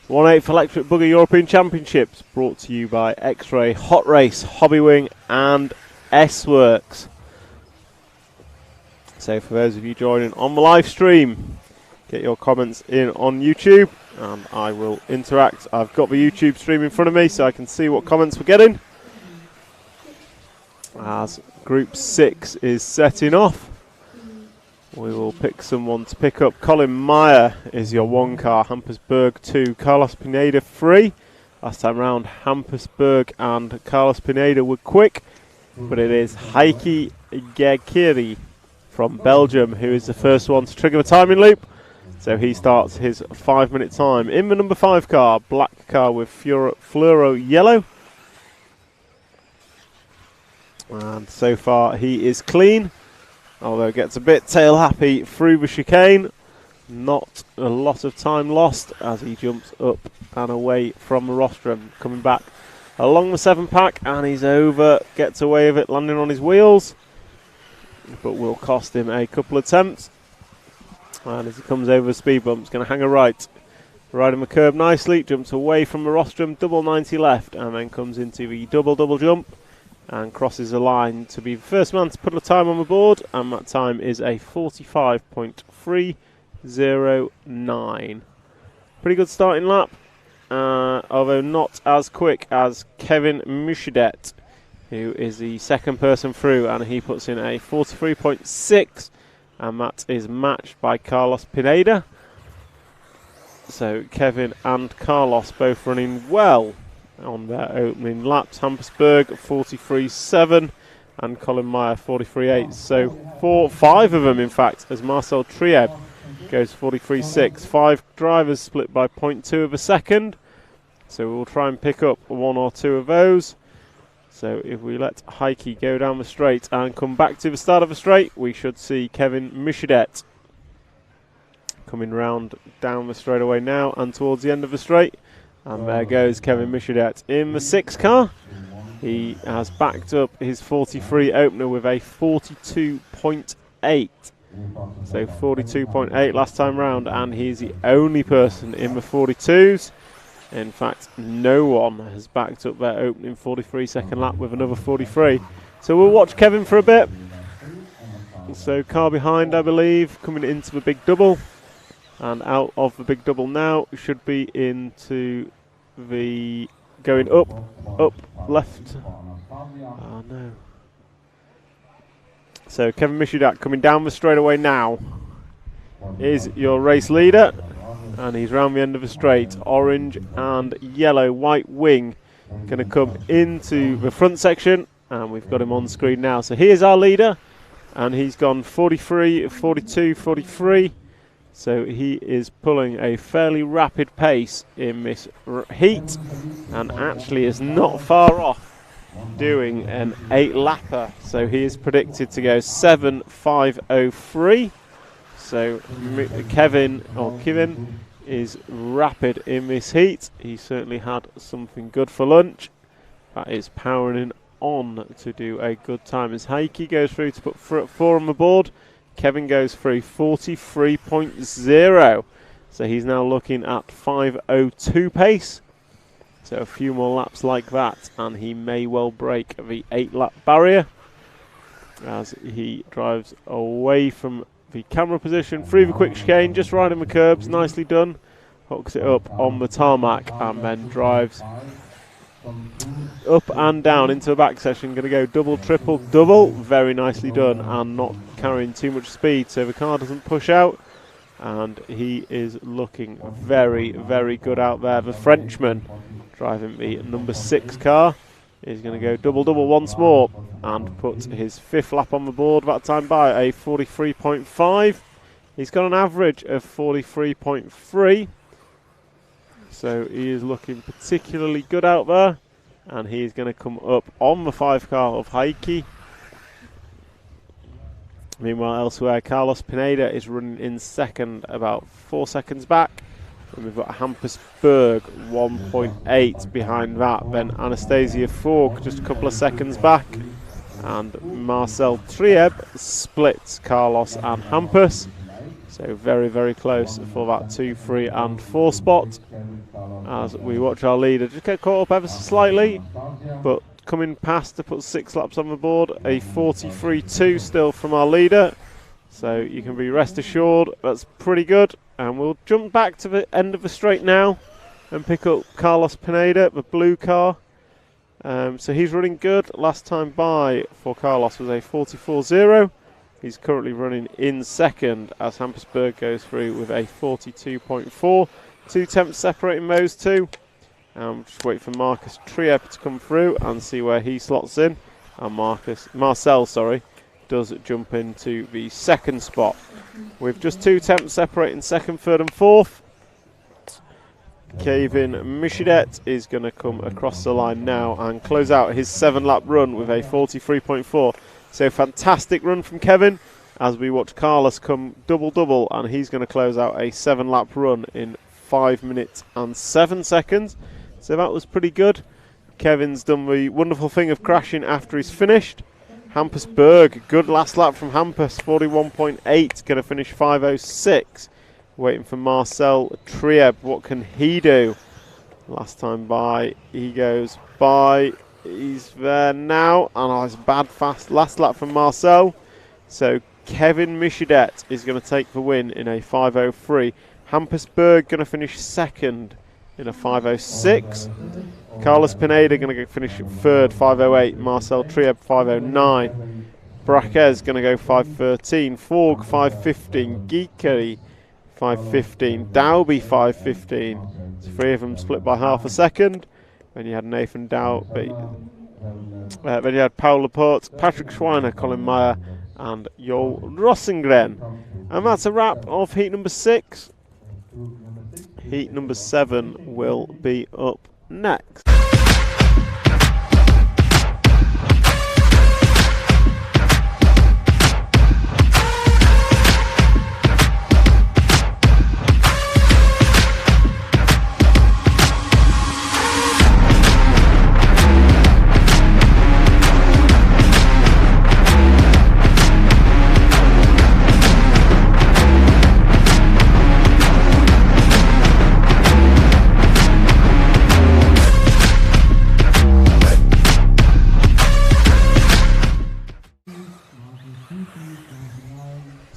1/8 Electric Buggy European Championships, brought to you by X-Ray, Hot Race, Hobbywing and S-Works. So for those of you joining on the live stream, get your comments in on YouTube and I will interact. I've got the YouTube stream in front of me so I can see what comments we're getting. As Group 6 is setting off, we will pick someone to pick up. Colin Meyer is your 1 car, Hampersberg 2, Carlos Pineda 3. Last time round, Hampersberg and Carlos Pineda were quick, but it is Heikki Gekiri from Belgium who is the first one to trigger the timing loop. So he starts his 5-minute time in the number 5 car, black car with fluoro yellow. And so far he is clean, although gets a bit tail happy through the chicane. Not a lot of time lost as he jumps up and away from the rostrum, coming back along the 7-pack, and he's over, gets away with it, landing on his wheels, but will cost him a couple of attempts. And as he comes over the speed bump, he's going to hang a right, riding the curb nicely, jumps away from the rostrum, double 90 left, and then comes into the double jump and crosses the line to be the first man to put a time on the board, and that time is a 45.309. Pretty good starting lap, although not as quick as Kevin Muschidet, who is the second person through, and he puts in a 43.6, and that is matched by Carlos Pineda. So Kevin and Carlos both running well on their opening laps. Hampersberg 43.7 and Colin Meyer 43.8. So 5 of them, in fact, as Marcel Trieb goes 43.6. 5 drivers split by 0.2 of a second. So we'll try and pick up 1 or 2 of those. So if we let Heike go down the straight and come back to the start of the straight, we should see Kevin Michedet coming round down the straightaway now and towards the end of the straight. And there goes Kevin Michedet in the 6 car. He has backed up his 43 opener with a 42.8. So 42.8 last time round, and he's the only person in the 42s. In fact, no one has backed up their opening 43 second lap with another 43. So we'll watch Kevin for a bit. So car behind, I believe, coming into the big double. And out of the big double now should be into the going up, left. Oh no. So Kevin Michedet coming down the straightaway now is your race leader, and he's round the end of the straight. Orange and yellow white wing going to come into the front section, and we've got him on screen now. So here's our leader, and he's gone 43, 42, 43. So he is pulling a fairly rapid pace in this heat, and actually is not far off doing an 8-lapper. So he is predicted to go 7.503. So Kevin is rapid in this heat. He certainly had something good for lunch. That is powering on to do a good time as Heike goes through to put 4 on the board. Kevin goes through 43.0. So he's now looking at 5.02 pace. So a few more laps like that, and he may well break the 8-lap barrier as he drives away from the camera position, through the quick chicane, just riding the curbs, nicely done. Hooks it up on the tarmac and then drives up and down into the back section. Going to go double, triple, double. Very nicely done, and not carrying too much speed so the car doesn't push out. And he is looking very, very good out there. The Frenchman driving the number 6 car is going to go double, double once more and put his 5th lap on the board, that time by a 43.5. He's got an average of 43.3. So he is looking particularly good out there, and he is going to come up on the 5 car of Heike. Meanwhile, elsewhere, Carlos Pineda is running in second, about 4 seconds back. And we've got Hampus Berg 1.8 behind that. Then Anastasia Fork just a couple of seconds back. And Marcel Trieb splits Carlos and Hampus. So very, very close for that 2, 3 and 4 spot. As we watch our leader just get caught up ever so slightly. But coming past to put 6 laps on the board. A 43.2 still from our leader. So you can be rest assured that's pretty good. And we'll jump back to the end of the straight now and pick up Carlos Pineda, the blue car. So he's running good. Last time by for Carlos was a 44.0. He's currently running in second as Hampus Berg goes through with a 42.4. 2 tenths separating those two. Just wait for Marcus Triep to come through and see where he slots in. And Marcel, does jump into the 2nd spot with just 2 tenths separating 2nd, 3rd and 4th. Kevin Michedet is going to come across the line now and close out his 7-lap run with a 43.4. So fantastic run from Kevin as we watch Carlos come double, and he's going to close out a 7-lap run in 5 minutes and 7 seconds. So that was pretty good. Kevin's done the wonderful thing of crashing after he's finished. Hampus Berg, good last lap from Hampus, 41.8, going to finish 5.06. Waiting for Marcel Trieb, what can he do? Last time by, he goes by, he's there now, and it's bad fast last lap from Marcel. So Kevin Michedet is going to take the win in a 5.03. Hampus Berg going to finish 2nd in a 5.06. Carlos Pineda going to finish 3rd, 5.08. Marcel Trieb, 5.09. Braquez going to go 5.13. Forg, 5.15. Geekery, 5.15. Dowby, 5.15. So 3 of them split by half a second. Then you had Nathan Dowby. Then you had Paul Laporte, Patrick Schweiner, Colin Meyer, and Joel Rosengren. And that's a wrap of heat number 6. Heat number 7 will be up next.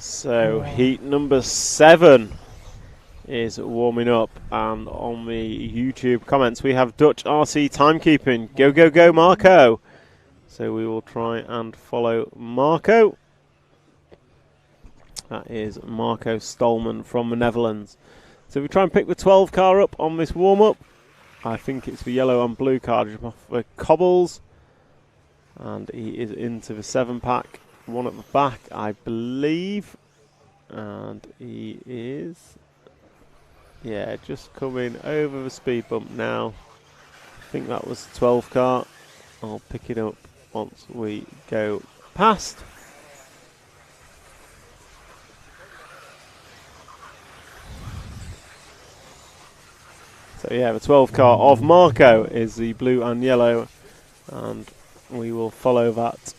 So heat number 7 is warming up, and on the YouTube comments we have Dutch RC timekeeping. Go, go, go, Marco. So we will try and follow Marco. That is Marco Stolman from the Netherlands. So we try and pick the 12 car up on this warm-up. I think it's the yellow and blue car just off the cobbles. And he is into the 7-pack. One at the back, I believe. And he is, yeah, just coming over the speed bump now. I think that was the 12 car. I'll pick it up once we go past. So yeah, the 12 car of Marco is the blue and yellow, and we will follow that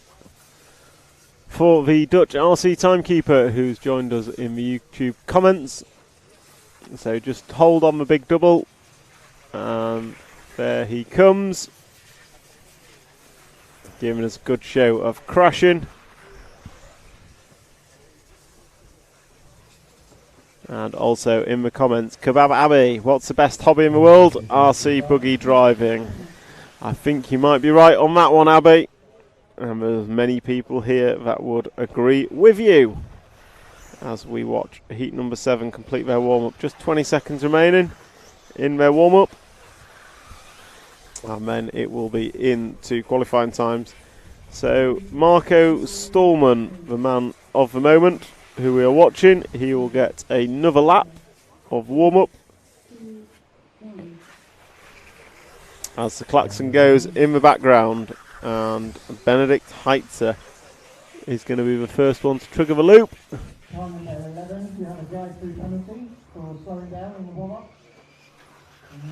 for the Dutch RC timekeeper who's joined us in the YouTube comments. So just hold on the big double, and there he comes, giving us a good show of crashing. And also in the comments, Kebab Abbey, what's the best hobby in the world? RC buggy driving. I think you might be right on that one, Abbey. And there's many people here that would agree with you. As we watch heat number 7 complete their warm-up. Just 20 seconds remaining in their warm-up. And then it will be into qualifying times. So Marco Stolman, the man of the moment, who we are watching, he will get another lap of warm-up. As the klaxon goes in the background. And Benedict Heitzer is going to be the first one to trigger the loop. 11, you have a drive-through penalty for slowing down in the warm-up.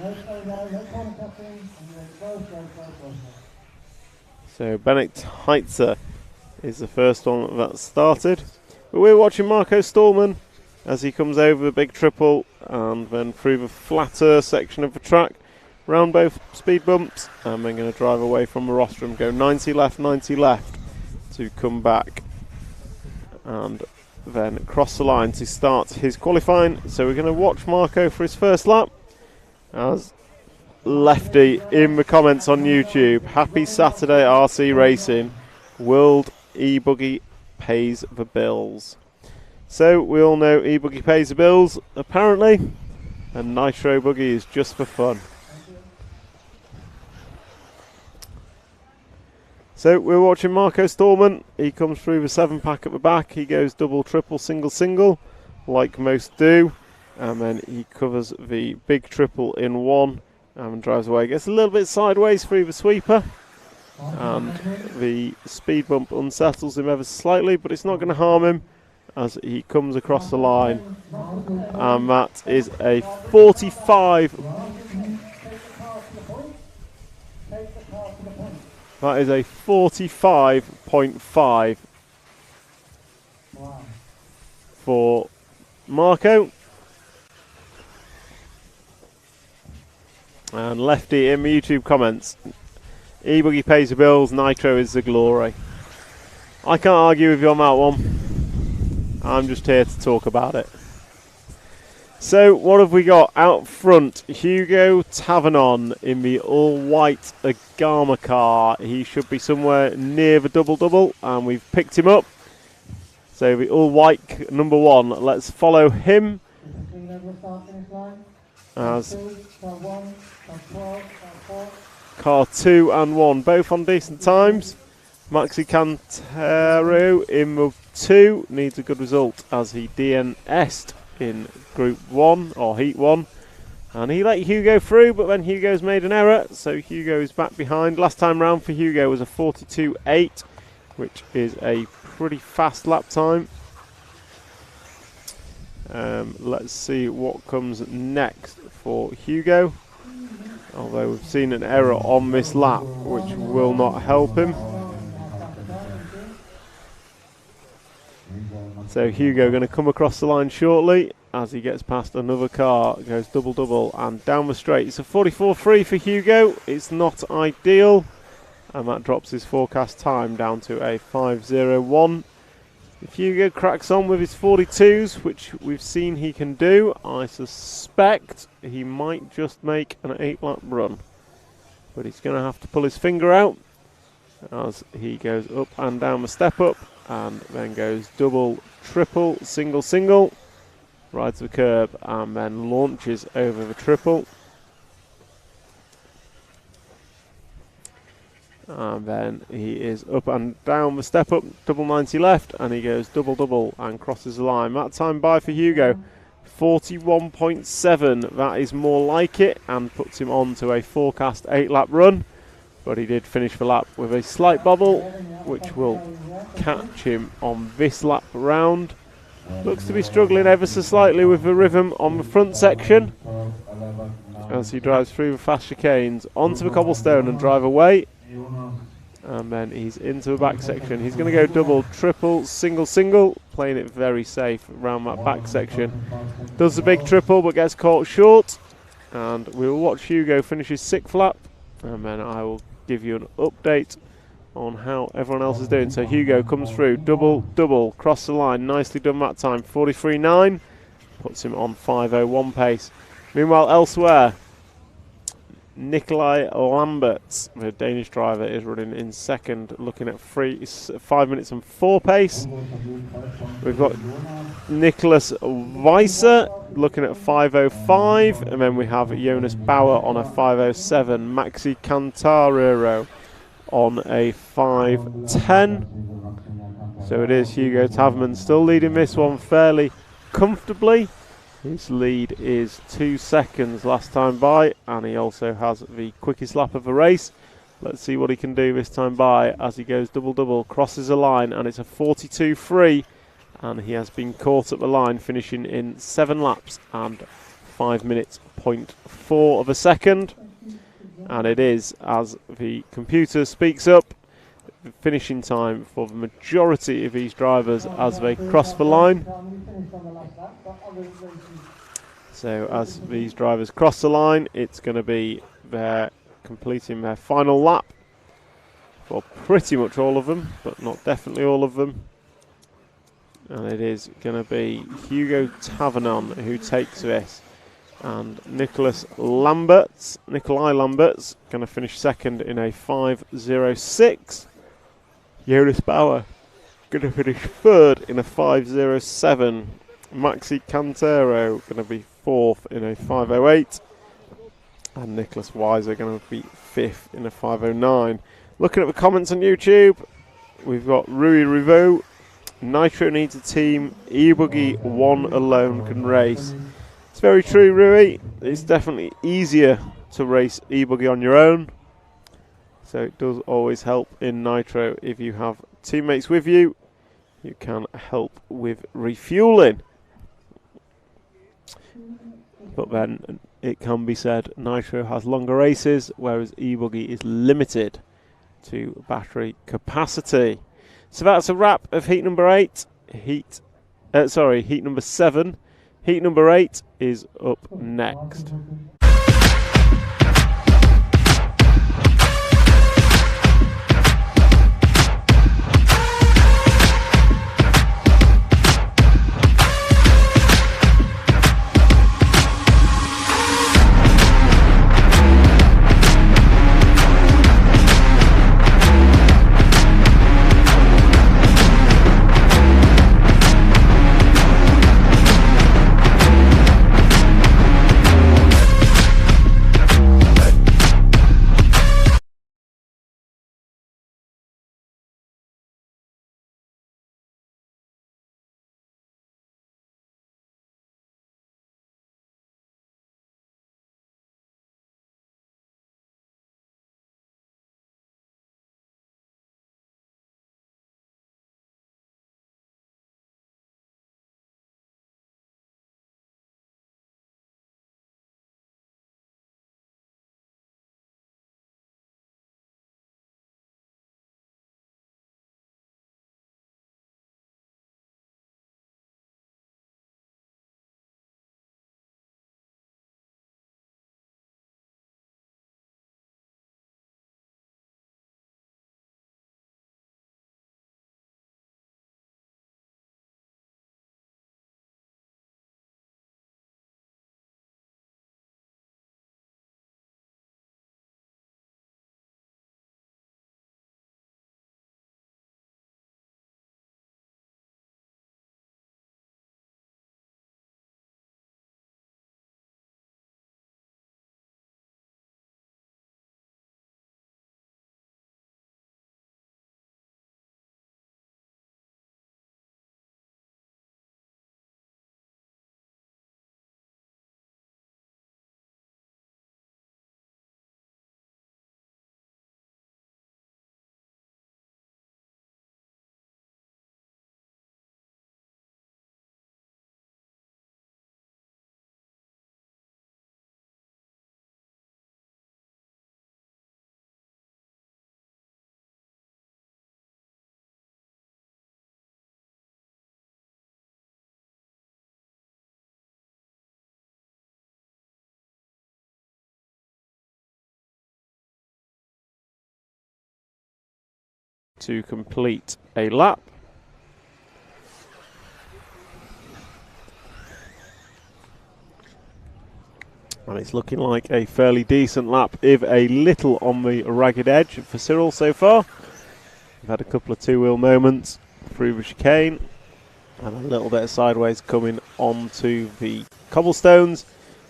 No slow down, no corner cutting, and you're go. So Benedict Heitzer is the first one that started. But we're watching Marco Stolman as he comes over the big triple and then through the flatter section of the track, round both speed bumps, and then going to drive away from the rostrum, go 90 left to come back and then cross the line to start his qualifying. So we're going to watch Marco for his first lap. As Lefty in the comments on YouTube, happy Saturday RC racing, World e-buggy pays the bills. So we all know e-buggy pays the bills apparently, and Nitro Buggy is just for fun. So we're watching Marco Stolman. He comes through the 7-pack at the back. He goes double, triple, single, single, like most do. And then he covers the big triple in one and drives away. Gets a little bit sideways through the sweeper. And the speed bump unsettles him ever slightly, but it's not going to harm him as he comes across the line. And that is a 45. That is a 45.5 for Marco. And Lefty in the YouTube comments, e-buggy pays the bills, Nitro is the glory. I can't argue with you on that one. I'm just here to talk about it. So what have we got out front? Hugo Tavernon in the all-white Agama car. He should be somewhere near the double-double, and we've picked him up. So the all-white number 1. Let's follow him. As car 2 and 1, both on decent times. Maxi Cantero in Move 2 needs a good result as he DNS'd in Group 1 or Heat 1. And he let Hugo through, but then Hugo's made an error, so Hugo's back behind. Last time round for Hugo was a 42.8, which is a pretty fast lap time. Let's see what comes next for Hugo. Although we've seen an error on this lap, which will not help him. So Hugo going to come across the line shortly as he gets past another car, goes double and down the straight. It's a 44.3 for Hugo. It's not ideal, and that drops his forecast time down to a 5.01. If Hugo cracks on with his 42s, which we've seen he can do, I suspect he might just make an 8-lap run. But he's going to have to pull his finger out as he goes up and down the step up, and then goes double, triple, single, rides the curb, and then launches over the triple. And then he is up and down the step up, double 90 left, and he goes double and crosses the line. That time by for Hugo, 41.7. That is more like it and puts him on to a forecast 8-lap run. But he did finish the lap with a slight bobble, which will catch him on this lap round. Looks to be struggling ever so slightly with the rhythm on the front section as he drives through the fast chicanes onto the cobblestone and drive away. And then he's into the back section. He's going to go double, triple, single, playing it very safe around that back section. Does the big triple but gets caught short. And we'll watch Hugo finish his 6th lap, and then I will give you an update on how everyone else is doing. So Hugo comes through, double, cross the line, nicely done that time, 43.9, puts him on 5.01 pace. Meanwhile, elsewhere, Nikolai Lamberts, the Danish driver, is running in second, looking at 5 minutes and 4 pace. We've got Nicholas Weiser looking at 5.05, and then we have Jonas Bauer on a 5.07, Maxi Cantero on a 5.10. So it is Hugo Taverman still leading this one fairly comfortably. His lead is 2 seconds last time by, and he also has the quickest lap of the race. Let's see what he can do this time by as he goes double, crosses the line, and it's a 42.3, and he has been caught at the line, finishing in 7 laps and 5 minutes, 0.4 of a second. And it is, as the computer speaks up, the finishing time for the majority of these drivers as they cross the line. So as these drivers cross the line, it's going to be their completing their final lap for pretty much all of them, but not definitely all of them. And it is going to be Hugo Tavernon who takes this. And Nikolai Lamberts, going to finish second in a 5.06. Jonas Bauer going to finish third in a 5.07. Maxi Cantero going to be fourth in a 5.08. And Nicholas Weiser going to be fifth in a 5.09. Looking at the comments on YouTube, we've got Rui Riveau. Nitro needs a team. E-Buggy one alone can race. It's very true, Rui. It's definitely easier to race E-Buggy on your own. So it does always help in Nitro if you have teammates with you. You can help with refueling. But then it can be said Nitro has longer races, whereas E-Buggy is limited to battery capacity. So that's a wrap of heat number 8. Heat number 7. Heat number 8 is up next. to complete a lap. And it's looking like a fairly decent lap, if a little on the ragged edge for Cyril so far. We've had a couple of two-wheel moments through the chicane and a little bit of sideways coming onto the cobblestones.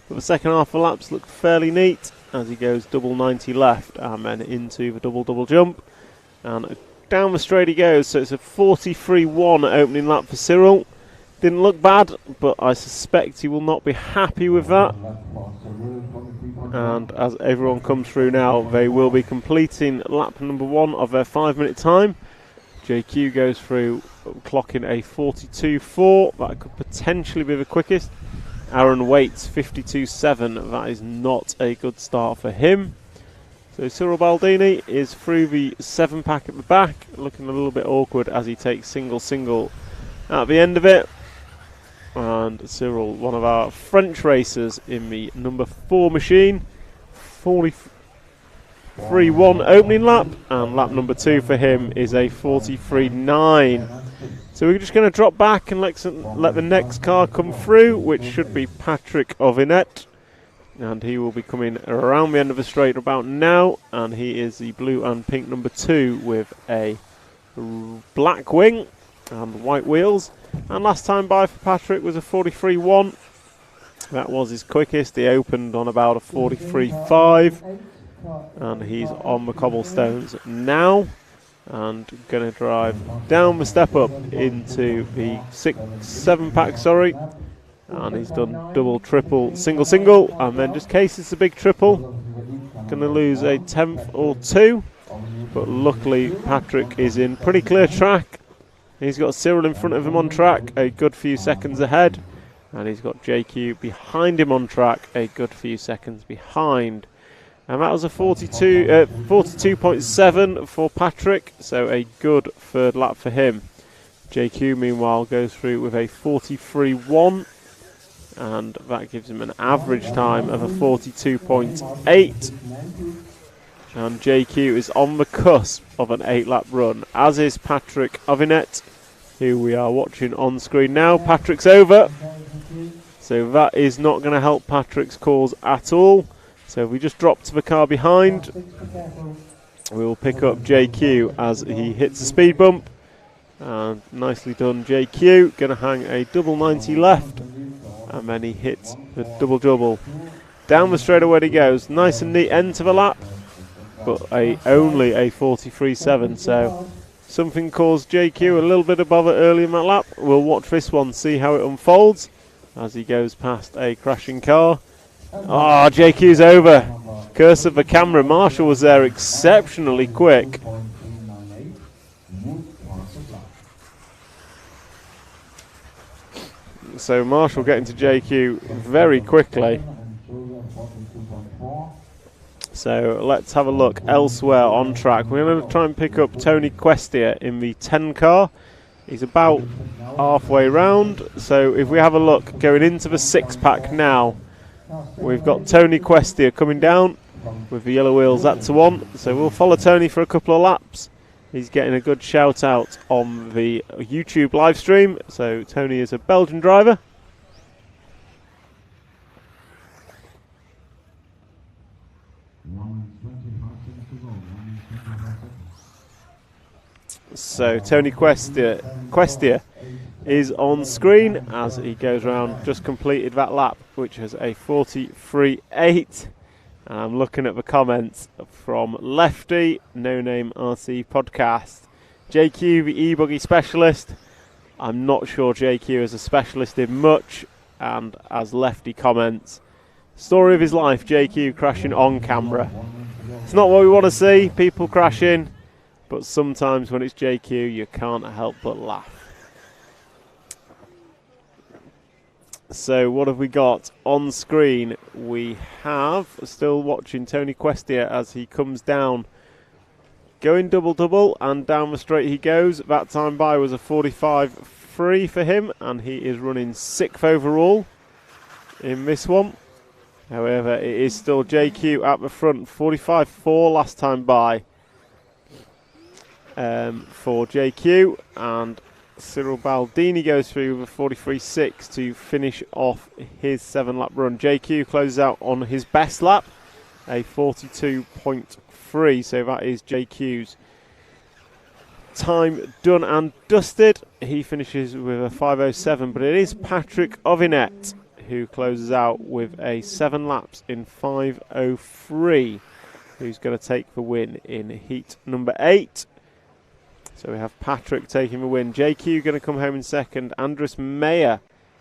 But the second half of the laps looked fairly neat as he goes double 90 left and then into the double jump. And down the straight he goes, so it's a 43.1 opening lap for Cyril. Didn't look bad, but I suspect he will not be happy with that. And as everyone comes through now, they will be completing lap number 1 of their 5-minute time. JQ goes through clocking a 42.4. That could potentially be the quickest. Aaron Waits 52.7. That is not a good start for him. So Cyril Baldini is through the 7-pack at the back, looking a little bit awkward as he takes single at the end of it. And Cyril, one of our French racers in the number 4 machine, 43.1 opening lap, and lap number 2 for him is a 43.9. So we're just going to drop back and let the next car come through, which should be Patrick Ovinet. And he will be coming around the end of the straight about now, and he is the blue and pink number 2 with a black wing and white wheels. And last time by for Patrick was a 43.1. That was his quickest. He opened on about a 43.5, and he's on the cobblestones now and going to drive down the step up into the 7-pack, and he's done double, triple, single, and then just case it's a big triple, going to lose a 10th or 2, but luckily Patrick is in pretty clear track. He's got Cyril in front of him on track, a good few seconds ahead, and he's got JQ behind him on track, a good few seconds behind. And that was a 42.7 for Patrick, so a good third lap for him. JQ, meanwhile, goes through with a 43.1, and that gives him an average time of a 42.8. And JQ is on the cusp of an 8-lap run, as is Patrick Ovinet, who we are watching on screen now. Patrick's over, so that is not going to help Patrick's cause at all. So if we just drop to the car behind, we will pick up JQ as he hits a speed bump. And nicely done, JQ. Going to hang a double 90 left, and then he hits the double. Down the straightaway he goes. Nice and neat end to the lap, but only a 43.7. So something caused JQ a little bit above it early in that lap. We'll watch this one, see how it unfolds as he goes past a crashing car. Oh, JQ's over. Curse of the camera. Marshall was there exceptionally quick. So Marshall getting to JQ very quickly. So let's have a look elsewhere on track. We're going to try and pick up Tony Questia in the 10 car. He's about halfway round. So if we have a look going into the 6-pack now, we've got Tony Questia coming down with the yellow wheels. That's one. So we'll follow Tony for a couple of laps. He's getting a good shout out on the YouTube live stream. So Tony is a Belgian driver. So Tony Questia is on screen as he goes around, just completed that lap, which is a 43.8. And I'm looking at the comments from Lefty, No Name RC Podcast. JQ, the e-buggy specialist. I'm not sure JQ is a specialist in much. And as Lefty comments, story of his life, JQ crashing on camera. It's not what we want to see, people crashing. But sometimes when it's JQ, you can't help but laugh. So what have we got on screen? We have, still watching Tony Questia as he comes down, going double, and down the straight he goes. That time by was a 45.3 for him, and he is running 6th overall in this one. However, it is still JQ at the front, 45.4 last time by. for JQ, and Cyril Baldini goes through with a 43.6 to finish off his 7-lap run. JQ closes out on his best lap, a 42.3, so that is JQ's time done and dusted. He finishes with a 5.07, but it is Patrick Ovinet who closes out with a 7 laps in 5.03, who's going to take the win in heat number 8. So we have Patrick taking the win. JQ going to come home in second. Andres Meyer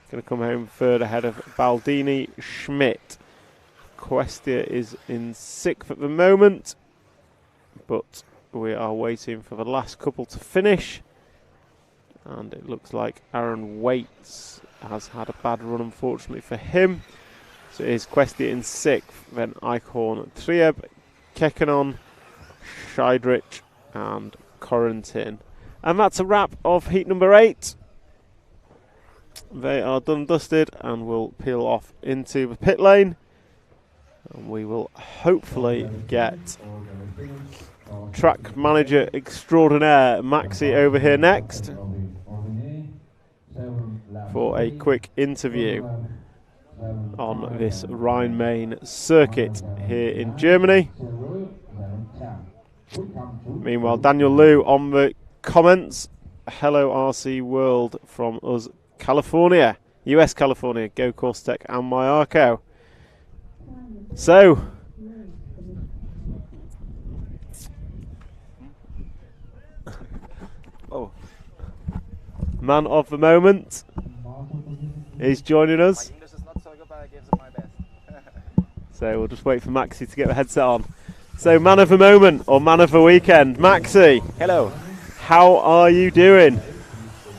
going to come home third ahead of Baldini Schmidt. Questia is in 6th at the moment, but we are waiting for the last couple to finish. And it looks like Aaron Waits has had a bad run, unfortunately for him. So it is Questia in 6th, then Eichhorn, Trieb, Kekkonen, Scheidrich and Corentin. And that's a wrap of heat number 8. They are done and dusted and will peel off into the pit lane. And we will hopefully get track manager extraordinaire Maxi over here next for a quick interview on this Rhine-Main circuit here in Germany. Meanwhile, Daniel Liu on the comments. Hello RC World from us, California, US California, Go Course Tech and Mayarko. So, man of the moment is joining us. My English is not so good, but I gave it my best. So we'll just wait for Maxi to get the headset on. So, man of the moment or man of the weekend, Maxi. Hello. How are you doing?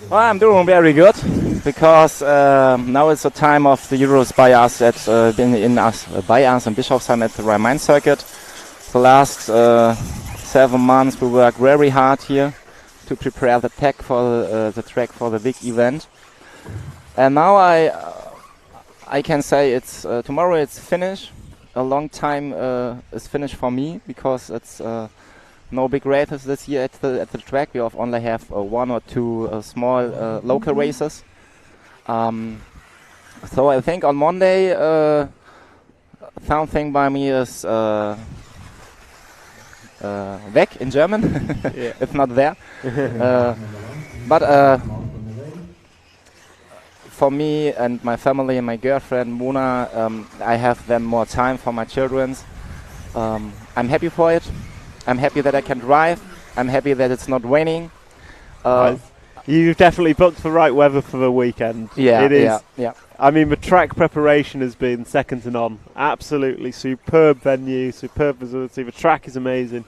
Well, I'm doing very good because now it's the time of the Euros by us by us in Bischofsheim at the Rhine-Main circuit. The last 7 months we worked very hard here to prepare the track for the big event. And now I can say it's tomorrow it's finished. A long time is finished for me because it's no big races this year at the track. We only have 1 or 2 small local races. So I think on Monday something by me is weg in German. It's not there. But for me and my family and my girlfriend Mona, I have then more time for my children. I'm happy for it. I'm happy that I can drive. I'm happy that it's not raining. You've definitely booked the right weather for the weekend. Yeah, it is. Yeah. I mean, the track preparation has been second to none. Absolutely superb venue, superb visibility. The track is amazing.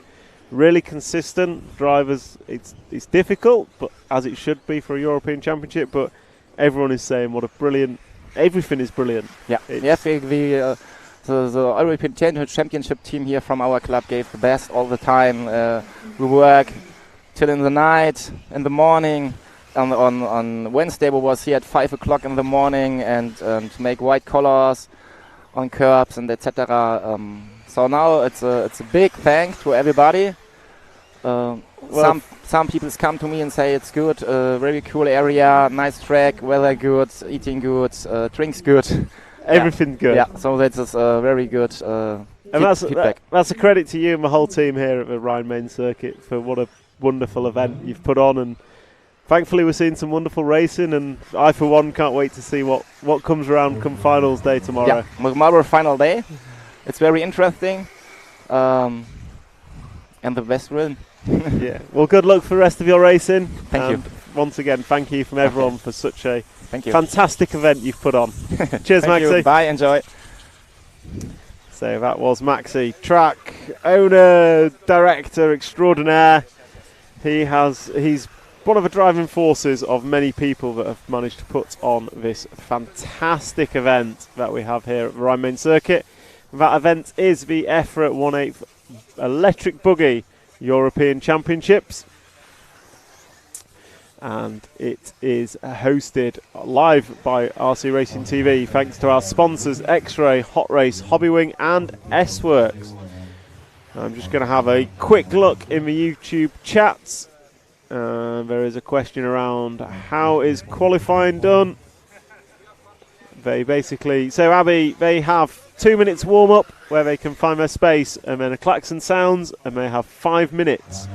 Really consistent. Drivers, it's difficult, but as it should be for a European Championship. But everyone is saying what a brilliant. Everything is brilliant. Yeah. Yes, the European Championship team here from our club gave the best all the time. We work till in the night, in the morning. On Wednesday we was here at 5 o'clock in the morning and to make white collars on curbs and etc. So now it's a big thanks to everybody. Some people come to me and say it's good, very cool area, nice track, weather good, eating good, drinks good. Everything good. Yeah, so that's very good feedback. That's a credit to you and the whole team here at the Rhine-Main circuit for what a wonderful event you've put on, and thankfully we're seeing some wonderful racing, and I for one can't wait to see what comes around come finals day tomorrow. Yeah, tomorrow final day. It's very interesting, and the best win. Yeah, well, good luck for the rest of your racing. Thank you. Once again, thank you from everyone for such a Thank you. Fantastic event you've put on. Cheers, Maxi. You. Bye, enjoy. So that was Maxi, track owner, director extraordinaire. He's one of the driving forces of many people that have managed to put on this fantastic event that we have here at the Rhine-Main circuit. That event is the EFRA 1/8 Electric Buggy European Championships, and it is hosted live by RC Racing TV thanks to our sponsors X-Ray, Hot Race, Hobbywing and S-Works. I'm just going to have a quick look in the YouTube chats There is a question around how is qualifying done. They basically, so Abbey, they have 2 minutes warm up where they can find their space, and then a klaxon sounds, and they have 5 minutes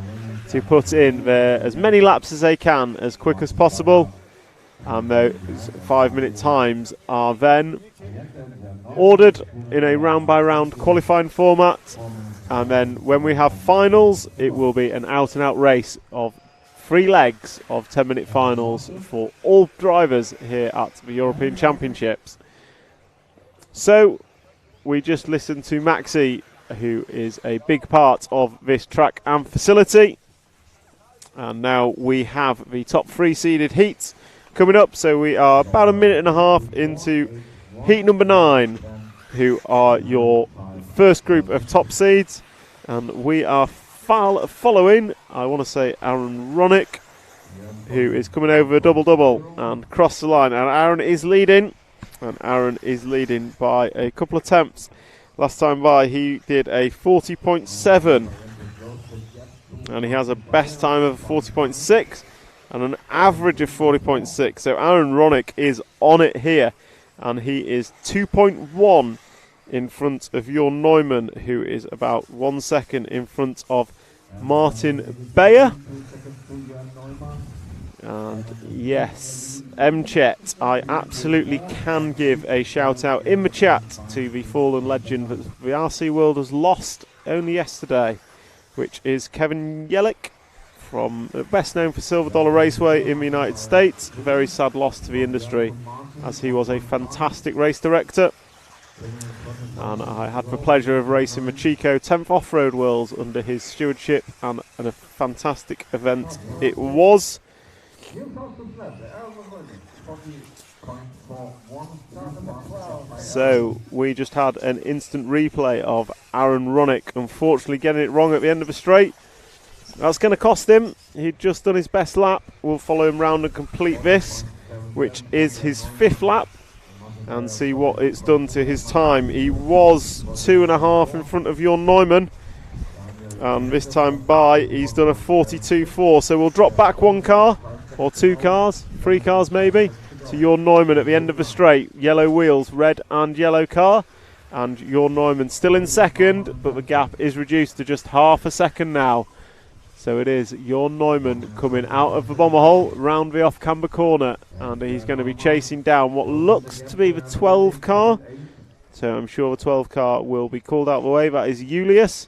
to put in their as many laps as they can as quick as possible. And those 5 minute times are then ordered in a round by round qualifying format, and then when we have finals it will be an out and out race of 3 legs of 10-minute finals for all drivers here at the European Championships. So we just listened to Maxi, who is a big part of this track and facility, and now we have the top 3 seeded heats coming up. So we are about a minute and a half into heat number 9, who are your first group of top seeds, and we are following, I want to say, Aaron Ronick, who is coming over a double-double and cross the line, and Aaron is leading by a couple of attempts. Last time by he did a 40.7, and he has a best time of 40.6 and an average of 40.6. So Aaron Ronick is on it here, and he is 2.1 in front of Jorn Neumann, who is about 1 second in front of Martin Bayer. And yes, Mchet, I absolutely can give a shout out in the chat to the fallen legend that the RC world has lost only yesterday, which is Kevin Yellick, from best known for Silver Dollar Raceway in the United States. Very sad loss to the industry, as he was a fantastic race director. And I had the pleasure of racing the Chico 10th Off-Road Worlds under his stewardship, and a fantastic event it was. So we just had an instant replay of Aaron Ronick unfortunately getting it wrong at the end of the straight. That's going to cost him. He'd just done his best lap. We'll follow him round and complete this, which is his 5th lap, and see what it's done to his time. He was 2.5 in front of Jorn Neumann, and this time by he's done a 42.4. So we'll drop back 1 car, or 2 cars, 3 cars maybe, to Jorn Neumann at the end of the straight. Yellow wheels, red and yellow car, and Jorn Neumann still in second, but the gap is reduced to just half a second now. So it is Jorn Neumann coming out of the bomber hole, round the off-camber corner, and he's going to be chasing down what looks to be the 12 car. So I'm sure the 12 car will be called out of the way. That is Julius.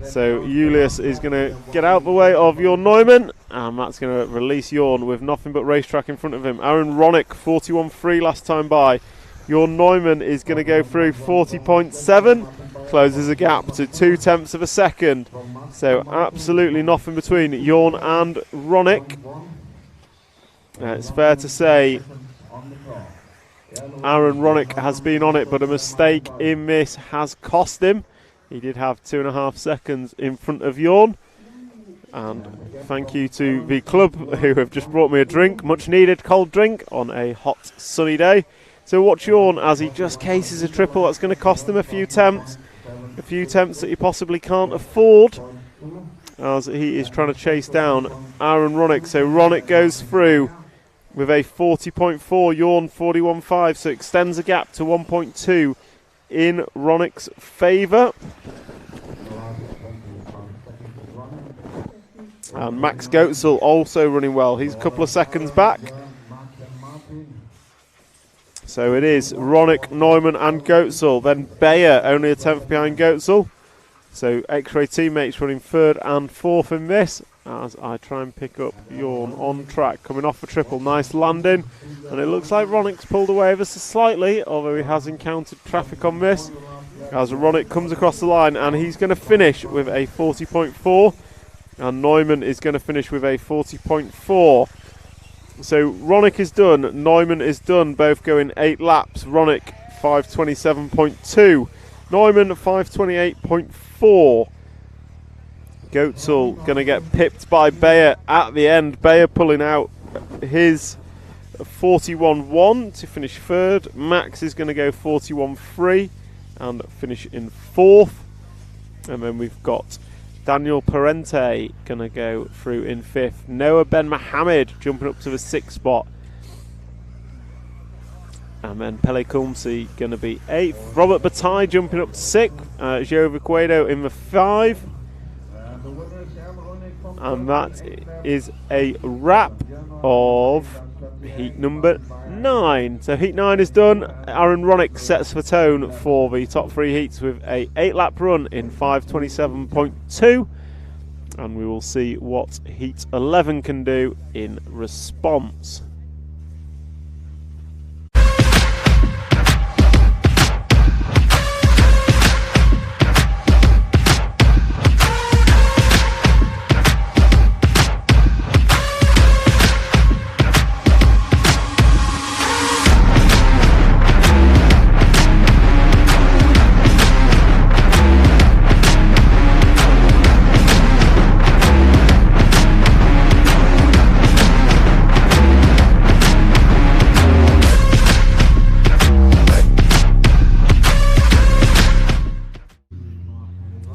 So Julius is going to get out the way of Jorn Neumann, and that's going to release Jorn with nothing but racetrack in front of him. Aaron Ronick, 41.3 last time by. Jorn Neumann is going to go through 40.7, closes a gap to 0.2 of a second. So absolutely nothing between Jorn and Ronick. It's fair to say Aaron Ronick has been on it, but a mistake in this has cost him. He did have 2.5 seconds in front of Jorn. And thank you to the club who have just brought me a drink, much needed cold drink on a hot sunny day. So watch Jorn as he just cases a triple. That's going to cost him a few attempts that he possibly can't afford, as he is trying to chase down Aaron Ronick. So Ronick goes through with a 40.4, Jorn 41.5, so extends the gap to 1.2 in Ronick's favour. And Max Goetzel also running well. He's a couple of seconds back. So it is Ronick, Neumann and Goetzel. Then Bayer only a 10th behind Goetzel. So X-Ray teammates running 3rd and 4th in this, as I try and pick up Jorn on track. Coming off a triple, nice landing. And it looks like Ronick's pulled away ever so slightly, although he has encountered traffic on this. As Ronick comes across the line, and he's going to finish with a 40.4. And Neumann is going to finish with a 40.4. So Ronick is done, Neumann is done, both going 8 laps. Ronick 5:27.2, Neumann 5:28.4. Goetzel going to get pipped by Bayer at the end. Bayer pulling out his 41.1 to finish 3rd. Max is going to go 41.3 and finish in 4th. And then we've got Daniel Parente going to go through in 5th. Noah Ben Mohammed jumping up to the 6th spot. And then Pele Kumsi going to be 8th. Robert Bataille jumping up to 6th. Joe Viquedo in the 5. And that is a wrap of heat number 9. So heat 9 is done. Aaron Ronick sets the tone for the top 3 heats with a 8-lap run in 5:27.2. And we will see what heat 11 can do in response.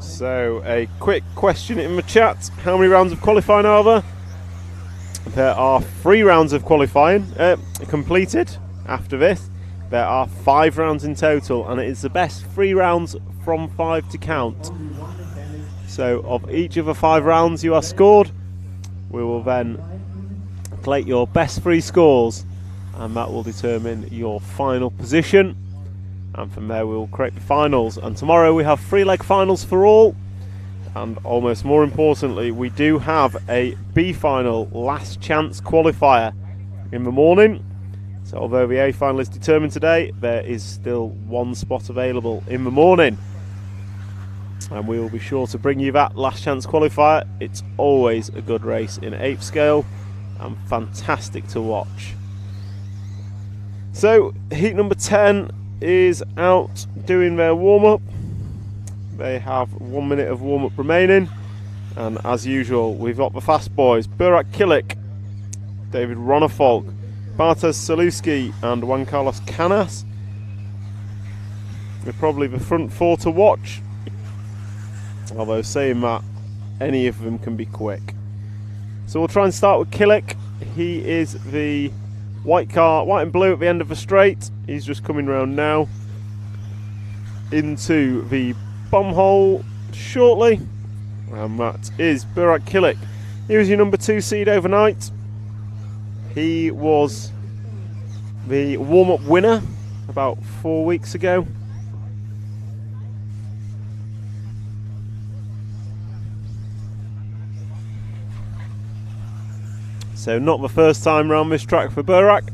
So, a quick question in the chat. How many rounds of qualifying are there? There are 3 rounds of qualifying completed after this. There are 5 rounds in total, and it is the best 3 rounds from 5 to count. So, of each of the 5 rounds you are scored, we will then collate your best 3 scores, and that will determine your final position. And from there we will create the finals, and tomorrow we have 3-leg finals for all, and almost more importantly we do have a B final last chance qualifier in the morning. So although the A final is determined today, there is still 1 spot available in the morning, and we will be sure to bring you that last chance qualifier. It's always a good race in 8th scale and fantastic to watch. So heat number 10 is out doing their warm-up. They have 1 minute of warm-up remaining, and as usual we've got the fast boys: Burak Kilik, David Ronnefolk, Bartosz Saluski and Juan Carlos Canas. They're probably the front 4 to watch, although saying that, any of them can be quick. So we'll try and start with Kilik. He is the white and blue at the end of the straight. He's just coming round now into the bomb hole shortly, and that is Burak Kilik. He was your number 2 seed overnight. He was the warm-up winner about 4 weeks ago. So not the first time round this track for Burak.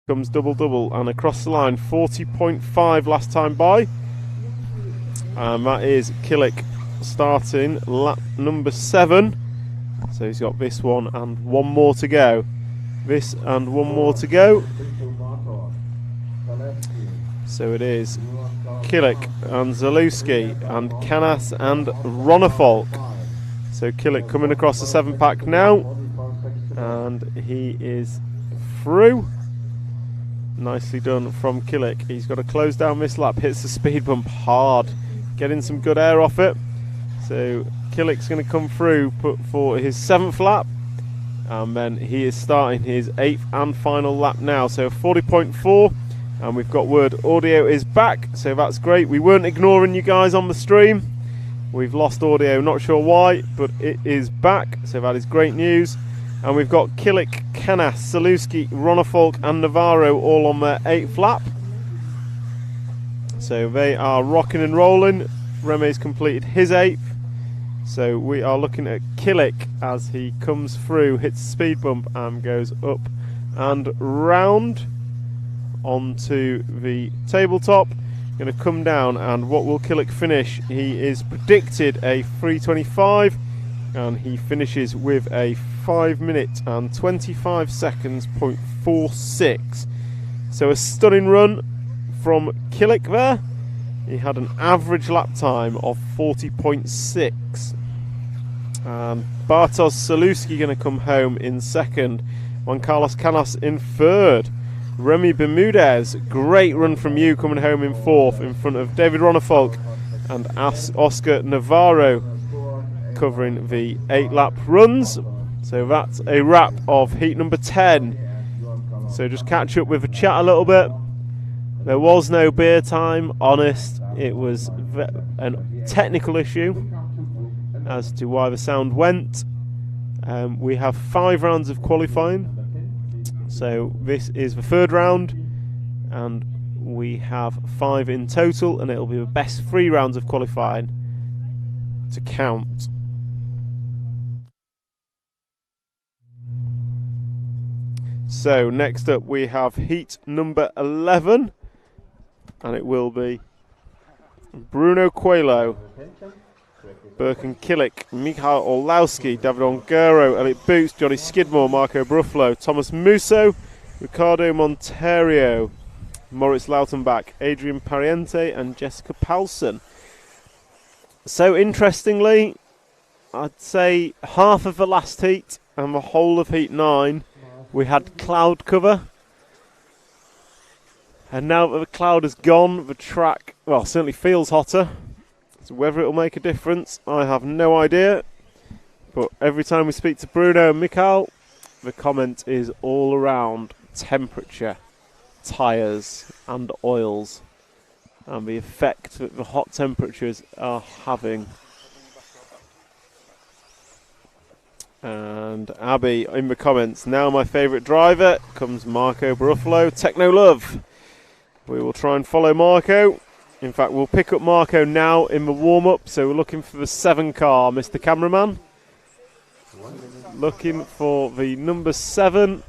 comes double, and across the line 40.5 last time by, and that is Killick starting lap number 7. So he's got this one and one more to go. This and one more to go. So it is Killick and Zalewski and Canas and Ronnefolk. So Killick coming across the 7-pack now, and he is through. Nicely done from Killick. He's got to close down this lap, hits the speed bump hard, getting some good air off it. So Killick's going to come through for his 7th lap, and then he is starting his 8th and final lap now. So 40.4, and we've got word audio is back, so that's great. We weren't ignoring you guys on the stream. We've lost audio, not sure why, but it is back, so that is great news. And we've got Killick, Canas, Zalewski, Ronnefolk and Navarro all on their 8th lap. So they are rocking and rolling. Reme's completed his 8th. So we are looking at Killick as he comes through, hits the speed bump and goes up and round onto the tabletop. Going to come down, and what will Killick finish? He is predicted a 3:25, and he finishes with a 5 minutes and 25 seconds .46. So a stunning run from Killick there. He had an average lap time of 40.6. Bartosz Zalewski going to come home in 2nd. Juan Carlos Canas in 3rd. Remy Bermudez, great run from you, coming home in 4th in front of David Ronnefolk and Oscar Navarro, covering the 8-lap runs. So that's a wrap of heat number 10. So just catch up with the chat a little bit. There was no beer time, honest. It was a technical issue as to why the sound went. We have 5 rounds of qualifying. So this is the 3rd round, and we have 5 in total, and it'll be the best 3 rounds of qualifying to count. So next up we have heat number 11, and it will be Bruno Coelho, Birkin Killick, Michał Orlowski, David Ongaro, Elliot Boots, Johnny Skidmore, Marco Bruffalo, Thomas Musso, Ricardo Monterio, Moritz Lautenbach, Adrian Pariente and Jessica Paulson. So interestingly, I'd say half of the last heat and the whole of heat 9 we had cloud cover, and now that the cloud has gone, the track, well, certainly feels hotter. So whether it'll make a difference, I have no idea. But every time we speak to Bruno and Michael, the comment is all around temperature, tyres and oils, and the effect that the hot temperatures are having. And Abby in the comments, now my favourite driver comes Marco Bruffalo, Techno Love. We will try and follow Marco. In fact, we'll pick up Marco now in the warm-up, so we're looking for the 7 car, Mr. Cameraman. Looking for the number 7.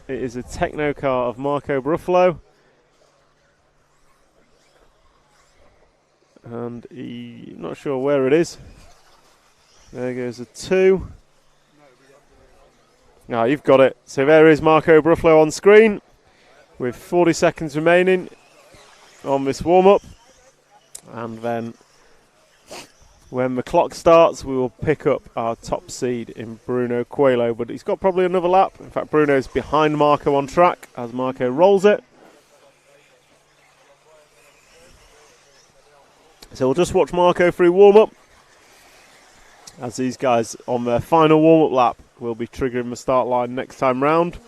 It is a Techno car of Marco Bruffalo. And I'm not sure where it is. There goes a 2. Ah, you've got it. So there is Marco Bruffalo on screen with 40 seconds remaining on this warm-up. And then when the clock starts, we will pick up our top seed in Bruno Coelho. But he's got probably another lap. In fact, Bruno's behind Marco on track as Marco rolls it. So we'll just watch Marco through warm-up as these guys on their final warm-up lap will be triggering the start line next time round.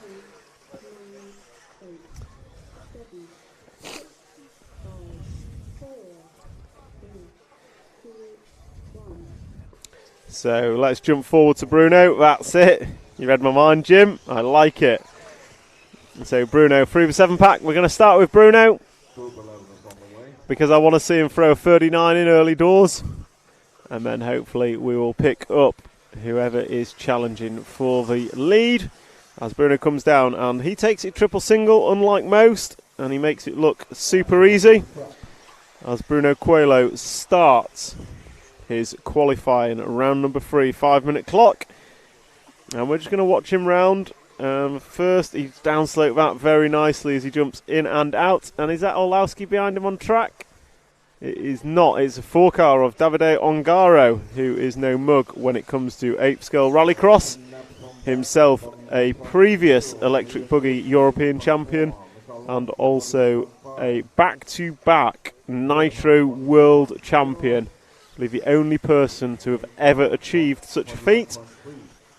So let's jump forward to Bruno. That's it. You read my mind, Jim. I like it. So Bruno through the 7-pack. We're going to start with Bruno because I want to see him throw a 39 in early doors. And then hopefully we will pick up whoever is challenging for the lead. as Bruno comes down, and he takes it triple single, unlike most, and he makes it look super easy, as Bruno Coelho starts his qualifying round number 3, 5-minute clock. And we're just going to watch him round. First, he's downslope that very nicely as he jumps in and out. And is that Orlowski behind him on track? It is not. It's a 4-car of Davide Ongaro, who is no mug when it comes to Ape Scale Rallycross. Himself a previous electric buggy European champion, and also a back-to-back Nitro World Champion. I believe the only person to have ever achieved such a feat.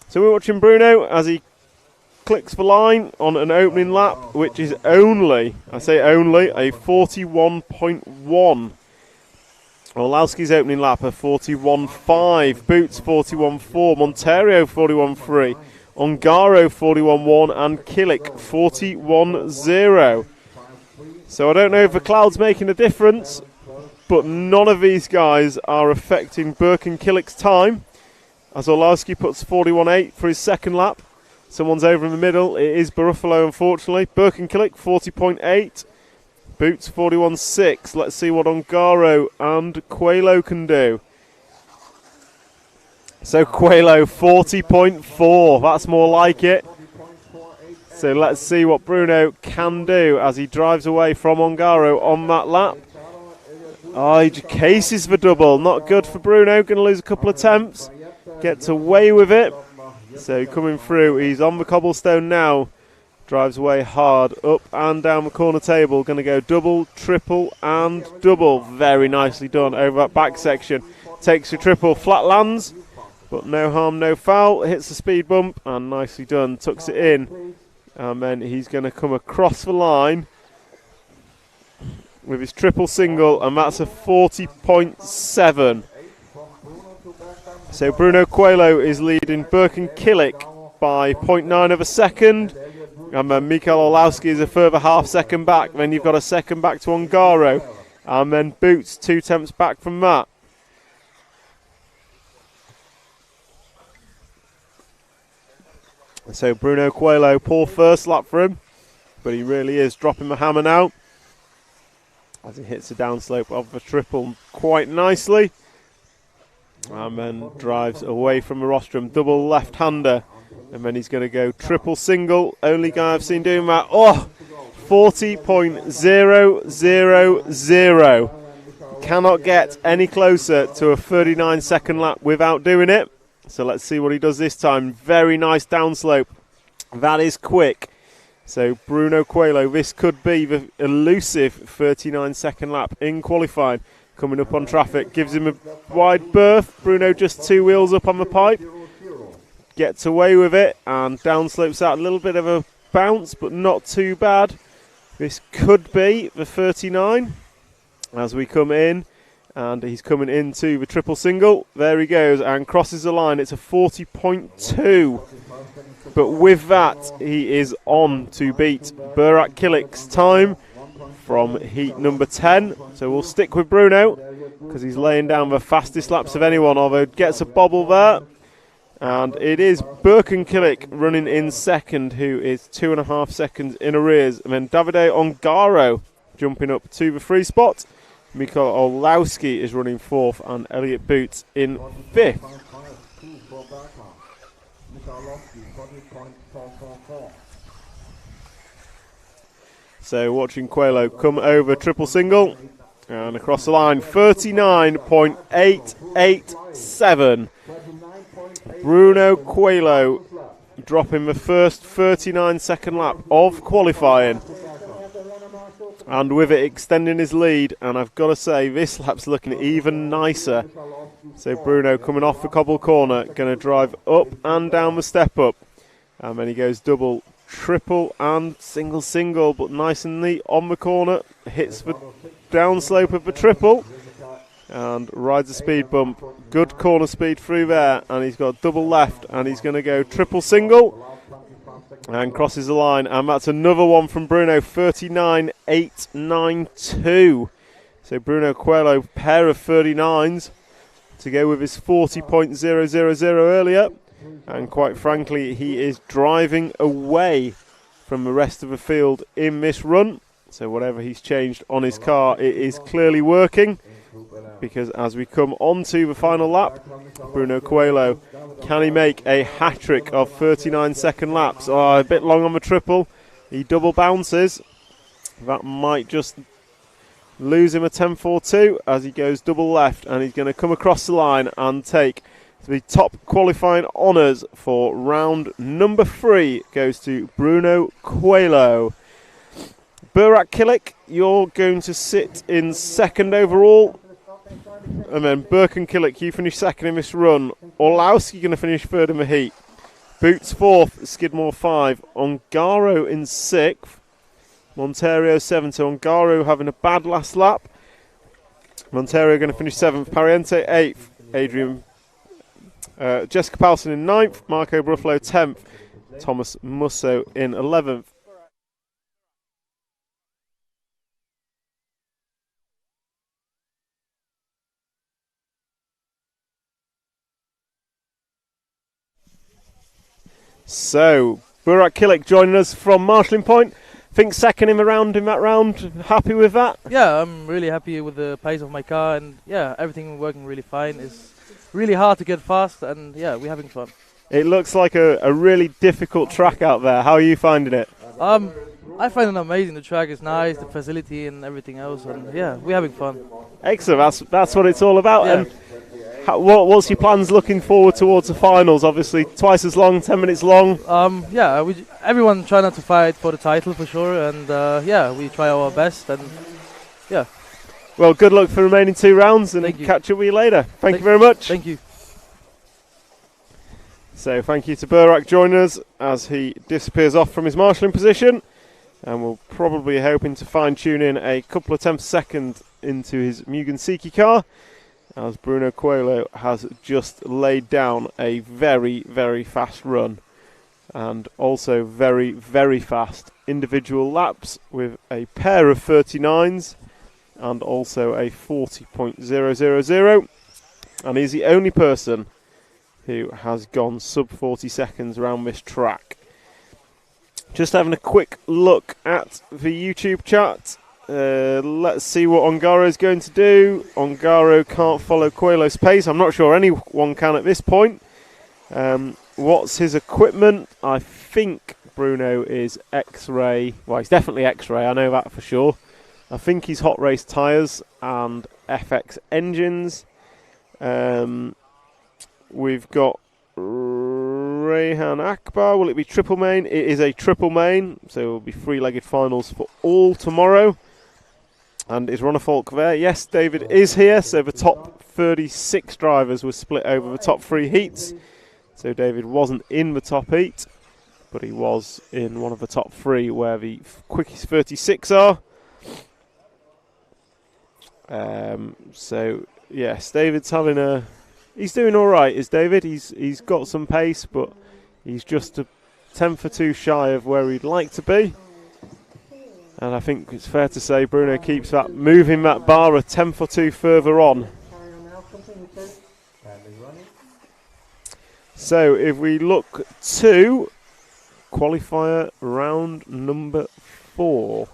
So we're watching Bruno as he clicks the line on an opening lap, which is only, I say only, a 41.1. Orlowski's opening lap a 41.5, Boots 41.4, Monterio 41.3, Ongaro 41.1, and Killick 41.0. So I don't know if the cloud's making a difference, but none of these guys are affecting Burke and Killick's time, as Orlowski puts 41.8 for his second lap. Someone's over in the middle. It is Baruffalo, unfortunately. Burke and Killick 40.8. Boots 41.6. Let's see what Ongaro and Coelho can do. So Coelho 40.4. That's more like it. So let's see what Bruno can do as he drives away from Ongaro on that lap. Oh, he cases the double. Not good for Bruno. Going to lose a couple of attempts. Gets away with it. So coming through, he's on the cobblestone now. Drives away hard, up and down the corner table. Going to go double, triple and double. Very nicely done over that back section. Takes a triple, flat lands, but no harm, no foul. Hits the speed bump and nicely done. Tucks it in. And then he's going to come across the line with his triple single, and that's a 40.7. So Bruno Coelho is leading Burke and Killick by 0.9 of a second. And then Mikael Orlowski is a further half second back. Then you've got a second back to Ongaro. And then Boots 2 tenths back from that. So Bruno Coelho, poor first lap for him. But he really is dropping the hammer now, as he hits the downslope of the triple quite nicely. And then drives away from the rostrum, double left-hander. And then he's going to go triple single. Only guy I've seen doing that. Oh, 40.000. Cannot get any closer to a 39-second lap without doing it. So let's see what he does this time. Very nice downslope. That is quick. So Bruno Coelho, this could be the elusive 39-second lap in qualifying. Coming up on traffic, gives him a wide berth. Bruno just 2 wheels up on the pipe. Gets away with it and downslopes out a little bit of a bounce, but not too bad. This could be the 39 as we come in, and he's coming into the triple single. There he goes and crosses the line. It's a 40.2. But with that, he is on to beat Burak Killick's time from heat number 10. So we'll stick with Bruno because he's laying down the fastest laps of anyone, although gets a bobble there. And it is Burke and Killick running in second, who is 2.5 seconds in arrears. And then Davide Ongaro jumping up to the 3 spot. Mikael Orlowski is running 4th, and Elliot Boots in 5th. So watching Coelho come over triple single and across the line, 39.887. Bruno Coelho dropping the first 39-second lap of qualifying, and with it extending his lead. And I've got to say, this lap's looking even nicer. So Bruno coming off the cobble corner, going to drive up and down the step up, and then he goes double, triple and single, but nice and neat on the corner. Hits the downslope of the triple and rides the speed bump. Good corner speed through there, and he's got double left, and he's going to go triple single and crosses the line. And that's another one from Bruno, 39.892. So Bruno Coelho, pair of 39s to go with his 40.000 earlier. and quite frankly he is driving away from the rest of the field in this run. So whatever he's changed on his car, it is clearly working, because as we come on to the final lap, Bruno Coelho, can he make a hat-trick of 39-second laps? Oh, a bit long on the triple. He double bounces. That might just lose him a 10.42 as he goes double left, and he's going to come across the line and take the top qualifying honours for round number 3. Goes to Bruno Coelho. Burak Kilik, you're going to sit in second overall. And then Burke and Kilik, you finish second in this run. Orlowski going to finish third in the heat. Boots fourth, Skidmore 5. Ongaro in 6th. Monterio 7th. So Ongaro having a bad last lap. Monterio going to finish 7th. Pariente 8th. Jessica Palson in 9th. Marco Bruffalo 10th. Thomas Musso in 11th. So, Burak Kilik joining us from Marshalling Point. Think second in that round. Happy with that? Yeah, I'm really happy with the pace of my car, and yeah, everything working really fine. It's really hard to get fast, and yeah, we're having fun. It looks like a really difficult track out there. How are you finding it? I find it amazing. The track is nice, the facility and everything else, and yeah, we're having fun. Excellent. That's what it's all about. Yeah. And what's your plans looking forward towards the finals? Obviously, twice as long, 10 minutes long. Yeah, everyone try not to fight for the title for sure, and yeah, we try our best, and yeah. Well, good luck for the remaining 2 rounds, and catch up with you later. Thank you very much. Thank you. So thank you to Burak joining us as he disappears off from his marshalling position, and we'll probably be hoping to fine-tune in a couple of tenths a second into his Mugen Seiki car, as Bruno Coelho has just laid down a very, very fast run, and also very, very fast individual laps with a pair of 39s and also a 40.000, and he's the only person who has gone sub 40 seconds around this track. Just having a quick look at the YouTube chat. Let's see what Ongaro is going to do. Ongaro can't follow Coelho's pace. I'm not sure anyone can at this point. What's his equipment? I think Bruno is X-Ray. Well, he's definitely X-Ray, I know that for sure. I think he's Hot Race tyres and FX engines. We've got Rehan Akbar. Will it be triple main? It is a triple main, so it will be 3-legged finals for all tomorrow. And is Ronald Falk there? Yes, David is here. So the top 36 drivers were split over the top 3 heats. So David wasn't in the top heat, but he was in one of the top 3 where the quickest 36 are. So yes, David's having a... He's doing all right, is David. He's got some pace, but he's just a 10 for 2 shy of where he'd like to be. And I think it's fair to say Bruno keeps that, moving that bar a 10 for 2 further on. So if we look to qualifier round number 4.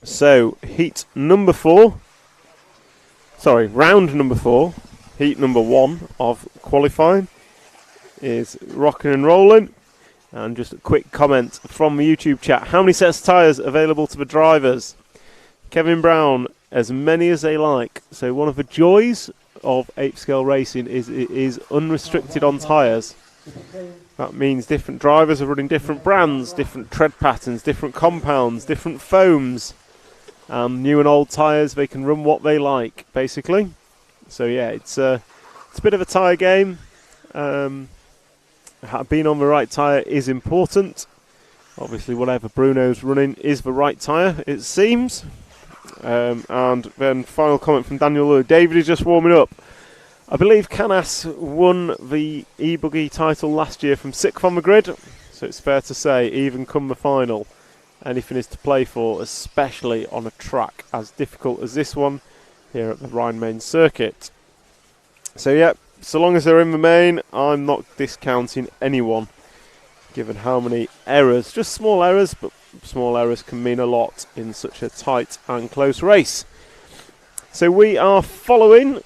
So, round number 4, heat number 1 of qualifying is rocking and rolling. And just a quick comment from the YouTube chat. How many sets of tyres available to the drivers? Kevin Brown, as many as they like. So one of the joys of 8th scale racing is it is unrestricted on tyres. That means different drivers are running different brands, different tread patterns, different compounds, different foams. New and old tyres, they can run what they like, basically. So yeah, it's a bit of a tyre game. Being on the right tyre is important. Obviously, whatever Bruno's running is the right tyre, it seems. And then final comment from Daniel Lew. David is just warming up. I believe Canas won the e-buggy title last year from 6th on the grid, so it's fair to say, even come the final, anything is to play for, especially on a track as difficult as this one here at the Rhine-Main circuit. So yeah, so long as they're in the main, I'm not discounting anyone, given how many errors, just small errors, but small errors can mean a lot in such a tight and close race. So we are following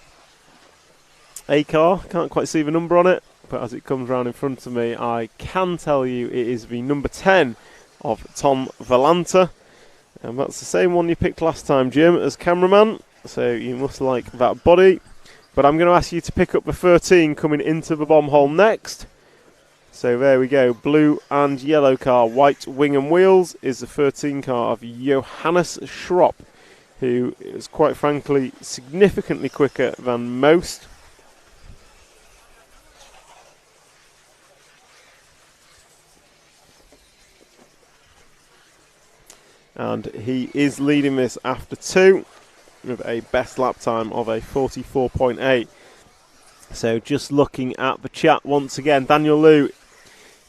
a car, can't quite see the number on it, but as it comes round in front of me, I can tell you it is the number 10 of Tom Valanta, and that's the same one you picked last time, Jim, as cameraman, so you must like that body. But I'm going to ask you to pick up the 13 coming into the bomb hole next. So there we go, blue and yellow car, white wing and wheels, is the 13 car of Johannes Schropp, who is quite frankly significantly quicker than most. And he is leading this after 2 with a best lap time of a 44.8. So just looking at the chat once again, Daniel Lew,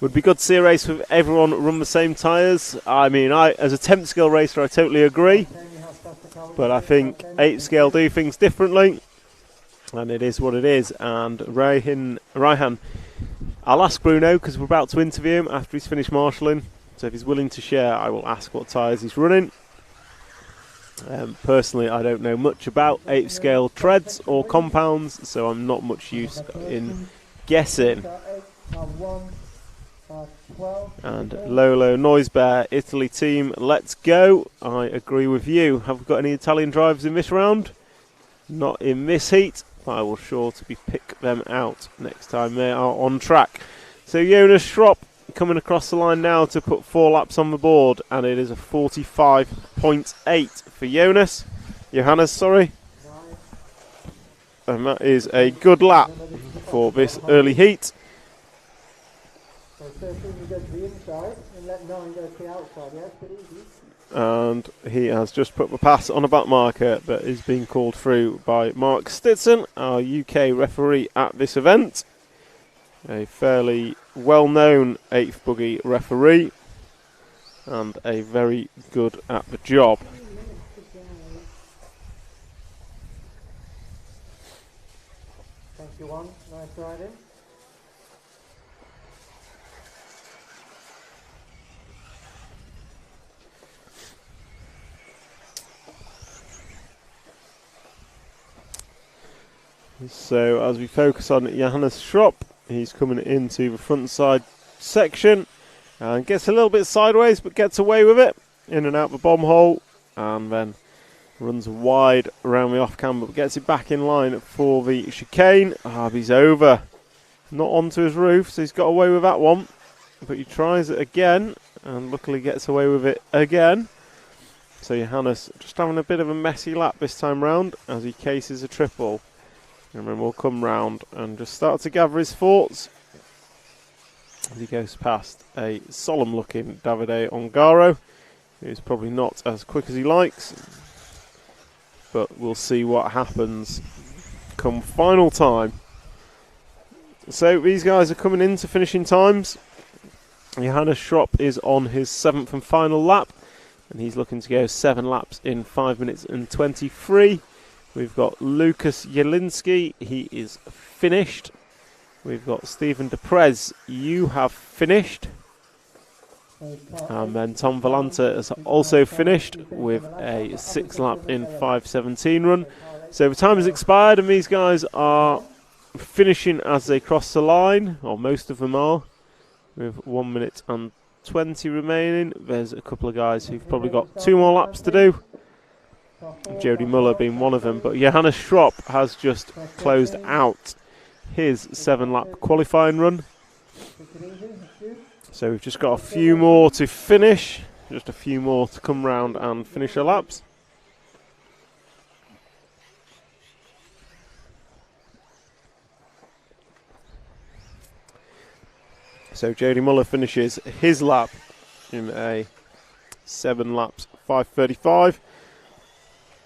would be good to see a race with everyone run the same tyres. I mean, as a 10th scale racer, I totally agree. But I think 8th scale do things differently. And it is what it is. And Raihan, I'll ask Bruno because we're about to interview him after he's finished marshalling. So if he's willing to share, I will ask what tyres he's running. Personally, I don't know much about 8th scale treads or compounds, so I'm not much use in guessing. And Lolo Noisebear, Italy team, let's go. I agree with you. Have we got any Italian drivers in this round? Not in this heat, but I will sure to be pick them out next time they are on track. So Jonas Schropp coming across the line now to put 4 laps on the board, and it is a 45.8 for Johannes, and that is a good lap for this early heat. And he has just put the pass on a back marker that is being called through by Mark Stitson, our UK referee at this event. A fairly well-known 8th buggy referee and a very good at the job. Thank you, one. Nice riding. So as we focus on Johannes Schropp, he's coming into the front side section and gets a little bit sideways but gets away with it, in and out the bomb hole, and then runs wide around the off cam but gets it back in line for the chicane. He's over, not onto his roof, so he's got away with that one, but he tries it again and luckily gets away with it again. So Johannes just having a bit of a messy lap this time round as he cases a triple. And then we'll come round and just start to gather his thoughts as he goes past a solemn looking Davide Ongaro, who's probably not as quick as he likes, but we'll see what happens come final time. So these guys are coming into finishing times. Johannes Schropp is on his 7th and final lap, and he's looking to go 7 laps in 5 minutes and 23. We've got Lucas Jelinski, he is finished. We've got Stephen Deprez, you have finished. And then Tom Valanta has also finished with a 6 lap in 5:17 run. So the time has expired and these guys are finishing as they cross the line, or most of them are, with 1 minute and 20 remaining. There's a couple of guys who've probably got 2 more laps to do. Jody Muller being one of them, but Johannes Schropp has just closed out his 7 lap qualifying run. So we've just got a few more to finish, just a few more to come round and finish our laps. So Jody Muller finishes his lap in a 7 laps 5:35.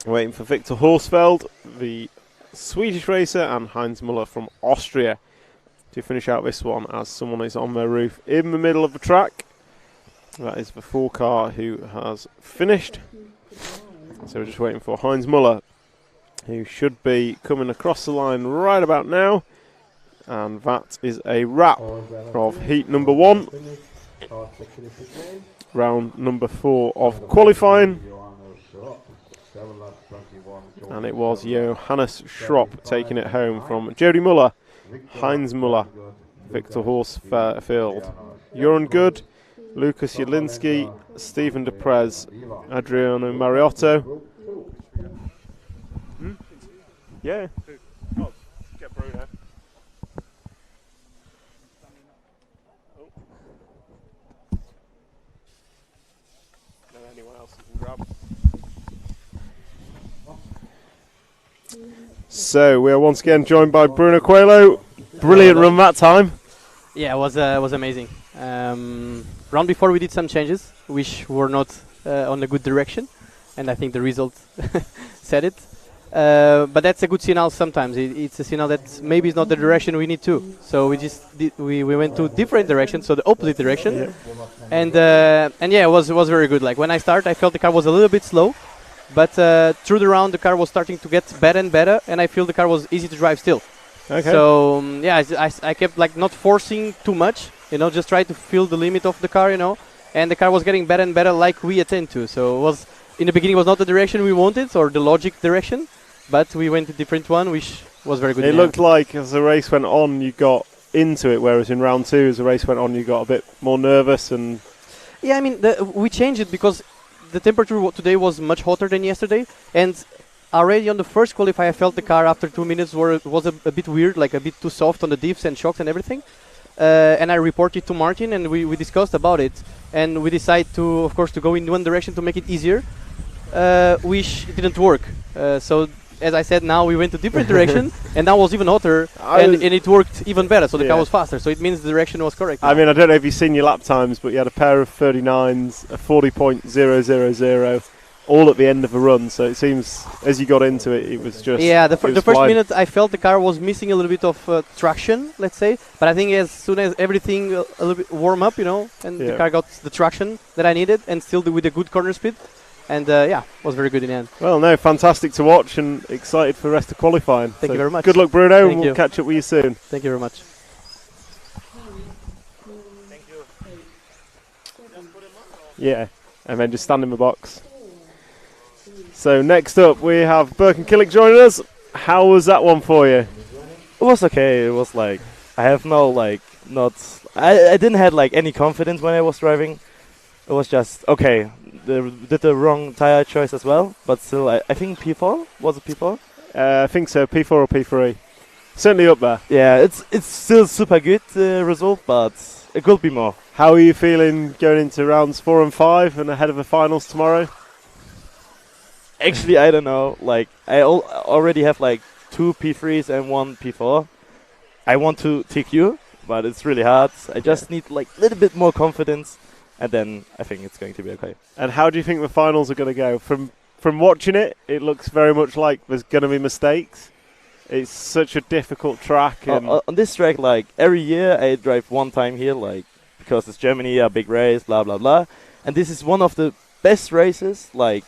Waiting for Victor Horsfeld, the Swedish racer, and Heinz Müller from Austria to finish out this one as someone is on their roof in the middle of the track. That is the 4 car who has finished. So we're just waiting for Heinz Müller, who should be coming across the line right about now. And that is a wrap of heat number 1. Round number 4 of qualifying. And it was Johannes Schropp taking it home from Jody Muller, Heinz Müller, Victor Horsfield, Joran Good, Lucas Jelinski, Stephen Deprez, Adriano Mariotto. Yeah. Oh, get Bruno. Anyone else you can grab. So we are once again joined by Bruno Coelho. Brilliant run that time. Yeah, it was amazing. Round before we did some changes, which were not on a good direction, and I think the result said it. But that's a good signal sometimes. It's a signal that maybe it's not the direction we need to. So we went to different directions, so the opposite direction. Yeah. And yeah, it was very good. Like when I started, I felt the car was a little bit slow, but through the round the car was starting to get better and better, and I feel the car was easy to drive still. Okay. So yeah, I kept like not forcing too much, just try to feel the limit of the car, and the car was getting better and better like we attend to. So it was in the beginning was not the direction we wanted or the logic direction, but we went a different one, which was very good. It looked like as the race went on, you got into it, whereas in round 2, as the race went on, you got a bit more nervous. And yeah, I mean, we changed it because the temperature today was much hotter than yesterday, and already on the first qualify, I felt the car after 2 minutes was a bit weird, like a bit too soft on the diffs and shocks and everything. And I reported to Martin, and we discussed about it, and we decided to, of course, to go in one direction to make it easier, which didn't work. So as I said, now we went a different direction, and now was even hotter, and it worked even better, so the car was faster, so it means the direction was correct. I mean, I don't know if you've seen your lap times, but you had a pair of 39s, a 40.000, all at the end of a run, so it seems as you got into it, it was just... Yeah, the first minute I felt the car was missing a little bit of traction, let's say, but I think as soon as everything a little bit warm up, and the car got the traction that I needed, and still with a good corner speed, and yeah, was very good in the end. Well, no, fantastic to watch, and excited for the rest of qualifying. Thank you very much. Good luck, Bruno, and we'll catch up with you soon. Thank you very much. Thank you. Yeah, and then just stand in the box. So next up we have Birkin Killick joining us. How was that one for you? It was okay. It was like I have I didn't have like any confidence when I was driving. It was just okay. Did the wrong tire choice as well, but still I think P4 was it P4? I think so. P4 or P3. Certainly up there. Yeah, it's still super good result, but it could be more. How are you feeling going into rounds 4 and 5 and ahead of the finals tomorrow? Actually, I don't know. Like, I already have like 2 P3s and 1 P4. I want to TQ, but it's really hard. I just need like a little bit more confidence, and then I think it's going to be okay. And how do you think the finals are going to go? From watching it, it looks very much like there's going to be mistakes. It's such a difficult track. And on this track, like every year, I drive one time here, like because it's Germany, a big race, blah blah blah. And this is one of the best races, like.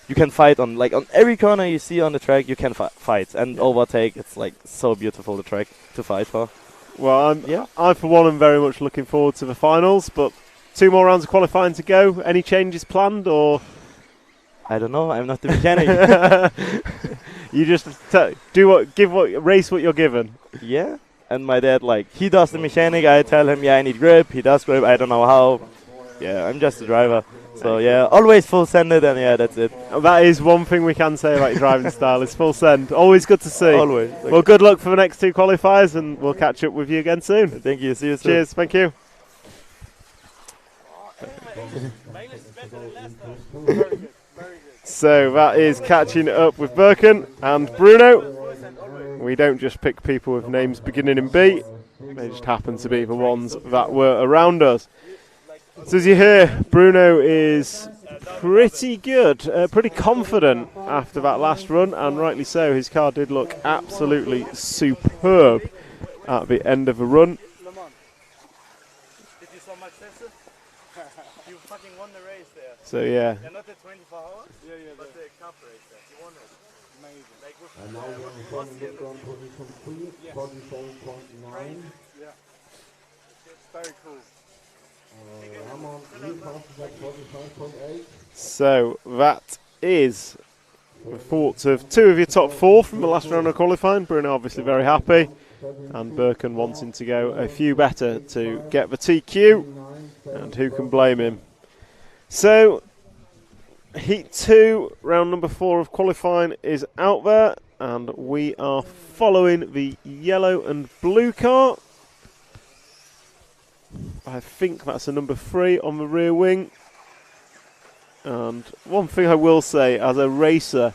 You can fight on every corner you see on the track. You can fight and overtake. It's like so beautiful, the track to fight for. Well, I for one am very much looking forward to the finals. But 2 more rounds of qualifying to go. Any changes planned or? I don't know. I'm not the mechanic. You just race what you're given. Yeah. And my dad, he does the mechanic. I tell him, I need grip. He does grip. I don't know how. Yeah, I'm just a driver. So yeah, always full sended, and yeah, that's it. That is one thing we can say about your driving style, is full send. Always good to see. Always. Well, good luck for the next 2 qualifiers, and we'll catch up with you again soon. Thank you. See you soon. Cheers. Thank you. So that is catching up with Birkin and Bruno. We don't just pick people with names beginning in B. They just happen to be the ones that were around us. So as you hear, Bruno is pretty good, pretty confident after that last run, and rightly so. His car did look absolutely superb at the end of the run. Did you so much better? You fucking won the race there. So yeah. Yeah, not the 24 hours, but the cup race there. You won it. Amazing. Like with, And now we're on position 3, 47.9. Yeah. It's very cool. Ramon repasses at 45.8. So that is the thoughts of two of your top four from the last round of qualifying. Bruno obviously very happy, and Birkin wanting to go a few better to get the TQ, and who can blame him? So Heat 2, round number 4 of qualifying is out there, and we are following the yellow and blue car. I think that's a number 3 on the rear wing. And one thing I will say, as a racer,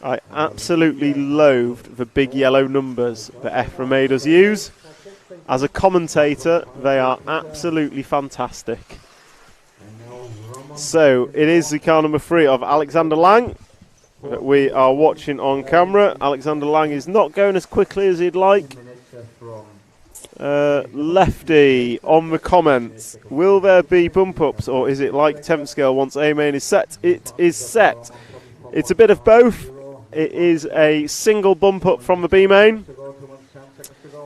I absolutely loathed the big yellow numbers that EFRA made us use. As a commentator, they are absolutely fantastic. So it is the car number 3 of Alexander Lang that we are watching on camera. Alexander Lang is not going as quickly as he'd like. Lefty on the comments, will there be bump ups, or is it like temp scale once A main is set? It is set. It's a bit of both. It is a single bump up from the B main.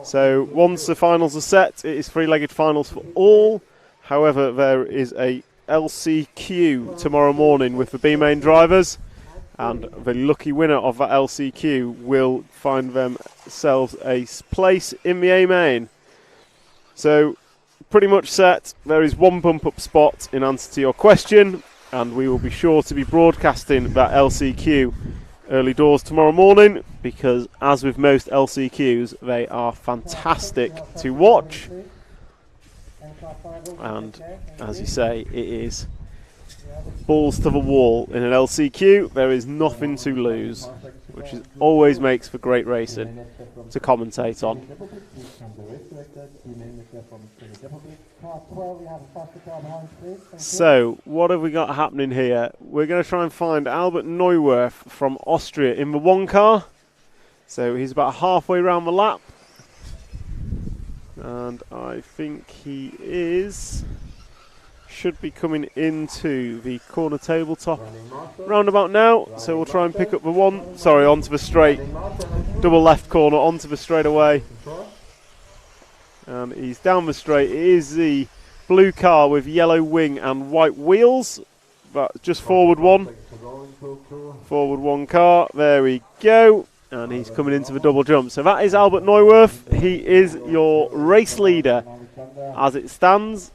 So once the finals are set, it is 3-legged finals for all. However, there is a LCQ tomorrow morning with the B main drivers, and the lucky winner of that LCQ will find themselves a place in the A main. So pretty much set. There is one bump up spot in answer to your question, and we will be sure to be broadcasting that LCQ early doors tomorrow morning, because as with most LCQs, they are fantastic to watch. And as you say, it is balls to the wall in an LCQ. There is nothing to lose, which always makes for great racing to commentate on. So what have we got happening here? We're going to try and find Albert Neuwirth from Austria in the one car. So he's about halfway around the lap, and I think he should be coming into the corner tabletop roundabout now. So we'll try and pick up the onto the straight, double left corner onto the straightaway, and he's down the straight. It is the blue car with yellow wing and white wheels, but just forward one car. There we go. And he's coming into the double jump. So that is Albert Neuwirth. He is your race leader as it stands.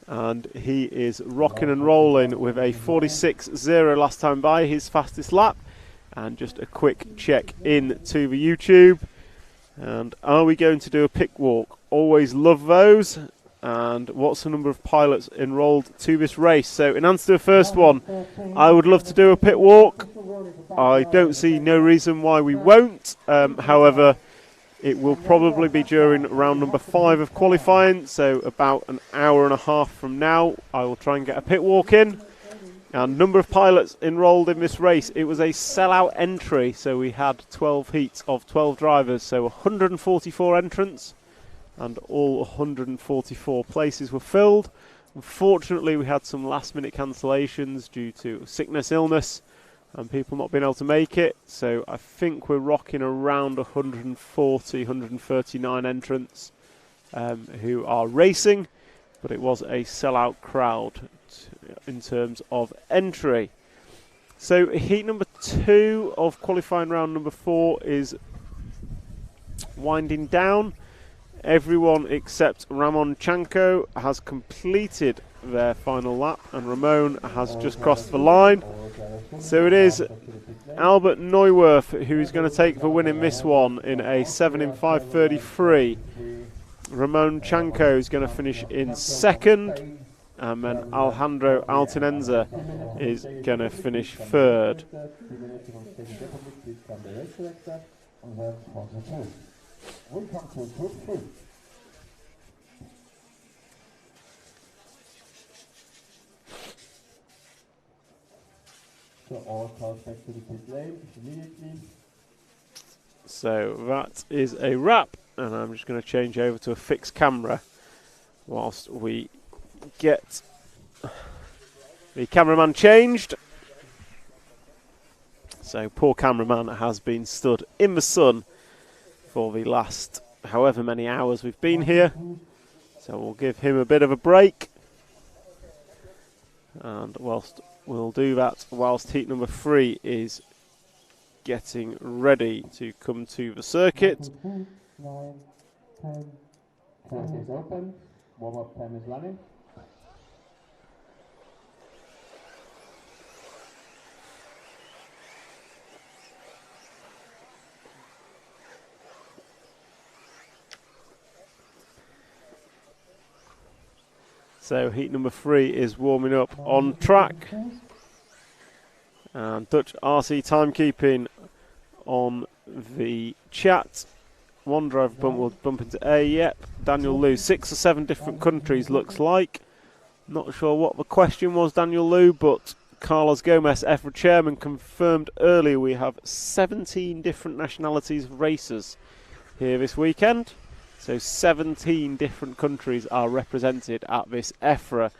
And he is rocking and rolling with a 46.0 last time by, his fastest lap. And just a quick check in to the YouTube. And are we going to do a pick walk? Always love those. And what's the number of pilots enrolled to this race? So in answer to the first one, I would love to do a pit walk. I don't see no reason why we won't. However, it will probably be during round number 5 of qualifying. So about an hour and a half from now, I will try and get a pit walk in. And number of pilots enrolled in this race, it was a sellout entry. So we had 12 heats of 12 drivers. So 144 entrants. And all 144 places were filled. Unfortunately, we had some last-minute cancellations due to sickness, illness, and people not being able to make it. So I think we're rocking around 140, 139 entrants who are racing, but it was a sellout crowd in terms of entry. So heat number 2 of qualifying round number 4 is winding down. Everyone except Ramon Chanko has completed their final lap, and Ramon has just crossed the line. So it is Albert Neuwirth who is going to take the win in this one in a 7 in 5:33. Ramon Chanko is going to finish in second, and then Alejandro Altinenza is going to finish third. So all cars back to the pit lane immediately. So that is a wrap, and I'm just going to change over to a fixed camera whilst we get the cameraman changed. So poor cameraman has been stood in the sun for the last however many hours we've been here. So we'll give him a bit of a break. And whilst we'll do that whilst heat number 3 is getting ready to come to the circuit. 9, 10, track is open, warm-up time is running. So heat number 3 is warming up on track. And Dutch RC timekeeping on the chat. One driver bump will bump into A, yep. Daniel Liu, 6 or 7 different countries looks like. Not sure what the question was, Daniel Liu, but Carlos Gomez, EFRA chairman, confirmed earlier we have 17 different nationalities of racers here this weekend. So 17 different countries are represented at this EFRA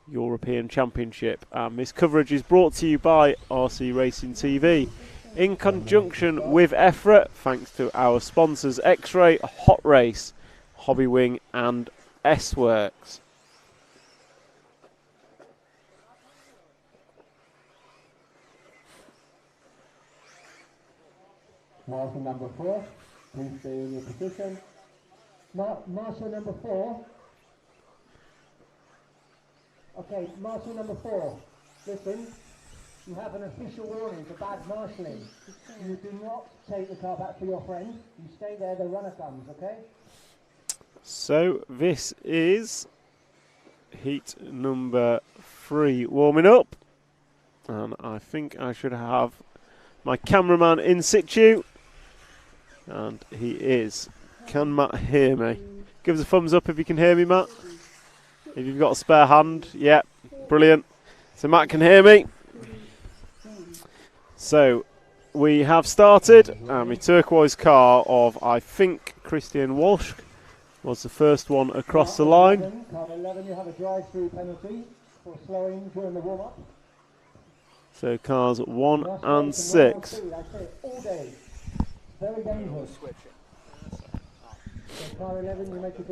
European Championship. And this coverage is brought to you by RC Racing TV in conjunction with EFRA, thanks to our sponsors X-Ray, Hot Race, Hobby Wing and S-Works. Marshal number 4, please stay in your position. Marshal number 4. Okay, Marshal number 4, listen, you have an official warning for bad marshalling. You do not take the car back for your friend. You stay there, the runner comes, okay? So this is heat number 3 warming up. And I think I should have my cameraman in situ. And he is. Can Matt hear me? Give us a thumbs up if you can hear me, Matt. If you've got a spare hand. Yeah, brilliant. So Matt can hear me. So we have started. And the turquoise car of, I think, Christian Walsh was the first one across the line. Car 11, you have a drive-through penalty for slowing during the warm-up. So cars 1 and 6. That's it, all day. Very dangerous.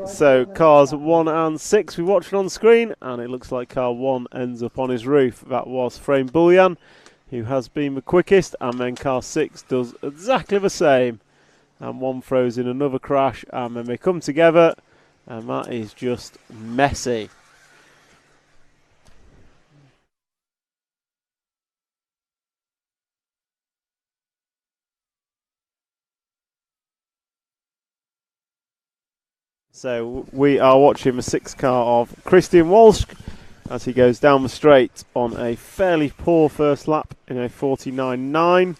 So cars 1 and 6 we watched on screen, and it looks like car 1 ends up on his roof. That was Frame Bullion, who has been the quickest, and then car 6 does exactly the same. And 1 throws in another crash, and then they come together, and that is just messy. So we are watching the 6th car of Christian Walsh as he goes down the straight on a fairly poor first lap in a 49.9,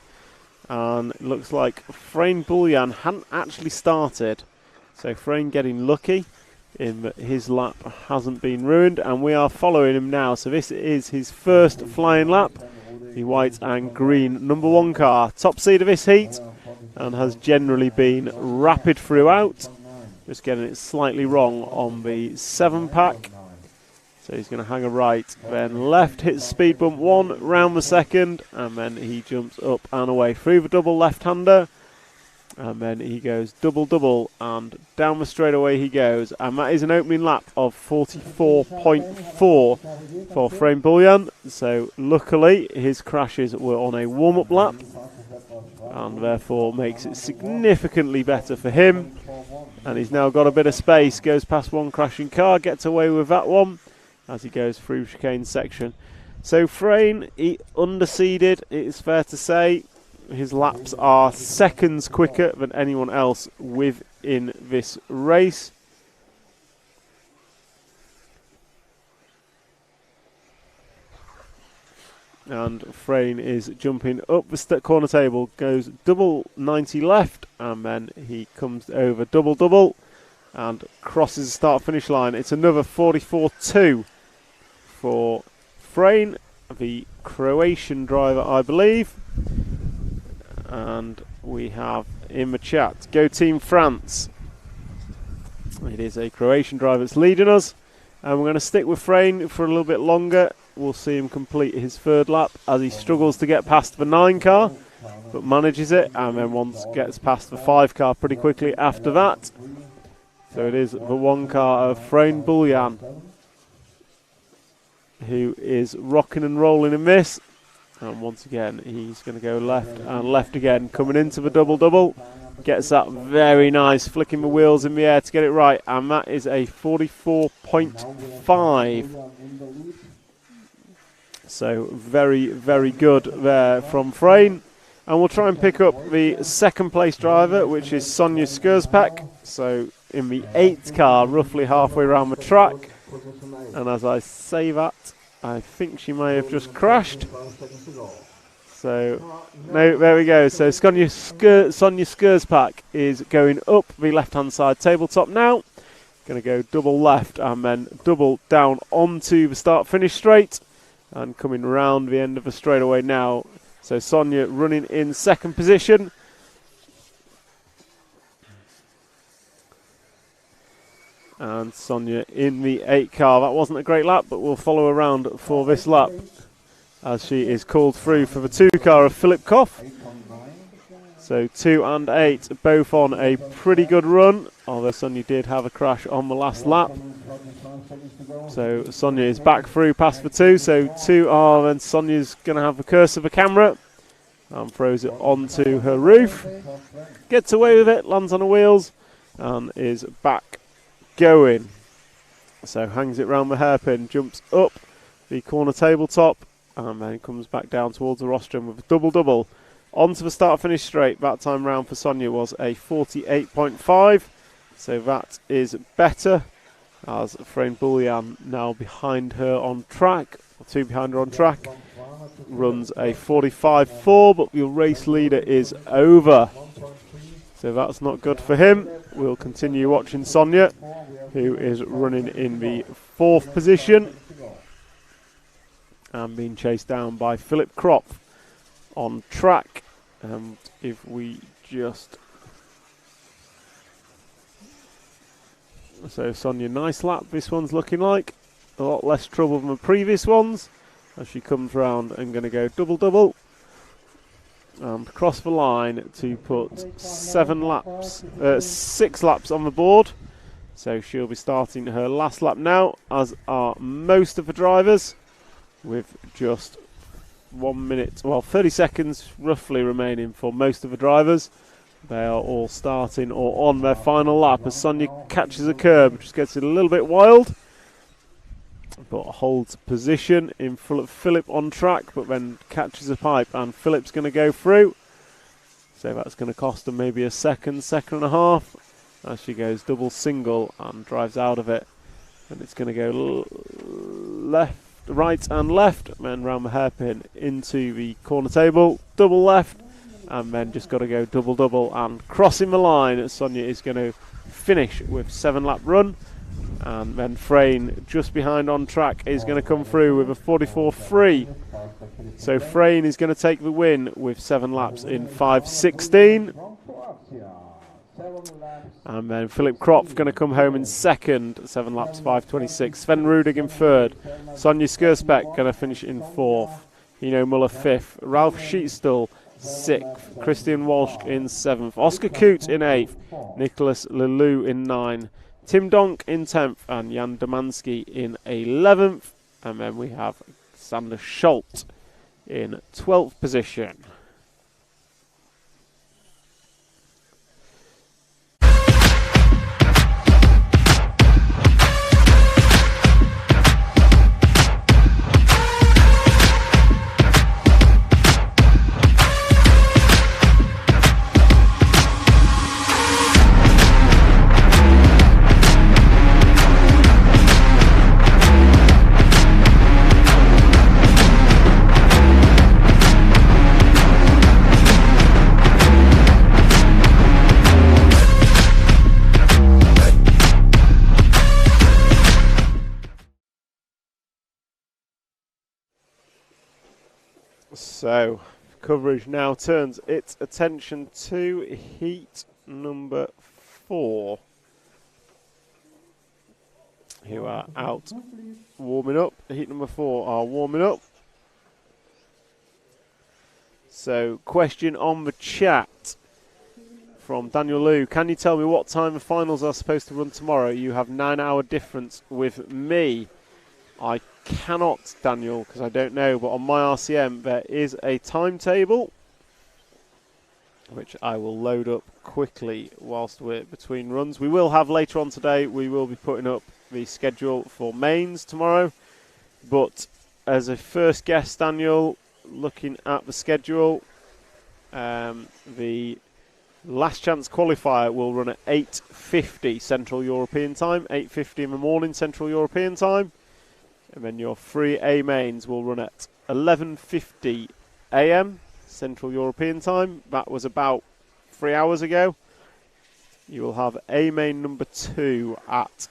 and it looks like Frame Bullion hadn't actually started, so Frame getting lucky in that his lap hasn't been ruined, and we are following him now. So this is his first flying lap, the white and green number 1 car, top seed of this heat, and has generally been rapid throughout. Just getting it slightly wrong on the 7-pack. So he's going to hang a right, then left, hits speed bump 1, round the second, and then he jumps up and away through the double left-hander. And then he goes double, and down the straightaway he goes. And that is an opening lap of 44.4 for Frame Bullion. So luckily his crashes were on a warm-up lap, and therefore makes it significantly better for him. And he's now got a bit of space, goes past 1 crashing car, gets away with that one as he goes through chicane section. So Frame, he underseeded, it is fair to say. His laps are seconds quicker than anyone else within this race. And Frame is jumping up the corner table, goes double 90 left, and then he comes over double and crosses the start finish line. It's another 44.2 for Frame, the Croatian driver, I believe. And we have in the chat, go Team France. It is a Croatian driver that's leading us. And we're going to stick with Frayne for a little bit longer. We'll see him complete his third lap as he struggles to get past the 9 car, but manages it, and then once gets past the 5 car pretty quickly after that. So it is the 1 car of Frayne Buljan, who is rocking and rolling in this. And once again, he's going to go left and left again, coming into the double-double. Gets that very nice, flicking the wheels in the air to get it right, and that is a 44.5. So very, very good there from Frayne. And we'll try and pick up the second place driver, which is Sonja Skurspak. So in the 8th car, roughly halfway around the track. And as I say that, I think she may have just crashed. So, no, there we go. So Sonja Skurspak is going up the left-hand side tabletop now. Going to go double left and then double down onto the start-finish straight. And coming round the end of the straightaway now. So Sonja running in second position. And Sonja in the 8 car. That wasn't a great lap, but we'll follow around for this lap, as she is called through for the 2 car of Philip Koff. So 2 and 8 both on a pretty good run, although Sonja did have a crash on the last lap. So Sonja is back through past the 2, so 2 are, then Sonja's going to have the curse of the camera and throws it onto her roof. Gets away with it, lands on the wheels and is back going. So hangs it round the hairpin, jumps up the corner tabletop and then comes back down towards the rostrum with a double-double. Onto the start-finish straight. That time round for Sonja was a 48.5. So that is better, as Frayne Buljan now behind her on track, or 2 behind her on track, runs a 45.4, but the race leader is over. So that's not good for him. We'll continue watching Sonja, who is running in the 4th position and being chased down by Philip Kropf on track. And if we just... So Sonja, nice lap this one's looking like. A lot less trouble than the previous ones, as she comes round and going to go double-double. And cross the line to put 6 laps on the board. So she'll be starting her last lap now, as are most of the drivers, with just 1 minute, well, 30 seconds roughly remaining for most of the drivers. They are all starting or on their final lap as Sonja catches a curb, just gets it a little bit wild, but holds position in front of Philip on track, but then catches a pipe and Philip's going to go through. So that's going to cost him maybe a second and a half as she goes double single and drives out of it. And it's going to go left, right and left, and then round the hairpin into the corner table, double left, and then just got to go double and crossing the line. Sonja is going to finish with 7-lap run, and then Frayne just behind on track is going to come through with a 44.3. So Frayne is going to take the win with 7 laps in 5.16. And then Philip Kropf going to come home in second, 7 laps, 5.26. Sven Rudig in third. Sonja Skurspak going to finish in 4th. Hino Muller 5th. Ralf Schietstall 6th. Christian Walsh in 7th. Oscar Koot in 8th. Nicholas Lelou in 9th. Tim Donk in 10th. And Jan Domanski in 11th. And then we have Sander Schult in 12th position. So, coverage now turns its attention to heat number 4, who are out warming up. Heat number 4 are warming up. So, question on the chat from Daniel Liu. Can you tell me what time the finals are supposed to run tomorrow? You have 9-hour difference with me. I cannot, Daniel, because I don't know, but on my RCM there is a timetable which I will load up quickly whilst we're between runs. We will have later on today, we will be putting up the schedule for mains tomorrow, but as a first guess, Daniel, looking at the schedule, the last chance qualifier will run at 8:50 Central European time, 8:50 in the morning Central European time. And then your 3A mains will run at 11:50 AM Central European time. That was about 3 hours ago. You will have A main number 2 at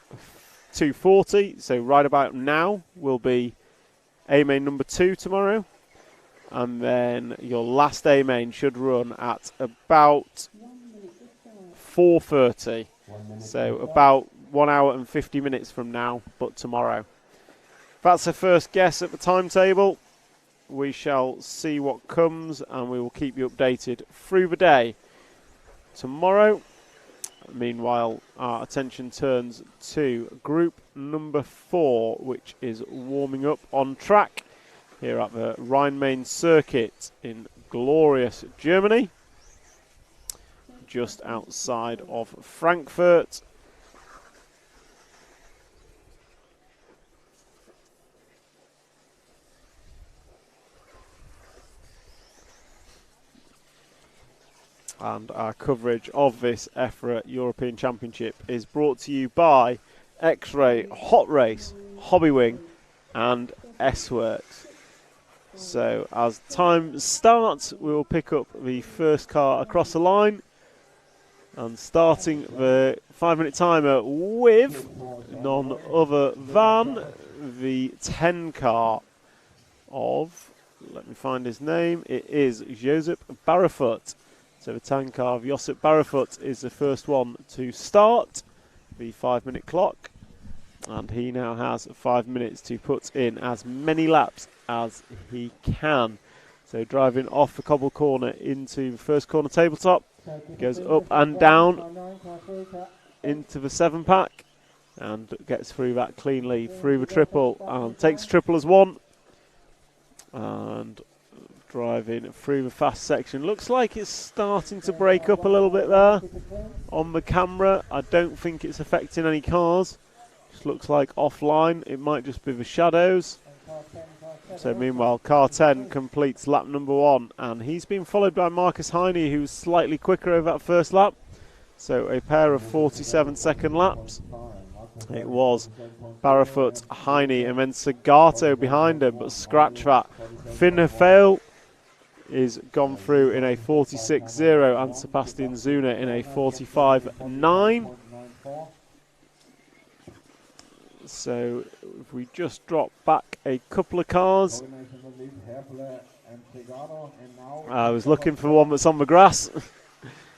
2:40. So right about now will be A main number 2 tomorrow. And then your last A main should run at about 4:30. So about 1 hour and 50 minutes from now, but tomorrow. That's a first guess at the timetable. We shall see what comes and we will keep you updated through the day. Tomorrow, meanwhile, our attention turns to group number 4, which is warming up on track here at the Rhine-Main circuit in glorious Germany, just outside of Frankfurt. And our coverage of this EFRA European Championship is brought to you by X-Ray, Hot Race, Hobbywing and S-Works. So as time starts, we will pick up the first car across the line. And starting the 5-minute timer with none other than the 10 car of, let me find his name, it is Josip Barrefoot. So the 10 car of Josip Barrefoot is the first one to start the 5-minute clock. And he now has 5 minutes to put in as many laps as he can. So driving off the cobble corner into the first corner tabletop. Goes up and down into the 7-pack. And gets through that cleanly through the triple. And takes triple as one. And driving through the fast section. Looks like it's starting to break up a little bit there on the camera. I don't think it's affecting any cars. Just looks like offline. It might just be the shadows. So meanwhile, car 10 completes lap number 1, and he's been followed by Marcus Heine, who's slightly quicker over that first lap. So a pair of 47-second laps. It was Barrefoot, Heine, and then Segato behind him, but scratch that. Finn Fail is gone through in a 46.0 and Sebastian Zuna in a 45.9. So if we just drop back a couple of cars. I was looking for one that's on the grass,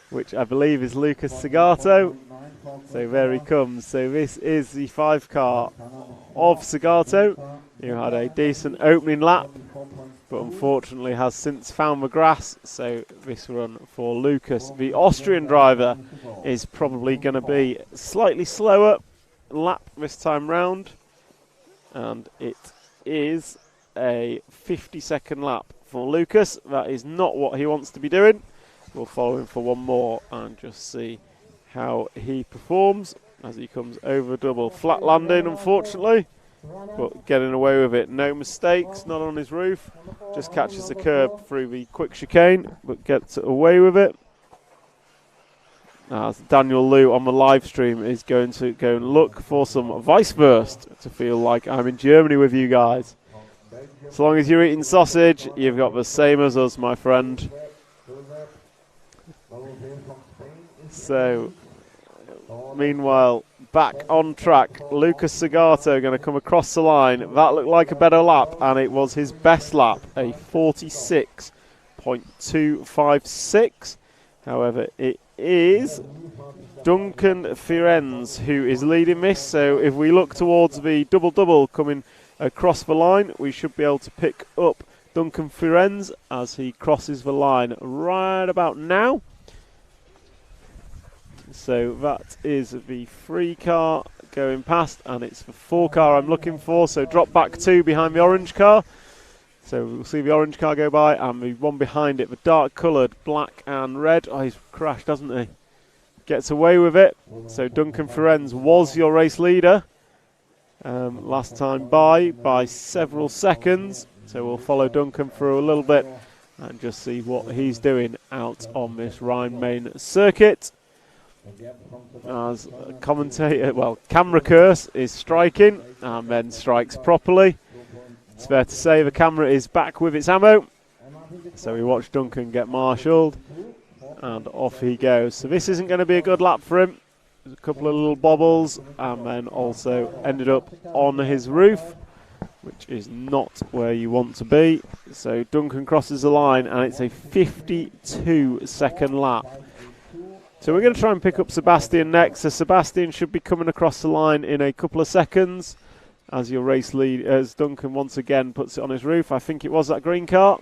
which I believe is Lucas Segato. So there he comes. So this is the 5 car of Segato, who had a decent opening lap, but unfortunately has since found the grass. So this run for Lucas, the Austrian driver, is probably going to be slightly slower lap this time round, and it is a 50-second lap for Lucas. That is not what he wants to be doing. We'll follow him for one more and just see how he performs as he comes over double. Flat landing, unfortunately, but getting away with it. No mistakes, not on his roof. Just catches the curb through the quick chicane, but gets away with it. As Daniel Liu on the live stream is going to go and look for some Weisswurst to feel like I'm in Germany with you guys. As long as you're eating sausage, you've got the same as us, my friend. So Meanwhile, back on track, Lucas Segato going to come across the line. That looked like a better lap, and it was his best lap, a 46.256. However, it is Duncan Firenze who is leading this. So if we look towards the double-double coming across the line, we should be able to pick up Duncan Firenze as he crosses the line right about now. So that is the 3 car going past, and it's the 4 car I'm looking for. So drop back 2 behind the orange car. So we'll see the orange car go by, and the one behind it, the dark coloured black and red. Oh, he's crashed, hasn't he? Gets away with it. So Duncan Firenze was your race leader last time by several seconds. So we'll follow Duncan for a little bit and just see what he's doing out on this Rhine-Main circuit. As commentator, well, camera curse is striking and then strikes properly. It's fair to say the camera is back with its ammo. So we watch Duncan get marshalled and off he goes. So this isn't going to be a good lap for him. There's a couple of little bobbles and then also ended up on his roof, which is not where you want to be. So Duncan crosses the line and it's a 52-second lap. So we're going to try and pick up Sebastian next. So Sebastian should be coming across the line in a couple of seconds as your race lead, as Duncan once again puts it on his roof. I think it was that green car.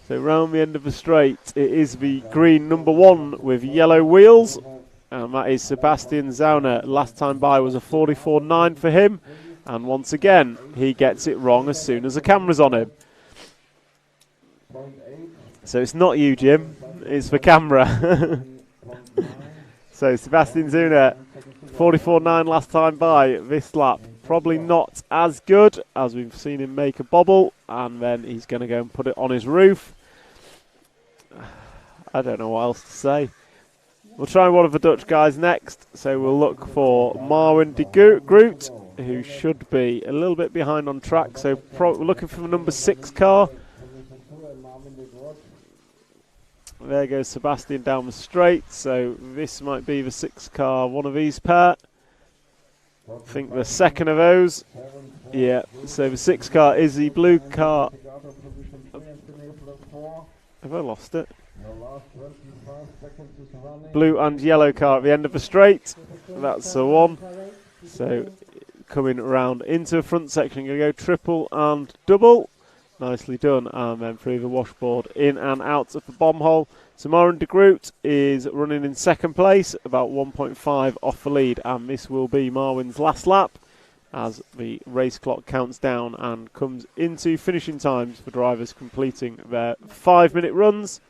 So round the end of the straight, it is the green number 1 with yellow wheels. And that is Sebastian Zauner. Last time by was a 44.9 for him. And once again, he gets it wrong as soon as the camera's on him. So it's not you, Jim. It's the camera. So Sebastian Zauner, 44.9 last time by. This lap probably not as good, as we've seen him make a bobble, and then he's going to go and put it on his roof. I don't know what else to say. We'll try one of the Dutch guys next, so we'll look for Marwin de Groot, who should be a little bit behind on track, so we're looking for the number 6 car. There goes Sebastian down the straight, so this might be the 6 car, one of these pair. I think the second of those. Yeah, so the 6 car is the blue car. Have I lost it? Blue and yellow car at the end of the straight. That's the one. So coming around into the front section, going to go triple and double. Nicely done, and then through the washboard, in and out of the bomb hole. So Marwin de Groot is running in second place, about 1.5 off the lead, and this will be Marwin's last lap as the race clock counts down and comes into finishing times for drivers completing their 5-minute runs.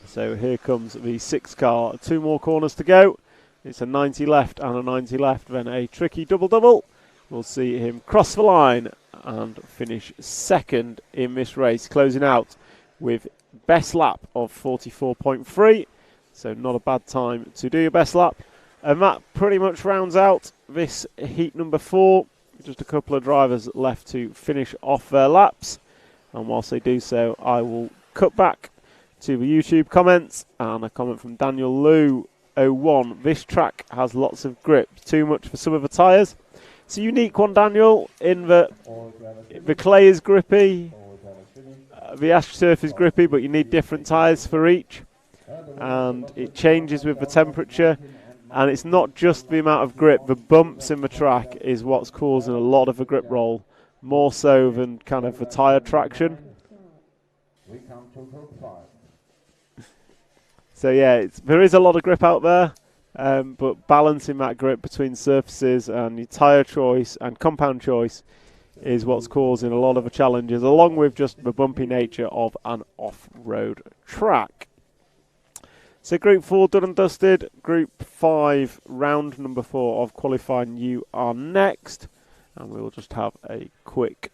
So here comes the 6 car, 2 more corners to go. It's a 90 left and a 90 left, then a tricky double-double. We'll see him cross the line and finish second in this race, closing out with best lap of 44.3. So not a bad time to do your best lap. And that pretty much rounds out this heat number 4. Just a couple of drivers left to finish off their laps. And whilst they do so, I will cut back to the YouTube comments, and a comment from Daniel Liu 01. This track has lots of grip, too much for some of the tyres. It's a unique one, Daniel, in that the clay is grippy, the AstroTurf is grippy, but you need different tyres for each, and it changes with the temperature. And it's not just the amount of grip, the bumps in the track is what's causing a lot of the grip roll, more so than kind of the tyre traction. So yeah, there is a lot of grip out there, but balancing that grip between surfaces and your tyre choice and compound choice is what's causing a lot of the challenges, along with just the bumpy nature of an off-road track. So Group 4 done and dusted. Group 5, round number 4 of qualifying, you are next. And we will just have a quick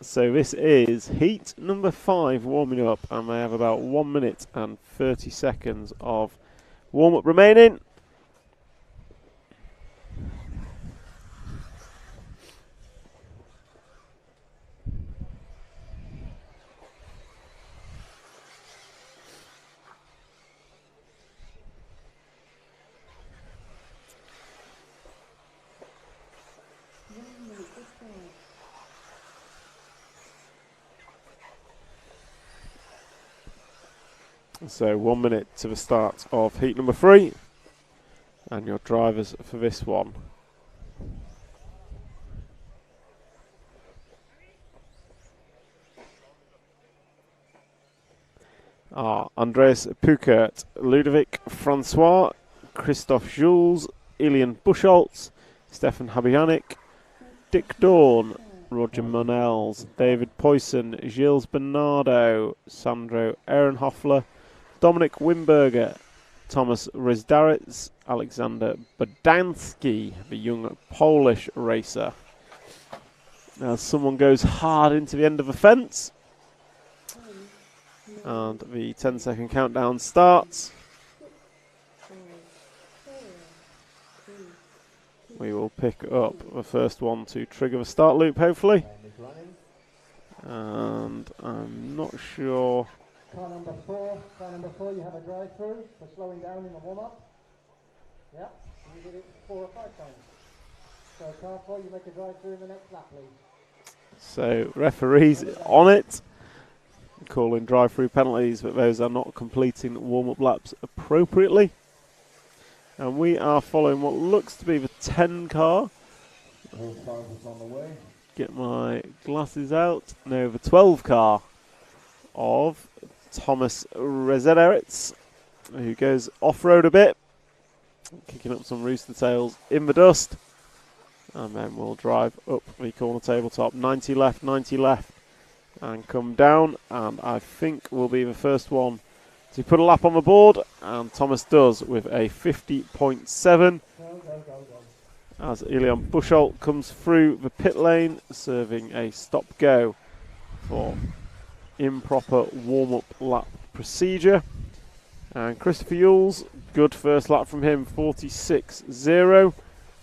So this is heat number 5 warming up, and they have about 1 minute and 30 seconds of warm-up remaining. So 1 minute to the start of heat number 3, and your drivers for this one. Are Andreas Pukert, Ludovic Francois, Christophe Jules, Ilian Buchholz, Stefan Habianik, Dick Dawn, Roger Monels, David Poisson, Gilles Bernardo, Sandro Ehrenhoffler, Dominic Wimberger, Thomas Rezdaritz, Alexander Bodansky, the young Polish racer. As someone goes hard into the end of the fence, and the 10-second countdown starts. We will pick up the first one to trigger the start loop, hopefully. And I'm not sure. Car number four, you have a drive-through for slowing down in the warm-up. Yeah, you did it 4 or 5 times. So car 4, you make a drive-through in the next lap, please. So referees on it, calling drive-through penalties, but those are not completing warm-up laps appropriately. And we are following what looks to be the 10 car. Get my glasses out. No, the 12 car of Thomas Rezdaritz, who goes off-road a bit, kicking up some rooster tails in the dust. And then we'll drive up the corner tabletop. 90 left, 90 left, and come down. And I think we'll be the first one to put a lap on the board, and Thomas does with a 50.7 as Ilian Buchholz comes through the pit lane, serving a stop-go for improper warm-up lap procedure. And Christopher Yules, good first lap from him, 46.0.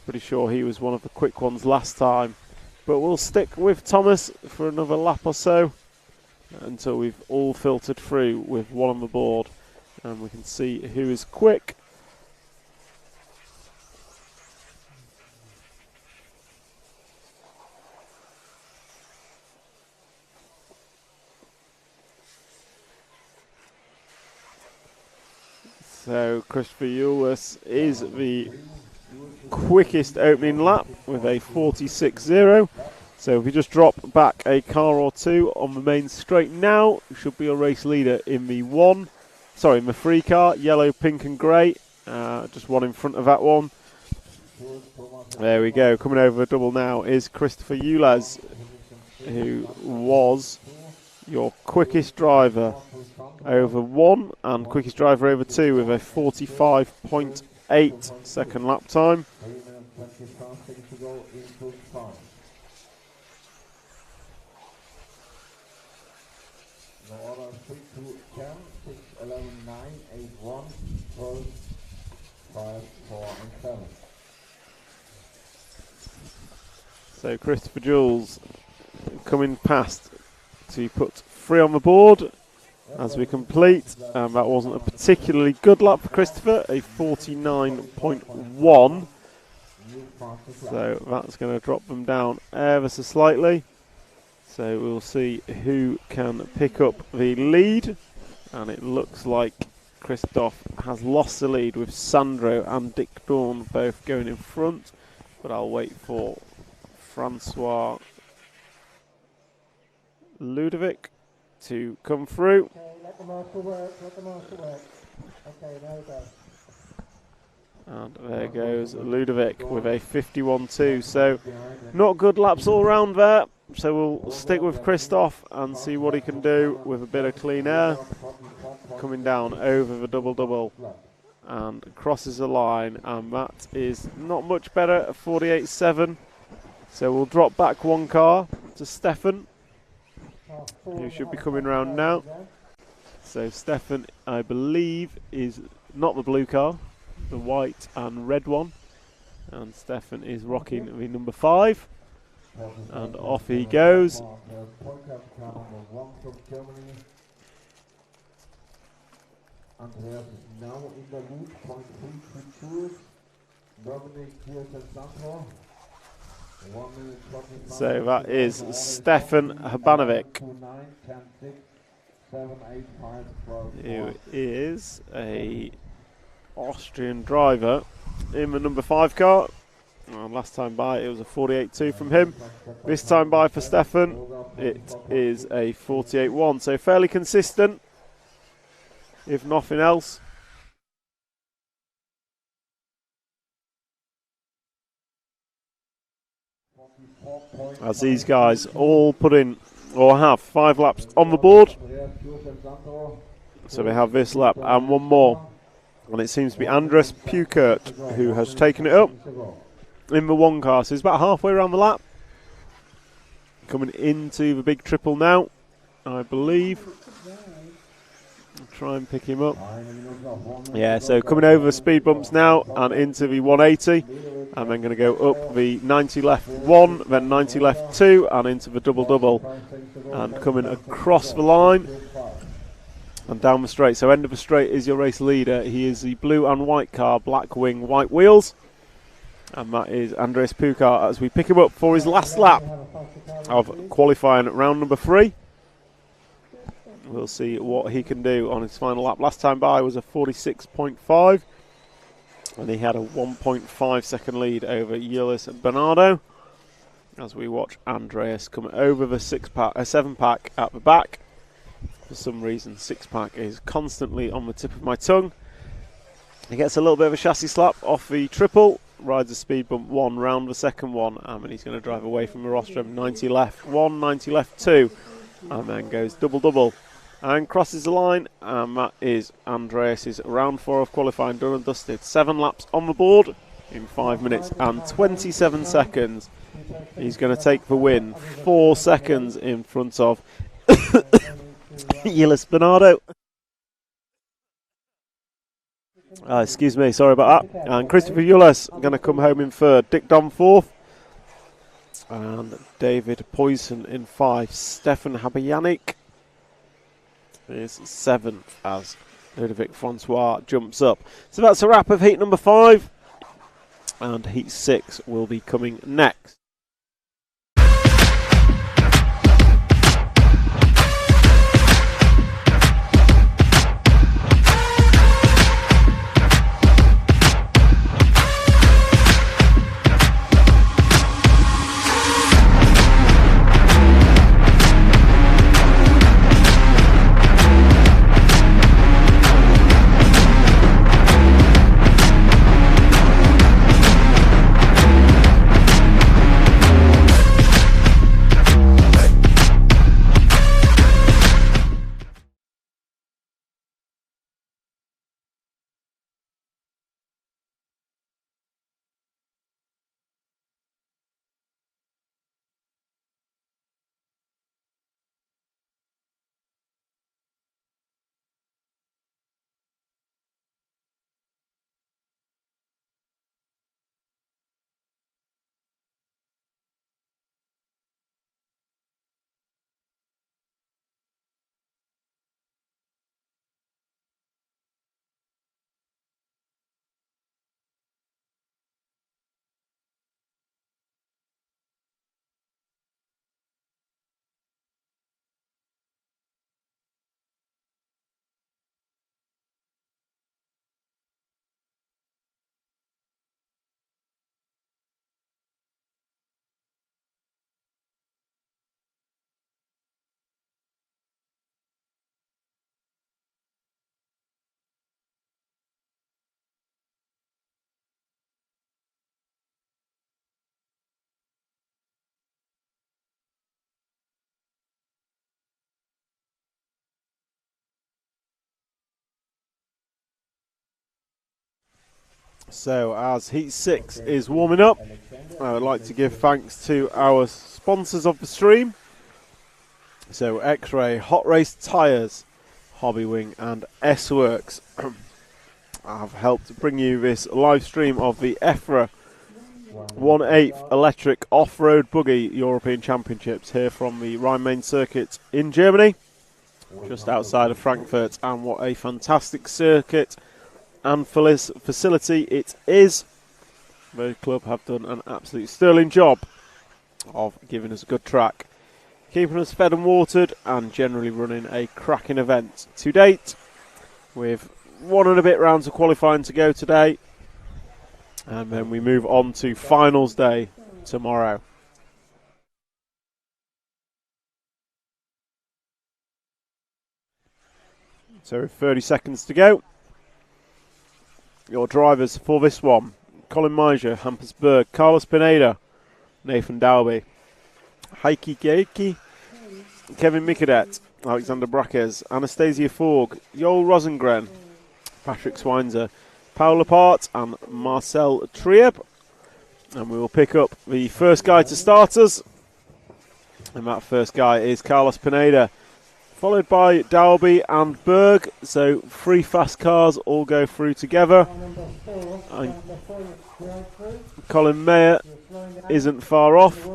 Pretty sure he was one of the quick ones last time, but we'll stick with Thomas for another lap or so until we've all filtered through with one on the board and we can see who is quick. So Christopher Yules is the quickest opening lap with a 46.0. So if we just drop back a car or two on the main straight now, should be a race leader in the in the 3 car, yellow, pink and grey. Just one in front of that one. There we go. Coming over a double now is Christopher Yules, who was your quickest driver over 1 and quickest driver over 2 with a 45.8 second lap time. So Christopher Jules coming past to put 3 on the board as we complete, and that wasn't a particularly good lap for Christopher, a 49.1. So that's going to drop them down ever so slightly. So we'll see who can pick up the lead, and it looks like Christoph has lost the lead with Sandro and Dick Dawn both going in front, but I'll wait for Francois Ludovic to come through. Okay, let the marshal work, Okay, there we go. And there goes Ludovic with a 51.2. So not good laps all round there. So we'll stick with Christoph and see what he can do with a bit of clean air. Coming down over the double-double and crosses the line, and that is not much better at 48.7. So we'll drop back 1 car to Stefan, who should be coming round now. So Stefan, I believe, is not the blue car, the white and red one. And Stefan is rocking the number 5. And off he goes. Andreas is now in the lead, 0.322. Dominic Santor. So that is Stefan Habanovic, who is a Austrian driver in the number 5 car. Last time by it was a 48.2 from him. This time by for Stefan it is a 48.1, so fairly consistent if nothing else. As these guys all put in or have 5 laps on the board. So they have this lap and one more. And it seems to be Andres Pukert who has taken it up in the 1 car. So he's about halfway around the lap. Coming into the big triple now, I believe. I'll try and pick him up. Yeah, so coming over the speed bumps now and into the 180. And then going to go up the 90 left 1, then 90 left 2, and into the double-double. And coming across the line and down the straight. So end of the straight is your race leader. He is the blue and white car, black wing, white wheels. And that is Andres Pukart as we pick him up for his last lap of qualifying at round number 3. We'll see what he can do on his final lap. Last time by was a 46.5. And he had a 1.5 second lead over Yulis Bernardo. As we watch Andreas come over the 7-pack at the back. For some reason, 6-pack is constantly on the tip of my tongue. He gets a little bit of a chassis slap off the triple. Rides a speed bump 1 round the second one. And then he's going to drive away from the rostrum. 90 left 1, 90 left 2. And then goes double-double. And crosses the line, and that is Andreas's round 4 of qualifying done and dusted. 7 laps on the board in 5 minutes and 27 seconds. He's going to take the win, 4 seconds in front of Yulis Bernardo. Excuse me, sorry about that. And Christopher Yulis going to come home in 3rd. Dick Dom 4th. And David Poisson in 5th. Stefan Habyanik is 7th as Ludovic Francois jumps up. So that's a wrap of heat number 5, and heat 6 will be coming next. So as Heat 6 is warming up, I would like to give thanks to our sponsors of the stream. So X-Ray, Hot Race Tyres, Hobbywing and S-Works have helped bring you this live stream of the EFRA 1/8 electric off-road buggy European Championships here from the Rhine-Main circuit in Germany, just outside of Frankfurt. And what a fantastic circuit and facility it is. The club have done an absolute sterling job of giving us a good track, keeping us fed and watered, and generally running a cracking event to date, with 1 and a bit rounds of qualifying to go today, and then we move on to finals day tomorrow. So 30 seconds to go. Your drivers for this one: Colin Meijer, Hampus Berg, Carlos Pineda, Nathan Dalby, Heikki Geiki, Kevin Mikadet, Alexander Brackes, Anastasia Forg, Joel Rosengren, Patrick Swinzer, Paul Lepart and Marcel Trieb. And we will pick up the first guy to start us. And that first guy is Carlos Pineda, followed by Dalby and Berg. So 3 fast cars all go through together. And Colin Mayer isn't far off.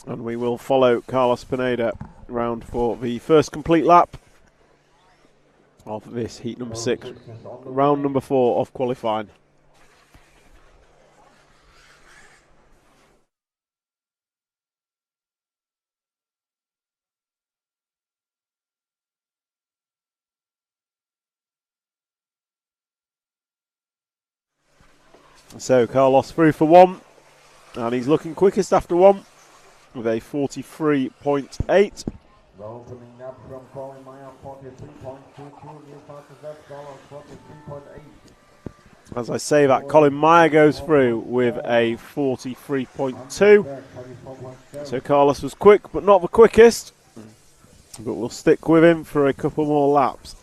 And we will follow Carlos Pineda round for the first complete lap of this heat number 6, round number 4 of qualifying. So Carlos through for 1, and he's looking quickest after 1 with a 43.8. Opening up from Colin Meyer, 43.22, new fastest lap, Carlos 43.8. As I say that, Colin Meyer goes through with a 43.2. So Carlos was quick, but not the quickest. But we'll stick with him for a couple more laps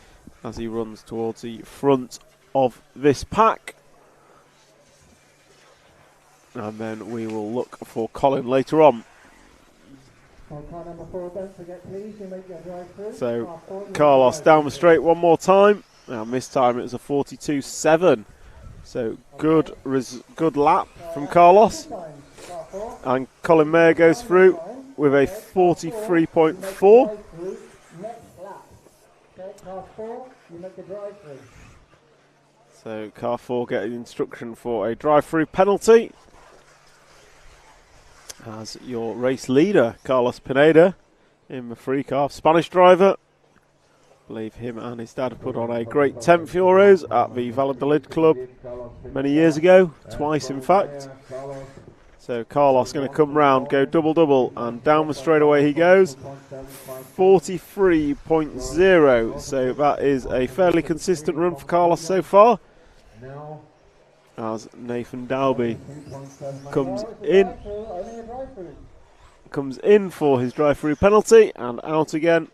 as he runs towards the front of this pack. And then we will look for Colin later on. So Carlos down the straight one more time, and this time it was a 42.7. So good lap from Carlos. And Colin Mayer goes through with a 43.4. So car 4 getting instruction for a drive-through penalty. As your race leader, Carlos Pineda, in the free car, Spanish driver. I believe him and his dad have put on a great 10th Euros at the Valladolid club many years ago, twice in fact. So Carlos going to come round, go double, and down the straightaway he goes. 43.0, so that is a fairly consistent run for Carlos so far. As Nathan Dalby comes in for his drive-through penalty and out again.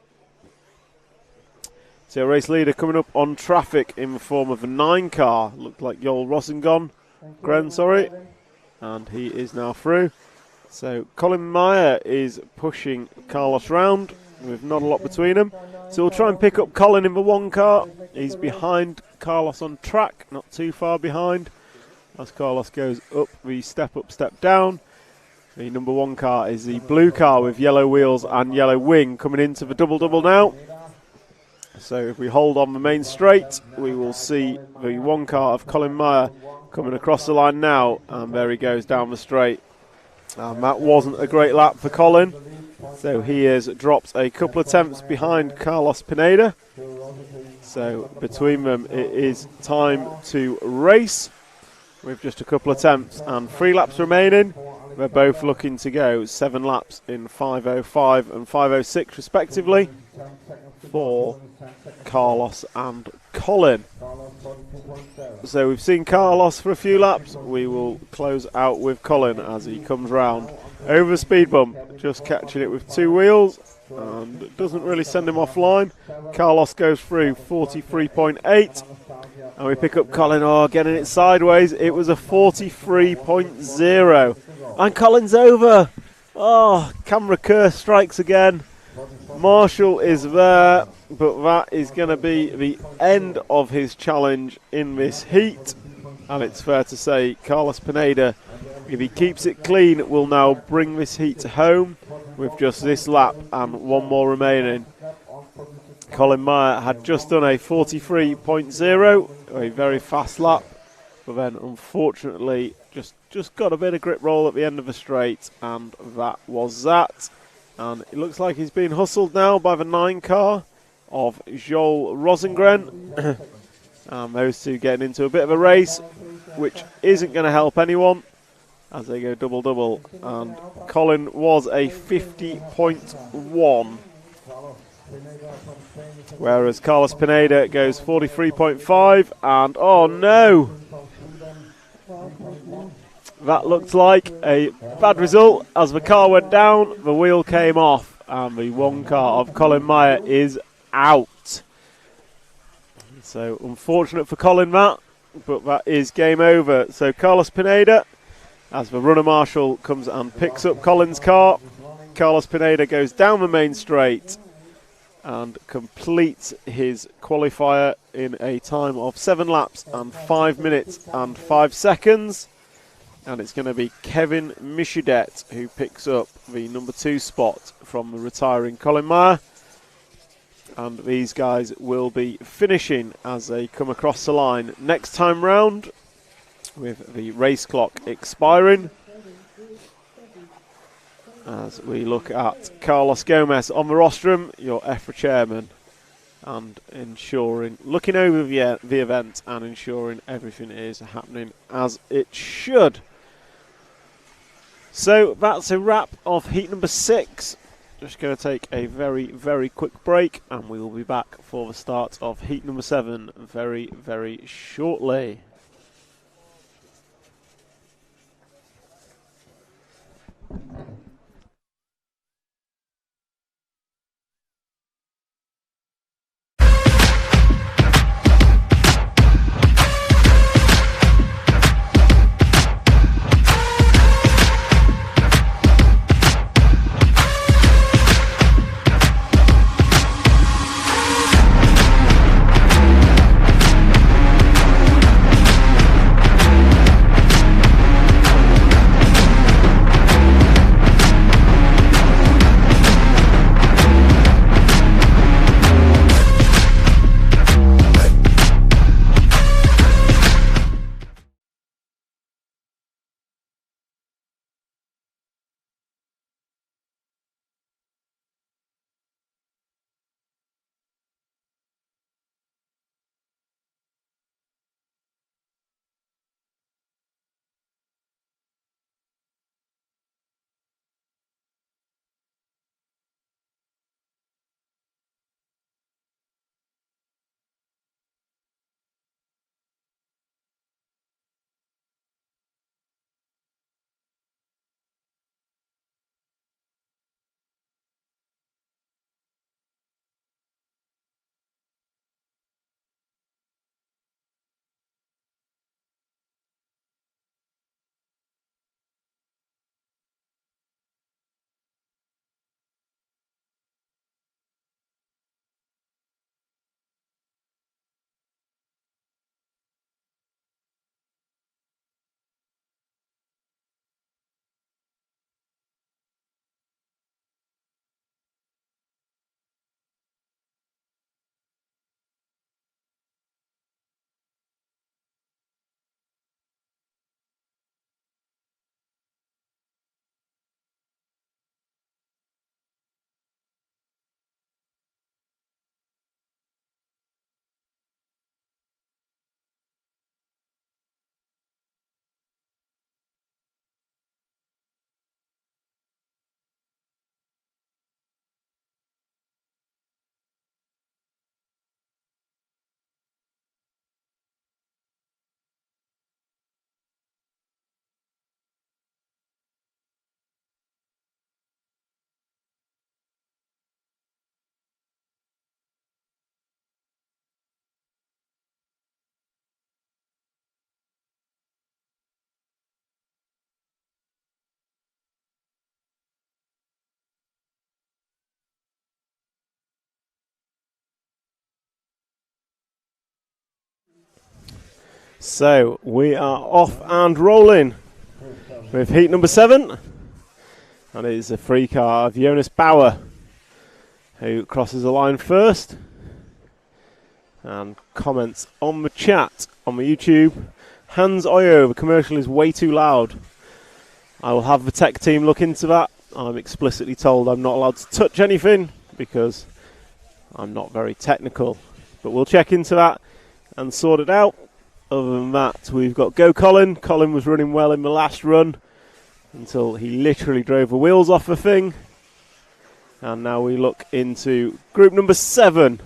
So race leader coming up on traffic in the form of a 9 car. Looked like Joel Rosengren, and he is now through. So Colin Meyer is pushing Carlos round with not a lot between them. So we'll try and pick up Colin in the 1 car. He's behind Carlos on track, not too far behind. As Carlos goes up the step up, step down. The number 1 car is the blue car with yellow wheels and yellow wing coming into the double now. So if we hold on the main straight, we will see the 1 car of Colin Meyer coming across the line now, and there he goes down the straight. And that wasn't a great lap for Colin, so he has dropped a couple of tenths behind Carlos Pineda. So between them it is time to race, with just a couple of attempts and 3 laps remaining. They're both looking to go 7 laps in 5:05 and 5:06 respectively for Carlos and Colin. So we've seen Carlos for a few laps. We will close out with Colin as he comes round over the speed bump, just catching it with 2 wheels and it doesn't really send him offline. Carlos goes through 43.8, and we pick up Colin. Oh, getting it sideways. It was a 43.0, and Colin's over. Oh, camera curse strikes again. Marshall is there, but that is going to be the end of his challenge in this heat. And it's fair to say Carlos Pineda, if he keeps it clean, will now bring this heat home with just this lap and one more remaining. Colin Meyer had just done a 43.0, a very fast lap, but then unfortunately just got a bit of grip roll at the end of the straight, and that was that. And it looks like he's being hustled now by the 9 car of Joel Rosengren. And those two getting into a bit of a race, which isn't going to help anyone as they go double-double. And Colin was a 50.1, whereas Carlos Pineda goes 43.5. And oh no! That looked like a bad result. As the car went down, the wheel came off, and the 1 car of Colin Meyer is out. So unfortunate for Colin that, but that is game over. So Carlos Pineda, as the runner marshal comes and picks up Colin's car, Carlos Pineda goes down the main straight and completes his qualifier in a time of 7 laps and 5 minutes and 5 seconds. And it's going to be Kevin Michaudette who picks up the number 2 spot from the retiring Colin Meyer. And these guys will be finishing as they come across the line next time round, with the race clock expiring. As we look at Carlos Gomez on the rostrum, your EFRA chairman, and looking over the event and ensuring everything is happening as it should. So that's a wrap of heat number 6. Just going to take a very, very quick break, and we will be back for the start of heat number 7 very, very shortly. So we are off and rolling with heat number 7, and it is a free car of Jonas Bauer, who crosses the line first and comments on the chat on the YouTube. Hans Oyo, the commercial is way too loud. I will have the tech team look into that. I'm explicitly told I'm not allowed to touch anything because I'm not very technical, but we'll check into that and sort it out. Other than that, we've got Go Colin. Colin was running well in the last run until he literally drove the wheels off the thing. And now we look into group number 7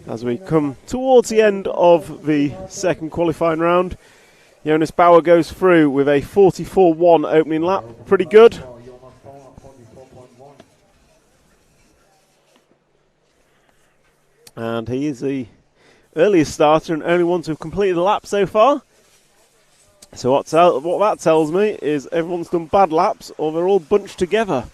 as we come towards the end of the second qualifying round. Jonas Bauer goes through with a 44.1 opening lap. Pretty good. And he is the earliest starter and only one to have completed a lap so far. So what that tells me is everyone's done bad laps or they're all bunched together.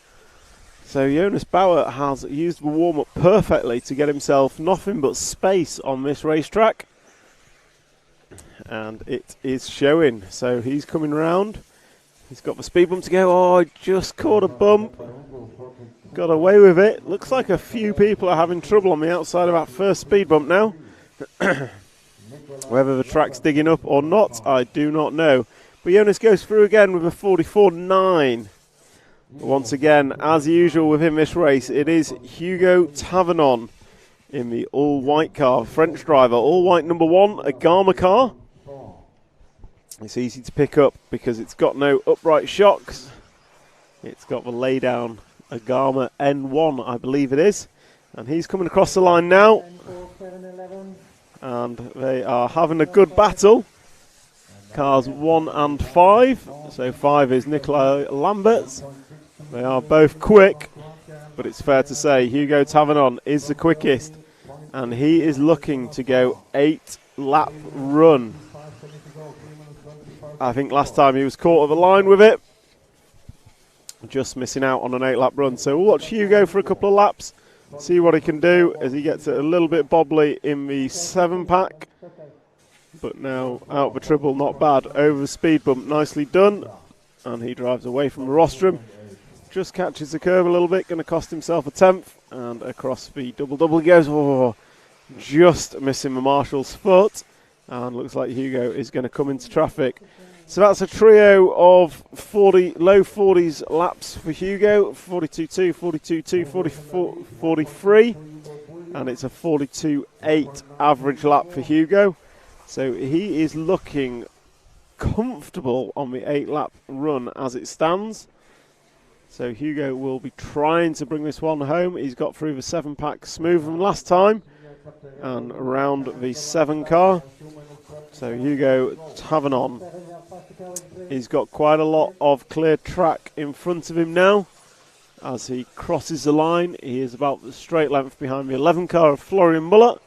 So Jonas Bauer has used the warm-up perfectly to get himself nothing but space on this racetrack. And it is showing. So he's coming round. He's got the speed bump to go. Oh, just caught a bump. Got away with it. Looks like a few people are having trouble on the outside of that first speed bump now. Whether the track's digging up or not, I do not know. But Jonas goes through again with a 44.9. Once again, as usual with him this race, it is Hugo Tavernon in the all-white car. French driver, all-white number 1, a Garma car. It's easy to pick up because it's got no upright shocks. It's got the lay-down Agama N1, I believe it is. And he's coming across the line now. And they are having a good battle. Cars 1 and 5. So 5 is Nikolai Lamberts. They are both quick, but it's fair to say Hugo Tavernon is the quickest. And he is looking to go 8-lap run. I think last time he was caught at the line with it. Just missing out on an 8-lap run. So we'll watch Hugo for a couple of laps, see what he can do as he gets it a little bit bobbly in the 7-pack. But now out of the triple, not bad. Over the speed bump, nicely done. And he drives away from the rostrum. Just catches the curve a little bit, going to cost himself a 10th. And across the double-double he goes. Oh, just missing the marshal's foot. And looks like Hugo is going to come into traffic. So that's a trio of low 40s laps for Hugo. 42.2, 42.2, 44, 43. And it's a 42.8 average lap for Hugo. So he is looking comfortable on the 8-lap run as it stands. So Hugo will be trying to bring this one home. He's got through the 7-pack smoother than last time. And around the 7 car. So Hugo Tavernon. He's got quite a lot of clear track in front of him now. As he crosses the line, he is about the straight length behind the 11 car of Florian Muller.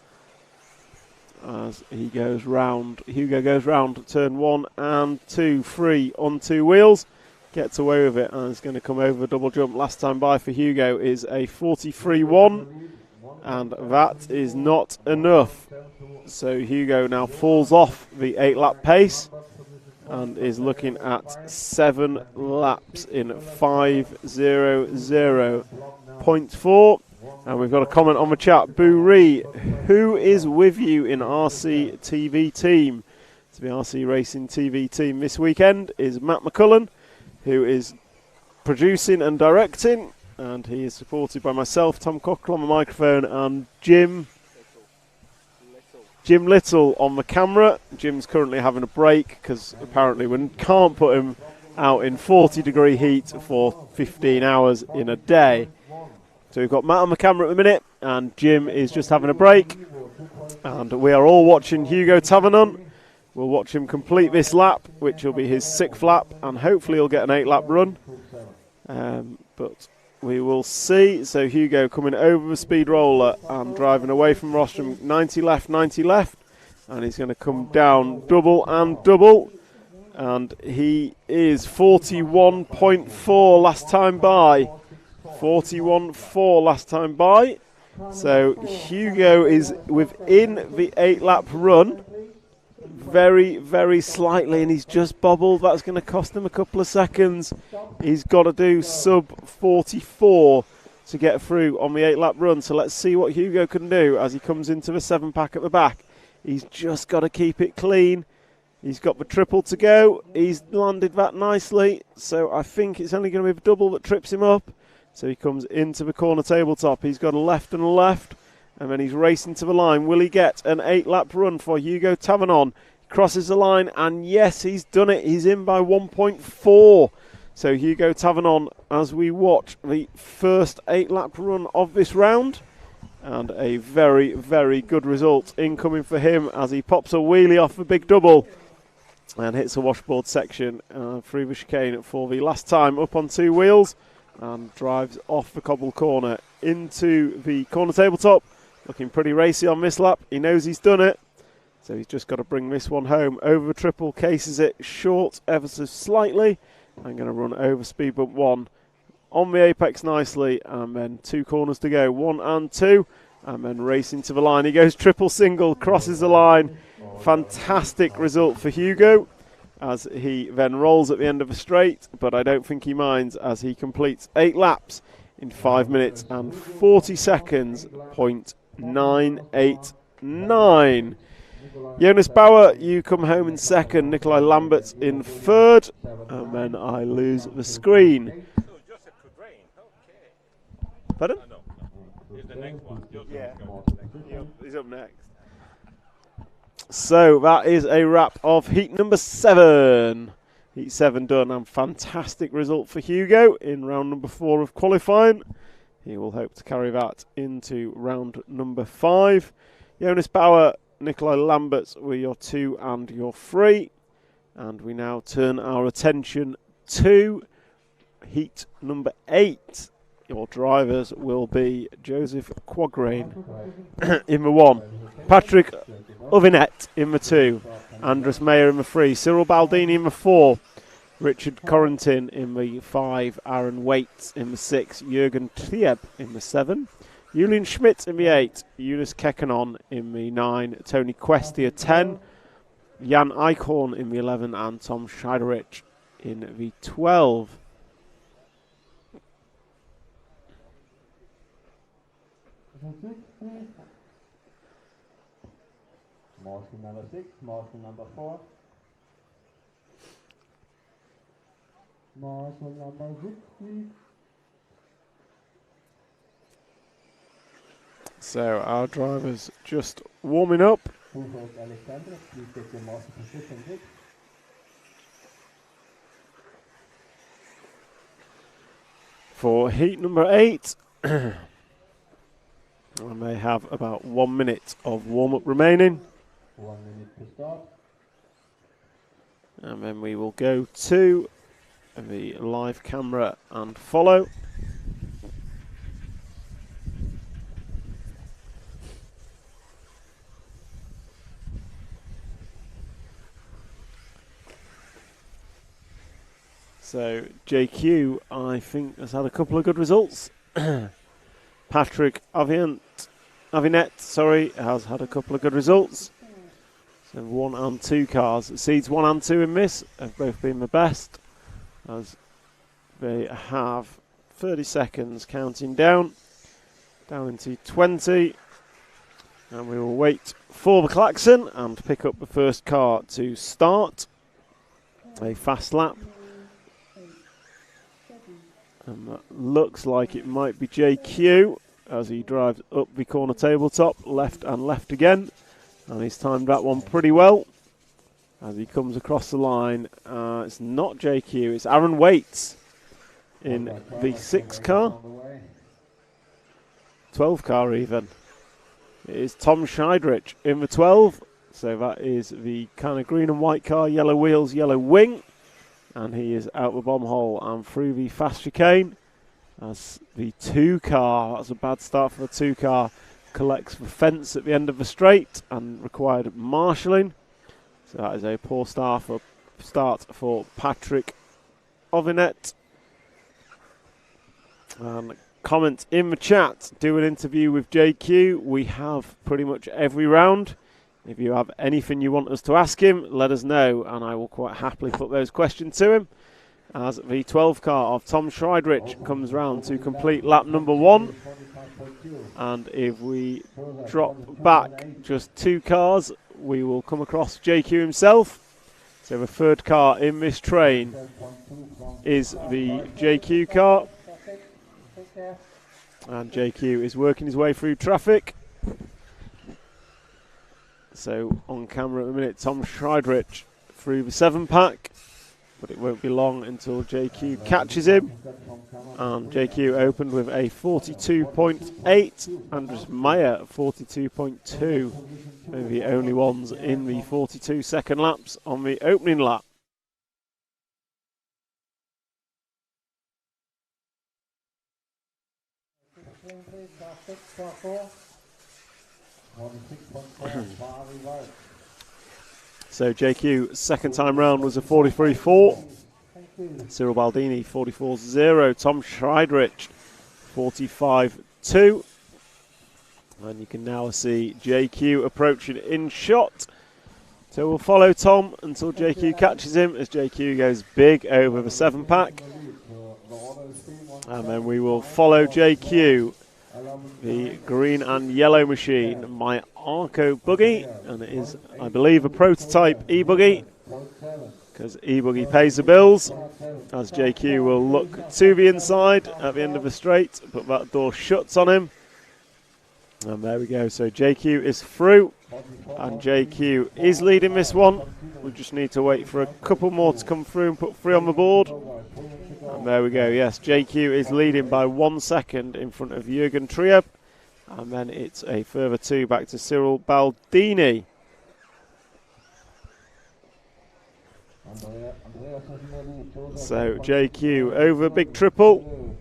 As he goes round, Hugo goes round turn 1 and 2, 3 on 2 wheels. Gets away with it and is going to come over a double jump. Last time by for Hugo is a 43.1. And that is not enough. So Hugo now falls off the 8-lap pace and is looking at 7 laps in 5:00.4. And we've got a comment on the chat. Boo Ree, who is with you in RCTV team? So the RC Racing TV team this weekend is Matt McCullen, who is producing and directing. And he is supported by myself, Tom Cockerill on the microphone, and Jim Little on the camera. Jim's currently having a break because apparently we can't put him out in 40-degree heat for 15 hours in a day. So we've got Matt on the camera at the minute, and Jim is just having a break. And we are all watching Hugo Tavernon. We'll watch him complete this lap, which will be his 6th lap, and hopefully he'll get an 8-lap run. But we will see. So Hugo coming over the speed roller and driving away from rostrum. 90 left, 90 left. And he's going to come down double and double. And he is 41.4 last time by. 41.4 last time by. So Hugo is within the 8-lap run very, very slightly, and he's just bobbled. That's going to cost him a couple of seconds. He's got to do sub 44 to get through on the 8-lap run. So let's see what Hugo can do as he comes into the 7-pack at the back. He's just got to keep it clean. He's got the triple to go. He's landed that nicely. So I think it's only going to be the double that trips him up. So he comes into the corner tabletop. He's got a left and a left. And then he's racing to the line. Will he get an 8-lap run for Hugo Tavernon? Crosses the line, and yes, he's done it. He's in by 1.4. So Hugo Tavernon, as we watch the first 8-lap run of this round. And a very, very good result incoming for him as he pops a wheelie off the big double and hits a washboard section through the chicane for the last time up on 2 wheels and drives off the cobble corner into the corner tabletop. Looking pretty racy on this lap. He knows he's done it. So he's just got to bring this one home. Over the triple, cases it short ever so slightly. I'm going to run over speed bump 1 on the apex nicely. And then 2 corners to go. 1 and 2. And then racing to the line. He goes triple single, crosses the line. Fantastic result for Hugo as he then rolls at the end of the straight. But I don't think he minds as he completes 8 laps in 5 minutes and 40 seconds. 989. Jonas Bauer, you come home in second. Nikolai Lambert in third. And then I lose the screen. Pardon? Yeah, he's up next. So that is a wrap of heat number 7. Heat 7 done, and fantastic result for Hugo in round number 4 of qualifying. He will hope to carry that into round number 5. Jonas Bauer, Nikolai Lambert were your 2 and your 3. And we now turn our attention to heat number 8. Your drivers will be Joseph Quagrain in the 1, Patrick Uvinet in the 2, Andres Meyer in the 3, Cyril Baldini in the 4, Richard Correntin in the 5, Aaron Waits in the 6, Jürgen Trieb in the 7, Julian Schmidt in the 8, Eunice Kekkonen in the 9, Tony Questia 10, Jan Eichhorn in the 11, and Tom Scheiderich in the 12. Marshal number 6, Marshal number 4. Marshal number 60. So our drivers just warming up. Alexander, please take your marshal position 6. For heat number 8. And they have about 1 minute of warm-up remaining. 1 minute to start. And then we will go to the live camera and follow. So JQ, I think, has had a couple of good results. Patrick Avinet, has had a couple of good results. So 1 and 2 cars. Seeds 1 and 2 in this have both been the best, as they have 30 seconds counting down into 20. And we will wait for the klaxon and pick up the first car to start a fast lap. And that looks like it might be JQ as he drives up the corner tabletop, left and left again. And he's timed that one pretty well as he comes across the line. It's not JQ, it's Aaron Waits in the 6 car. 12 car even. It is Tom Scheidrich in the 12. So that is the kind of green and white car, yellow wheels, yellow wing. And he is out the bomb hole and through the fast chicane as the 2 car, that's a bad start for the 2 car, collects the fence at the end of the straight and required marshalling. So that is a poor start for Patrick Ovinet. And comment in the chat, do an interview with JQ. We have pretty much every round. If you have anything you want us to ask him, let us know, and I will quite happily put those questions to him. As the 12 car of Tom Schreidrich comes round to complete lap number 1. And if we drop back just 2 cars, we will come across JQ himself. So the third car in this train is the JQ car. And JQ is working his way through traffic. So on camera at the minute, Tom Schreidrich through the 7-pack. But it won't be long until JQ catches him. And JQ opened with a 42.8. Andres Meyer 42.2. They're the only ones in the 42-second laps on the opening lap. So JQ second time round was a 43.4. Cyril Baldini 44.0. Tom Schreidrich 45.2. And you can now see JQ approaching in shot. So we'll follow Tom until JQ catches him as JQ goes big over the 7-pack. And then we will follow JQ, the green and yellow machine, my Arco Buggy, and it is, I believe, a prototype e-buggy, because e-buggy pays the bills, as JQ will look to the inside at the end of the straight, but that door shuts on him. And there we go, so JQ is through, and JQ is leading this one. We just need to wait for a couple more to come through and put 3 on the board. And there we go, yes, JQ is leading by 1 second in front of Jürgen Trieb. And then it's a further 2 back to Cyril Baldini. So JQ over a big triple.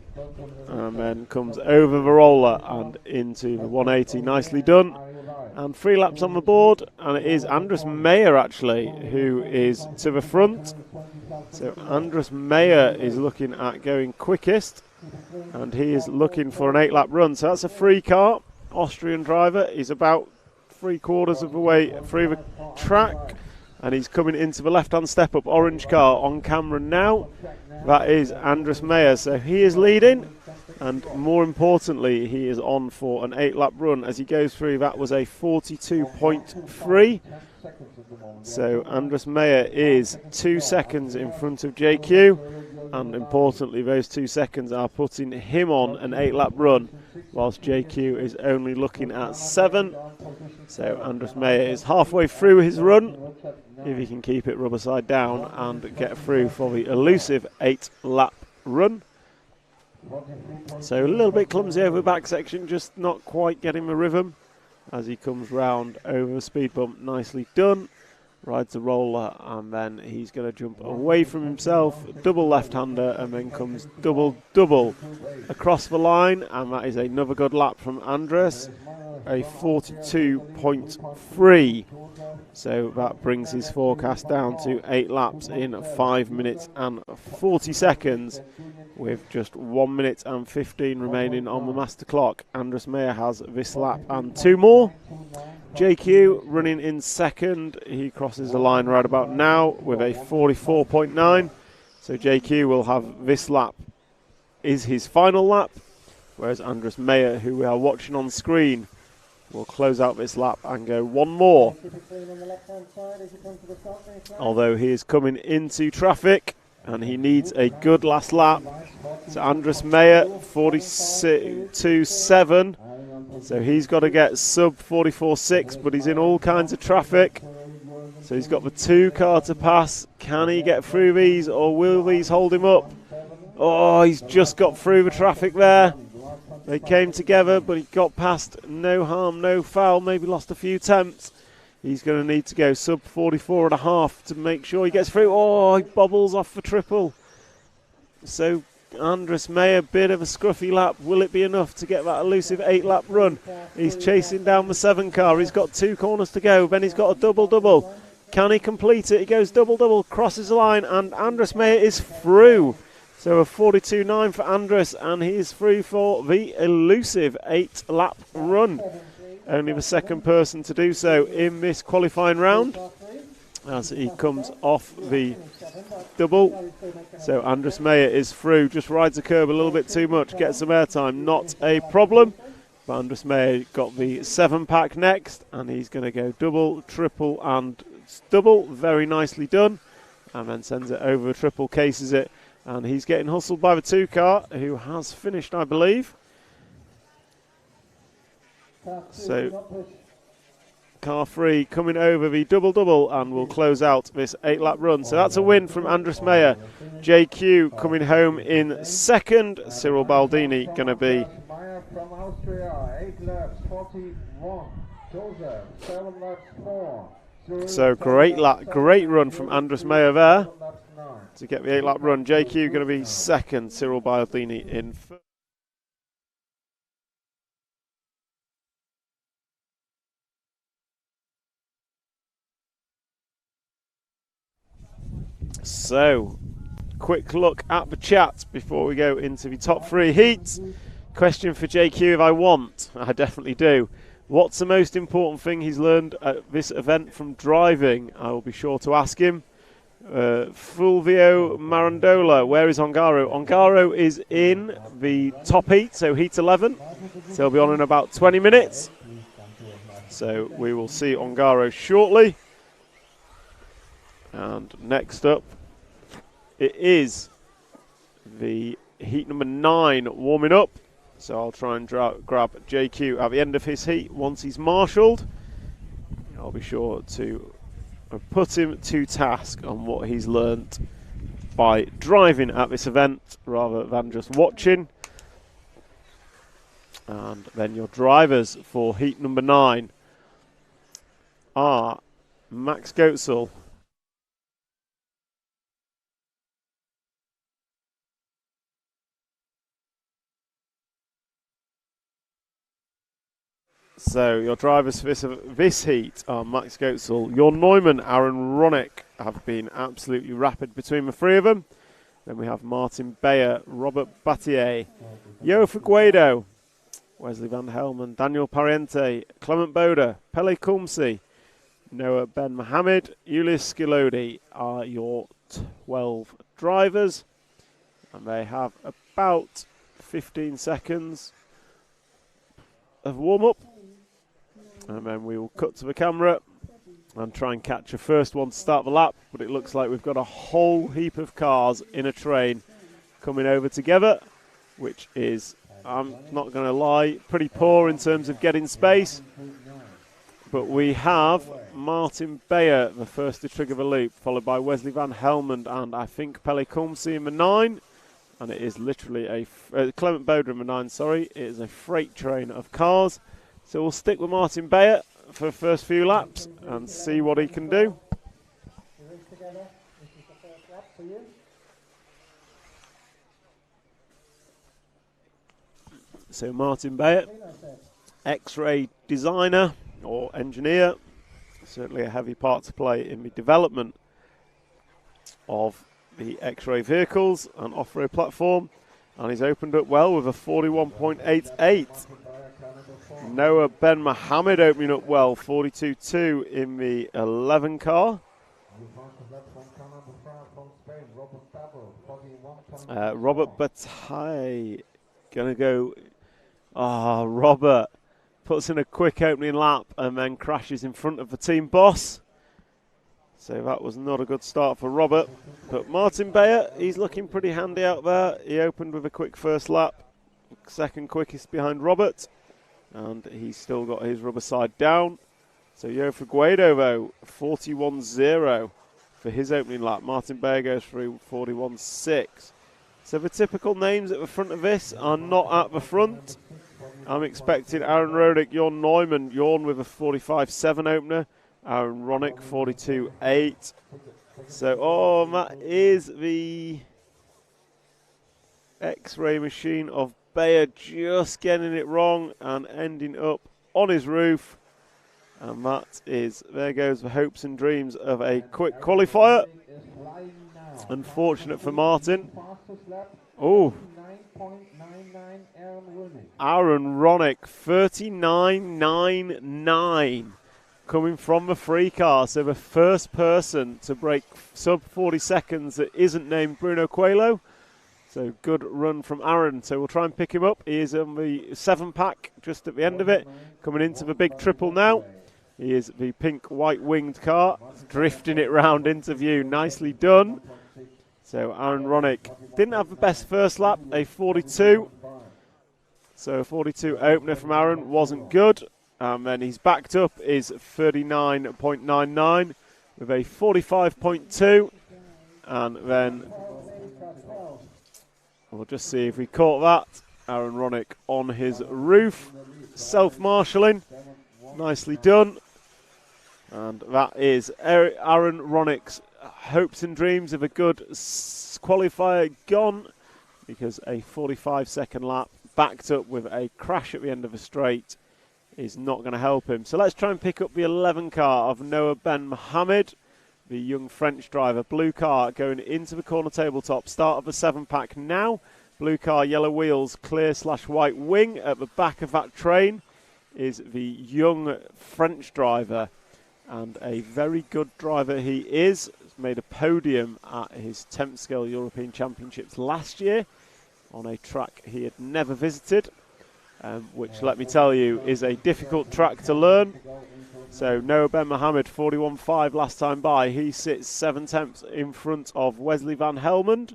And then comes over the roller and into the 180. Nicely done. And 3 laps on the board. And it is Andres Meyer, actually, who is to the front. So Andres Meyer is looking at going quickest. And he is looking for an 8-lap run. So that's a free car. Austrian driver. He's about 3/4 of the way through the track. And he's coming into the left-hand step-up. Orange car on camera now. That is Andres Meyer. So he is leading. And more importantly, he is on for an 8-lap run as he goes through. That was a 42.3. So Andres Meyer is 2 seconds in front of JQ. And importantly, those 2 seconds are putting him on an 8-lap run, whilst JQ is only looking at 7. So Andres Meyer is halfway through his run, if he can keep it rubber side down and get through for the elusive 8-lap run. So a little bit clumsy over the back section, just not quite getting the rhythm as he comes round over the speed bump. Nicely done. Rides the roller, and then he's going to jump away from himself, double left-hander, and then comes double across the line, and that is another good lap from Andres, a 42.3. So that brings his forecast down to 8 laps in 5 minutes and 40 seconds, with just 1 minute and 15 remaining on the master clock. Andres Meyer has this lap and 2 more. JQ running in second. He crosses the line right about now with a 44.9. So JQ will have this lap is his final lap, whereas Andres Meyer, who we are watching on screen, will close out this lap and go 1 more. Although he is coming into traffic and he needs a good last lap. So Andres Meyer 42.7. So he's got to get sub 44.6, but he's in all kinds of traffic. So he's got the 2 car to pass. Can he get through these, or will these hold him up? Oh, he's just got through the traffic there. They came together, but he got past. No harm, no foul. Maybe lost a few tenths. He's going to need to go sub 44.5 to make sure he gets through. Oh, he bobbles off the triple. So Andres Meyer, bit of a scruffy lap. Will it be enough to get that elusive 8-lap run? He's chasing down the 7 car. He's got 2 corners to go. Then he's got a double-double. Can he complete it? He goes double-double, crosses the line, and Andres Meyer is through. So a 42.9 for Andres, and he is through for the elusive 8-lap run. only the second person to do so in this qualifying round, as he comes off the double. So Andres Meyer is through, just rides the curb a little bit too much, gets some airtime, not a problem. But Andres Meyer got the 7-pack next, and he's going to go double, triple and double, very nicely done, and then sends it over, triple cases it, and he's getting hustled by the 2 car, who has finished, I believe. So car 3 coming over the double and will close out this 8-lap run. So that's a win from Andres Meyer. JQ coming home in second. Cyril Baldini going to be from Austria, 8 laps, 41. Joseph, 7 laps, 4. So great run from Andres Meyer there to get the 8-lap run. JQ going to be second. Cyril Baldini in first. So, quick look at the chat before we go into the top 3 heats. Question for JQ if I want. I definitely do. What's the most important thing he's learned at this event from driving? I will be sure to ask him. Fulvio Marandola, where is Ongaro? Ongaro is in the top heat, so heat 11. So he'll be on in about 20 minutes. So we will see Ongaro shortly. And next up, it is the heat number 9 warming up. So I'll try and grab JQ at the end of his heat once he's marshalled. I'll be sure to put him to task on what he's learnt by driving at this event rather than just watching. And then your drivers for heat number 9 are Max Goetzel, so your drivers for this heat are Max Goetzel, Jon Neumann, Aaron Ronick have been absolutely rapid between the 3 of them. Then we have Martin Beyer, Robert Battier, Jo Figueiredo, Wesley Van Helmen, Daniel Pariente, Clement Boda, Pele Kumsi, Noah Ben Mohammed, Julius Skilodi are your 12 drivers. And they have about 15 seconds of warm-up. And then we will cut to the camera and try and catch a first one to start the lap. But it looks like we've got a whole heap of cars in a train coming over together, which is, I'm not going to lie, pretty poor in terms of getting space. But we have Martin Beyer, the first to trigger the loop, followed by Wesley Van Helmond and I think Pele Kumsi in the 9. And it is literally a Clement Boda in the 9, sorry. It is a freight train of cars. So we'll stick with Martin Beyer for the first few laps and see what he can do. So Martin Beyer, X-ray designer or engineer, certainly a heavy part to play in the development of the X-ray vehicles and off-road platform, and he's opened up well with a 41.88. Noah Ben Mohammed opening up well, 42.2 in the 11 car. Robert Bataille going to go. Robert puts in a quick opening lap and then crashes in front of the team boss. So that was not a good start for Robert. But Martin Beyer, he's looking pretty handy out there. He opened with a quick first lap, second quickest behind Robert. And he's still got his rubber side down. So Jo Figueiredo, though, 41.0 for his opening lap. Martin Beyer goes through 41.6. So the typical names at the front of this are not at the front. I'm expecting Aaron Rodick, Jon Neumann, Jon with a 45.7 opener. Aaron Ronick, 42.8. So, that is the X-ray machine of Beyer just getting it wrong and ending up on his roof. And that is, there goes the hopes and dreams of a quick qualifier. Unfortunate for Martin. Aaron Ronick, 39.99, coming from the free car. So the first person to break sub 40 seconds that isn't named Bruno Coelho. So good run from Aaron. So we'll try and pick him up. He is on the 7-pack just at the end of it, coming into the big triple now. He is the pink white-winged car, drifting it round into view. Nicely done. So Aaron Ronick didn't have the best first lap, a 42. So a 42 opener from Aaron wasn't good. And then he's backed up is 39.99 with a 45.2. And then we'll just see if we caught that. Aaron Ronick on his roof, self-marshalling. Nicely done. And that is Aaron Ronick's hopes and dreams of a good qualifier gone, because a 45-second lap backed up with a crash at the end of a straight is not going to help him. So let's try and pick up the 11 car of Noah Ben Mohamed, the young French driver. Blue car going into the corner tabletop. Start of the 7-pack now. Blue car, yellow wheels, clear/white wing. At the back of that train is the young French driver, and a very good driver he is. Made a podium at his 10th scale European Championships last year on a track he had never visited, which, let me tell you, is a difficult track to learn. So Noah Ben Mohamed, 41.5 last time by. He sits 7/10 in front of Wesley Van Helmond,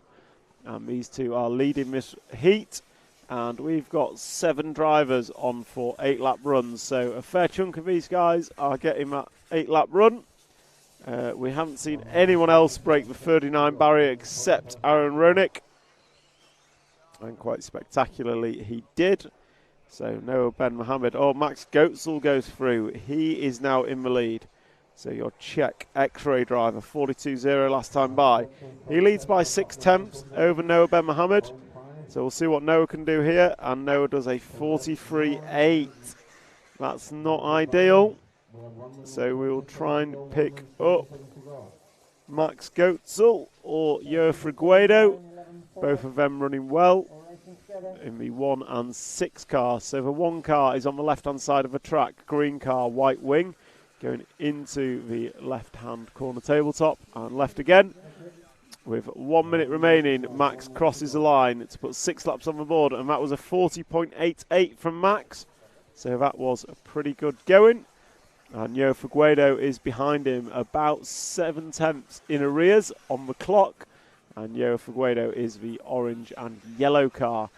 and these two are leading this heat. And we've got 7 drivers on for 8-lap runs. So a fair chunk of these guys are getting that 8-lap run. We haven't seen anyone else break the 39 barrier except Aaron Ronick. And quite spectacularly he did. So Noah Ben Mohamed. Oh, Max Goetzel goes through. He is now in the lead. So your Czech X-ray driver, 42.0 last time by. He leads by 6/10 over Noah Ben Mohamed. So we'll see what Noah can do here. And Noah does a 43.8. That's not ideal. So we will try and pick up Max Goetzel or Joe Guido. Both of them running well in the 1 and 6 car. So the 1 car is on the left-hand side of the track. Green car, white wing, going into the left-hand corner tabletop and left again. With 1 minute remaining, Max crosses the line to put 6 laps on the board, and that was a 40.88 from Max. So that was a pretty good going. And Joe Guido is behind him, about 7/10 in arrears on the clock. And Joe Guido is the orange and yellow car.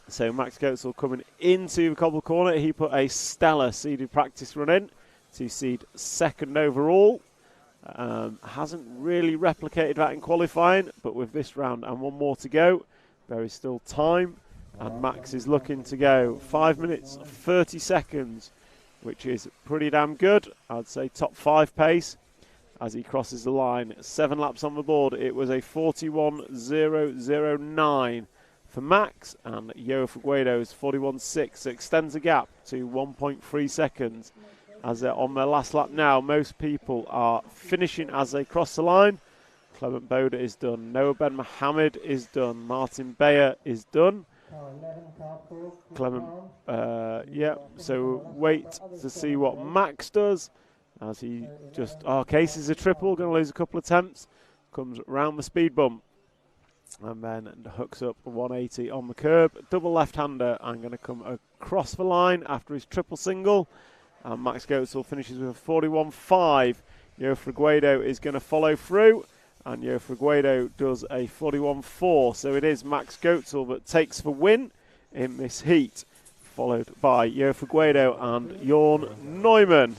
So Max Goetzel coming into the cobble corner. He put a stellar seeded practice run in to seed 2nd overall. Hasn't really replicated that in qualifying, but with this round and 1 more to go, there is still time. And Max is looking to go 5 minutes, 30 seconds, which is pretty damn good. I'd say top 5 pace as he crosses the line. 7 laps on the board. It was a 41.009 for Max, and Joe Guido's 41.6. So extends the gap to 1.3 seconds. As they're on their last lap now, most people are finishing as they cross the line. Clement Boda is done. Noah Ben Mohamed is done. Martin Bayer is done. Clement, yeah, so wait to see what Max does as he just, cases a triple, going to lose a couple of attempts, comes round the speed bump and then hooks up a 180 on the curb. Double left-hander and going to come across the line after his triple single. And Max Goetzel finishes with a 41.5. Joe Guido is going to follow through, and Joe Guido does a 41.4. So it is Max Goetzel that takes the win in this heat, followed by Joe Guido and Jorn Neumann.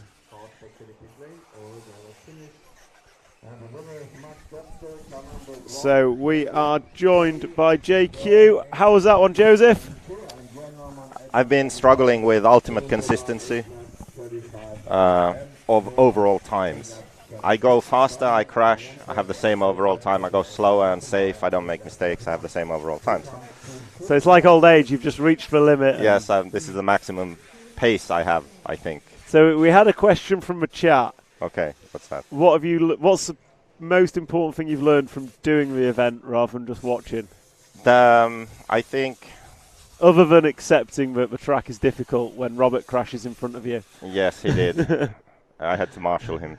So we are joined by JQ. How was that one, Joseph? I've been struggling with ultimate consistency of overall times. I go faster, I crash, I have the same overall time. I go slower and safe, I don't make mistakes, I have the same overall time. So it's like old age, you've just reached the limit. Yes, this is the maximum pace I have, I think. So we had a question from the chat. Okay, what's that? What's the most important thing you've learned from doing the event rather than just watching? I think other than accepting that the track is difficult when Robert crashes in front of you. Yes, he did. I had to marshal him.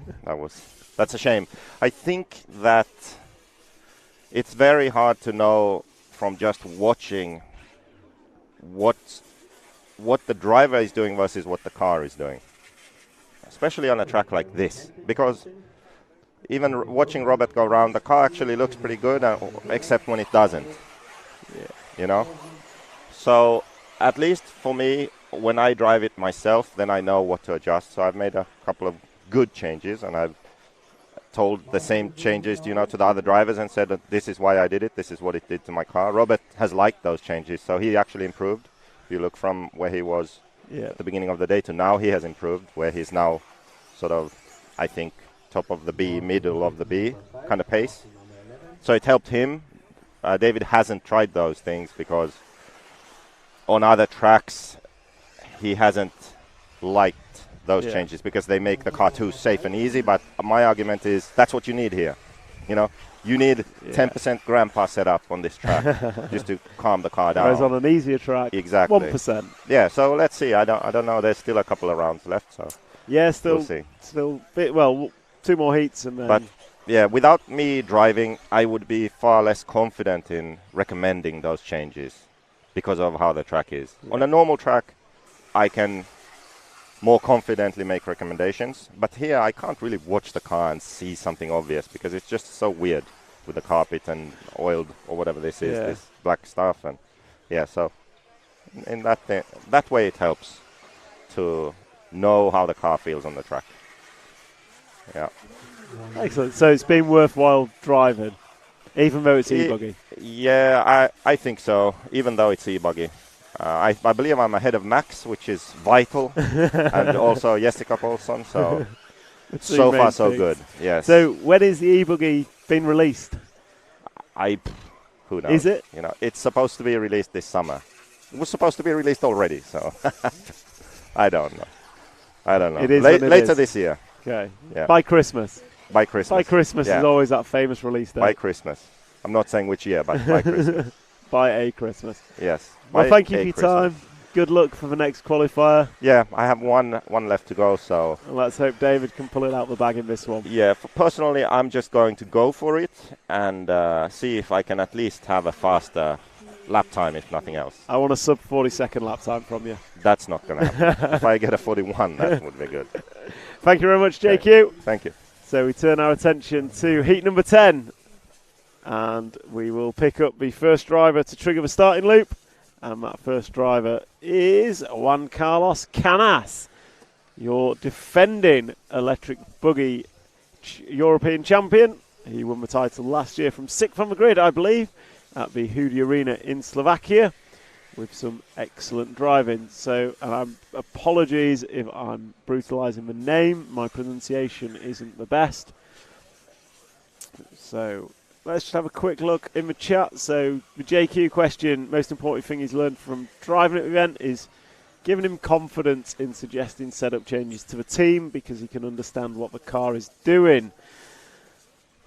That's a shame. I think that it's very hard to know from just watching what the driver is doing versus what the car is doing, especially on a track like this, because even watching Robert go around, the car actually looks pretty good, except when it doesn't. Yeah. You know? So at least for me, when I drive it myself, then I know what to adjust. So I've made a couple of good changes, and I've told the same changes, to the other drivers and said that this is why I did it, this is what it did to my car. Robert has liked those changes, so he actually improved. If you look from where he was at the beginning of the day to now, he has improved, where he's now sort of, I think, top of the B, middle of the B kind of pace. So it helped him. David hasn't tried those things because on other tracks he hasn't liked those changes because they make the car too safe and easy. But my argument is that's what you need here. You need 10% grandpa setup on this track just to calm the car down. Whereas on an easier track, exactly 1%. Yeah, so let's see. I don't know. There's still a couple of rounds left, so still, we'll see. Still, 2 more heats and then. But yeah, without me driving, I would be far less confident in recommending those changes because of how the track is. Yeah. On a normal track, I can more confidently make recommendations, but here I can't really watch the car and see something obvious because it's just so weird with the carpet and oiled or whatever this is, this black stuff, and so in that way it helps to know how the car feels on the track. Yeah. Excellent. So it's been worthwhile driving, even though it's e-buggy. Yeah, I think so, even though it's e-buggy. I believe I'm ahead of Max, which is vital, and also Jessica Paulson. So so far so good. Yes. So when is the e-buggy been released? Who knows? Is it? It's supposed to be released this summer. It was supposed to be released already, so I don't know. It is later this year. Okay. Yeah. By Christmas. By Christmas is always that famous release date. By Christmas. I'm not saying which year, but by Christmas. By a Christmas. Yes. Well, thank you for your time. Good luck for the next qualifier. Yeah, I have one left to go, so. And let's hope David can pull it out the bag in this one. Yeah, personally, I'm just going to go for it and see if I can at least have a faster lap time, if nothing else. I want a sub 40-second lap time from you. That's not going to happen. If I get a 41, that would be good. Thank you very much, JQ. Okay. Thank you. So we turn our attention to heat number 10. And we will pick up the first driver to trigger the starting loop. And that first driver is Juan Carlos Canas, your defending electric buggy European champion. He won the title last year from 6th on the grid, I believe, at the Hudi Arena in Slovakia with some excellent driving. So, and apologies if I'm brutalising the name. My pronunciation isn't the best. So let's just have a quick look in the chat. So the JQ question, most important thing he's learned from driving at the event is giving him confidence in suggesting setup changes to the team because he can understand what the car is doing.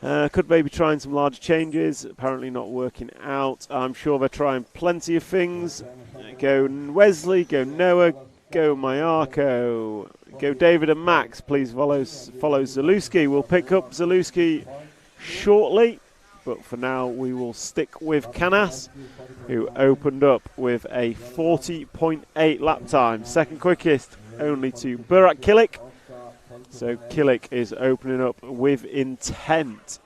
Could maybe trying some large changes, apparently not working out. I'm sure they're trying plenty of things. Go Wesley, go Noah, go Mayarko, go David and Max. Please follow Zalewski. We'll pick up Zalewski shortly. But for now, we will stick with Canas, who opened up with a 40.8 lap time. Second quickest, only to Burak Kilik. So Kilik is opening up with intent.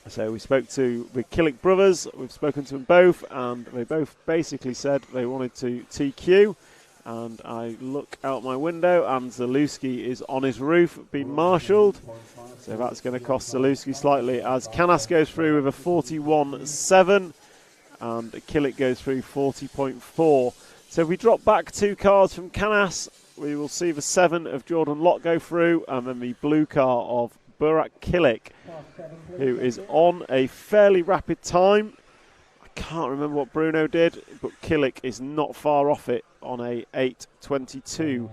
So we spoke to the Kilik brothers. We've spoken to them both, and they both basically said they wanted to TQ. And I look out my window, and Zalewski is on his roof, being marshalled. So that's going to cost Zalewski slightly, as Canas goes through with a 41.7, and Kilik goes through 40.4. So if we drop back 2 cars from Canas, we will see the 7 of Jordan Lott go through, and then the blue car of Burak Kilik, who is on a fairly rapid time. I can't remember what Bruno did, but Kilik is not far off it on a 8.22.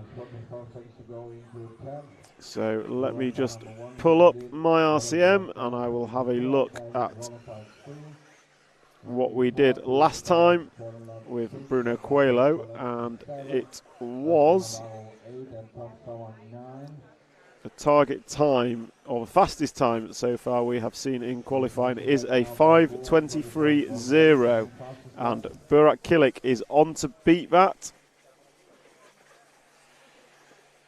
So let me just pull up my RCM and I will have a look at what we did last time with Bruno Coelho, and it was the target time, or the fastest time so far we have seen in qualifying is a 5:23.0, and Burak Kilik is on to beat that.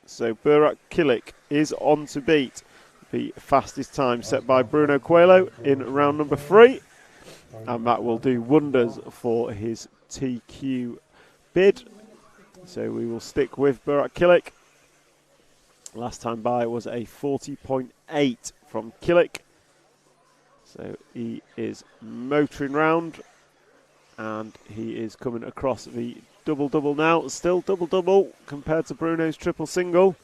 So Burak Kilik is on to beat the fastest time set by Bruno Coelho in round number 3, and that will do wonders for his TQ bid. So we will stick with Burak Kilik. Last time by was a 40.8 from Kilik. So he is motoring round, and he is coming across the double-double now. Still double-double compared to Bruno's triple-single,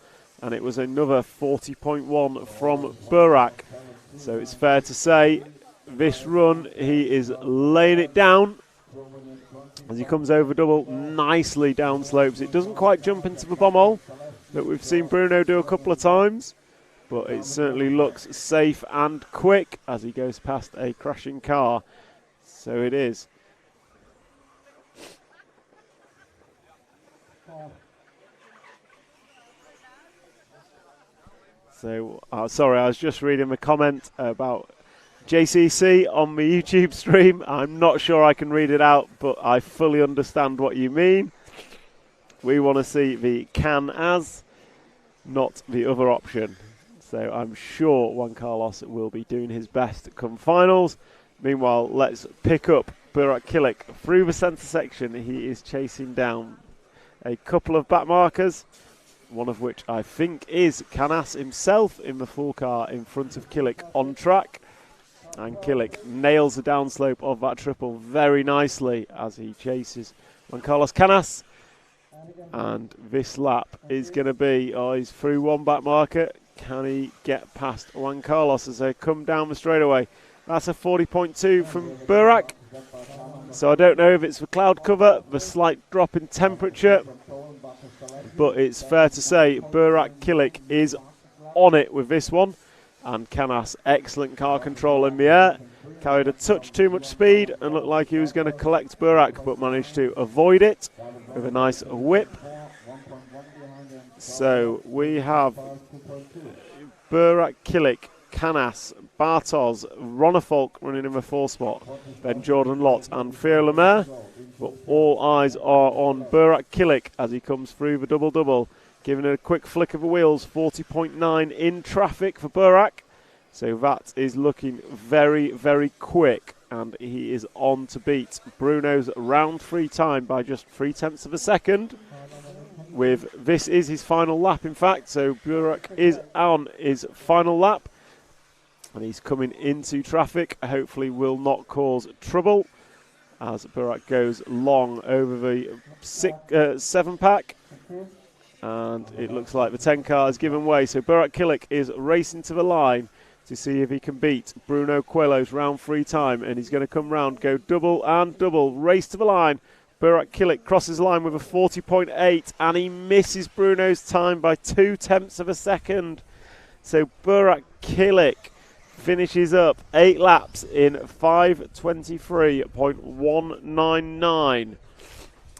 and it was another 40.1 from Burak. So it's fair to say this run he is laying it down as he comes over double nicely down slopes. It doesn't quite jump into the bomb hole that we've seen Bruno do a couple of times, but it certainly looks safe and quick as he goes past a crashing car. So it is. So, sorry, I was just reading the comment about JCC on the YouTube stream. I'm not sure I can read it out, but I fully understand what you mean. We want to see the can as, not the other option. So I'm sure Juan Carlos will be doing his best come finals. Meanwhile, let's pick up Burak Kilik through the centre section. He is chasing down a couple of back markers, one of which I think is Canas himself in the full car in front of Kilik on track. And Kilik nails the downslope of that triple very nicely as he chases Juan Carlos Canas. And this lap is going to be, he's through one back marker. Can he get past Juan Carlos as they come down the straightaway? That's a 40.2 from Burak. So I don't know if it's the cloud cover, the slight drop in temperature, but it's fair to say Burak Kilik is on it with this one. And Canas, excellent car control in the air. Carried a touch too much speed and looked like he was going to collect Burak, but managed to avoid it with a nice whip. So we have Burak Kilik, Canas, Bartos, Ronnefolk running in the 4 spot, then Jordan Lott and Theo Lemaire. But all eyes are on Burak Kilik as he comes through the double-double, giving it a quick flick of the wheels, 40.9 in traffic for Burak. So that is looking very, very quick, and he is on to beat Bruno's round 3 time by just 0.3 of a second. This is his final lap, in fact, so Burak is on his final lap, and he's coming into traffic. Hopefully will not cause trouble as Burak goes long over the 7-pack. And it looks like the 10 car has given way. So Burak Kilik is racing to the line to see if he can beat Bruno Coelho's round 3 time. And he's going to come round, go double and double, race to the line. Burak Kilik crosses the line with a 40.8, and he misses Bruno's time by 0.2 of a second. So Burak Kilik finishes up 8 laps in 5:23.199.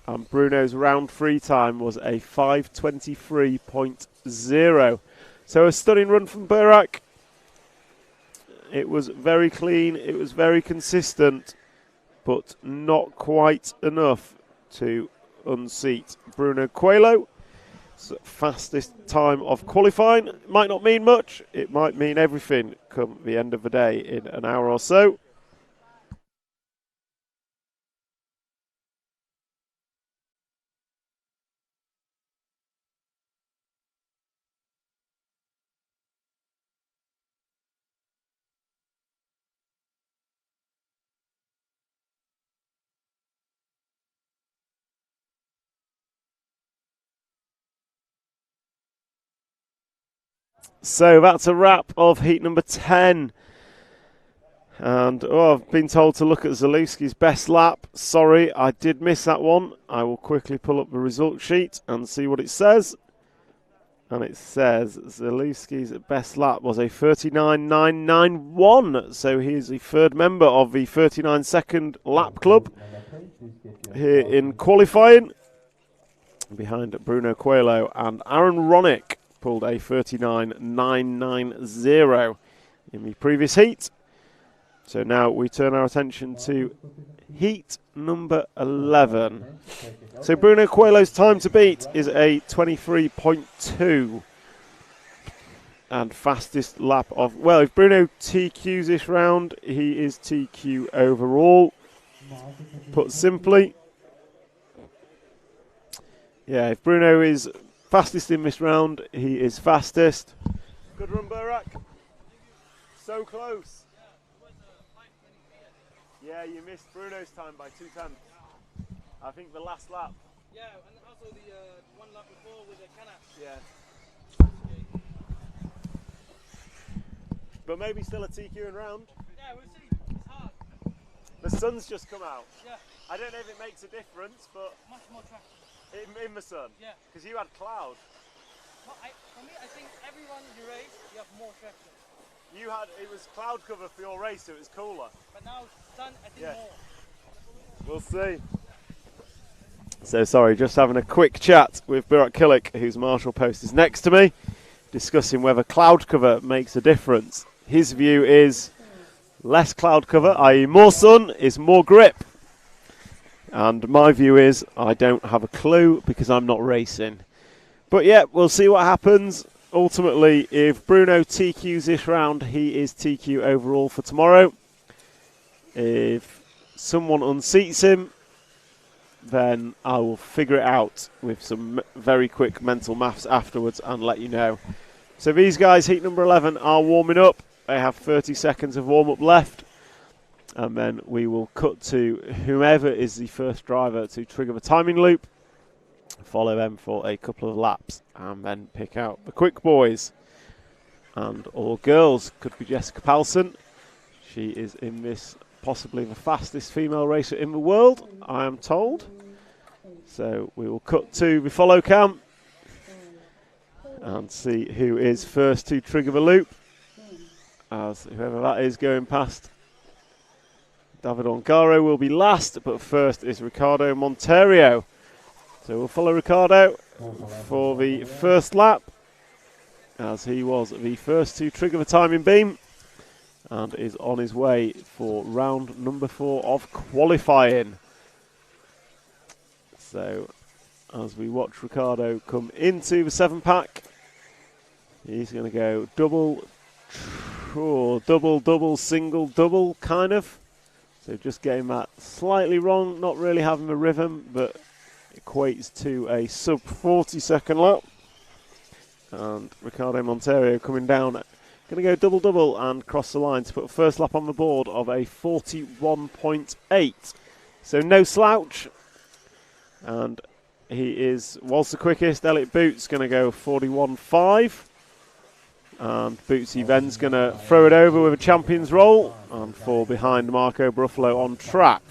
And Bruno's round 3 time was a 5:23.0. So a stunning run from Burak. It was very clean, it was very consistent, but not quite enough to unseat Bruno Coelho. So fastest time of qualifying. It might not mean much, it might mean everything come the end of the day in an hour or so. So that's a wrap of heat number 10. And I've been told to look at Zalewski's best lap. Sorry, I did miss that one. I will quickly pull up the result sheet and see what it says. And it says Zalewski's best lap was a 39.991. So he is the third member of the 39-second lap club here in qualifying. Behind Bruno Coelho, and Aaron Ronick pulled a 39.990 in the previous heat. So now we turn our attention to heat number 11. So Bruno Coelho's time to beat is a 23.2. And fastest lap of... Well, if Bruno TQs this round, he is TQ overall. Put simply. Yeah, if Bruno is fastest in this round, he is fastest. Good run, Burak. So close. Yeah, you missed Bruno's time by 2/10. I think the last lap. Yeah, and also the one lap before with the canna. Yeah. But maybe still a TQ in round. Yeah, we'll see. It's hard. The sun's just come out. Yeah. I don't know if it makes a difference, but Much more traction. in the sun. Yeah. Because you had cloud. Well, for me, I think everyone you race, you have more traction. It was cloud cover for your race, so it was cooler. But now sun, I think more. We'll see. So sorry, just having a quick chat with Burak Kilik, whose marshal post is next to me, discussing whether cloud cover makes a difference. His view is less cloud cover, i.e. more sun, is more grip. And my view is I don't have a clue because I'm not racing. But yeah, we'll see what happens. Ultimately, if Bruno TQs this round, he is TQ overall for tomorrow. If someone unseats him, then I will figure it out with some very quick mental maths afterwards and let you know. So these guys, heat number 11, are warming up. They have 30 seconds of warm-up left. And then we will cut to whomever is the first driver to trigger the timing loop. Follow them for a couple of laps and then pick out the quick boys and or girls. Could be Jessica Palson. She is in this possibly the fastest female racer in the world, I am told. So we will cut to the follow cam and see who is first to trigger the loop, as whoever that is going past. David Ongaro will be last, but first is Ricardo Monteiro. So we'll follow Ricardo for the first lap, as he was the first to trigger the timing beam and is on his way for round number 4 of qualifying. So as we watch Ricardo come into the 7-pack, he's going to go double, single, double kind of. So just getting that slightly wrong, not really having a rhythm, but equates to a sub 40-second lap. And Ricardo Monteiro coming down, going to go double and cross the line to put first lap on the board of a 41.8. So no slouch. And he was the quickest. Elliot Boots going to go 41.5. And Bootsy then's going to throw it over with a champion's roll and fall behind Marco Bruffalo on track.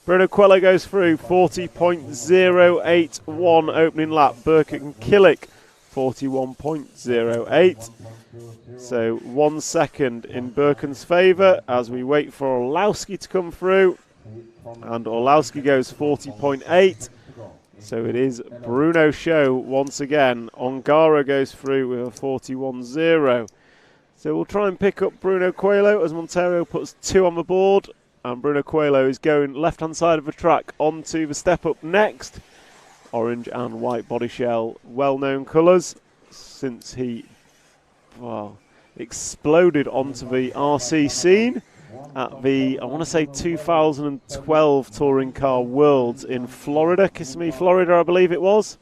Bruno Coelho goes through 40.081 opening lap. Birkin Kilik 41.08. So 1 second in Birkin's favour as we wait for Orlowski to come through. And Orlowski goes 40.8. So it is Bruno's show once again. Ongara goes through with a 41.0. So we'll try and pick up Bruno Coelho as Monteiro puts 2 on the board. And Bruno Coelho is going left-hand side of the track onto the step-up next. Orange and white body shell, well-known colours since he exploded onto the RC scene at the, I want to say, 2012 Touring Car Worlds in Florida, Kissimmee, Florida, I believe it was,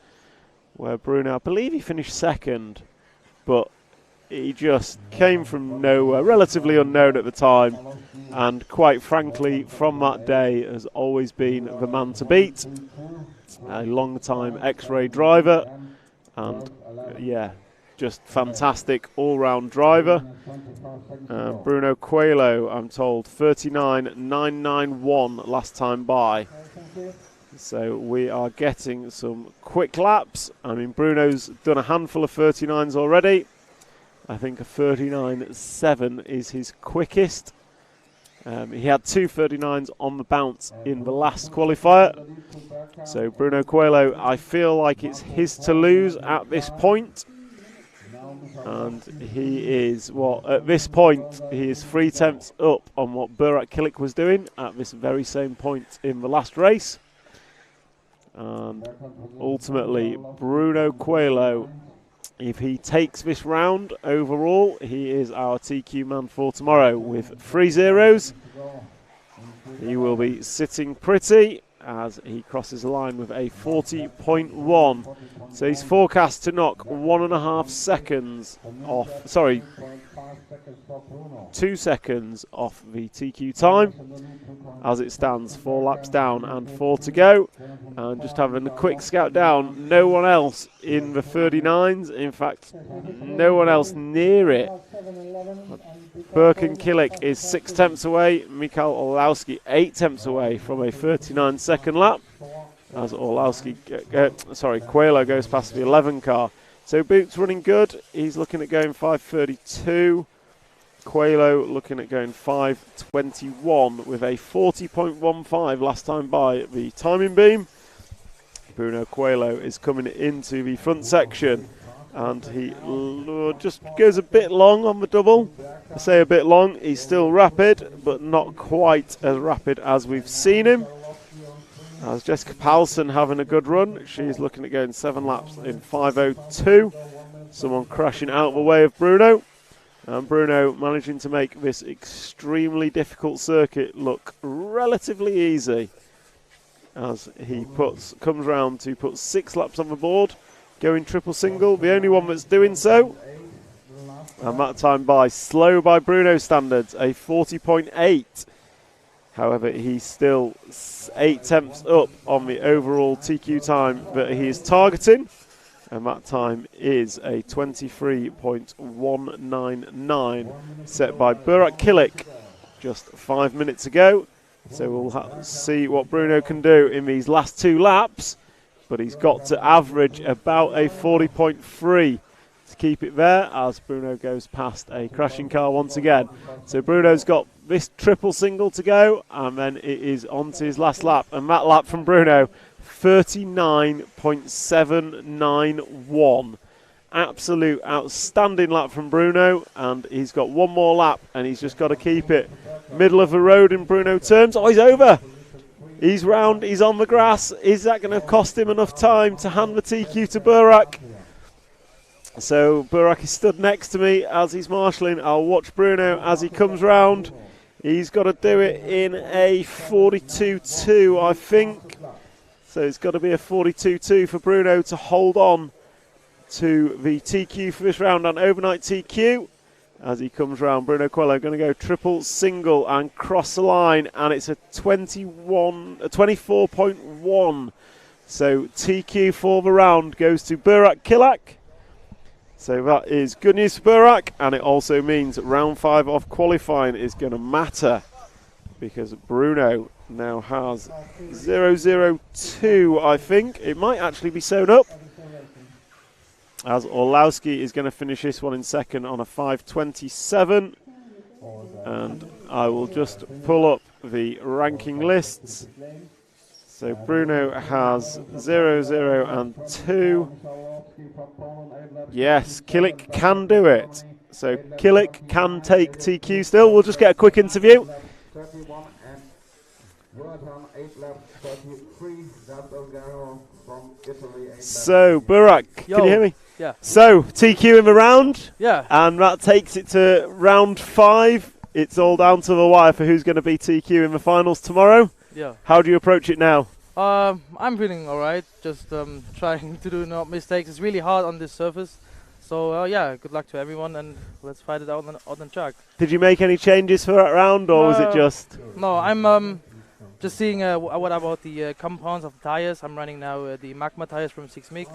where Bruno, I believe he finished second, but he just came from nowhere, relatively unknown at the time, and quite frankly, from that day, has always been the man to beat. A long-time X-Ray driver, and just fantastic all-round driver. Bruno Coelho, I'm told, 39.991 last time by. So we are getting some quick laps. I mean, Bruno's done a handful of 39s already. I think a 39.7 is his quickest. He had 2 39s on the bounce in the last qualifier. So Bruno Coelho, I feel like it's his to lose at this point. And he is, at this point, he is 3 tenths up on what Burak Kilic was doing at this very same point in the last race. And ultimately, Bruno Coelho, if he takes this round overall, he is our TQ man for tomorrow with 3 zeros. He will be sitting pretty as he crosses the line with a 40.1. So he's forecast to knock 1.5 seconds off, 2 seconds off the TQ time. As it stands, 4 laps down and 4 to go. And just having a quick scout down, no one else in the 39s. In fact, no one else near it. Birkin Kilic is 6 tenths away. Mikael Orlowski 8 tenths away from a 39-second lap. As Coelho goes past the 11 car. So Boots running good. He's looking at going 5.32. Coelho looking at going 5.21 with a 40.15 last time by the timing beam. Bruno Coelho is coming into the front section and he just goes a bit long on the double. I say a bit long, he's still rapid, but not quite as rapid as we've seen him. As Jessica Paulson having a good run, she's looking at going 7 laps in 5.02. Someone crashing out of the way of Bruno. And Bruno managing to make this extremely difficult circuit look relatively easy. As he comes round to put 6 laps on the board, going triple single, the only one that's doing so. And that time slow by Bruno standards, a 40.8. However, he's still 8 tenths up on the overall TQ time that he is targeting. And that time is a 23.199 set by Burak Kilic just 5 minutes ago. So we'll see what Bruno can do in these last 2 laps. But he's got to average about a 40.3 to keep it there as Bruno goes past a crashing car once again. So Bruno's got this triple single to go and then it is on to his last lap. And that lap from Bruno, 39.791. Absolute outstanding lap from Bruno, and he's got one more lap and he's just got to keep it middle of the road in Bruno terms. Oh, he's over. He's round, he's on the grass. Is that going to cost him enough time to hand the TQ to Burak? So Burak is stood next to me as he's marshalling. I'll watch Bruno as he comes round. He's got to do it in a 42.2, I think. So it's got to be a 42.2 for Bruno to hold on to the TQ for this round and overnight TQ. As he comes round, Bruno Coelho going to go triple single and cross the line, and it's a 24.1. So TQ for the round goes to Burak Kilic. So that is good news for Burak, and it also means that round 5 of qualifying is going to matter because Bruno now has 0.02, I think. It might actually be sewn up. As Orlowski is going to finish this one in second on a 5.27. And I will just pull up the ranking lists. So Bruno has 0, 0 and 2. Yes, Kilic can do it. So Kilic can take TQ still. We'll just get a quick interview. So Burak, can you hear me? Yeah. So TQ in the round. Yeah. And that takes it to round 5. It's all down to the wire for who's going to be TQ in the finals tomorrow. Yeah. How do you approach it now? I'm feeling alright. Just trying to do no mistakes. It's really hard on this surface. So yeah, good luck to everyone, and let's fight it out on the track. Did you make any changes for that round, or was it just? No, I'm just seeing what about the compounds of the tires. I'm running now the Magma tires from 6 MIG.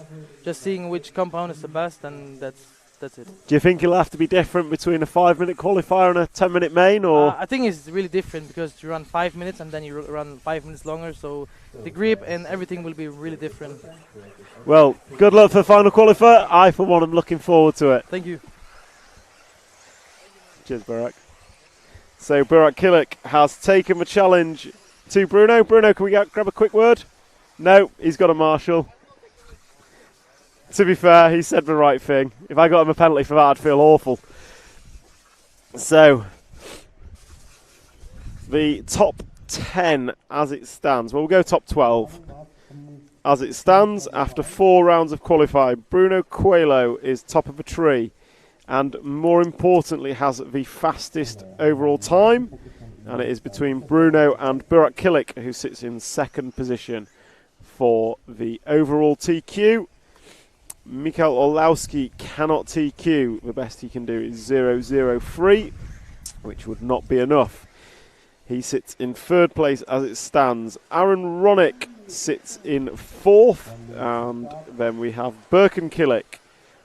Just seeing which compound is the best, and that's That's it. Do you think it'll have to be different between a 5-minute qualifier and a 10-minute main, or? I think it's really different because you run 5 minutes and then you run 5 minutes longer, so the grip and everything will be really different. Well, good luck for the final qualifier. I, for one, am looking forward to it. Thank you. Cheers, Burak. So Burak Kilik has taken the challenge to Bruno. Bruno, can we grab a quick word? No, he's got a marshal. To be fair, he said the right thing. If I got him a penalty for that, I'd feel awful. So, the top 10 as it stands. Well, we'll go top 12. As it stands, after 4 rounds of qualifying, Bruno Coelho is top of the tree. And more importantly, has the fastest overall time. And it is between Bruno and Burak Kilik, who sits in second position for the overall TQ. Mikael Orlowski cannot TQ. The best he can do is 0.03, which would not be enough. He sits in third place as it stands. Aaron Ronick sits in fourth. And then we have Birkin Kilik,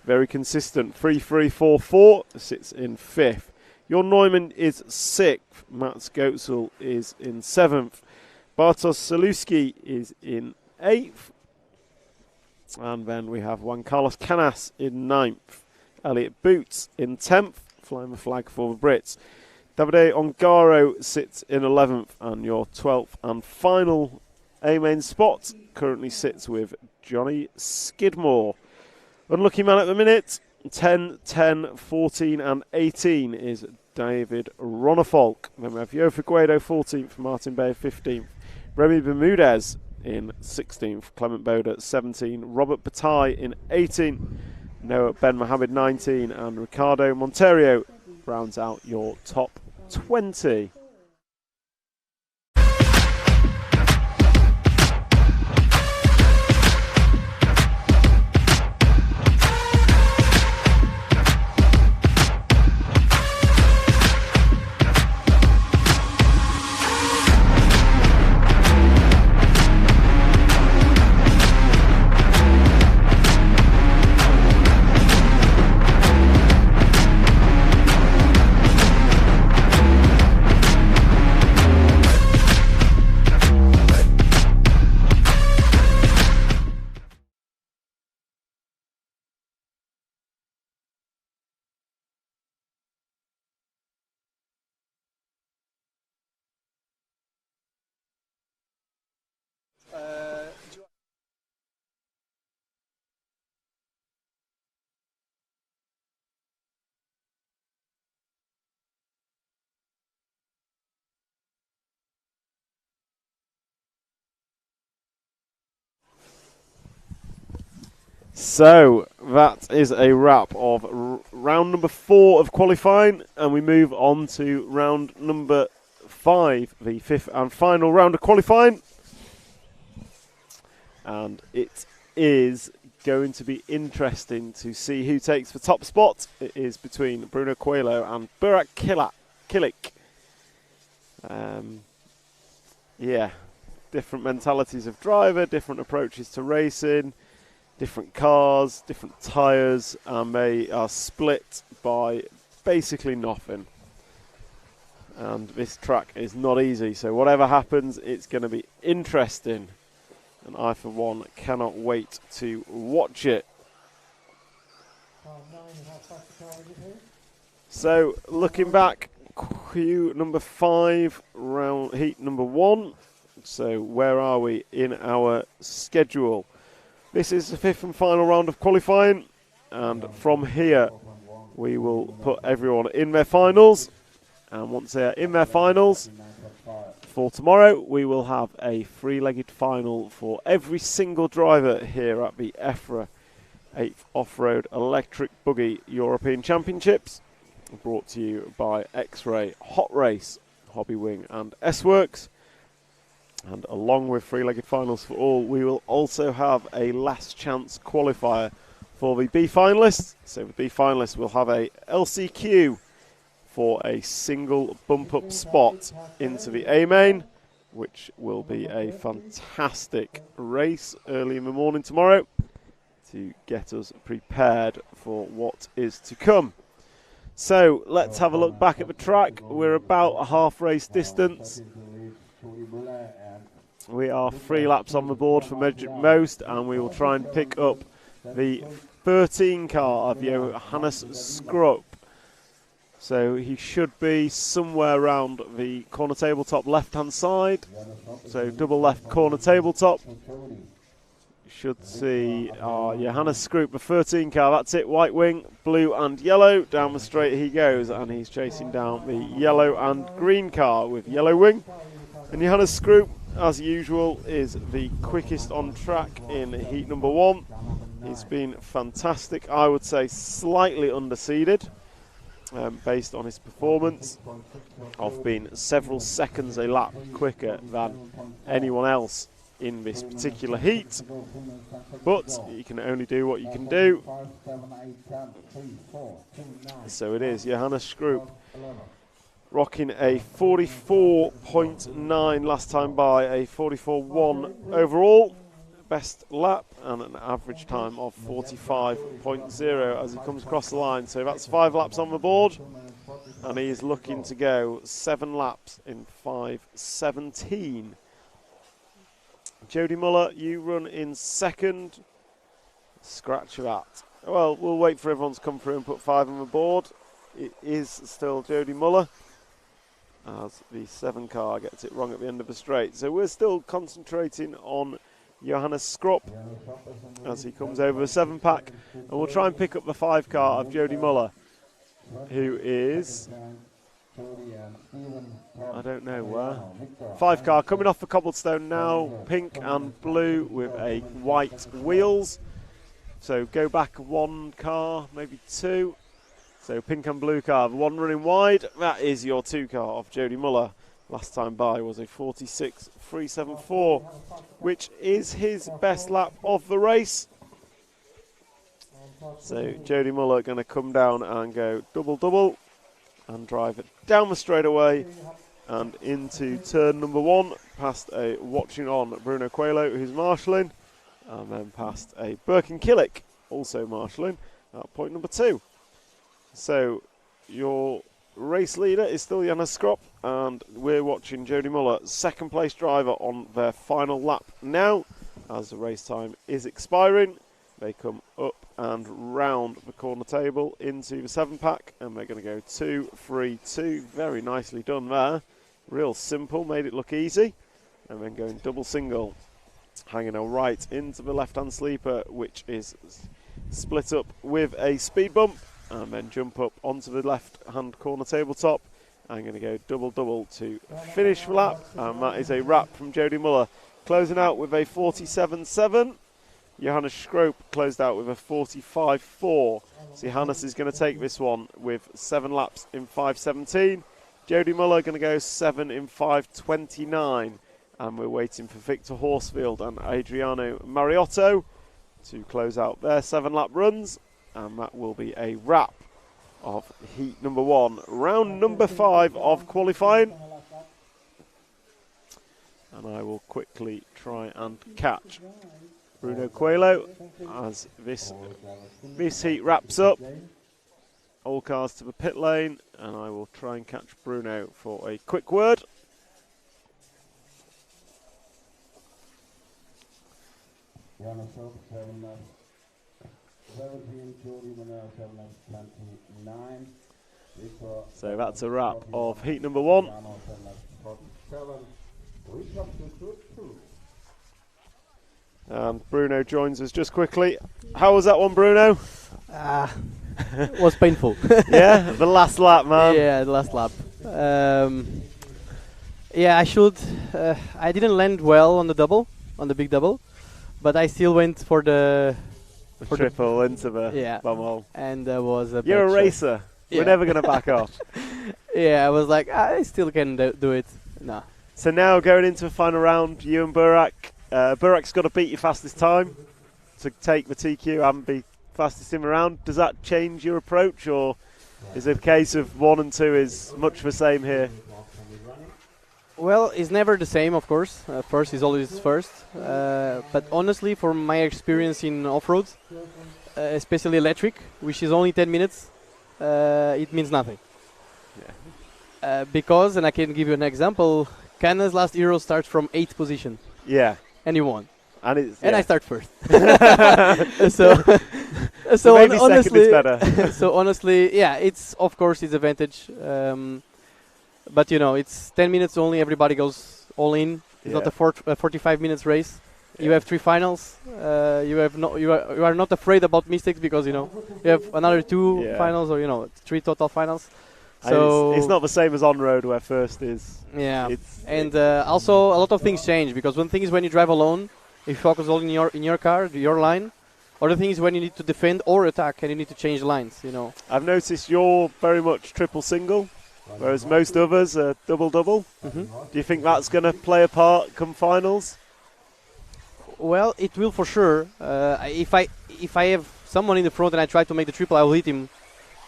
very consistent, 3.344, sits in fifth. Jon Neumann is sixth. Mats Goetzel is in seventh. Bartosz Saluski is in eighth. And then we have Juan Carlos Canas in ninth. Elliot Boots in 10th, flying the flag for the Brits. Davide Ongaro sits in 11th, and your 12th and final A-main spot currently sits with Johnny Skidmore. Unlucky man at the minute, 10, 10, 14 and 18 is David Ronnefolk. Then we have Yo Figueredo 14th, Martin Bayer 15th, Remy Bermudez in 16th, Clement Boda 17, Robert Bataille in 18, Noah Ben Mohamed 19, and Ricardo Monterio rounds out your top 20. So that is a wrap of round number 4 of qualifying, and we move on to round number 5, the 5th and final round of qualifying. And it is going to be interesting to see who takes the top spot. It is between Bruno Coelho and Burak Kilik. Yeah, different mentalities of driver, different approaches to racing, different cars, different tyres, and they are split by basically nothing. And this track is not easy, so whatever happens, it's going to be interesting. And I, for one, cannot wait to watch it. So, looking back, queue number 5, round heat number 1. So, where are we in our schedule? This is the 5th and final round of qualifying, and from here we will put everyone in their finals, and once they're in their finals, for tomorrow we will have a 3-legged final for every single driver here at the EFRA 8th Off-Road Electric Buggy European Championships, brought to you by X-Ray, Hot Race, Hobby Wing and S-Works. And along with 3-legged finals for all, we will also have a last chance qualifier for the B finalists. So the B finalists will have a LCQ for a single bump up spot into the A main, which will be a fantastic race early in the morning tomorrow. to get us prepared for what is to come. So let's have a look back at the track. We're about a half race distance. We are 3 laps on the board for most, and we will try and pick up the 13 car of Johannes Skrupp. So he should be somewhere around the corner tabletop left-hand side. So double left corner tabletop. Should see Johannes Skrupp, the 13 car. That's it, white wing, blue and yellow. Down the straight he goes, and he's chasing down the yellow and green car with yellow wing. And Johannes Skrupp, as usual, is the quickest on track in heat number 1. He's been fantastic. I would say slightly underseeded based on his performance. I've been several seconds a lap quicker than anyone else in this particular heat, but you can only do what you can do. So it is Johannes Skrupp rocking a 44.9 last time by, a 44.1 overall best lap, and an average time of 45.0 as he comes across the line. So that's 5 laps on the board, and he is looking to go 7 laps in 5:17. Jody Muller, you run in second. Scratch that. Well, we'll wait for everyone to come through and put 5 on the board. It is still Jody Muller, as the 7 car gets it wrong at the end of the straight. So we're still concentrating on Johannes Skrupp as he comes over the 7 pack, and we'll try and pick up the 5 car of Jody Muller, who is, I don't know where. 5 car coming off the cobblestone now, pink and blue with a white wheels. So go back 1 car, maybe 2. So pink and blue car, the 1 running wide. That is your 2 car of Jody Muller. Last time by was a 46.374, which is his best lap of the race. So Jody Muller going to come down and go double and drive it down the straightaway and into turn number 1, past a watching on Bruno Coelho, who's marshalling, and then past a Birkin-Killick, also marshalling, at point number 2. So your race leader is still Johannes Skrupp, and we're watching Jody Muller, 2nd place driver, on their final lap now, as the race time is expiring. They come up and round the corner table into the 7 pack, and they're going to go 2-3-2. Very nicely done there. Real simple, made it look easy. And then going double single, hanging a right into the left-hand sleeper, which is split up with a speed bump, and then jump up onto the left-hand corner tabletop. I'm going to go double to finish the lap, and that is a wrap from Jody Muller, closing out with a 47.7. Johannes Skrupp closed out with a 45.4. So Johannes is going to take this one with 7 laps in 5:17. Jody Muller going to go 7 in 5:29. And we're waiting for Victor Horsfield and Adriano Mariotto to close out their 7 lap runs. And that will be a wrap of heat number 1, round number 5 of qualifying. And I will quickly try and catch Bruno Coelho as this heat wraps up. All cars to the pit lane, and I will try and catch Bruno for a quick word. So that's a wrap of heat number 1. And Bruno joins us just quickly. How was that one, Bruno? It was painful. Yeah, the last lap, man. Yeah, the last lap. Yeah, I didn't land well on the big double, but I still went for the triple into the bumhole. And there was a. You're a racer. Yeah. We're never going to back off. Yeah, I was like, I still can do it. No. So now going into the final round, you and Burak. Burak's got to beat your fastest time to take the TQ and be fastest in the round. Does that change your approach, or is it a case of 1 and 2 is much the same here? Well, it's never the same, of course. First is always first. But honestly, from my experience in off-road, especially electric, which is only 10 minutes, it means nothing. Because, and I can give you an example, Canada's last Euro starts from 8th position. Yeah. And he won. And I start first. So maybe honestly, second is better. So honestly, yeah, it's of course it's advantage. But you know, it's 10 minutes only. Everybody goes all in. It's not a 45 minutes race. You have 3 finals. You are not afraid about mistakes because you know you have another 2 finals or 3 total finals. So it's not the same as on road where first is. Yeah, and also a lot of things change because one thing is when you drive alone, you focus all in your car, your line. Other thing is when you need to defend or attack and you need to change lines. You know. I've noticed you're very much triple single, whereas most others are double double. Mm-hmm. Do you think that's going to play a part come finals? Well, it will for sure. If I have someone in the front and I try to make the triple, I will hit him,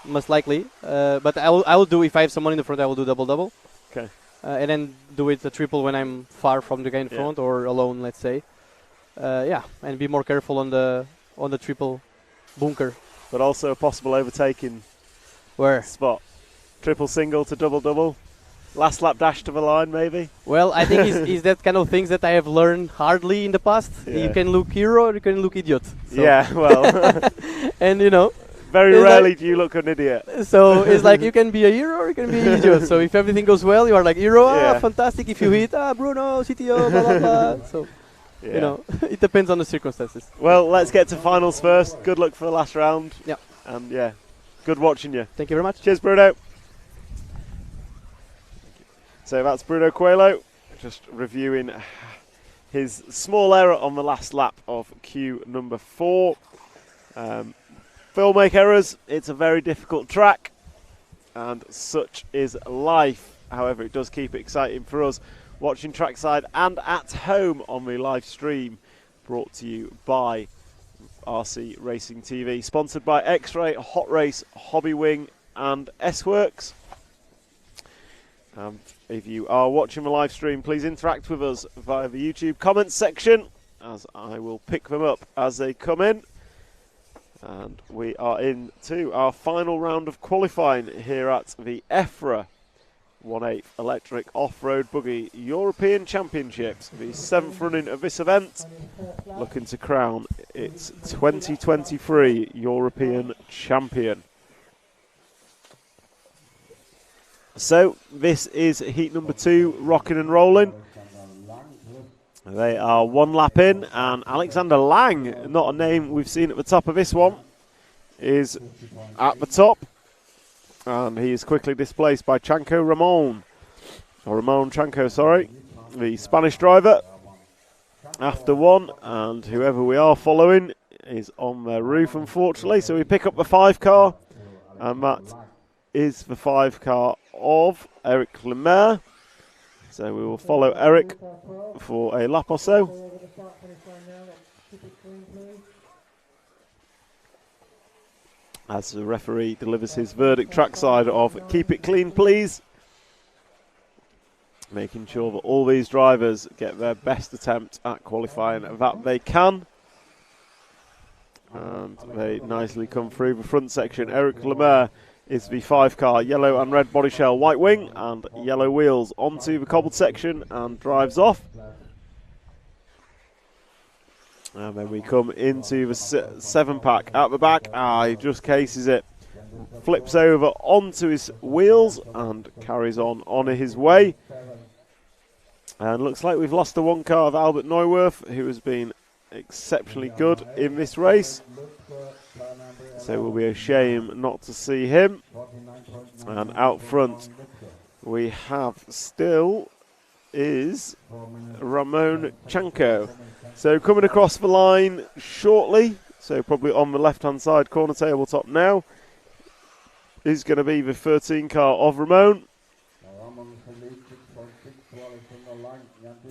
most likely. But I will do if I have someone in the front, I will do double double. Okay. And then do it a triple when I'm far from the guy in front or alone, let's say. And be more careful on the triple bunker. But also a possible overtaking. Where? Spot. Triple single to double double. Last lap dash to the line, maybe? Well, I think it's that kind of things that I have learned hardly in the past. Yeah. You can look hero or you can look idiot. So Yeah, well. And you know. Very rarely do you look an idiot. So it's like you can be a hero or you can be an idiot. So if everything goes well, you are like hero, fantastic. If you hit, Bruno, CTO, blah, blah, blah. So, you know, it depends on the circumstances. Well, let's get to finals first. Good luck for the last round. Yeah. And good watching you. Thank you very much. Cheers, Bruno. So that's Bruno Coelho, just reviewing his small error on the last lap of Q number 4. Filmake errors, it's a very difficult track, and such is life. However, it does keep it exciting for us watching trackside and at home on the live stream, brought to you by RC Racing TV, sponsored by X-Ray, Hot Race, Hobby Wing and S-Works. If you are watching the live stream, please interact with us via the YouTube comments section, as I will pick them up as they come in. And we are into our final round of qualifying here at the EFRA 1/8 Electric Off-Road Buggy European Championships, the 7th running of this event, looking to crown its 2023 European Champion. So this is heat number 2, rocking and rolling. They are 1 lap in, and Alexander Lang, not a name we've seen at the top of this one, is at the top. And he is quickly displaced by Ramon Chanco, sorry, the Spanish driver, after 1. And whoever we are following is on the roof, unfortunately. So we pick up the 5 car, and that is the 5 car of Eric Lemaire. So we will follow Eric for a lap or so. As the referee delivers his verdict trackside of keep it clean please. Making sure that all these drivers get their best attempt at qualifying that they can. And they nicely come through the front section. Eric Lemaire is the 5 car, yellow and red body shell, white wing and yellow wheels, onto the cobbled section and drives off. And then we come into the 7 pack at the back. He just cases it, flips over onto his wheels and carries on his way. And looks like we've lost the 1 car of Albert Neuwirth, who has been exceptionally good in this race. So it will be a shame not to see him. And out front we have still is Ramon Chanco. So coming across the line shortly, so probably on the left-hand side corner tabletop now, is going to be the 13 car of Ramon.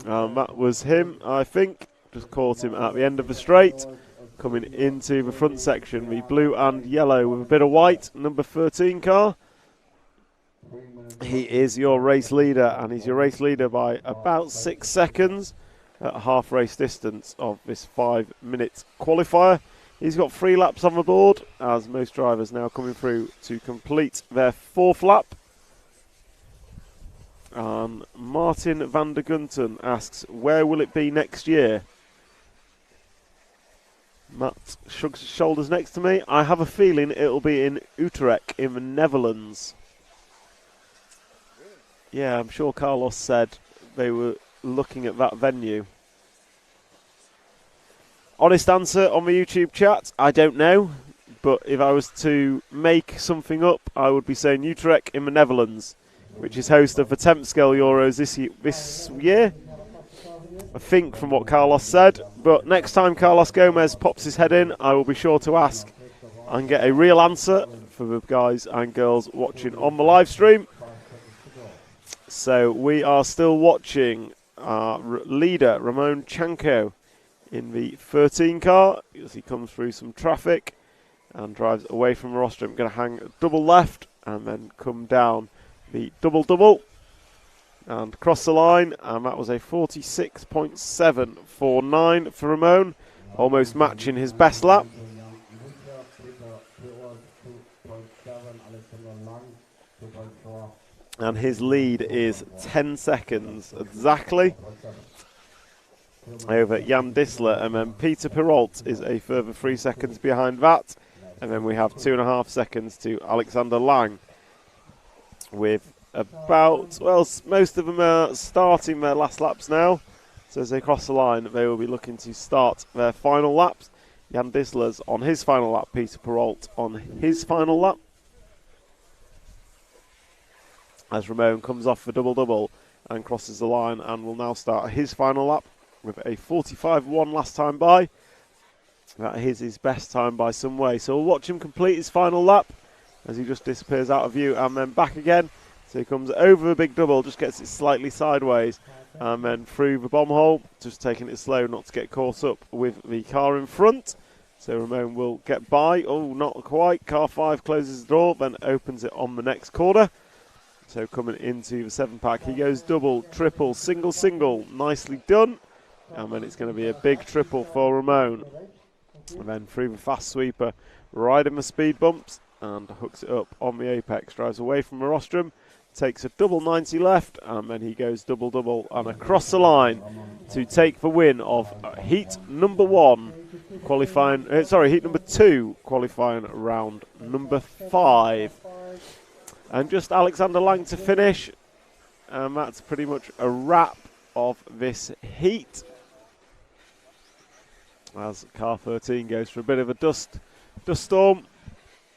And that was him, I think. Just caught him at the end of the straight. Coming into the front section, the blue and yellow with a bit of white, number 13 car. He is your race leader, and he's your race leader by about 6 seconds at half race distance of this 5-minute qualifier. He's got 3 laps on the board, as most drivers now coming through to complete their 4th lap. Martin van der Gunten asks, where will it be next year? Matt shrugs his shoulders next to me. I have a feeling it'll be in Utrecht in the Netherlands. Yeah, I'm sure Carlos said they were looking at that venue. Honest answer on the YouTube chat, I don't know. But if I was to make something up, I would be saying Utrecht in the Netherlands, which is host of the 10th scale Euros this year. I think from what Carlos said. But next time Carlos Gomez pops his head in, I will be sure to ask and get a real answer for the guys and girls watching on the live stream. So we are still watching our leader, Ramon Chanko, in the 13 car as he comes through some traffic and drives away from the rostrum. Going to hang a double left and then come down the double and cross the line, and that was a 46.749 for Ramon, almost matching his best lap. And his lead is 10 seconds exactly over Jan Dissler, and then Peter Perrault is a further 3 seconds behind that, and then we have 2.5 seconds to Alexander Lang, with about, well, most of them are starting their last laps now, so as they cross the line they will be looking to start their final laps. Jan Dissler's on his final lap, Peter Perrault on his final lap, as Ramon comes off the double and crosses the line and will now start his final lap with a 45.1 last time by. That is his best time by some way. So we'll watch him complete his final lap as he just disappears out of view and then back again. So he comes over the big double, just gets it slightly sideways and then through the bomb hole, just taking it slow not to get caught up with the car in front. So Ramon will get by. Oh, not quite. Car 5 closes the door, then opens it on the next corner. So coming into the 7-pack, he goes double, triple, single, nicely done. And then it's going to be a big triple for Ramon. And then through the fast sweeper, riding the speed bumps and hooks it up on the apex. Drives away from the rostrum, takes a double 90 left, and then he goes double and across the line to take the win of heat number 1, qualifying. Heat number 2, qualifying round number 5. And just Alexander Lang to finish, and that's pretty much a wrap of this heat. As car 13 goes for a bit of a dust storm,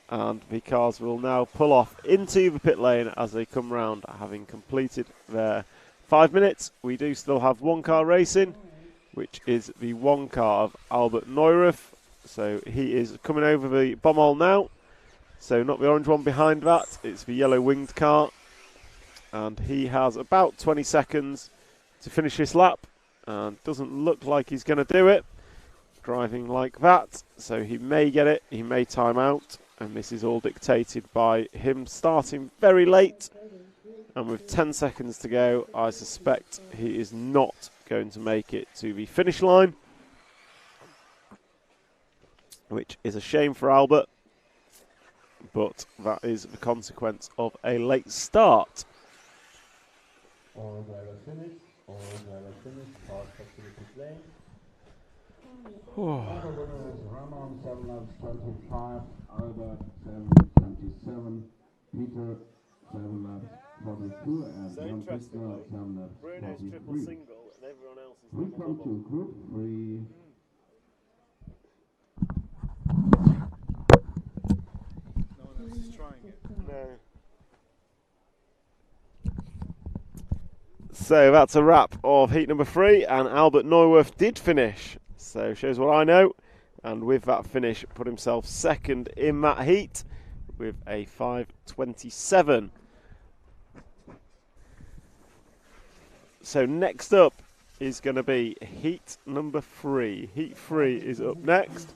and the cars will now pull off into the pit lane as they come round, having completed their 5 minutes. We do still have one car racing, which is the one car of Albert Neurath. So he is coming over the bomb hole now. So not the orange one behind that, it's the yellow winged car. And he has about 20 seconds to finish this lap, and doesn't look like he's going to do it, driving like that. So he may get it, he may time out, and this is all dictated by him starting very late. And with 10 seconds to go, I suspect he is not going to make it to the finish line, which is a shame for Albert. But that is the consequence of a late start. All drivers finished. Pass back to the pit lane. Ramon 7 laps 25, Albert 7:27, Peter 7 laps 42, and Jan Dissler 7 laps 43. We come to Group 3. So that's a wrap of heat number 3, and Albert Neuwirth did finish. So shows what I know, and with that finish put himself second in that heat with a 5:27. So next up is going to be heat number 3. Heat 3 is up next.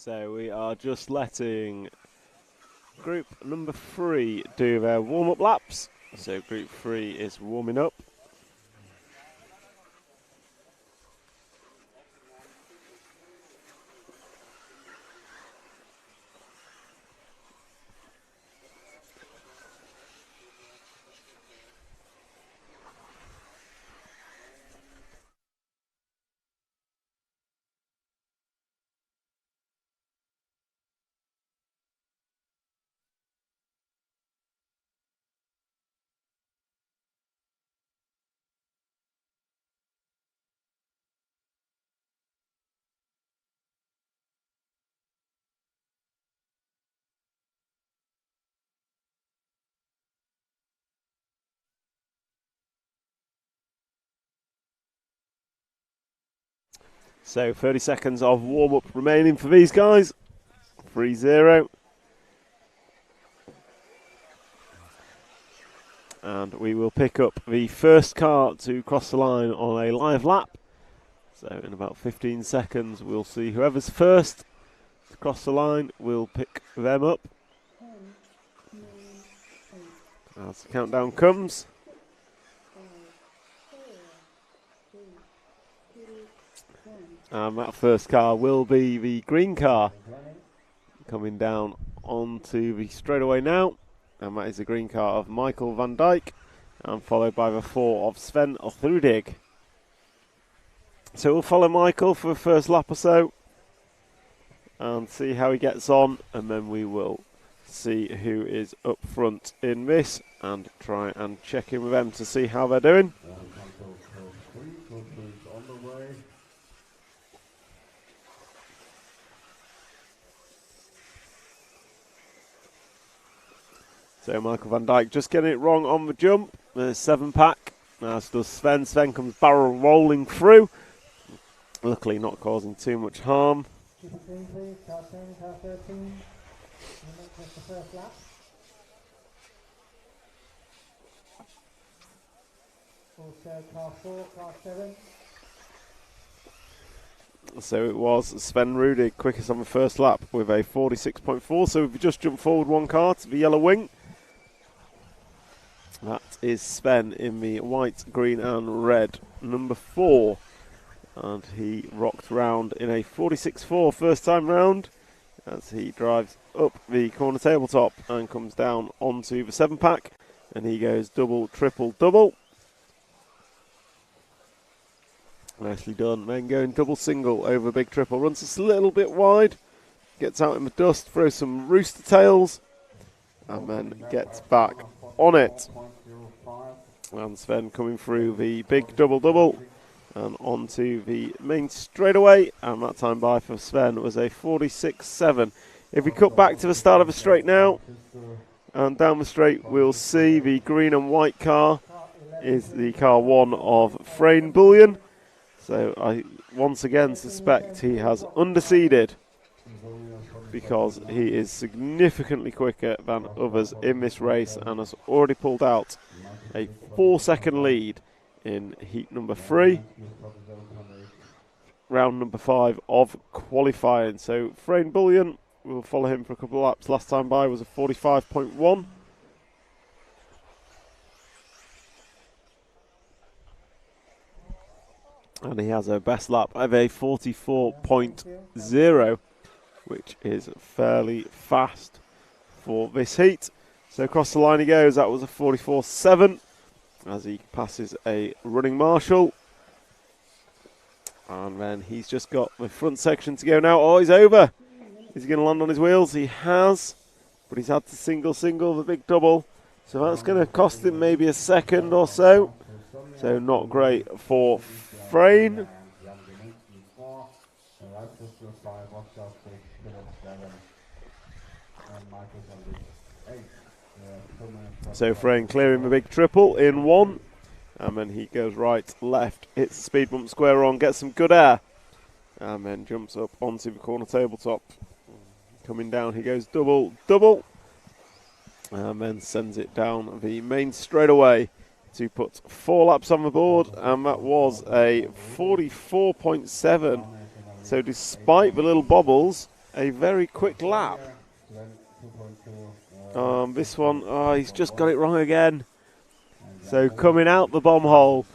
So we are just letting group number 3 do their warm-up laps. So group 3 is warming up. So 30 seconds of warm-up remaining for these guys. 3-0. And we will pick up the first car to cross the line on a live lap. So in about 15 seconds we'll see whoever's first to cross the line, we'll pick them up. As the countdown comes. And that first car will be the green car coming down onto the straightaway now. And that is the green car of Michael van Dijk, and followed by the 4 of Sven Thrudig. So we'll follow Michael for the first lap or so and see how he gets on, and then we will see who is up front in this and try and check in with them to see how they're doing. So Michael van Dijk just getting it wrong on the jump. There's 7-pack. Now so does Sven. Sven comes barrel rolling through. Luckily not causing too much harm. Keep it clean, please. Car 10, car 13. You make this the first lap. Also car 4, car 7. So it was Sven Rudig quickest on the first lap with a 46.4. So we've just jumped forward one car to the yellow wing. That is Sven in the white, green and red, number 4. And he rocked round in a 46.4 first time round as he drives up the corner tabletop and comes down onto the 7-pack. And he goes double, triple, double. Nicely done. Then going double single over big triple. Runs just a little bit wide. Gets out in the dust, throws some rooster tails. And then gets back on it. And Sven coming through the big double-double and onto the main straightaway. And that time by for Sven was a 46.7. If we cut back to the start of the straight now, and down the straight we'll see the green and white car is the car 1 of From Bischofsheim. So I once again suspect he has underseeded because he is significantly quicker than others in this race and has already pulled out a 4-second lead in heat number 3, round number 5 of qualifying. So From Bischofsheim, we'll follow him for a couple of laps. Last time by was a 45.1. And he has a best lap of a 44.0, which is fairly fast for this heat. So across the line he goes. That was a 44.7 as he passes a running marshal. And then he's just got the front section to go now. Oh, he's over. Is he going to land on his wheels? He has. But he's had to single the big double. So that's going to cost him maybe a second or so. So not great for Frayne. So Frayne clearing the big triple in 1. And then he goes right, left, hits the speed bump square on, gets some good air. And then jumps up onto the corner tabletop. Coming down, he goes double, double. And then sends it down the main straightaway to put 4 laps on the board. And that was a 44.7. So despite the little bobbles, a very quick lap. This one, he's just got it wrong again. So coming out the bomb hole,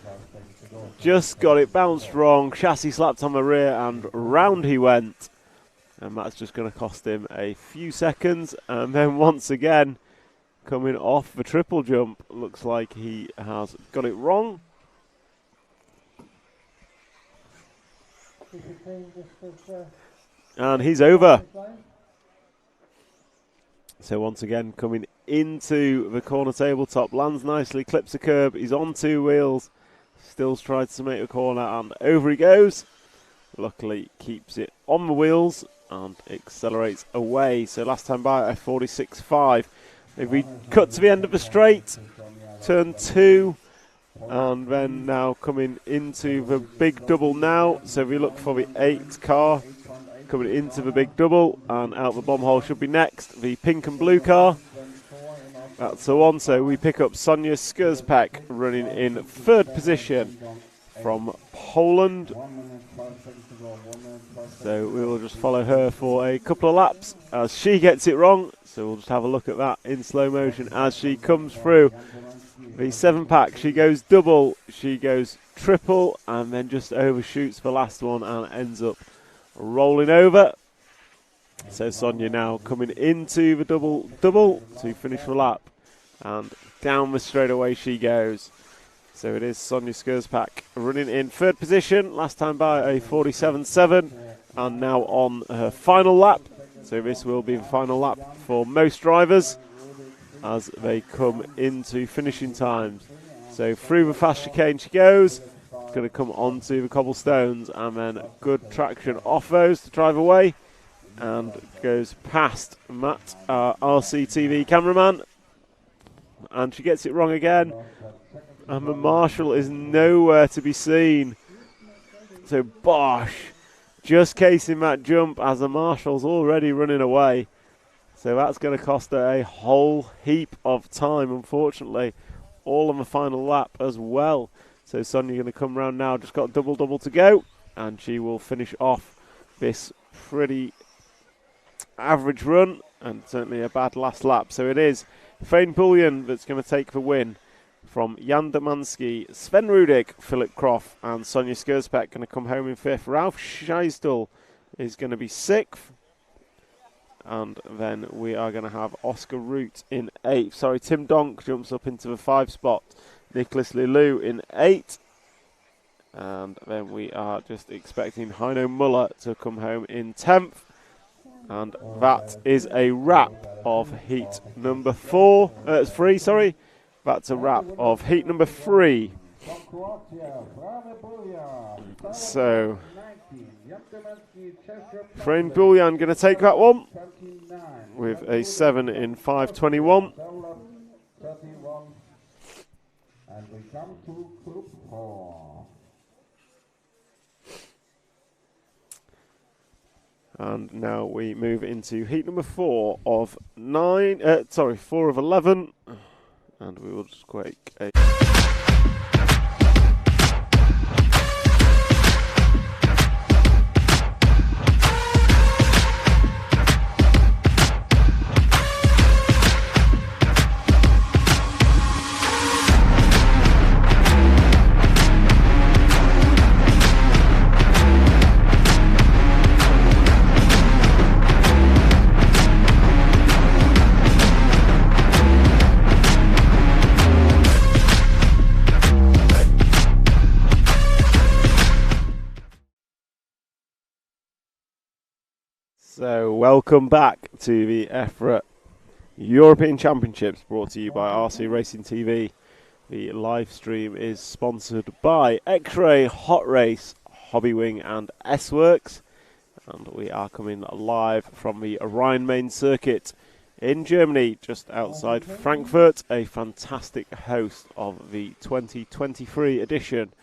just got it bounced wrong, chassis slapped on the rear and round he went. And that's just going to cost him a few seconds. And then once again, coming off the triple jump, looks like he has got it wrong. And he's over. So once again, coming into the corner tabletop, lands nicely, clips a curb, he's on 2 wheels, still tries to make a corner, and over he goes. Luckily keeps it on the wheels and accelerates away. So last time by a 46.5. If we cut to the end of the straight, turn 2, and then now coming into the big double now. So we look for the 8 car coming into the big double, and out the bomb hole should be next, the pink and blue car. That's the one. So we pick up Sonia Skurzpak running in 3rd position from Poland. So we will just follow her for a couple of laps as she gets it wrong. So we'll just have a look at that in slow motion as she comes through the 7-pack. She goes double, she goes triple, and then just overshoots the last one and ends up rolling over. So Sonia now coming into the double to finish the lap, and down the straightaway she goes. So it is Sonia Skurzpak running in 3rd position, last time by a 47.7, and now on her final lap. So this will be the final lap for most drivers as they come into finishing times. So through the fast chicane she goes. It's going to come onto the cobblestones, and then good traction off those to drive away, and goes past Matt, our RCTV cameraman, and she gets it wrong again, and the marshal is nowhere to be seen. So Bosch just casing that jump as the marshal's already running away. So that's going to cost her a whole heap of time, unfortunately, all on the final lap as well. So Sonia going to come round now, just got double to go, and she will finish off this pretty average run, and certainly a bad last lap. So it is Fane Bullion that's going to take the win from Jan Domanski, Sven Rudig, Philip Croft, and Sonia Skurzpak going to come home in 5th. Ralf Scheistel is going to be 6th. And then we are going to have Oscar Root in 8th. Sorry, Tim Donk jumps up into the 5 spot. Nicholas Lilou in 8. And then we are just expecting Heino Muller to come home in 10th. And that is a wrap of heat number 3, sorry. That's a wrap of heat number 3. So, Frane Bullion going to take that one with a 7 in 5:21. And we come to Group 4. And now we move into heat number 4 of 4 of 11. And we will just quake a... So, welcome back to the EFRA European Championships, brought to you by RC Racing TV. The live stream is sponsored by X-Ray, Hot Race, Hobbywing and S-Works. And we are coming live from the Rhine-Main circuit in Germany, just outside Frankfurt, a fantastic host of the 2023 edition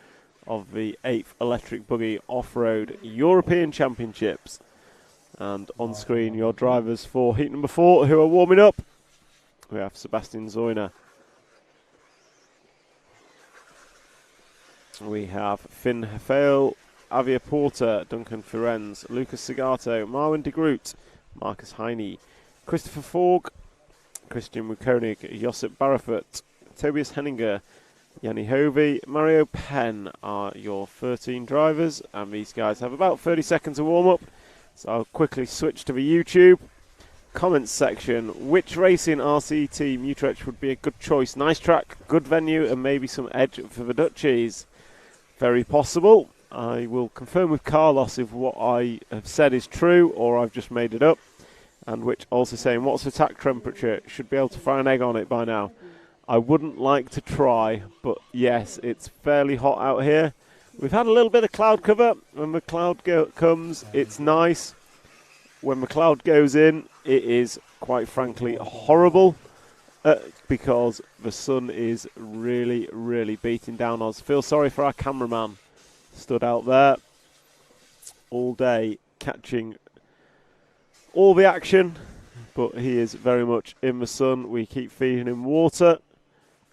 of the 8th Electric Buggy Off-Road European Championships. And on screen, your drivers for heat number 4 who are warming up. We have Sebastian Zoyner. We have Finn Hefele, Avia Porter, Duncan Firenze, Lucas Segato, Marwin de Groot, Marcus Heine, Christopher Forg, Christian Wukonig, Josip Barafet, Tobias Henninger, Yanni Hovey, Mario Penn are your 13 drivers, and these guys have about 30 seconds to warm up. So I'll quickly switch to the YouTube comments section. Which racing RC team Utrecht would be a good choice? Nice track, good venue, and maybe some edge for the Dutchies. Very possible. I will confirm with Carlos if what I have said is true or I've just made it up. And which also saying, what's the attack temperature? Should be able to fry an egg on it by now. I wouldn't like to try, but yes, it's fairly hot out here. We've had a little bit of cloud cover. When the cloud comes, it's nice. When the cloud goes in, it is, quite frankly, horrible because the sun is really, really beating down on us. Feel sorry for our cameraman. Stood out there all day catching all the action, but he is very much in the sun. We keep feeding him water,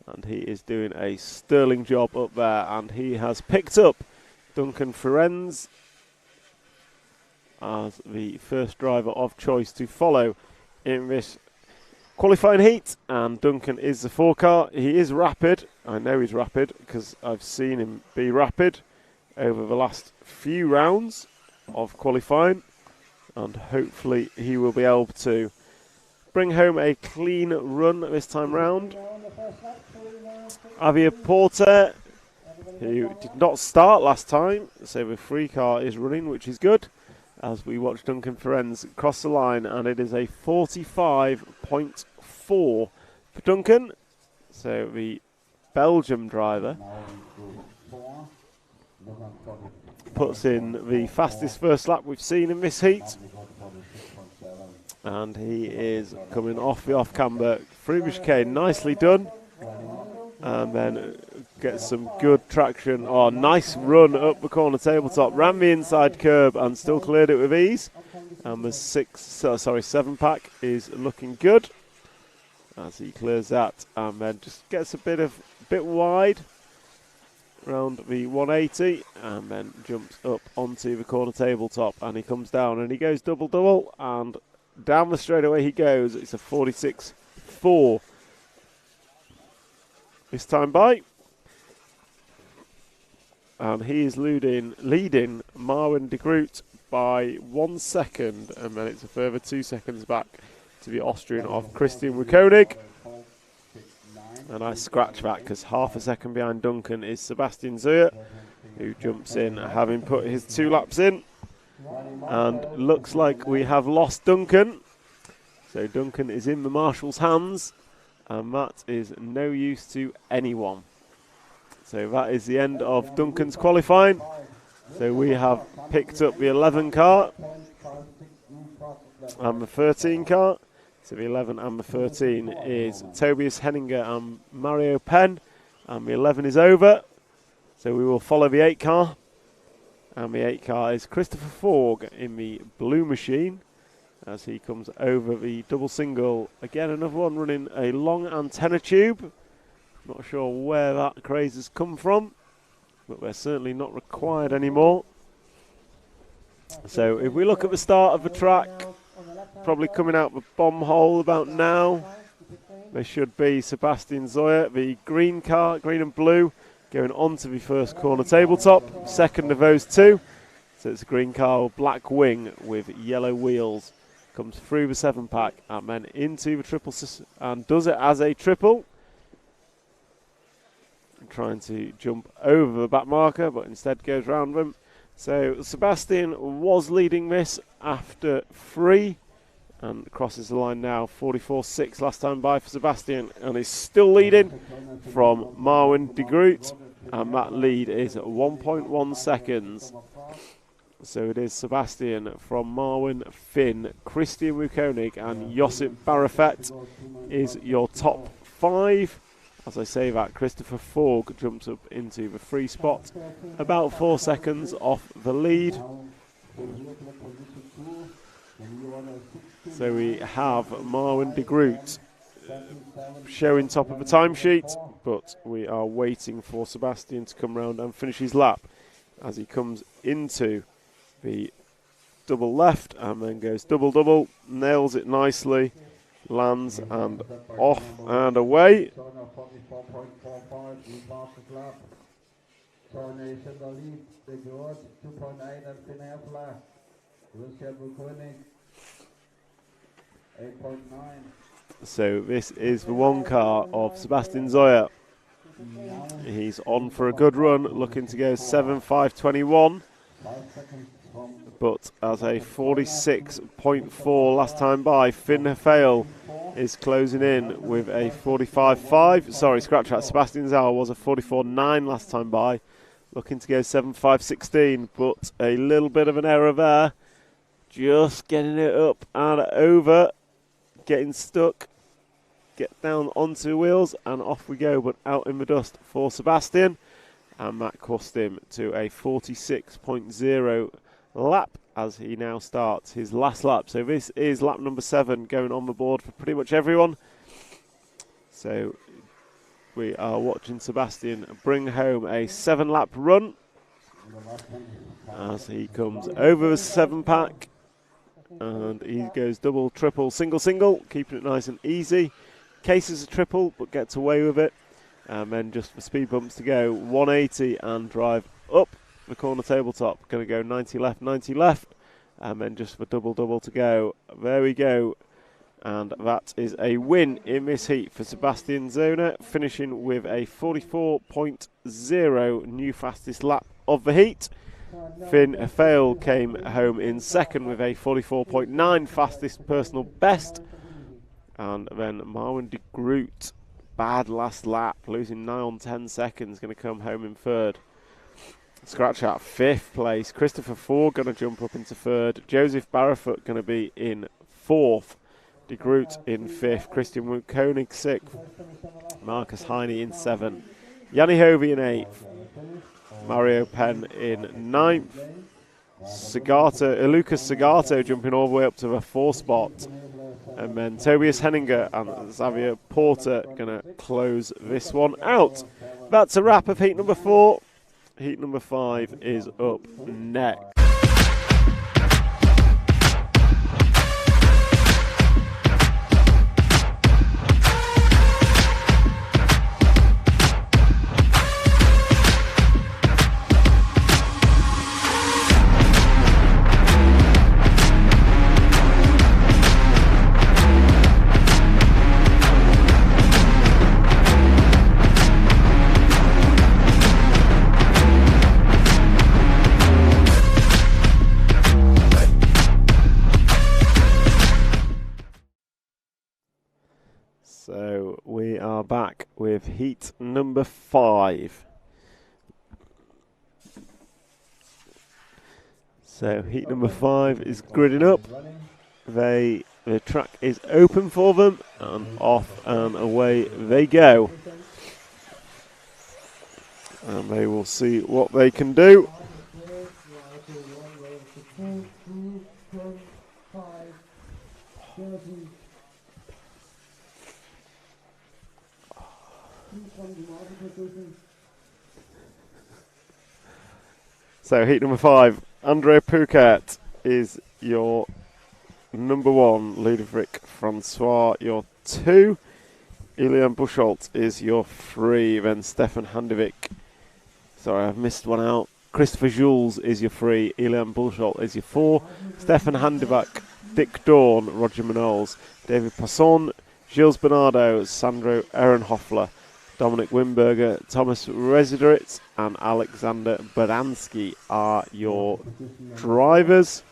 and he is doing a sterling job up there, and he has picked up Duncan Ferenz as the first driver of choice to follow in this qualifying heat. And Duncan is the 4 car. He is rapid. I know he's rapid because I've seen him be rapid over the last few rounds of qualifying, and hopefully he will be able to bring home a clean run this time round. Javier Porter, who did not start last time, so the 3 car is running, which is good, as we watch Duncan Ferenz cross the line, and it is a 45.4 for Duncan. So the Belgium driver puts in the fastest first lap we've seen in this heat, and he is coming off the off-camber through the chicane. Nicely done, and then gets some good traction. Oh, nice run up the corner tabletop, ran the inside curb and still cleared it with ease. And the 7 pack is looking good as he clears that, and then just gets a bit wide around the 180, and then jumps up onto the corner tabletop, and he comes down and he goes double, and down the straightaway he goes. It's a 46.4 this time by, and he is leading Marwin de Groot by 1 second, and then it's a further 2 seconds back to the Austrian of Christian Wukonig. And I scratch that because half a second behind Duncan is Sebastian Zuyer, who jumps in having put his 2 laps in. And looks like we have lost Duncan. So Duncan is in the marshal's hands, and that is no use to anyone. So that is the end of Duncan's qualifying. So we have picked up the 11 car and the 13 car. So the 11 and the 13 is Tobias Henninger and Mario Penn, and the 11 is over. So we will follow the 8 car, and the 8 car is Christopher Forg in the blue machine as he comes over the double single. Again, another one running a long antenna tube. Not sure where that craze has come from, but they're certainly not required anymore. So if we look at the start of the track, probably coming out the bomb hole about now, there should be Sebastian Zuyer, the green car, green and blue, going onto the first corner tabletop. Second of those 2, so it's a green car with black wing with yellow wheels, comes through the 7 pack and then into the triple, and does it as a triple, trying to jump over the back marker, but instead goes round them. So Sebastian was leading this after 3 and crosses the line now. 44.6 last time by for Sebastian, and is still leading from Marwin de Groot, and that lead is 1.1 seconds. So it is Sebastian from Marwin, Finn, Christian Wukonig and Josip Barafet is your top 5. As I say that, Christopher Forg jumps up into the 3 spot, about 4 seconds off the lead. So we have Marwin de Groot showing top of the timesheet, but we are waiting for Sebastian to come round and finish his lap as he comes into the double left and then goes double double, nails it nicely, lands and off and away. So this is the one car of Sebastian Zoyer. He's on for a good run, looking to go 7.5.21, but as a 46.4 last time by, Finn Hafale is closing in with a 45.5. Sorry, scratch that. Sebastian Zoyer was a 44.9 last time by, looking to go 7.5.16, but a little bit of an error there. Just getting it up and over, getting stuck. Get down onto the wheels and off we go, but out in the dust for Sebastian, and that cost him to a 46.0 lap as he now starts his last lap. So this is lap number 7 going on the board for pretty much everyone. So we are watching Sebastian bring home a 7-lap run as he comes over the 7-pack, and he goes double, triple, single, single, keeping it nice and easy. Cases a triple, but gets away with it. And then just for speed bumps to go, 180 and drive up the corner tabletop. Going to go 90 left, 90 left. And then just for double, double to go. There we go. And that is a win in this heat for Sebastian Zoyer, finishing with a 44.0 new fastest lap of the heat. Finn Hafale came home in second with a 44.9 fastest personal best. And then Marwan de Groot, bad last lap, losing 9 on 10 seconds, going to come home in third. Scratch out 5th place. Christopher Ford going to jump up into third. Joseph Barrefoot going to be in 4th. De Groot in 5th. Christian Koenig 6th. Marcus Heine in 7th. Yanni Hovey in 8th. Mario Penn in 9th. Lucas Segato jumping all the way up to the 4th spot. And then Tobias Henninger and Xavier Porter going to close this one out. That's a wrap of heat number 4. Heat number 5 is up next. So we are back with heat number 5. So heat number 5 is gridding up. The track is open for them, and off and away they go. And they will see what they can do. So heat number 5, Andre Phuket is your number 1, Ludovic Francois your 2, Elian Buchholz is your 3, then Stefan Handevic, sorry I've missed one out, Christopher Jules is your 3, Elian Buchholz is your 4, Stefan Handevic, Dick Dawn, Roger Manoles, David Passon, Gilles Bernardo, Sandro Ehrenhoffler, Dominic Wimberger, Thomas Resideritz and Alexander Baransky are your drivers.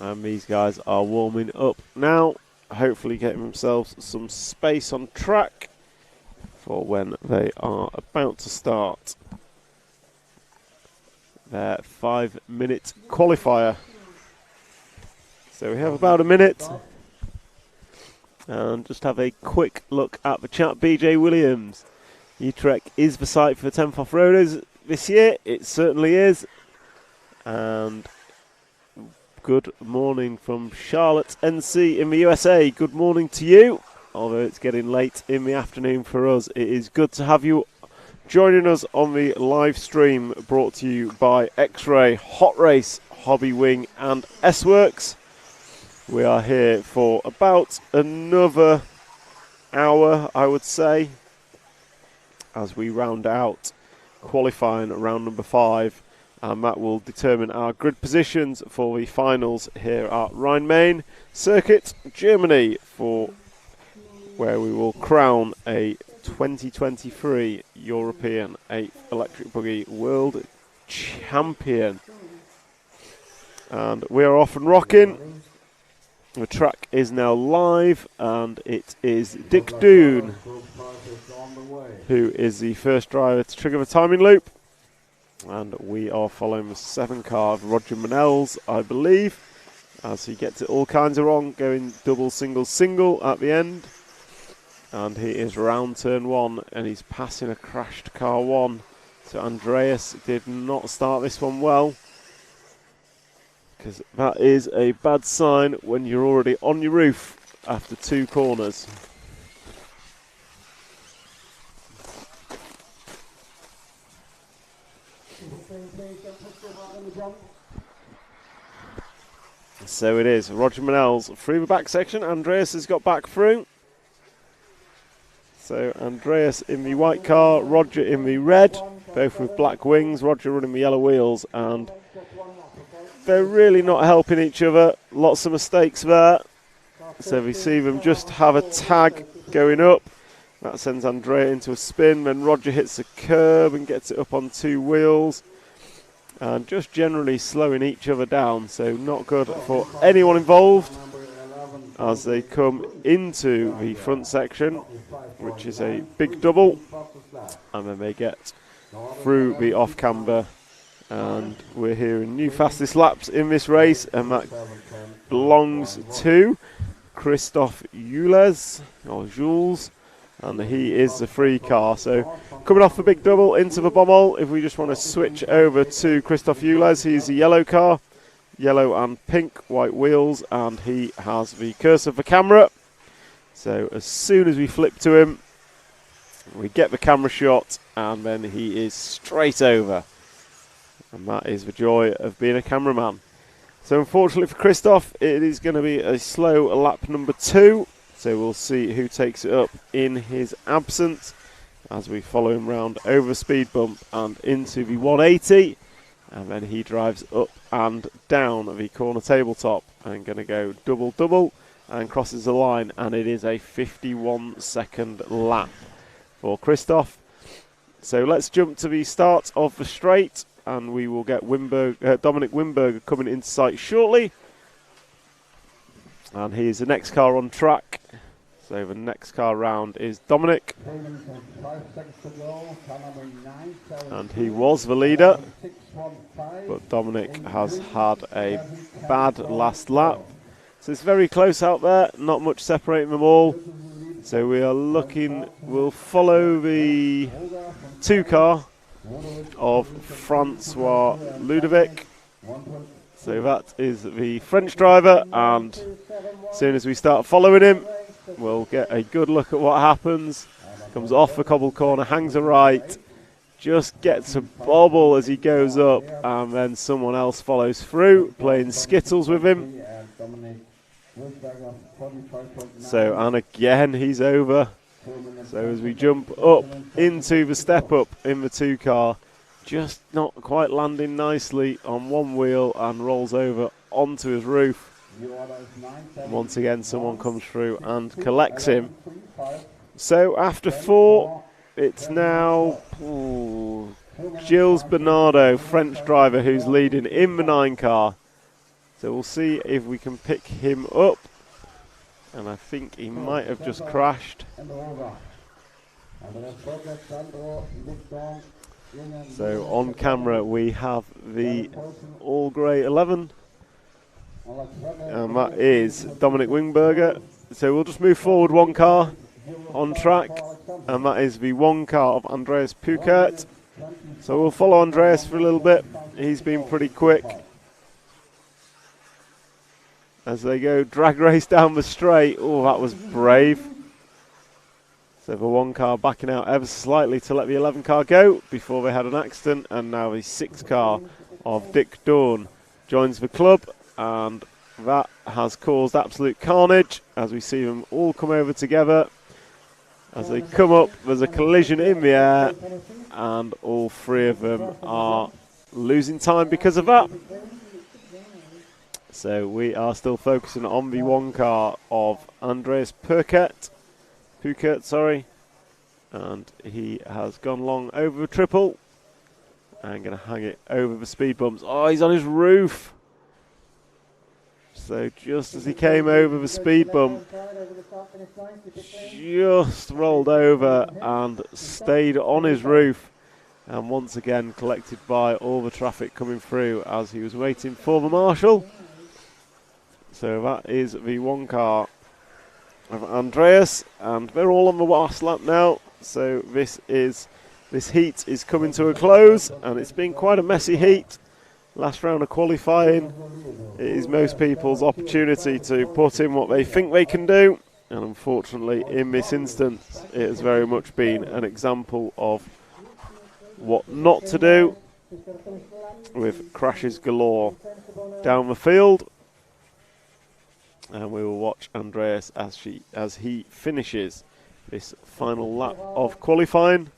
And these guys are warming up now, hopefully getting themselves some space on track for when they are about to start their 5-minute qualifier. So we have about a minute. And just have a quick look at the chat. BJ Williams, Utrecht is the site for the 10th off-roaders this year. It certainly is. And good morning from Charlotte, NC in the USA. Good morning to you. Although it's getting late in the afternoon for us, it is good to have you joining us on the live stream brought to you by X-Ray, Hot Race, Hobby Wing and S-Works. We are here for about another hour, I would say, as we round out qualifying round number 5, and that will determine our grid positions for the finals here at Rhein-Main Circuit, Germany, for where we will crown a 2023 European 8th Electric Buggy World Champion. And we are off and rocking. The track is now live, and it is Dick Doon who is the first driver to trigger the timing loop. And we are following the 7 car of Roger Manel's, I believe, as he gets it all kinds of wrong, going double, single, single at the end. And he is round turn 1, and he's passing a crashed car 1. So Andreas did not start this one well, because that is a bad sign when you're already on your roof after 2 corners. So it is Roger Manel's through the back section. Andreas has got back through. So Andreas in the white car, Roger in the red, both with black wings, Roger running the yellow wheels, and they're really not helping each other. Lots of mistakes there. So we see them just have a tag going up. That sends Andrea into a spin. Then Roger hits a curb and gets it up on 2 wheels. And just generally slowing each other down. So not good for anyone involved as they come into the front section, which is a big double. And then they get through the off-camber. And we're hearing new fastest laps in this race, and that belongs to Christoph Jules, and he is the 3 car. So coming off the big double into the bomb hole, if we just want to switch over to Christoph Jules, he's the yellow car, yellow and pink, white wheels, and he has the cursor for camera. So as soon as we flip to him, we get the camera shot, and then he is straight over. And that is the joy of being a cameraman. So unfortunately for Christoph, it is going to be a slow lap number 2. So we'll see who takes it up in his absence as we follow him round over the speed bump and into the 180. And then he drives up and down the corner tabletop and going to go double and crosses the line. And it is a 51-second lap for Christoph. So let's jump to the start of the straight, and we will get Dominic Wimberger coming into sight shortly. And he is the next car on track. So the next car round is Dominic. And he was the leader, but Dominic has had a bad last lap. So it's very close out there, not much separating them all. So we are looking, we'll follow the 2 car of Francois Ludovic. So that is the French driver, and as soon as we start following him, we'll get a good look at what happens. Comes off the cobble corner, hangs a right, just gets a bobble as he goes up, and then someone else follows through, playing skittles with him. So, and again he's over. So as we jump up into the step up in the 2 car, just not quite landing nicely on 1 wheel and rolls over onto his roof. And once again someone comes through and collects him. So after 4, it's now Gilles Bernardo, French driver, who's leading in the 9 car. So we'll see if we can pick him up. And I think he might have just crashed. So on camera we have the all grey 11. And that is Dominic Wimberger. So we'll just move forward 1 car on track. And that is the 1 car of Andreas Pukert. So we'll follow Andreas for a little bit. He's been pretty quick as they go drag race down the straight. Oh, that was brave. So the 1 car backing out ever so slightly to let the 11 car go before they had an accident, and now the 6 car of Dick Dawn joins the club, and that has caused absolute carnage as we see them all come over together. As they come up, there's a collision in the air, and all 3 of them are losing time because of that. So we are still focusing on the 1 car of Andreas Pukert, and he has gone long over the triple and going to hang it over the speed bumps. Oh, he's on his roof. So just as he came over the speed bump, just rolled over and stayed on his roof, and once again collected by all the traffic coming through as he was waiting for the marshal. So that is the 1 car of Andreas, and they're all on the last lap now. So this heat is coming to a close, and it's been quite a messy heat. Last round of qualifying, it is most people's opportunity to put in what they think they can do, and unfortunately in this instance it has very much been an example of what not to do, with crashes galore down the field. And we will watch Andreas as he finishes this final lap of qualifying,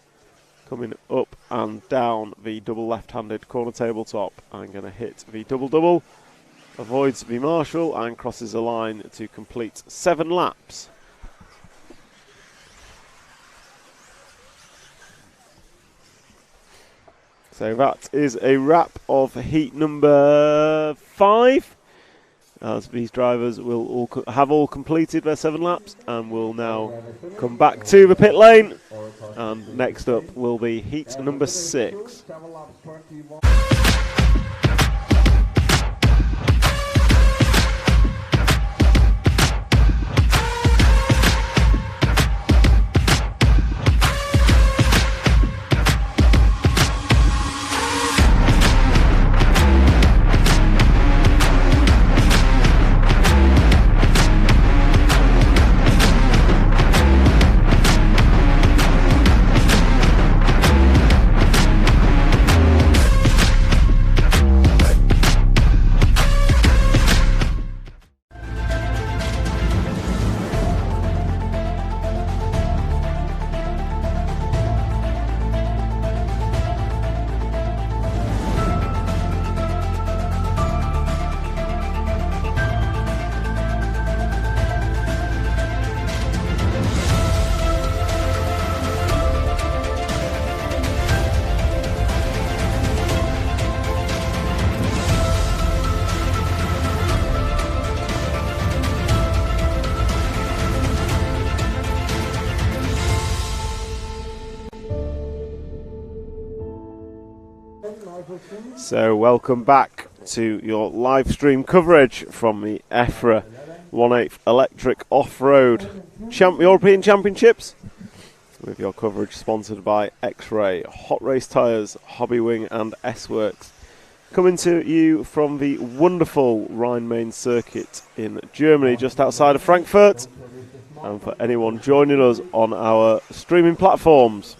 coming up and down the double left-handed corner tabletop, and going to hit the double-double, avoids the marshal and crosses the line to complete 7 laps. So that is a wrap of heat number 5. As these drivers will have all completed their 7 laps and will now come back to the pit lane. And next up will be heat number 6. So welcome back to your live stream coverage from the EFRA 1/8 Electric Off-Road European Championships, with your coverage sponsored by X-Ray, Hot Race Tyres, Hobbywing and S-Works. Coming to you from the wonderful Rhine-Main circuit in Germany, just outside of Frankfurt. And for anyone joining us on our streaming platforms,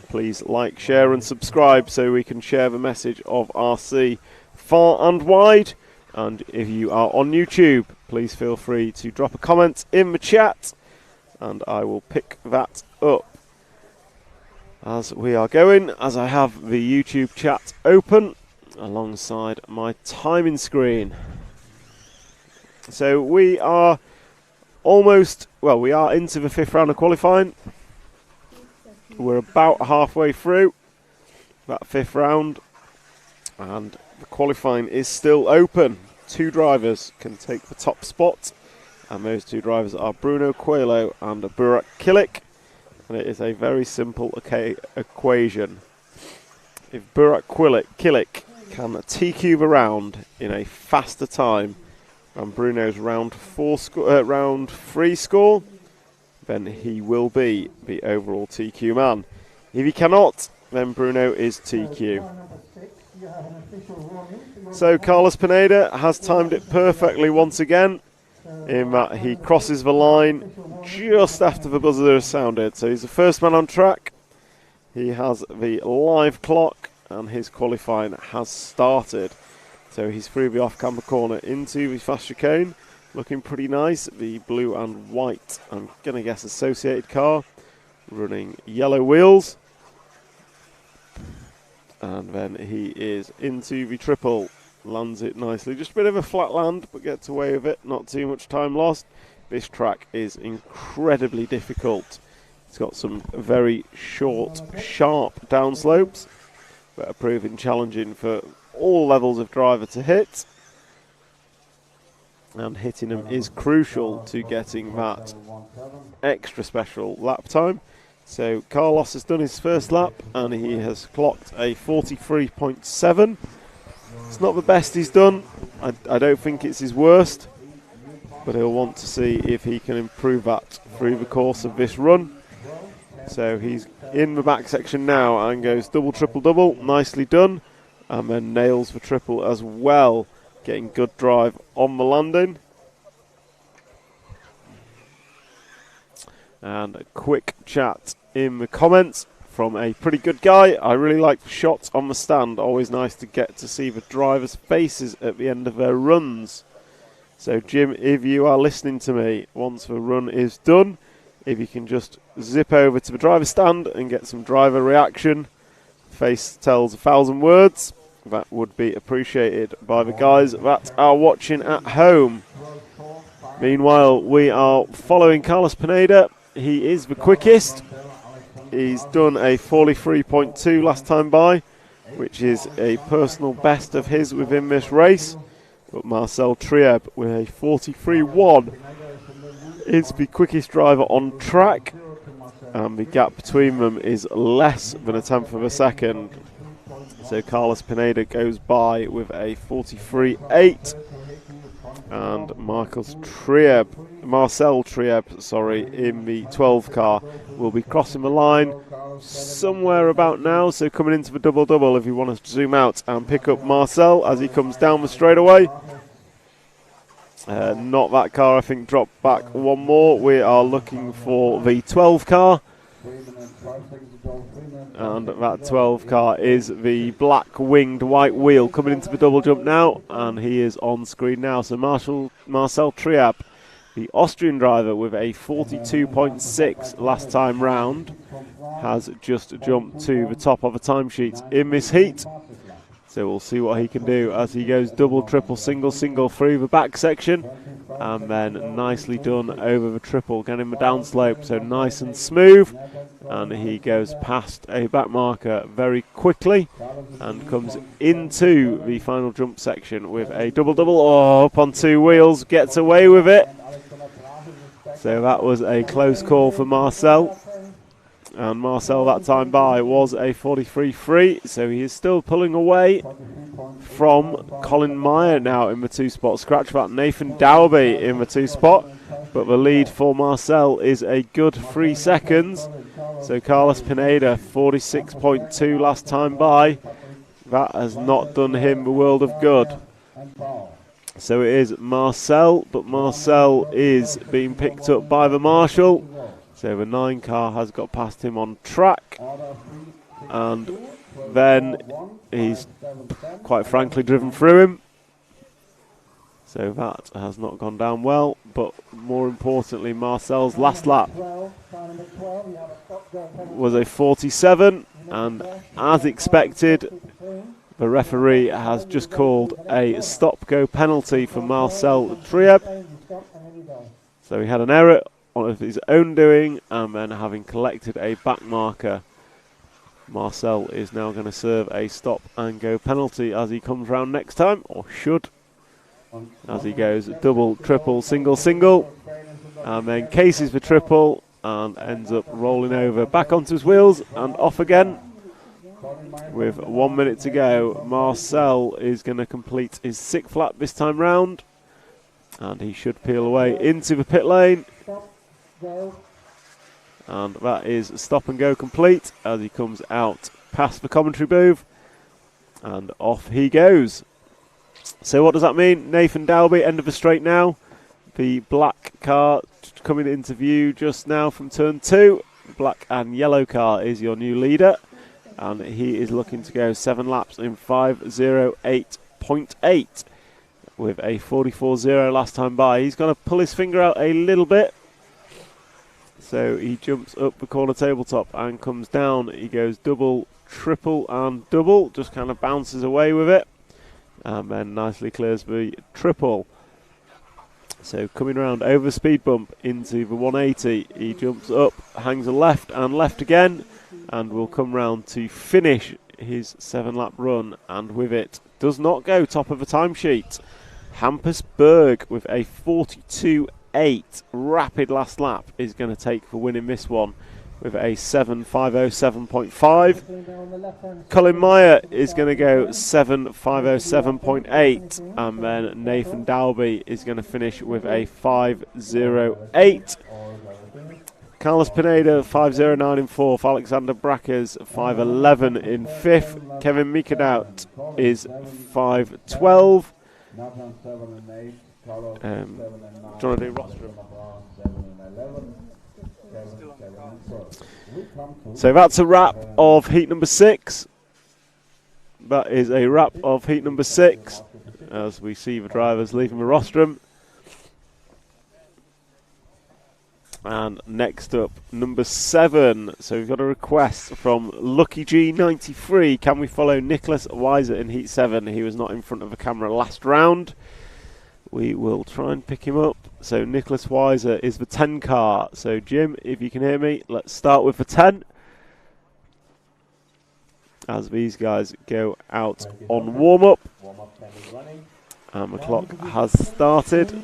please like, share and subscribe so we can share the message of RC far and wide. And if you are on YouTube, please feel free to drop a comment in the chat and I will pick that up as we are going, as I have the YouTube chat open alongside my timing screen. So we are we are into the 5th round of qualifying. We're about halfway through that 5th round, and the qualifying is still open. 2 drivers can take the top spot, and those 2 drivers are Bruno Coelho and Burak Kilik. And it is a very simple equation. If Burak Kilik can TQ the round in a faster time than Bruno's round 3 score, then he will be the overall TQ man. If he cannot, then Bruno is TQ. So Carlos Pineda has timed it perfectly once again. in that he crosses the line just after the buzzer has sounded. So he's the first man on track. He has the live clock and his qualifying has started. So he's through the off-camber corner into the fast chicane. Looking pretty nice. The blue and white, I'm going to guess, associated car. Running yellow wheels. And then he is into the triple. Lands it nicely. Just a bit of a flat land, but gets away with it. Not too much time lost. This track is incredibly difficult. It's got some very short, sharp downslopes that are proving challenging for all levels of driver to hit. And hitting them is crucial to getting that extra special lap time. So Carlos has done his first lap and he has clocked a 43.7. It's not the best he's done. I don't think it's his worst, but he'll want to see if he can improve that through the course of this run. So he's in the back section now and goes double, triple, double. Nicely done. And then nails the triple as well. Getting good drive on the landing. And a quick chat in the comments from a pretty good guy. I really like the shots on the stand. Always nice to get to see the drivers' faces at the end of their runs. So Jim, if you are listening to me, once the run is done, if you can just zip over to the driver's stand and get some driver reaction. Face tells 1,000 words. That would be appreciated by the guys that are watching at home. Meanwhile, we are following Carlos Pineda. He is the quickest. He's done a 43.2 last time by, which is a personal best of his within this race. But Marcel Trieb with a 43.1 is the quickest driver on track. And the gap between them is less than a tenth of a second. So Carlos Pineda goes by with a 43.8. And Marcel Trieb, in the 12 car will be crossing the line somewhere about now. So coming into the double-double, if you want to zoom out and pick up Marcel as he comes down the straightaway. Not that car, I think, dropped back one more. We are looking for the 12 car. And that 12 car is the black winged white wheel coming into the double jump now, and he is on screen now. So Marcel Trieb, the Austrian driver with a 42.6 last time round, has just jumped to the top of the timesheet in this heat. So we'll see what he can do as he goes double, triple, single, single through the back section. And then nicely done over the triple, getting the downslope, so nice and smooth. And he goes past a back marker very quickly and comes into the final jump section with a double-double. Oh, up on two wheels, gets away with it. So that was a close call for Marcel. And Marcel that time by was a 43.3, so he is still pulling away from Colin Meyer now in the two spot. Scratch that, Nathan Dowby in the two spot, but the lead for Marcel is a good 3 seconds. So Carlos Pineda, 46.2 last time by. That has not done him the world of good. So it is Marcel, but Marcel is being picked up by the marshal. So the 9 car has got past him on track, and then he's quite frankly driven through him. So that has not gone down well, but more importantly, Marcel's last lap was a 47, and as expected, the referee has just called a stop-go penalty for Marcel Trieb. So he had an error of his own doing, and then having collected a back marker, Marcel is now going to serve a stop and go penalty as he comes round next time, or should, as he goes double, triple, single, single, and then cases the triple and ends up rolling over back onto his wheels and off again. With 1 minute to go, Marcel is going to complete his 6th lap this time round, and he should peel away into the pit lane. And that is stop and go complete as he comes out past the commentary booth, and off he goes. So what does that mean? Nathan Dalby, end of the straight now. The black car coming into view just now from turn 2. Black and yellow car is your new leader, and he is looking to go 7 laps in 5:08.8 with a 44.0 last time by. He's going to pull his finger out a little bit, so he jumps up the corner tabletop and comes down. He goes double, triple and double, just kind of bounces away with it, and then nicely clears the triple. So coming around over speed bump into the 180, he jumps up, hangs a left and left again, and will come round to finish his 7-lap run, and with it does not go top of the timesheet. Hampus Berg with a 42.8 rapid last lap is going to take the win in this one with a 7:5:07.5. Colin Meyer is going to go 7:5:07.8, and then Nathan Dalby is going to finish with a 5:08. Carlos Pineda 5:09 in 4th, Alexander Brackers 5:11 in 5th, Kevin Mikadaut is 5:12. Do you want to do rostrum? So that's a wrap of heat number 6. That is a wrap of heat number 6 as we see the drivers leaving the rostrum. And next up, number 7. So we've got a request from Lucky G93. Can we follow Nicholas Weiser in heat 7? He was not in front of the camera last round. We will try and pick him up. So Nicholas Weiser is the 10 car. So Jim, if you can hear me, let's start with the 10. As these guys go out on warm-up. And the clock has started.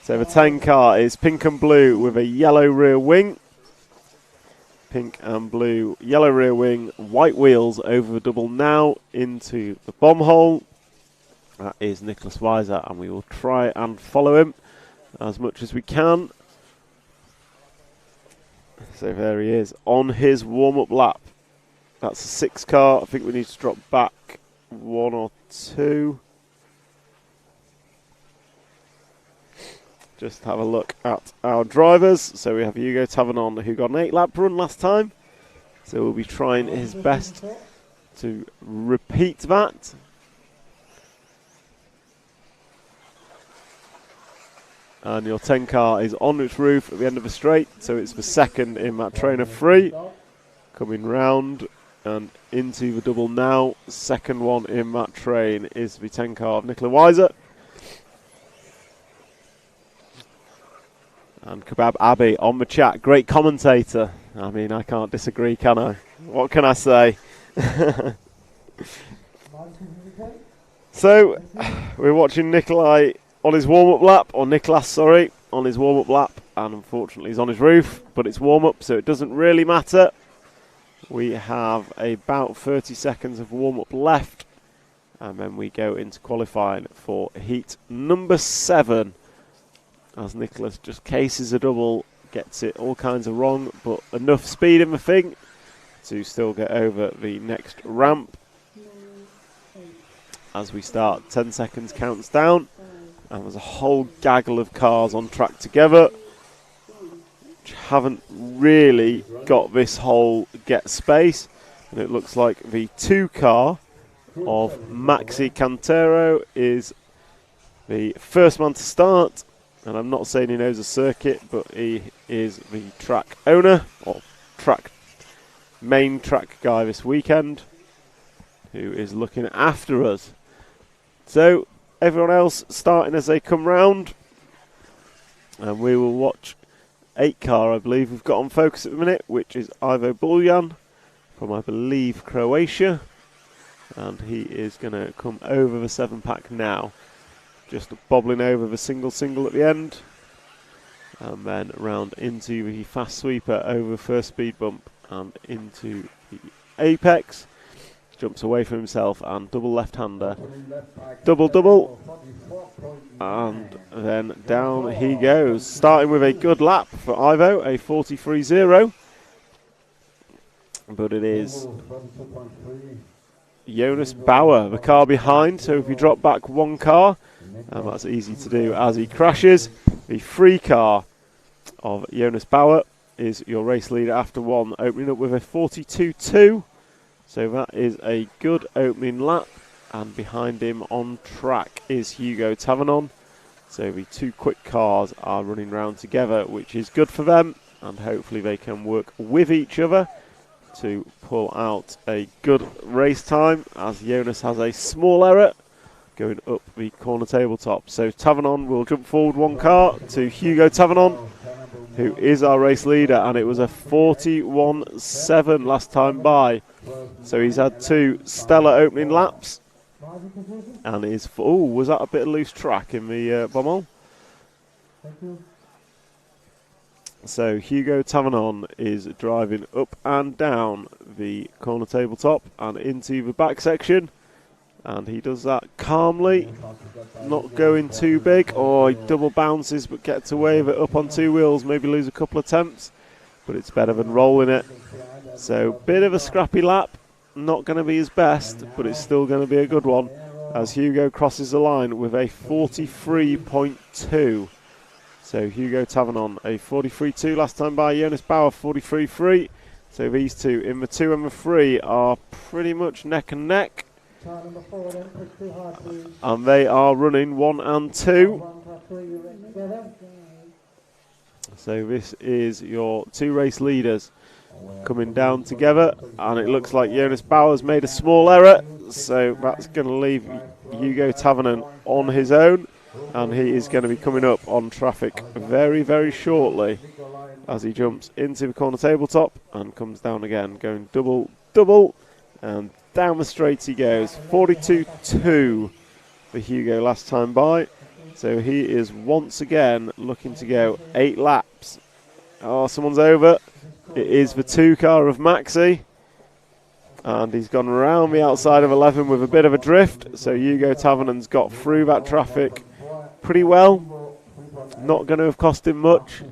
So the 10 car is pink and blue with a yellow rear wing. Pink and blue, yellow rear wing, white wheels over the double now into the bomb hole. That is Nicholas Weiser, and we will try and follow him as much as we can. So there he is on his warm-up lap. That's a 6 car. I think we need to drop back 1 or 2. Just have a look at our drivers. So we have Hugo Tavernon, who got an 8-lap run last time. So we'll be trying his best to repeat that. And your 10 car is on its roof at the end of the straight. So it's the second in that trainer 3. Coming round and into the double now. Second one in that train is the 10 car of Nicola Weiser. And Kebab Abbey on the chat, great commentator. I mean, I can't disagree, can I? What can I say? So, we're watching Nikolai on his warm-up lap, or Niklas, sorry, on his warm-up lap. And unfortunately, he's on his roof, but it's warm-up, so it doesn't really matter. We have about 30 seconds of warm-up left. And then we go into qualifying for heat number 7. As Nicholas just cases a double, gets it all kinds of wrong, but enough speed in the thing to still get over the next ramp. As we start, 10 seconds counts down, and there's a whole gaggle of cars on track together, which haven't really got this whole get space, and it looks like the 2 car of Maxi Cantero is the first man to start. And I'm not saying he knows the circuit, but he is the track owner, or main track guy this weekend, who is looking after us. So everyone else starting as they come round, and we will watch 8 car, I believe we've got on focus at the minute, which is Ivo Buljan from, I believe, Croatia, and he is going to come over the 7-pack now. Just bobbling over the single at the end, and then round into the fast sweeper over the first speed bump and into the apex. Jumps away from himself and double left-hander, double, and then down he goes. Starting with a good lap for Ivo, a 43.0, but it is Jonas Bauer, the car behind. So if you drop back one car, and that's easy to do as he crashes, the free car of Jonas Bauer is your race leader after one, opening up with a 42.2. So that is a good opening lap. And behind him on track is Hugo Tavernon. So the two quick cars are running round together, which is good for them. And hopefully they can work with each other to pull out a good race time, as Jonas has a small error going up the corner tabletop. So Tavernon will jump forward one car to Hugo Tavernon, who is our race leader, and it was a 41.7 last time by. So he's had two stellar opening laps. And is was that a bit of loose track in the Bommel? So Hugo Tavernon is driving up and down the corner tabletop and into the back section, and he does that calmly, not going too big. Or he double bounces but gets away with it up on two wheels, maybe lose a couple of attempts, but it's better than rolling it. So bit of a scrappy lap. Not going to be his best, but it's still going to be a good one, as Hugo crosses the line with a 43.2. So Hugo Tavernon, a 43.2 last time by. Jonas Bauer, 43.3. So these two in the 2 and the 3 are pretty much neck and neck. And they are running 1 and 2. So this is your two race leaders coming down together, and it looks like Jonas Bauer's made a small error, so that's going to leave Hugo Tavernon on his own, and he is going to be coming up on traffic very, very shortly as he jumps into the corner tabletop and comes down again, going double, and down the straight he goes. 42.2 for Hugo last time by, so he is once again looking to go 8 laps. Oh, someone's over. It is the 2 car of Maxi, and he's gone around the outside of 11 with a bit of a drift, so Hugo Tavernon's got through that traffic pretty well. Not going to have cost him much,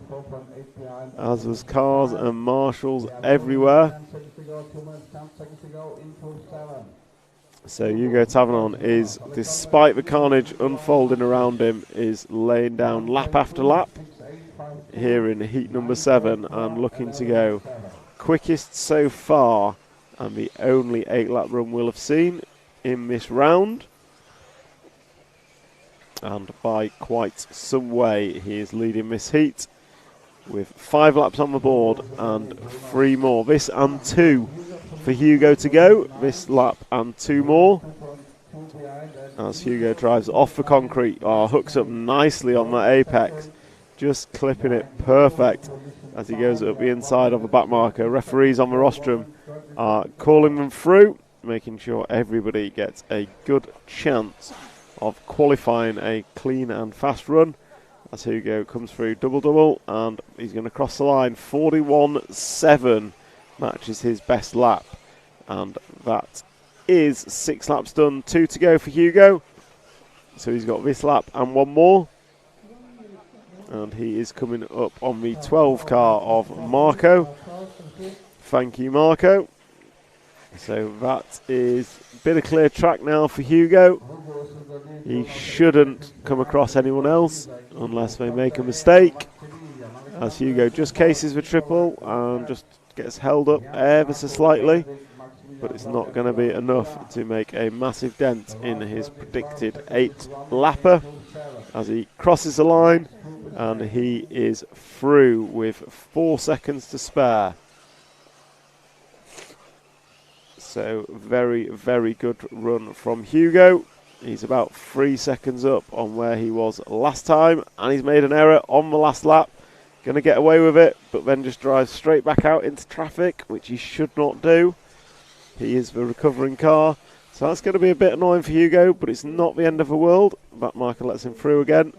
as there's cars and marshals everywhere. So Hugo Tavernon is, despite the carnage unfolding around him, is laying down lap after lap here in heat number 7 and looking to go quickest so far, and the only 8 lap run we'll have seen in this round, and by quite some way. He is leading this heat with 5 laps on the board and 3 more. This and 2 for Hugo to go, this lap and 2 more, as Hugo drives off the concrete. Hooks up nicely on that apex, just clipping it perfect as he goes up the inside of the back marker. Referees on the rostrum are calling them through, making sure everybody gets a good chance of qualifying a clean and fast run, as Hugo comes through double, and he's going to cross the line. 41.7 matches his best lap, and that is 6 laps done, 2 to go for Hugo. So he's got this lap and 1 more. And he is coming up on the 12 car of Marco. Thank you, Marco. So that is a bit of clear track now for Hugo. He shouldn't come across anyone else unless they make a mistake, as Hugo just cases the triple and just gets held up ever so slightly, but it's not going to be enough to make a massive dent in his predicted 8-lapper as he crosses the line. And he is through with 4 seconds to spare. So very, very good run from Hugo. He's about 3 seconds up on where he was last time, and he's made an error on the last lap. Going to get away with it, but then just drives straight back out into traffic, which he should not do. He is the recovering car, so that's going to be a bit annoying for Hugo, but it's not the end of the world. That marker lets him through again.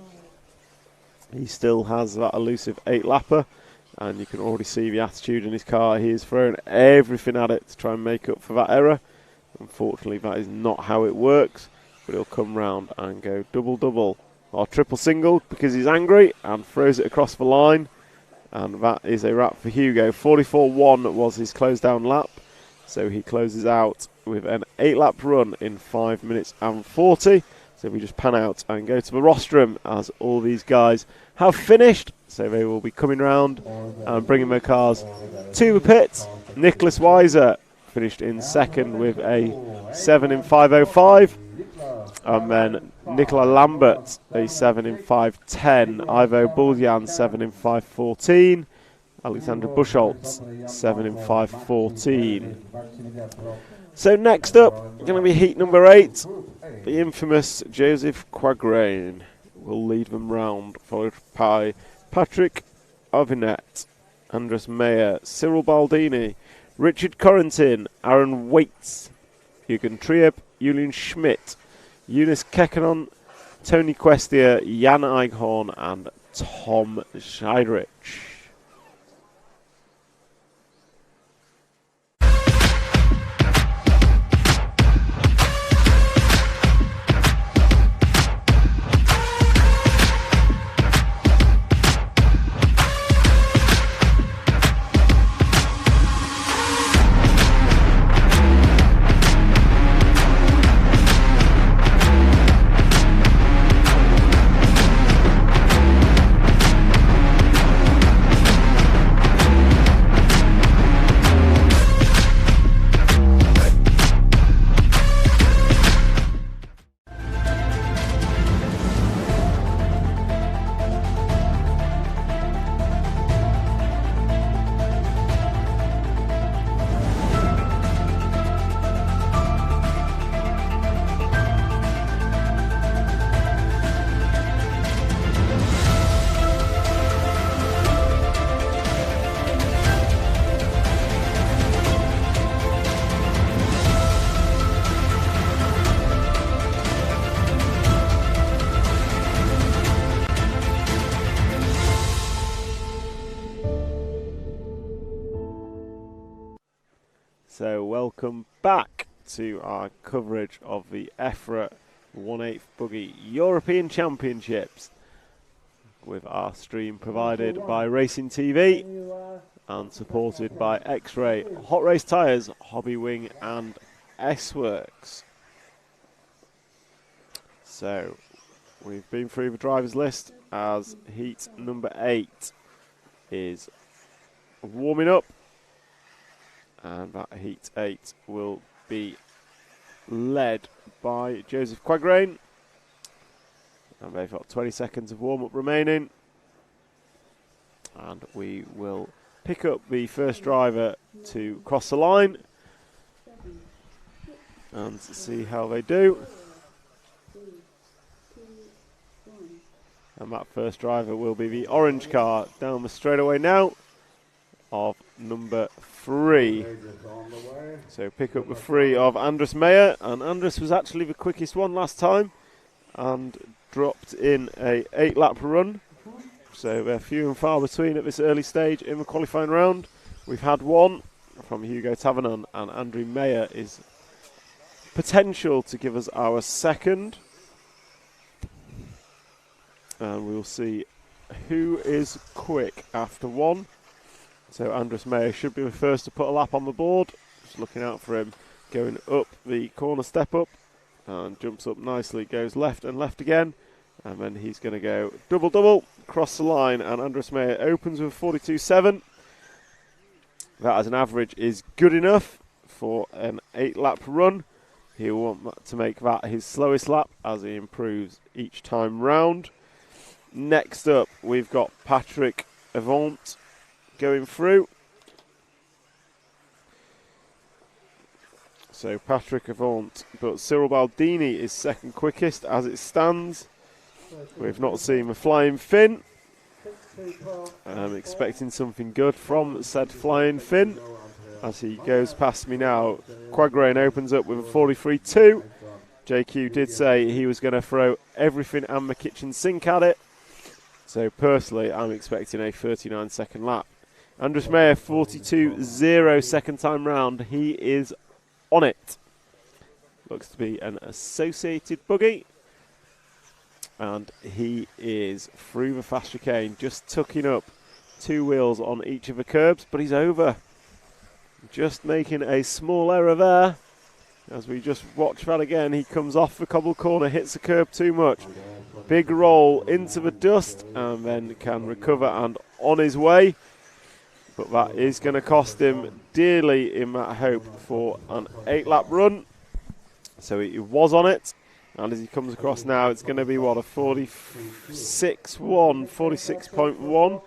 He still has that elusive 8-lapper, and you can already see the attitude in his car. He is throwing everything at it to try and make up for that error. Unfortunately, that is not how it works, but he'll come round and go double, or triple single, because he's angry, and throws it across the line. And that is a wrap for Hugo. 44.1 was his close down lap. So he closes out with an 8-lap run in 5 minutes and 40. So we just pan out and go to the rostrum as all these guys have finished. So they will be coming round and bringing their cars to the pit. Nicholas Weiser finished in second with a 7 in 5:05. And then Nicola Lambert, a 7 in 5:10. Ivo Buljan, 7 in 5:14. Alexander Buchholz, 7 in 5:14. So next up, going to be heat number 8. The infamous Joseph Quagrain will lead them round, followed by Patrick Arvinet, Andres Meyer, Cyril Baldini, Richard Correntin, Aaron Waits, Jürgen Trieb, Julian Schmidt, Eunice Kekkonen, Tony Questia, Jan Eichhorn and Tom Scheidrich. So welcome back to our coverage of the EFRA 1/8 Buggy European Championships with our stream provided by Racing TV and supported by X-Ray, Hot Race Tyres, Hobby Wing and S-Works. So we've been through the drivers list as heat number 8 is warming up. And that heat 8 will be led by Joseph Quagrain. And they've got 20 seconds of warm-up remaining. And we will pick up the first driver to cross the line and see how they do. And that first driver will be the orange car down the straightaway now of number 3. So pick up the 3 of Andres Meyer, and Andres was actually the quickest one last time and dropped in a 8-lap run. So they're few and far between at this early stage in the qualifying round. We've had one from Hugo Tavernon, and Andrew Meyer is potential to give us our second. And we'll see who is quick after one. So Andres Meyer should be the first to put a lap on the board. Just looking out for him going up the corner step up and jumps up nicely, goes left and left again, and then he's going to go double cross the line, and Andres Meyer opens with 42.7. That as an average is good enough for an 8-lap run. He'll want to make that his slowest lap as he improves each time round. Next up we've got Patrick Avant going through. So Patrick Avant, but Cyril Baldini is second quickest as it stands. We've not seen the flying Finn. I'm expecting something good from said flying Finn as he goes past me now. Quagrain opens up with a 43.2. JQ did say he was going to throw everything and the kitchen sink at it. So personally, I'm expecting a 39-second lap. Andres Meyer, 42.0 second time round. He is on it. Looks to be an associated buggy. And he is through the fast chicane, just tucking up 2 wheels on each of the curbs, but he's over. just making a small error there. As we just watch that again, he comes off the cobble corner, hits the curb too much. Big roll into the dust, and then can recover and on his way. But that is going to cost him dearly in that hope for an 8-lap run. So he was on it. And as he comes across now, it's going to be, what, a 46.1.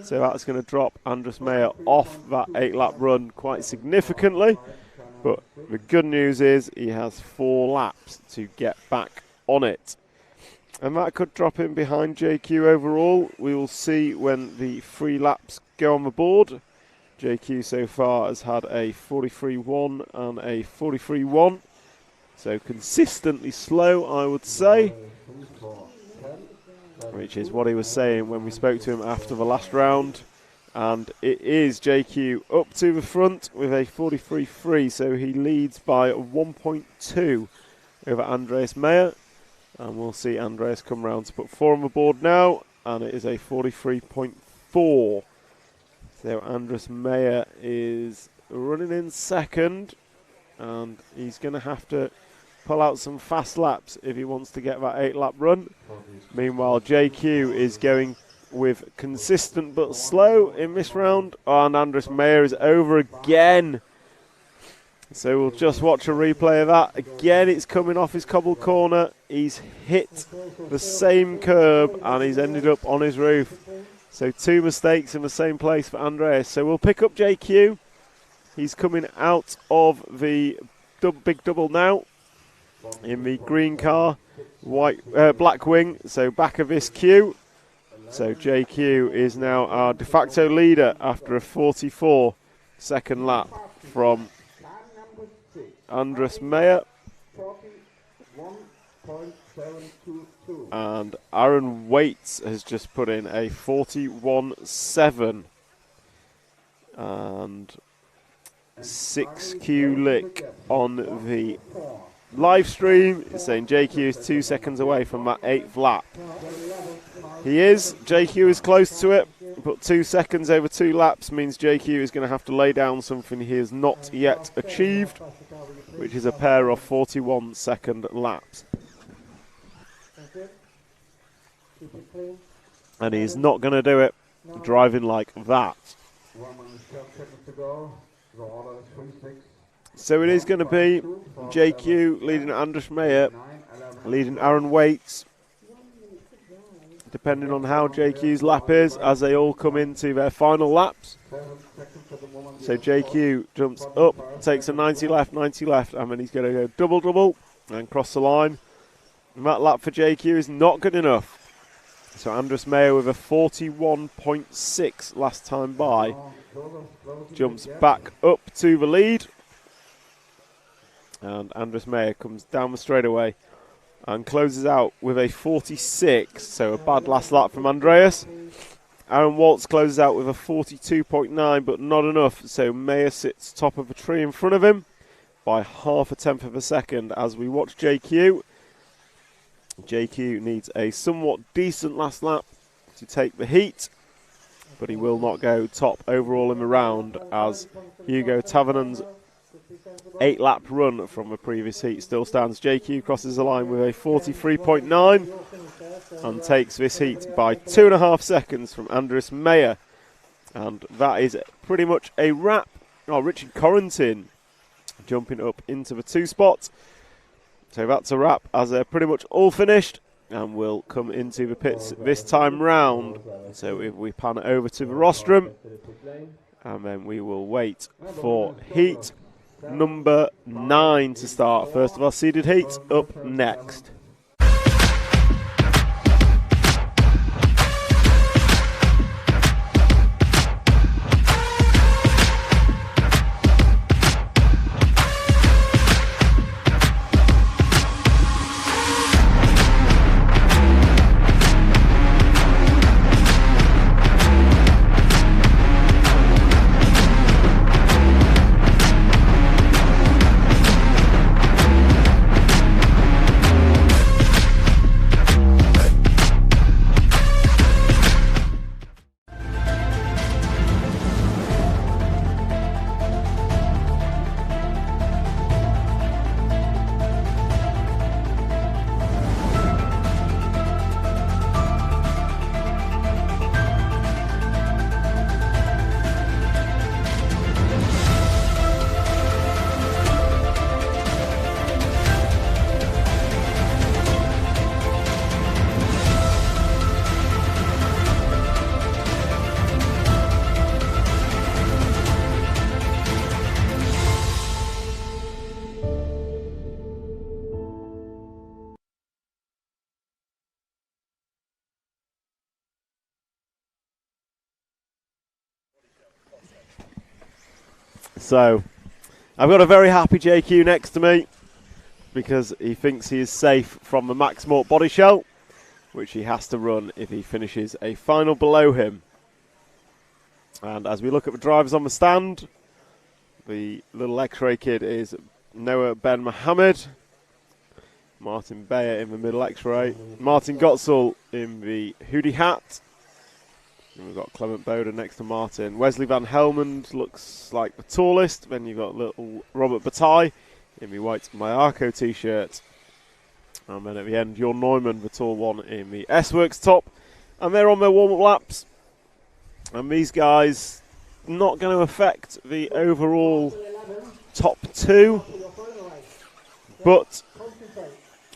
So that's going to drop Andres Meyer off that 8-lap run quite significantly. But the good news is he has 4 laps to get back on it. And that could drop him behind JQ overall. We will see when the 3 laps go on the board. JQ so far has had a 43.1 and a 43.1. So consistently slow, I would say. Which is what he was saying when we spoke to him after the last round. And it is JQ up to the front with a 43.3. So he leads by 1.2 over Andreas Meyer. And we'll see Andreas come round to put 4 on the board now. And it is a 43.4. So Andres Meyer is running in second. And he's going to have to pull out some fast laps if he wants to get that 8-lap run. Meanwhile, JQ is going with consistent but slow in this round. Oh, and Andres Meyer is over again. So we'll just watch a replay of that. Again, it's coming off his cobble corner. He's hit the same curb and he's ended up on his roof. So 2 mistakes in the same place for Andreas. So we'll pick up JQ. He's coming out of the big double now in the green car, black wing, so back of this queue. So JQ is now our de facto leader after a 44-second lap from Andres Meyer. And Aaron Waits has just put in a 41.7. And 6Q Lick on the live stream is saying JQ is 2 seconds away from that 8th lap. He is. JQ is close to it, but 2 seconds over 2 laps means JQ is going to have to lay down something he has not yet achieved, which is a pair of 41-second laps. And he's not going to do it driving like that. So it is going to be JQ leading Andres Meyer, leading Aaron Waits, depending on how JQ's lap is as they all come into their final laps. So JQ jumps up, takes a 90 left, and then he's going to go double and cross the line. And that lap for JQ is not good enough. So Andres Meyer with a 41.6 last time by jumps back up to the lead. And Andres Meyer comes down the straightaway and closes out with a 46. So a bad last lap from Andreas. Aaron Waltz closes out with a 42.9, but not enough. So Meyer sits top of a tree in front of him by 0.5 tenth of a second as we watch JQ. JQ needs a somewhat decent last lap to take the heat, but he will not go top overall in the round as Hugo Tavernon's 8-lap run from the previous heat still stands. JQ crosses the line with a 43.9 and takes this heat by 2.5 seconds from Andres Meyer. And that is pretty much a wrap. Oh, Richard Corrington jumping up into the 2 spot. So that's a wrap as they're pretty much all finished and will come into the pits this time round. So if we pan it over to the rostrum and then we will wait for heat number 9 to start. First of our seeded heat up next. So, I've got a very happy JQ next to me because he thinks he is safe from the Max Mort body shell, which he has to run if he finishes a final below him. And as we look at the drivers on the stand, the little X-ray kid is Noah Ben Mohammed, Martin Bayer in the middle X-ray, Martin Gotzel in the hoodie hat, and we've got Clement Boda next to Martin. Wesley Van Helmond looks like the tallest. Then you've got little Robert Bataille in the white Mayako t-shirt. And then at the end, Jon Neumann, the tall one, in the S-Works top. And they're on their warm-up laps. And these guys not going to affect the overall top two, but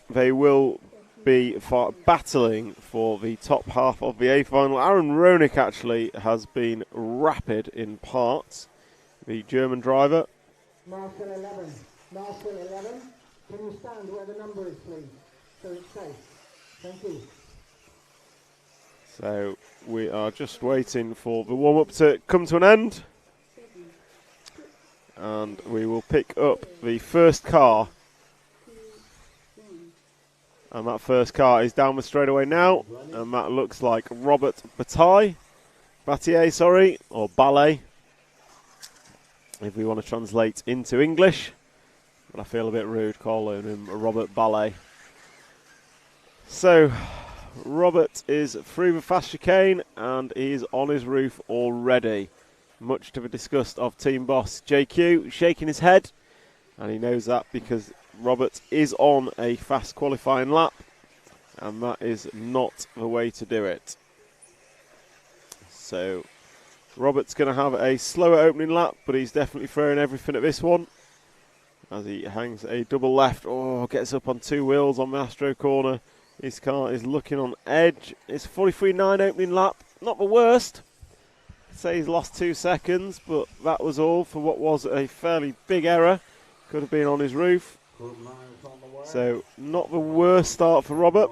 they will be battling for the top half of the A final. Aaron Ronick actually has been rapid in parts, the German driver. Marshal 11. Marshal 11. Can you stand where the number is, please? So it's safe. Thank you. So we are just waiting for the warm-up to come to an end. And we will pick up the first car. And that first car is down the straightaway now. And that looks like Robert Bataille, or Ballet, if we want to translate into English. But I feel a bit rude calling him Robert Ballet. So, Robert is through the fast chicane and he is on his roof already. Much to the disgust of team boss JQ, shaking his head. And he knows that because Robert is on a fast qualifying lap. And that is not the way to do it. So, Robert's going to have a slower opening lap, but he's definitely throwing everything at this one. As he hangs a double left. Oh, gets up on two wheels on the Astro corner. His car is looking on edge. It's 43.9 opening lap. Not the worst. I'd say he's lost 2 seconds, but that was all for what was a fairly big error. Could have been on his roof. So, not the worst start for Robert.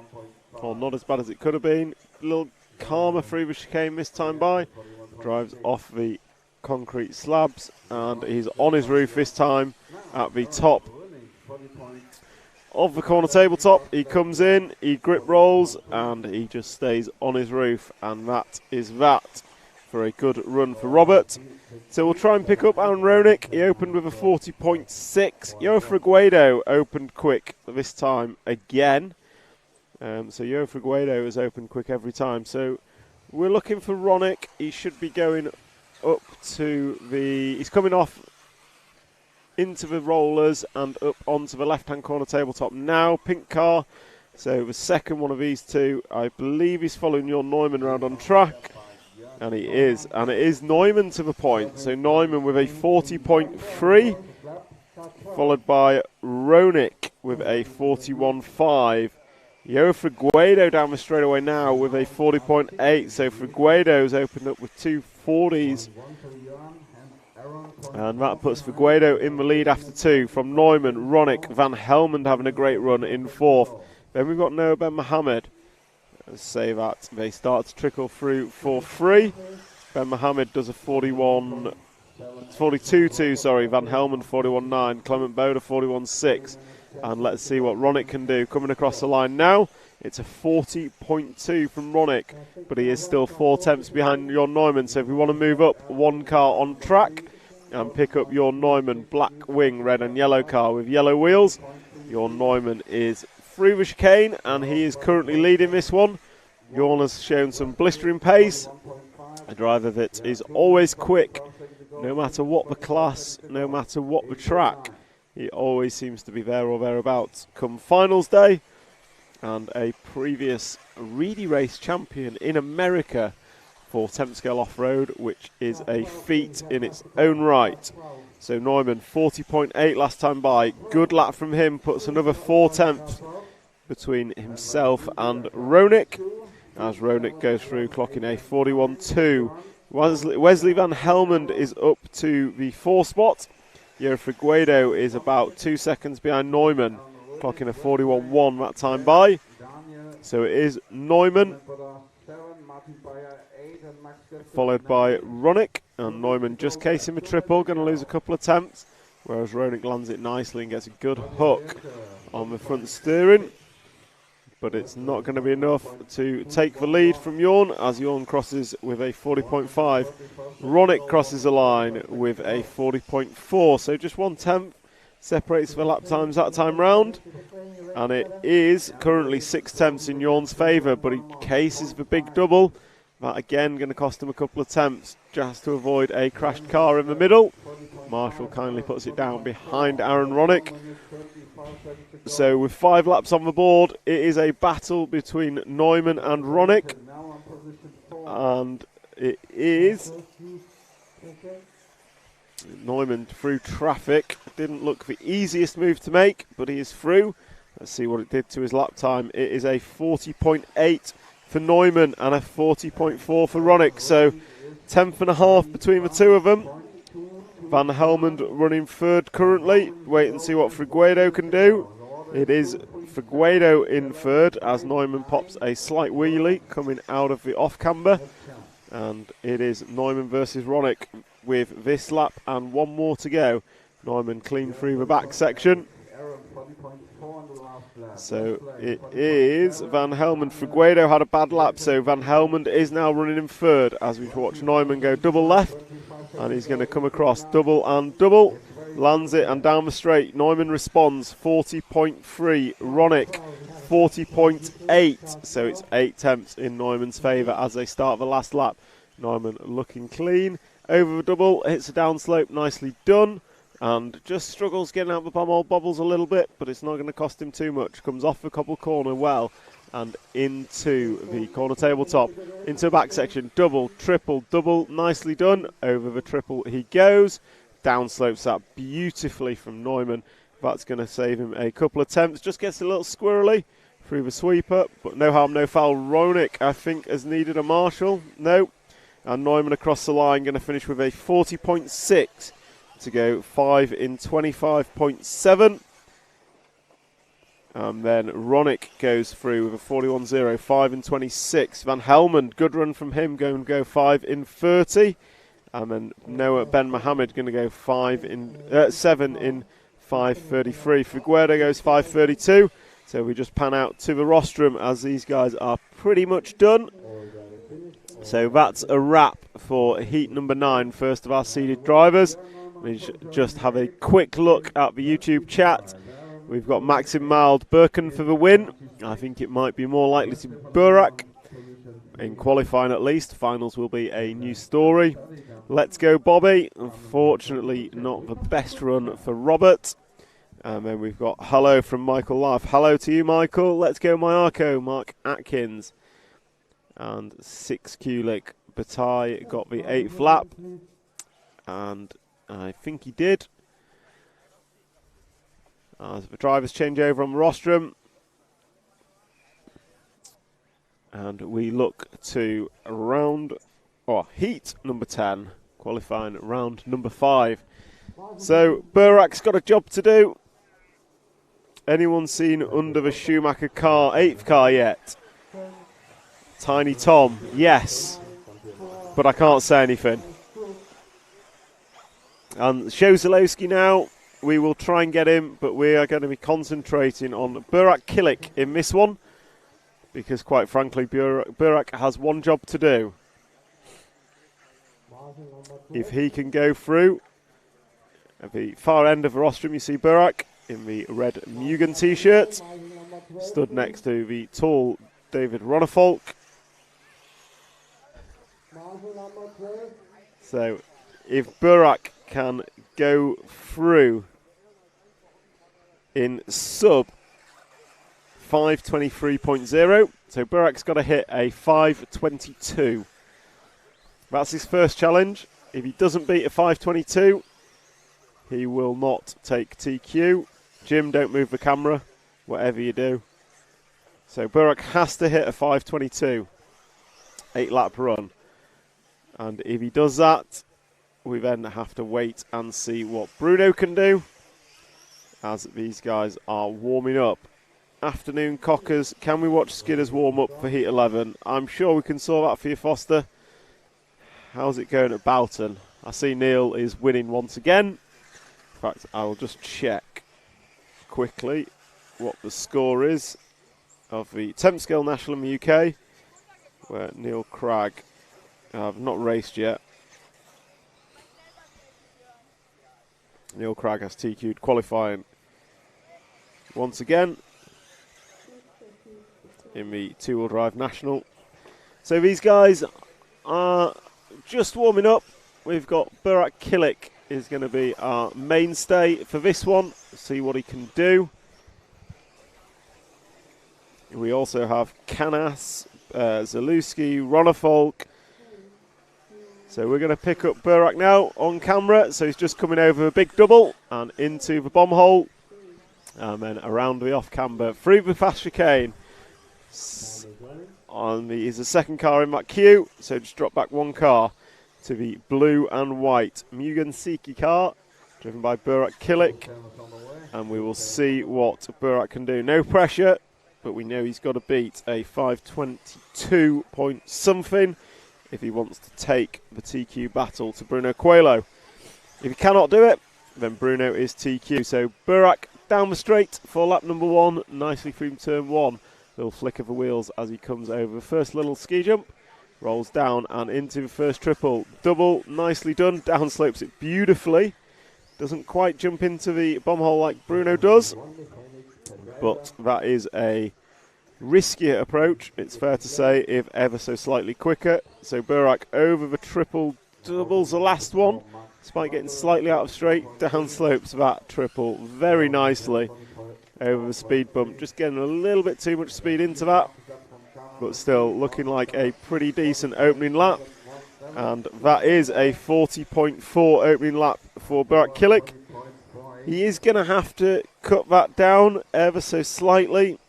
Or not as bad as it could have been. A little calmer through the chicane this time by. Drives off the concrete slabs. And he's on his roof this time at the top of the corner tabletop. He comes in, he grip rolls, and he just stays on his roof. And that is that for a good run for Robert. So we'll try and pick up Aaron Ronick. He opened with a 40.6. EFRA Guido opened quick this time again. So EFRA Guido has opened quick every time. So we're looking for Ronick. He should be going up to the... He's coming off into the rollers and up onto the left-hand corner tabletop now. Pink car. So the second one of these two, I believe he's following Jon Neumann around on track. And he is. And it is Neumann to the point. So Neumann with a 40.3. Followed by Ronick with a 41.5. EFRA Guido down the straightaway now with a 40.8. So Figueiredo's opened up with 2 40s. And that puts Figueiredo in the lead after 2 from Neumann, Ronick, Van Helmond having a great run in 4th. Then we've got Noah Ben Mohammed. Let's say that they start to trickle through for free. Ben Mohammed does a 42.2, sorry. Van Helmond 41.9. Clement Boda 41.6. And let's see what Ronick can do. Coming across the line now. It's a 40.2 from Ronick, but he is still 4 tenths behind Jon Neumann. So if we want to move up 1 car on track and pick up Jon Neumann, black wing, red and yellow car with yellow wheels, Jon Neumann is through the chicane and he is currently leading this one. Jon has shown some blistering pace, a driver that is always quick, no matter what the class, no matter what the track. He always seems to be there or thereabouts come finals day. And a previous Reedy Race champion in America for 10th scale off-road, which is a feat in its own right. So Neumann, 40.8 last time by. Good lap from him, puts another 4 tenths between himself and Ronick. As Ronick goes through, clocking a 41.2. Wesley Van Helmond is up to the 4 spot. EFRA Guido is about 2 seconds behind Neumann, clocking a 41.1 that time by. So it is Neumann followed by Ronick, and Neumann just casing a triple, going to lose a couple of attempts, whereas Ronick lands it nicely and gets a good hook on the front steering. But it's not going to be enough to take the lead from Jorn, as Jorn crosses with a 40.5. Ronick crosses the line with a 40.4, so just 1/10 separates the lap times that time round. And it is currently 6/10 in Jorn's favour, but he cases the big double. That again going to cost him a couple of attempts just to avoid a crashed car in the middle. Marshall kindly puts it down behind Aaron Ronick. So with 5 laps on the board, it is a battle between Neumann and Ronick. And it is Neumann through traffic. Didn't look the easiest move to make, but he is through. Let's see what it did to his lap time. It is a 40.8 for Neumann and a 40.4 for Ronick. So 10th and a half between the two of them. Van Helmond running third currently. Wait and see what Figueiredo can do. It is Figueiredo in third as Neumann pops a slight wheelie coming out of the off camber. And it is Neumann versus Ronick with this lap and one more to go. Neumann clean through the back section. So it is Van Helmond. Figueiredo had a bad lap, so Van Helmond is now running in third as we watch Neumann go double left. And he's going to come across double and double. Lands it and down the straight. Neumann responds 40.3. Ronick 40.8. So it's 8 in Neumann's favour as they start the last lap. Neumann looking clean. Over the double, hits a downslope, nicely done. And just struggles getting out the pommel, bobbles a little bit, but it's not going to cost him too much. Comes off the cobble corner well and into the corner tabletop, into the back section. Double, triple, double, nicely done. Over the triple he goes. Downslopes that beautifully from Neumann. That's going to save him a couple of attempts. Just gets a little squirrely through the sweeper, but no harm, no foul. Ronick, I think, has needed a marshal. No. And Neumann across the line, going to finish with a 40.6 to go 5 in 25.7. And then Ronick goes through with a 41.0, 5 in 26. Van Helmond, good run from him, going to go 5 in 30. And then Noah Ben Mohammed going to go 7 in 5.33. Figueiredo goes 5.32. So we just pan out to the rostrum as these guys are pretty much done. So that's a wrap for heat number 9, first of our seeded drivers. We just have a quick look at the YouTube chat. We've got Maxim Mild Birken for the win. I think it might be more likely to be Burak. In qualifying at least. Finals will be a new story. Let's go Bobby. Unfortunately not the best run for Robert. And then we've got hello from Michael Life. Hello to you, Michael. Let's go Myarko, Mark Atkins. And 6 Kulik. Bataille got the 8th lap. And I think he did. As the drivers change over on the rostrum. And we look to heat number 10, qualifying round number 5. So Burak's got a job to do. Anyone seen under the Schumacher car, 8th car yet? Tiny Tom, yes. But I can't say anything. And Szozalowski now, we will try and get him, but we are going to be concentrating on Burak Kilik in this one. Because quite frankly, Burak has one job to do. If he can go through, at the far end of the rostrum you see Burak in the red Mugen t-shirt, stood next to the tall David Ronnefolk. So if Burak can go through in sub 5:23.0, so Burak's got to hit a 5:22. That's his first challenge. If he doesn't beat a 5:22, he will not take TQ. Jim, don't move the camera, whatever you do. So Burak has to hit a 5:22, 8-lap run. And if he does that, we then have to wait and see what Bruno can do, as these guys are warming up. Afternoon Cockers, can we watch Skidders warm up for Heat 11? I'm sure we can sort that for you, Foster. how's it going at Boughton? I see Neil is winning once again. In fact, I'll just check quickly what the score is of the temp scale national in the UK, where Neil Cragg have not raced yet. Neil Cragg has TQ'd qualifying once again in the two-wheel drive national. So these guys are just warming up. We've got Burak Kilik is going to be our mainstay for this one. See what he can do. We also have Canas, Zalewski, Ronnefolk. So we're going to pick up Burak now on camera. So he's just coming over a big double and into the bomb hole. And then around the off-camber through the fast chicane. He's the second car in that queue. So just drop back one car to the blue and white Mugen Siki car, driven by Burak Kilik. And we will see what Burak can do. No pressure, but we know he's got to beat a 5:22 point something if he wants to take the TQ battle to Bruno Coelho. If he cannot do it, then Bruno is TQ. So Burak down the straight for lap number 1, nicely through turn 1. Little flick of the wheels as he comes over the first little ski jump, rolls down and into the first triple. Double, nicely done, down slopes it beautifully. Doesn't quite jump into the bomb hole like Bruno does, but that is a riskier approach, it's fair to say, if ever so slightly quicker. So Burak over the triple doubles the last one, despite getting slightly out of straight, down slopes that triple very nicely over the speed bump, just getting a little bit too much speed into that, but still looking like a pretty decent opening lap. And that is a 40.4 opening lap for Burak Kilik. He is going to have to cut that down ever so slightly.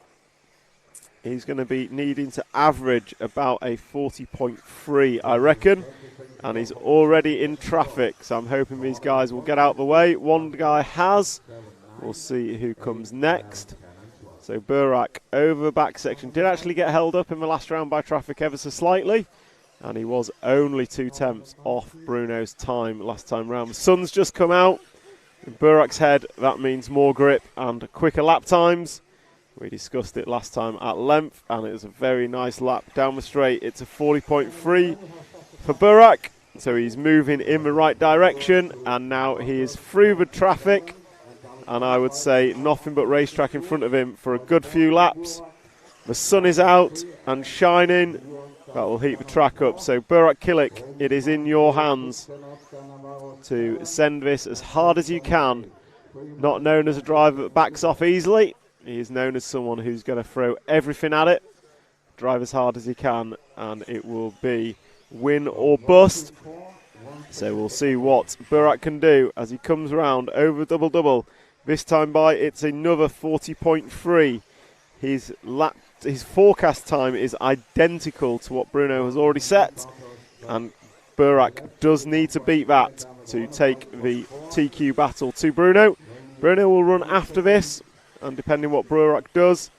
He's going to be needing to average about a 40.3, I reckon. And he's already in traffic, so I'm hoping these guys will get out the way. One guy has. We'll see who comes next. So Burak over the back section. Did actually get held up in the last round by traffic ever so slightly. And he was only 2 tenths off Bruno's time last time round. The sun's just come out. In Burak's head, that means more grip and quicker lap times. We discussed it last time at length, and it was a very nice lap down the straight. It's a 40.3 for Burak. So he's moving in the right direction, and now he is through the traffic. And I would say nothing but racetrack in front of him for a good few laps. The sun is out and shining. That will heat the track up. So Burak Kilik, it is in your hands to send this as hard as you can. Not known as a driver that backs off easily. He is known as someone who's going to throw everything at it. Drive as hard as he can, and it will be win or bust. So we'll see what Burak can do as he comes round over double-double. This time by, it's another 40.3. His forecast time is identical to what Bruno has already set. And Burak does need to beat that to take the TQ battle to Bruno. Bruno will run after this. And depending what Burak does,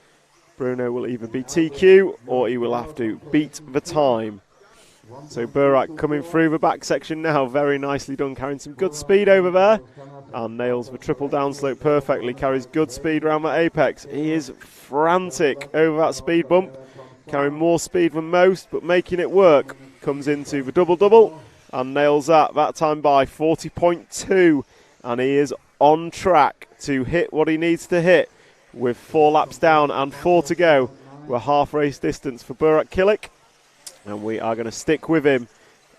Bruno will either be TQ or he will have to beat the time. So Burak coming through the back section now, very nicely done, carrying some good speed over there. And nails the triple downslope perfectly, carries good speed around that apex. He is frantic over that speed bump, carrying more speed than most, but making it work. Comes into the double-double and nails that time by 40.2. And he is on track to hit what he needs to hit with 4 laps down and 4 to go. We're half race distance for Burak Kilik. And we are going to stick with him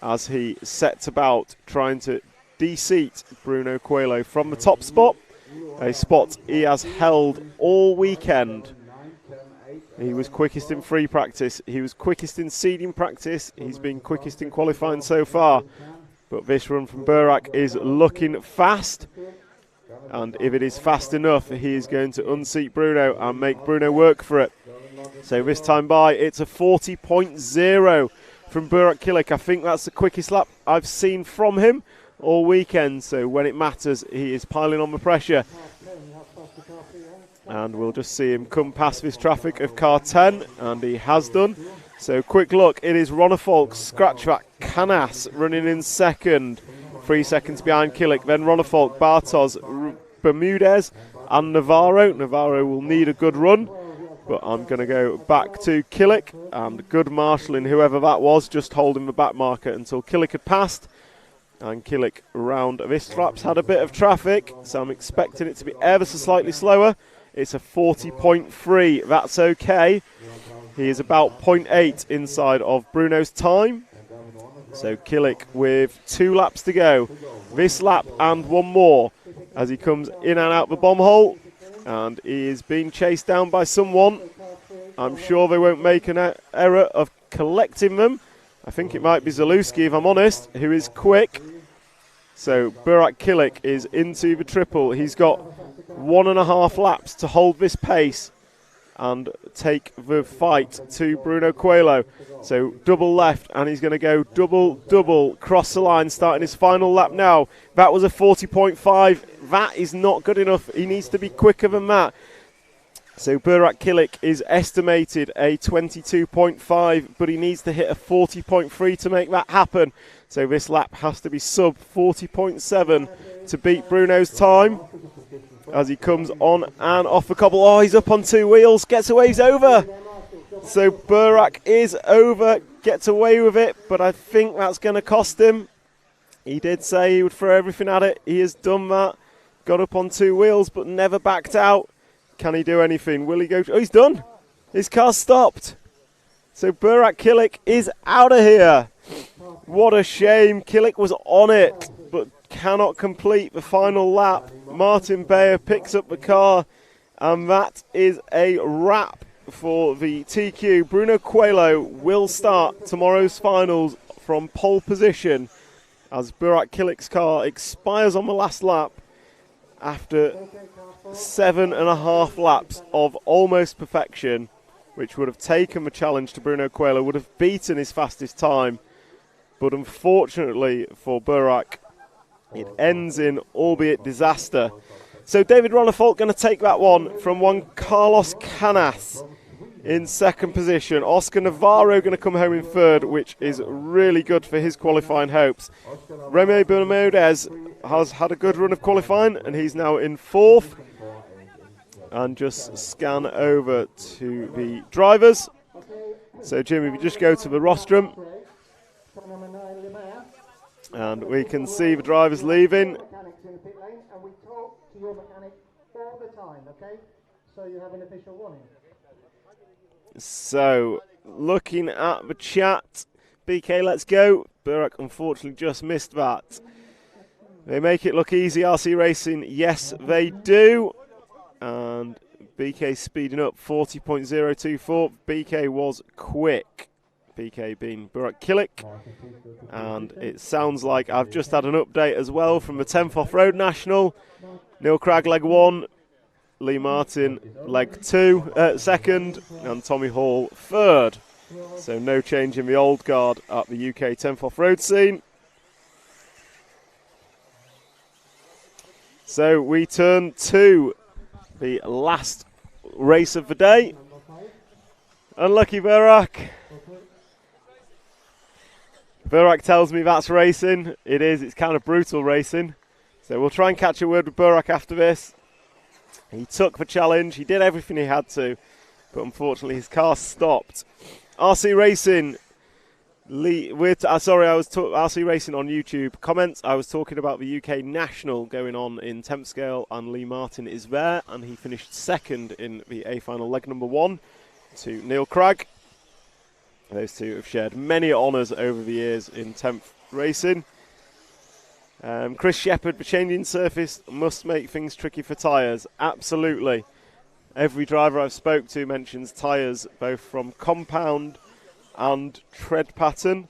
as he sets about trying to de-seat Bruno Coelho from the top spot. A spot he has held all weekend. He was quickest in free practice. He was quickest in seeding practice. He's been quickest in qualifying so far. But this run from Burak is looking fast. And if it is fast enough, he is going to unseat Bruno and make Bruno work for it. So this time by, it's a 40.0 from Burak Kilik. I think that's the quickest lap I've seen from him all weekend. So when it matters, he is piling on the pressure. And we'll just see him come past this traffic of car 10. And he has done. So quick look, it is Ronnefolk, Scratchback, Canas running in second. 3 seconds behind Killick. Then Ronnefolk, Bartos, Bermudez and Navarro. Navarro will need a good run, but I'm going to go back to Killick and good marshalling, whoever that was, just holding the back marker until Killick had passed. And Killick round this lap's had a bit of traffic, so I'm expecting it to be ever so slightly slower. It's a 40.3, that's okay. He is about 0.8 inside of Bruno's time. So Killick with 2 laps to go. This lap and one more as he comes in and out the bomb hole. And he is being chased down by someone. I'm sure they won't make an error of collecting them. I think it might be Zalewski, if I'm honest, who is quick. So Burak Killick is into the triple. He's got 1.5 laps to hold this pace and take the fight to Bruno Coelho. So double left, and he's going to go double, cross the line, starting his final lap now. That was a 40.5. That is not good enough. He needs to be quicker than that. So Burak Killick is estimated a 22.5, but he needs to hit a 40.3 to make that happen. So this lap has to be sub 40.7 to beat Bruno's time. As he comes on and off the cobble. Oh, he's up on 2 wheels. Gets away, he's over. So Burak is over, gets away with it, but I think that's going to cost him. He did say he would throw everything at it. He has done that. Got up on 2 wheels, but never backed out. Can he do anything? Will he go? Oh, he's done. His car stopped. So Burak Killick is out of here. What a shame. Killick was on it, but cannot complete the final lap. Martin Bayer picks up the car, and that is a wrap for the TQ. Bruno Coelho will start tomorrow's finals from pole position as Burak Killick's car expires on the last lap after 7.5 laps of almost perfection, which would have taken the challenge to Bruno Coelho, would have beaten his fastest time. But unfortunately for Burak, it ends in albeit disaster. So David Ronnefolk going to take that one from one Carlos Canas in second position. Oscar Navarro going to come home in third, which is really good for his qualifying hopes. Remy Bermudez has had a good run of qualifying, and he's now in fourth. And just scan over to the drivers. So Jim, if you just go to the rostrum, and we can see the drivers leaving. So, looking at the chat, BK, let's go. Burak unfortunately just missed that. They make it look easy, RC Racing. Yes, they do. And BK speeding up 40.024. BK was quick. BK being Burak Killick. And it sounds like I've just had an update as well from the 10th Off-Road National. Neil Cragg leg 1, Lee Martin leg 2, second, and Tommy Hall third. So no change in the old guard at the UK 10th Off-Road scene. So we turn to the last race of the day. Unlucky Burak. Burak tells me that's racing. It is. It's kind of brutal racing. So we'll try and catch a word with Burak after this. He took the challenge. He did everything he had to. But unfortunately, his car stopped. RC Racing. RC Racing on YouTube. Comments. I was talking about the UK National going on in 10th scale. And Lee Martin is there. And he finished second in the A final leg number 1 to Neil Cragg. Those two have shared many honours over the years in 10th racing. Chris Shepherd, the changing surface must make things tricky for tyres. Absolutely. Every driver I've spoke to mentions tyres, both from compound and tread pattern.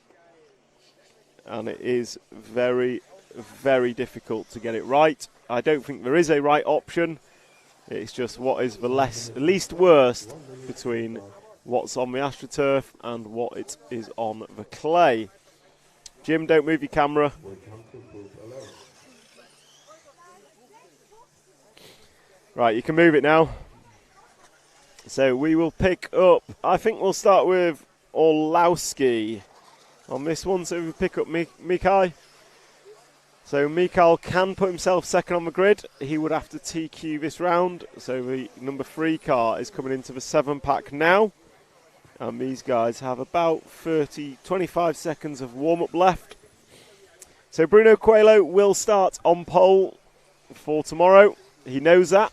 And it is very, very difficult to get it right. I don't think there is a right option. It's just what is the least worst between what's on the AstroTurf and what it is on the clay. Jim, don't move your camera. Right, you can move it now. So we will pick up, I think we'll start with Orlowski on this one. So we pick up Mikai. So Mikael can put himself second on the grid. He would have to TQ this round. So the number 3 car is coming into the 7-pack now. And these guys have about 25 seconds of warm-up left. So Bruno Coelho will start on pole for tomorrow. He knows that.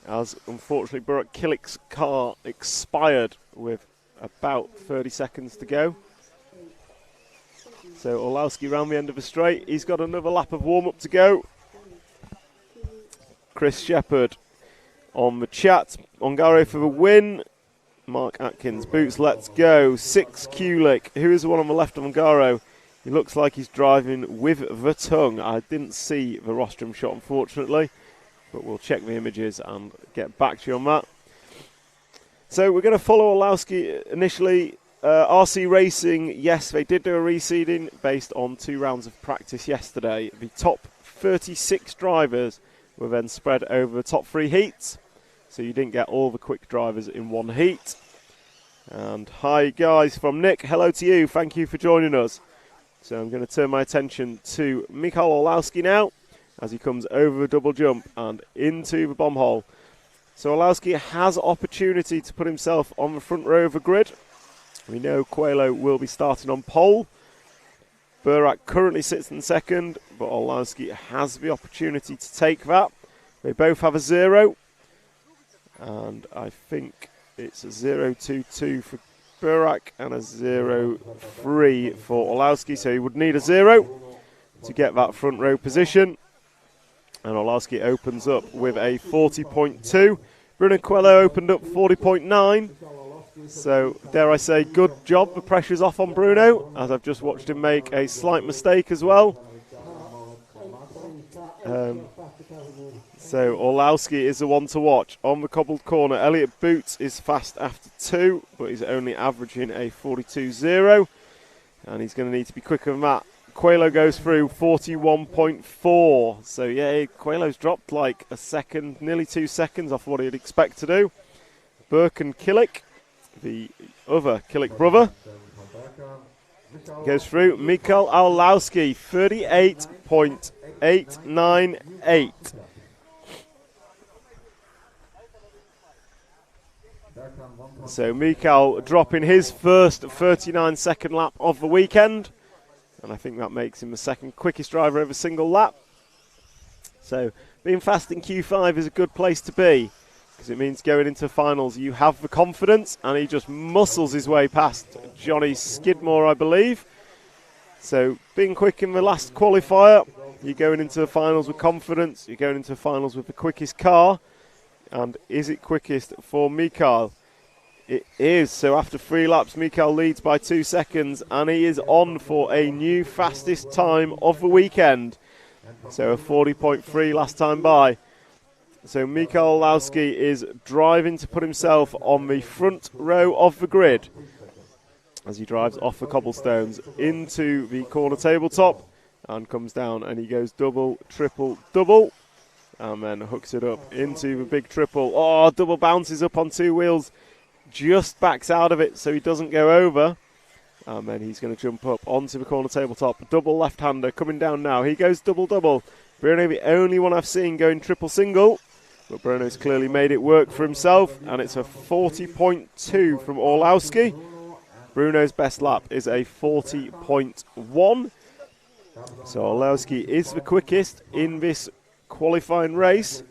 As unfortunately Burak Kilik's car expired with about 30 seconds to go. So Orlowski round the end of the straight. He's got another lap of warm-up to go. Chris Shepherd on the chat. Ongaro for the win. Mark Atkins, boots, let's go. 6 Kulik. Who is the one on the left of Ongaro? He looks like he's driving with the tongue. I didn't see the rostrum shot, unfortunately, but we'll check the images and get back to you on that. So we're going to follow Orlowski initially. RC Racing, yes, they did do a reseeding based on 2 rounds of practice yesterday. The top 36 drivers were then spread over the top 3 heats. So you didn't get all the quick drivers in one heat. And hi guys from Nick, hello to you, thank you for joining us. So I'm going to turn my attention to Michal Orlowski now as he comes over the double jump and into the bomb hole. So Orlowski has opportunity to put himself on the front row of the grid. We know Coelho will be starting on pole. Burak currently sits in second, but Orlowski has the opportunity to take that. They both have a 0. And I think it's a 0-2-2 for Burak and a 0-3 for Orlowski. So he would need a 0 to get that front row position. And Orlowski opens up with a 40.2. Bruno Coelho opened up 40.9. So, dare I say, good job. The pressure's off on Bruno, as I've just watched him make a slight mistake as well. So, Orlowski is the one to watch. On the cobbled corner, Elliot Boots is fast after 2, but he's only averaging a 42.0. And he's going to need to be quicker than that. Coelho goes through 41.4. So, yeah, Coelho's dropped like a second, nearly 2 seconds off what he'd expect to do. Burke and Kilik, the other Kilik brother, goes through. Mikhail Orlowski, 38.898. So Mikhail dropping his first 39-second lap of the weekend. And I think that makes him the second quickest driver over a single lap. So being fast in Q5 is a good place to be, because it means going into finals you have the confidence, and he just muscles his way past Johnny Skidmore, I believe. So being quick in the last qualifier, you're going into the finals with confidence, you're going into the finals with the quickest car. And is it quickest for Mikhail? It is. So after 3 laps, Mikhail leads by 2 seconds, and he is on for a new fastest time of the weekend. So a 40.3 last time by. So Mikhail Orlowski is driving to put himself on the front row of the grid as he drives off the cobblestones into the corner tabletop and comes down, and he goes double, triple, double, and then hooks it up into the big triple. Oh, double bounces up on 2 wheels, just backs out of it so he doesn't go over. And then he's going to jump up onto the corner tabletop. Double left-hander coming down now. He goes double-double. Bruno, the only one I've seen going triple-single. But Bruno's clearly made it work for himself. And it's a 40.2 from Orlowski. Bruno's best lap is a 40.1. So Orlowski is the quickest in this qualifying race.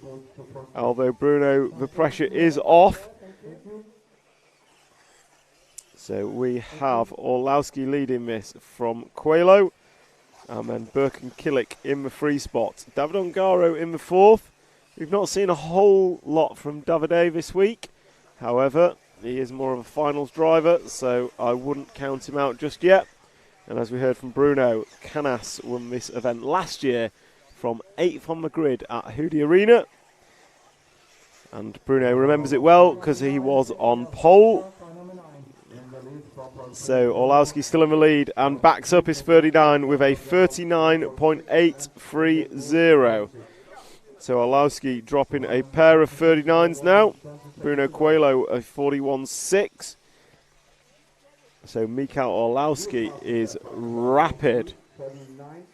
Although Bruno, the pressure is off. So we have Orlowski leading this from Coelho, and then Burke and Kilik in the 3 spot. David Ongaro in the 4th. We've not seen a whole lot from Davide this week. However, he is more of a finals driver, so I wouldn't count him out just yet. And as we heard from Bruno, Canas won this event last year from 8th on the grid at Hoodie Arena. And Bruno remembers it well because he was on pole. So Orlowski still in the lead and backs up his 39 with a 39.830. So Orlowski dropping a pair of 39s now. Bruno Coelho a 41.6. So Mikael Orlowski is rapid,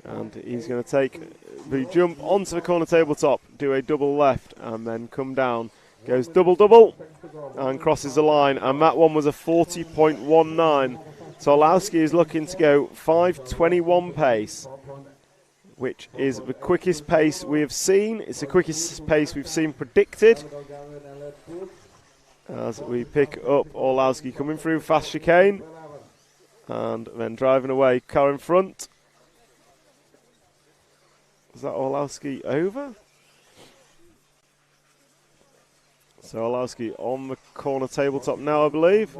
and he's going to take the jump onto the corner tabletop, do a double left, and then come down. Goes double, and crosses the line, and that one was a 40.19. So Orlowski is looking to go 5:21 pace, which is the quickest pace we have seen. It's the quickest pace we've seen predicted. As we pick up Orlowski coming through fast chicane, and then driving away, car in front. Is that Orlowski over? So Orlowski on the corner tabletop now, I believe.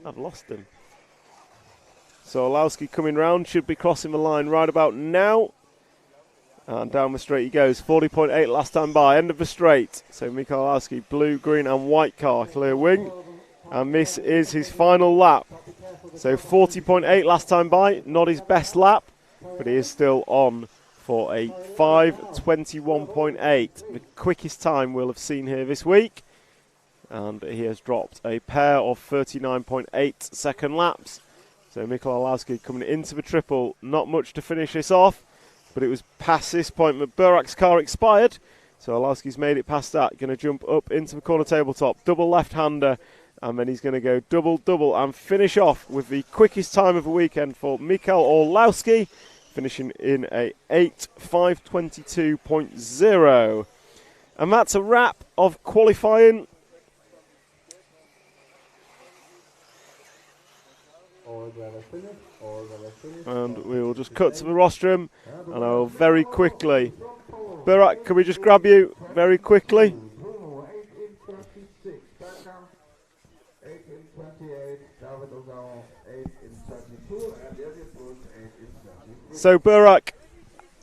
I've lost him. So Orlowski coming round, should be crossing the line right about now. And down the straight he goes, 40.8 last time by, end of the straight. So Mikael Orlowski, blue, green and white car, clear wing. And this is his final lap. So 40.8 last time by, not his best lap, but he is still on for a 5:21.8, the quickest time we'll have seen here this week. And he has dropped a pair of 39.8 second laps. So Mikael Orlowski coming into the triple, not much to finish this off, but it was past this point that Burak's car expired. So Orlowski's made it past that, going to jump up into the corner tabletop, double left-hander, and then he's going to go double and finish off with the quickest time of the weekend for Mikael Orlowski, finishing in a 8:522.0. And that's a wrap of qualifying. And we will just cut to the rostrum, and I will very quickly... Burak, can we just grab you very quickly? So Burak,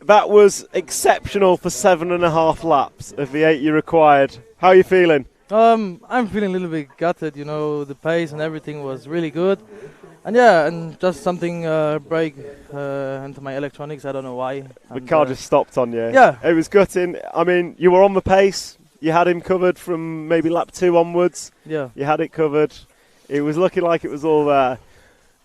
that was exceptional for 7.5 laps of the 8 you required. How are you feeling? I'm feeling a little bit gutted, you know, the pace and everything was really good. And yeah, and just something break into my electronics, I don't know why. The car just stopped on you. Yeah. It was gutting. I mean, you were on the pace. You had him covered from maybe lap 2 onwards. Yeah. You had it covered. It was looking like it was all there.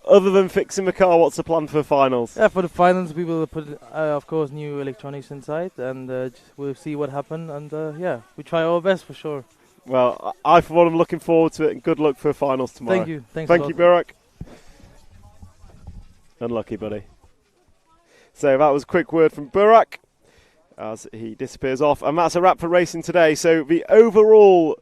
Other than fixing the car, what's the plan for the finals? Yeah, for the finals, we will put, of course, new electronics inside, and we'll see what happens. And yeah, we try our best for sure. Well, I for one am looking forward to it, and good luck for the finals tomorrow. Thank you. Thanks. Thank you, Burak. Unlucky, buddy. So that was a quick word from Burak as he disappears off, and that's a wrap for racing today. So the overall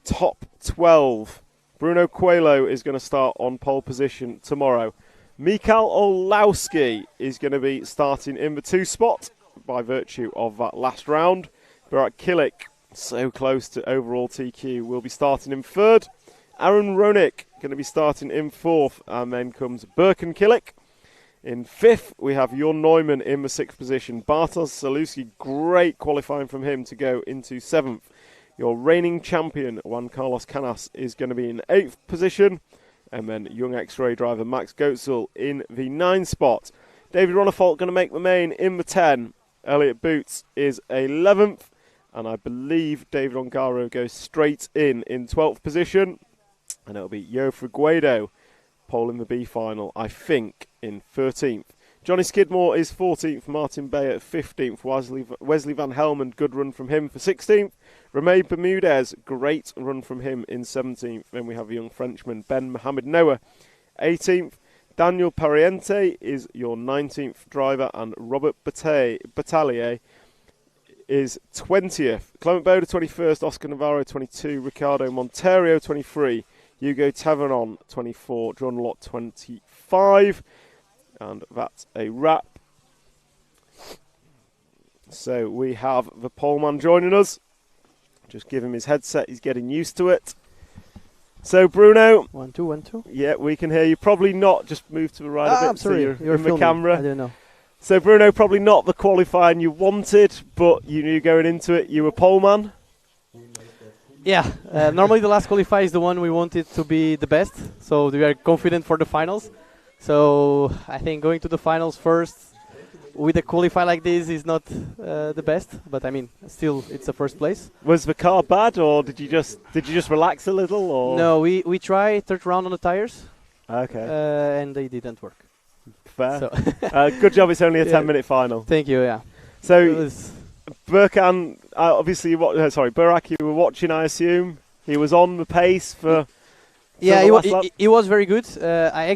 top 12. Bruno Coelho is going to start on pole position tomorrow. Mikael Orlowski is going to be starting in the 2 spot by virtue of that last round. Burak Kilik, so close to overall TQ, will be starting in 3rd. Aaron Ronick going to be starting in 4th, and then comes Birkin Kilik. In 5th, we have Jon Neumann in the 6th position. Bartosz Zaluski, great qualifying from him to go into 7th. Your reigning champion, Juan Carlos Canas, is going to be in 8th position. And then young X-Ray driver Max Goetzel in the 9 spot. David Ronnefault going to make the main in the 10. Elliot Boots is 11th. And I believe David Ongaro goes straight in 12th position. And it'll be Jo Figueiredo, pole in the B final, I think, in 13th. Johnny Skidmore is 14th, Martin Bayer 15th, Wesley Van Helmond, good run from him for 16th. Remy Bermudez, great run from him in 17th. Then we have a young Frenchman, Ben Mohamed Noah, 18th. Daniel Pariente is your 19th driver, and Robert Battalier is 20th. Clement Boda 21st, Oscar Navarro 22, Ricardo Monteiro 23, Hugo Tavernon 24, John Lott 25. And that's a wrap. So we have the poleman joining us. Just give him his headset, he's getting used to it. So Bruno. 1, 2, 1, 2. Yeah, we can hear you. Probably not. Just move to the right a bit. I'm sorry, so you're in filming. the camera. I didn't know. So Bruno, probably not the qualifying you wanted, but you knew going into it you were poleman. Yeah, normally the last qualifier is the one we wanted to be the best, so we are confident for the finals. So I think going to the finals first, with a qualify like this is not the best, but I mean, still, it's the first place. Was the car bad, or did you just relax a little? Or No, we tried third round on the tires. Okay. And they didn't work. Fair. So good job. It's only a Yeah. 10-minute final. Thank you. Yeah. So, Burkan, obviously, Burak, you were watching, I assume. He was on the pace for. Yeah, the last lap? he was very good. I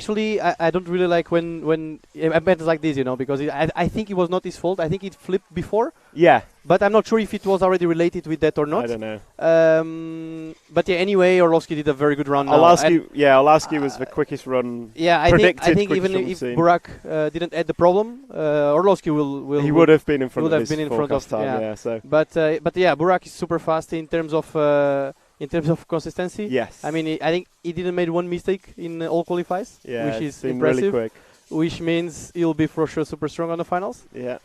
don't really like when events like this, because I think it was not his fault. I think it flipped before. Yeah. But I'm not sure if it was already related with that or not. I don't know. But yeah, anyway, Orlovsky did a very good run. Orlovsky was the quickest run. Yeah, I think even if Burak didn't add the problem, Orlovsky will. He would have been in front of his forecast time. Yeah. So. But yeah, Burak is super fast in terms of. In terms of consistency, yes. I mean, I think he didn't make one mistake in all qualifies, which is impressive. Really quick. Which means he'll be for sure super strong on the finals. Yeah.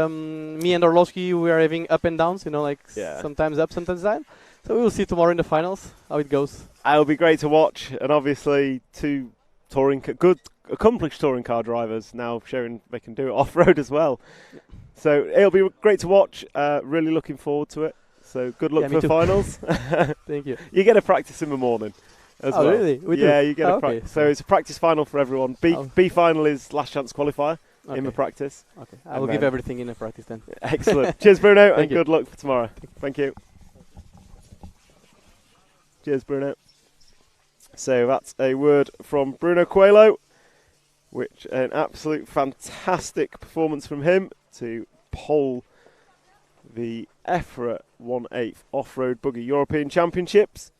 Me and Orlovsky, we are having up and downs, sometimes up, sometimes down. So we'll see tomorrow in the finals how it goes. It'll be great to watch, and obviously two good, accomplished touring car drivers now showing they can do it off-road as well. Yeah. So it'll be great to watch. Really looking forward to it. So good luck for the finals. Thank you. You get a practice in the morning as well. Really? You get a practice. So it's a practice final for everyone. B final is last chance qualifier in the practice. Okay. I will give everything in the practice then. Excellent. Cheers, Bruno, and good luck for tomorrow. Thank you. Cheers, Bruno. So that's a word from Bruno Coelho, which an absolute fantastic performance from him to pole the EFRA 1/8 Off-Road Buggy European Championships.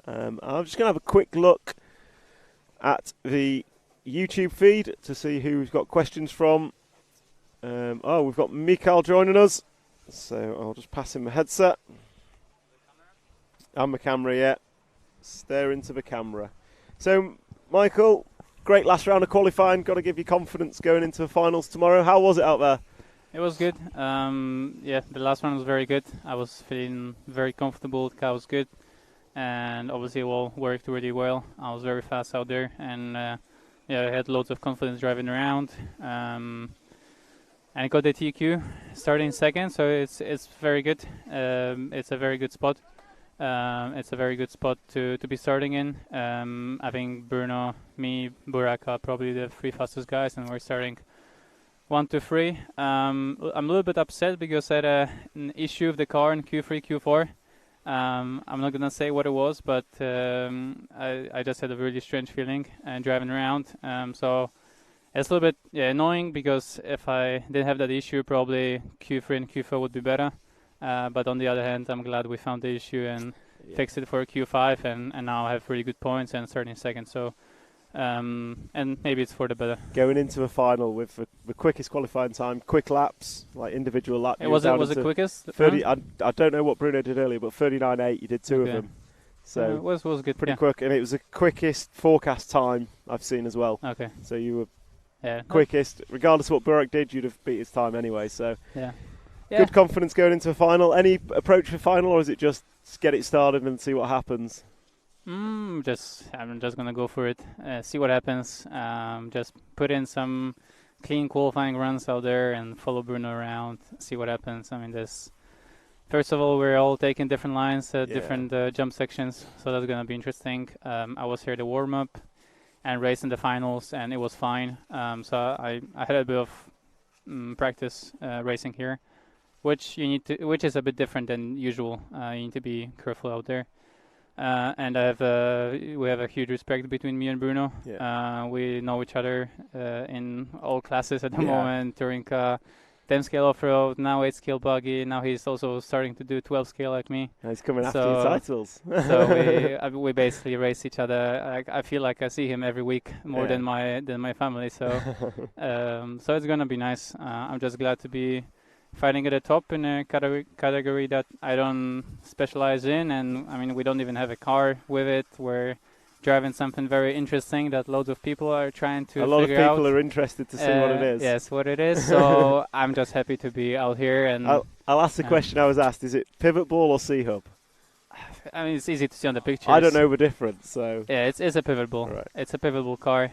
I'm just going to have a quick look at the YouTube feed to see who we've got questions from. We've got Mikael joining us, so I'll just pass him the headset. And the camera, yeah. Stare into the camera. So, Michael, great last round of qualifying. Got to give you confidence going into the finals tomorrow. How was it out there? It was good. The last one was very good. I was feeling very comfortable. The car was good. And obviously it all worked really well. I was very fast out there. And I had loads of confidence driving around. And I got the TQ starting second, so it's very good. It's a very good spot. It's a very good spot to be starting in. I think Bruno, me, Burak are probably the three fastest guys, and we're starting 1, 2, 3. I'm a little bit upset because I had an issue with the car in Q3, Q4. I'm not gonna say what it was, but I just had a really strange feeling driving around. So it's a little bit annoying because if I didn't have that issue, probably Q3 and Q4 would be better. But on the other hand, I'm glad we found the issue and fixed it for Q5, and now I have really good points and starting second. So. And maybe it's for the better. Going into a final with the quickest qualifying time, quick laps, like individual laps. Was it quickest? 30. I don't know what Bruno did earlier, but 39.8. You did two of them, so it was good. Pretty quick, and it was the quickest forecast time I've seen as well. Okay. So you were quickest, regardless of what Burak did, you'd have beat his time anyway. So good confidence going into a final. Any approach for final, or is it just get it started and see what happens? I'm just gonna go for it, see what happens. Just put in some clean qualifying runs out there and follow Bruno around, see what happens. I mean, first of all, we're all taking different lines, different jump sections, so that's gonna be interesting. I was here to warm up and race in the finals, and it was fine. So I had a bit of practice racing here, which which is a bit different than usual. You need to be careful out there. And we have a huge respect between me and Bruno. We know each other in all classes at the moment, touring car, 10 scale off-road, now 8 scale buggy. Now he's also starting to do 12 scale like me. He's coming after your titles. So we basically race each other. I feel like I see him every week more than my family. So so it's gonna be nice. I'm just glad to be fighting at the top in a category that I don't specialize in, and I mean we don't even have a car with it. We're driving something very interesting that loads of people are trying to figure out. A lot of people are interested to see what it is. Yes, what it is. So I'm just happy to be out here. And I'll ask the question I was asked: is it pivot ball or C-hub? I mean, it's easy to see on the pictures. I don't know the difference. So yeah, it's a pivot ball. Right. It's a pivot ball car.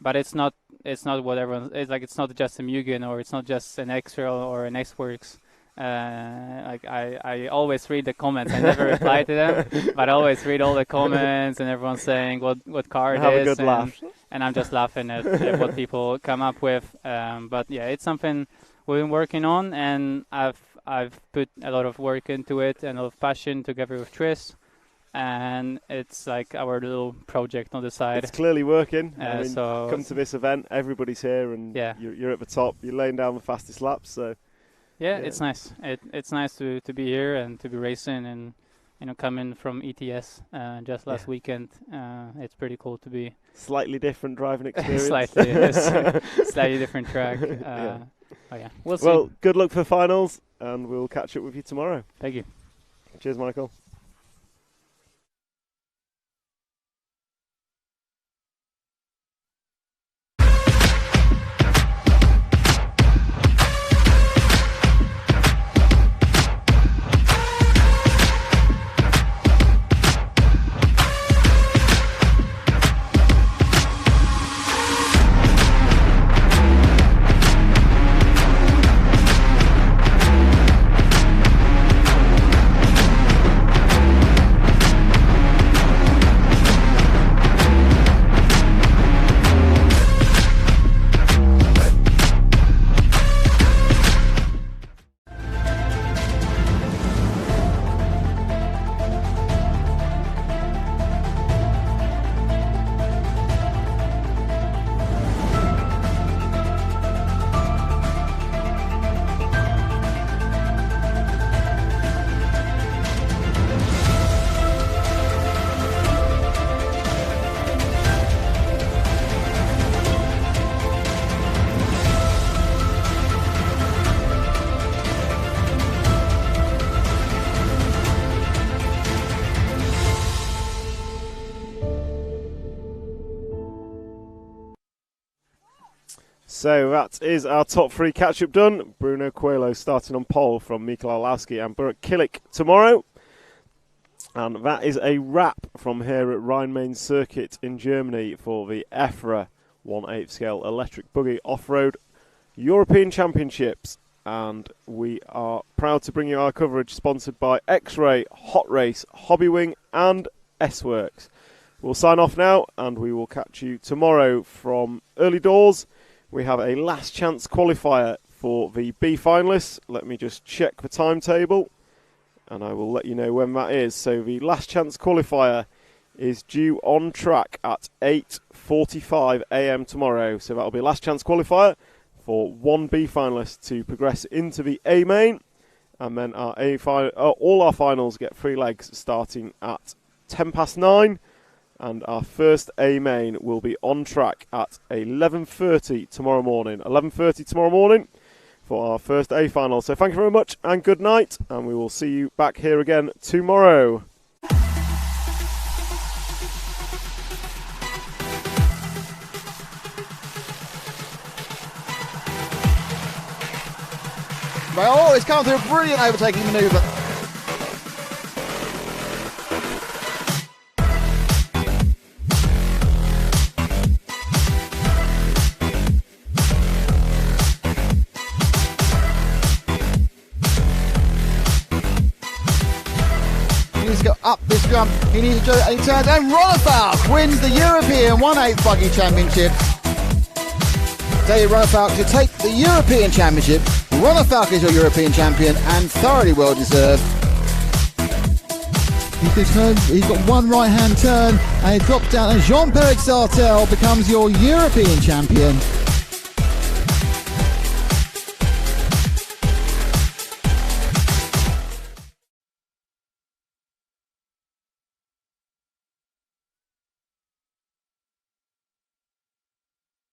But it's not it's not what everyone. It's like it's not just a Mugen or it's not just an X-Rail or an X-Works. Like I always read the comments. I never reply to them, but I always read all the comments and everyone's saying what car it is. Have a good laugh. And I'm just laughing at what people come up with. But yeah, it's something we've been working on, and I've put a lot of work into it and a lot of passion together with Tris. And it's like our little project on the side. It's clearly working. So come to this event, everybody's here, and you're at the top. You're laying down the fastest laps. So yeah, it's nice. It's nice to be here and to be racing, and coming from ETS just last weekend. It's pretty cool to be slightly different driving experience. slightly different track. Oh yeah, we'll see. Well, good luck for the finals, and we'll catch up with you tomorrow. Thank you. Cheers, Michael. So that is our top three catch-up done. Bruno Coelho starting on pole from Mikael Arlowski and Burek Killick tomorrow. And that is a wrap from here at Rhein-Main Circuit in Germany for the EFRA 1/8 scale electric buggy off-road European Championships. And we are proud to bring you our coverage sponsored by X-Ray, Hot Race, Hobbywing and S-Works. We'll sign off now and we will catch you tomorrow from early doors. We have a last chance qualifier for the B finalists. Let me just check the timetable and I will let you know when that is. So the last chance qualifier is due on track at 8:45 a.m. tomorrow. So that'll be a last chance qualifier for one B finalist to progress into the A main. And then our all our finals get 3 legs starting at 9:10. And our first A main will be on track at 11:30 tomorrow morning. 11:30 tomorrow morning for our first A final. So thank you very much and good night. And we will see you back here again tomorrow. Well, it's come through a brilliant overtaking manoeuvre. To go up this jump, he needs to do it, and he turns, and Ronefalk wins the European 1/8 Buggy Championship. David Ronefalk to take the European Championship. Ronefalk is your European champion and thoroughly well deserved. He's got one right hand turn and it drops down, and Jean-Pierre Sartel becomes your European champion.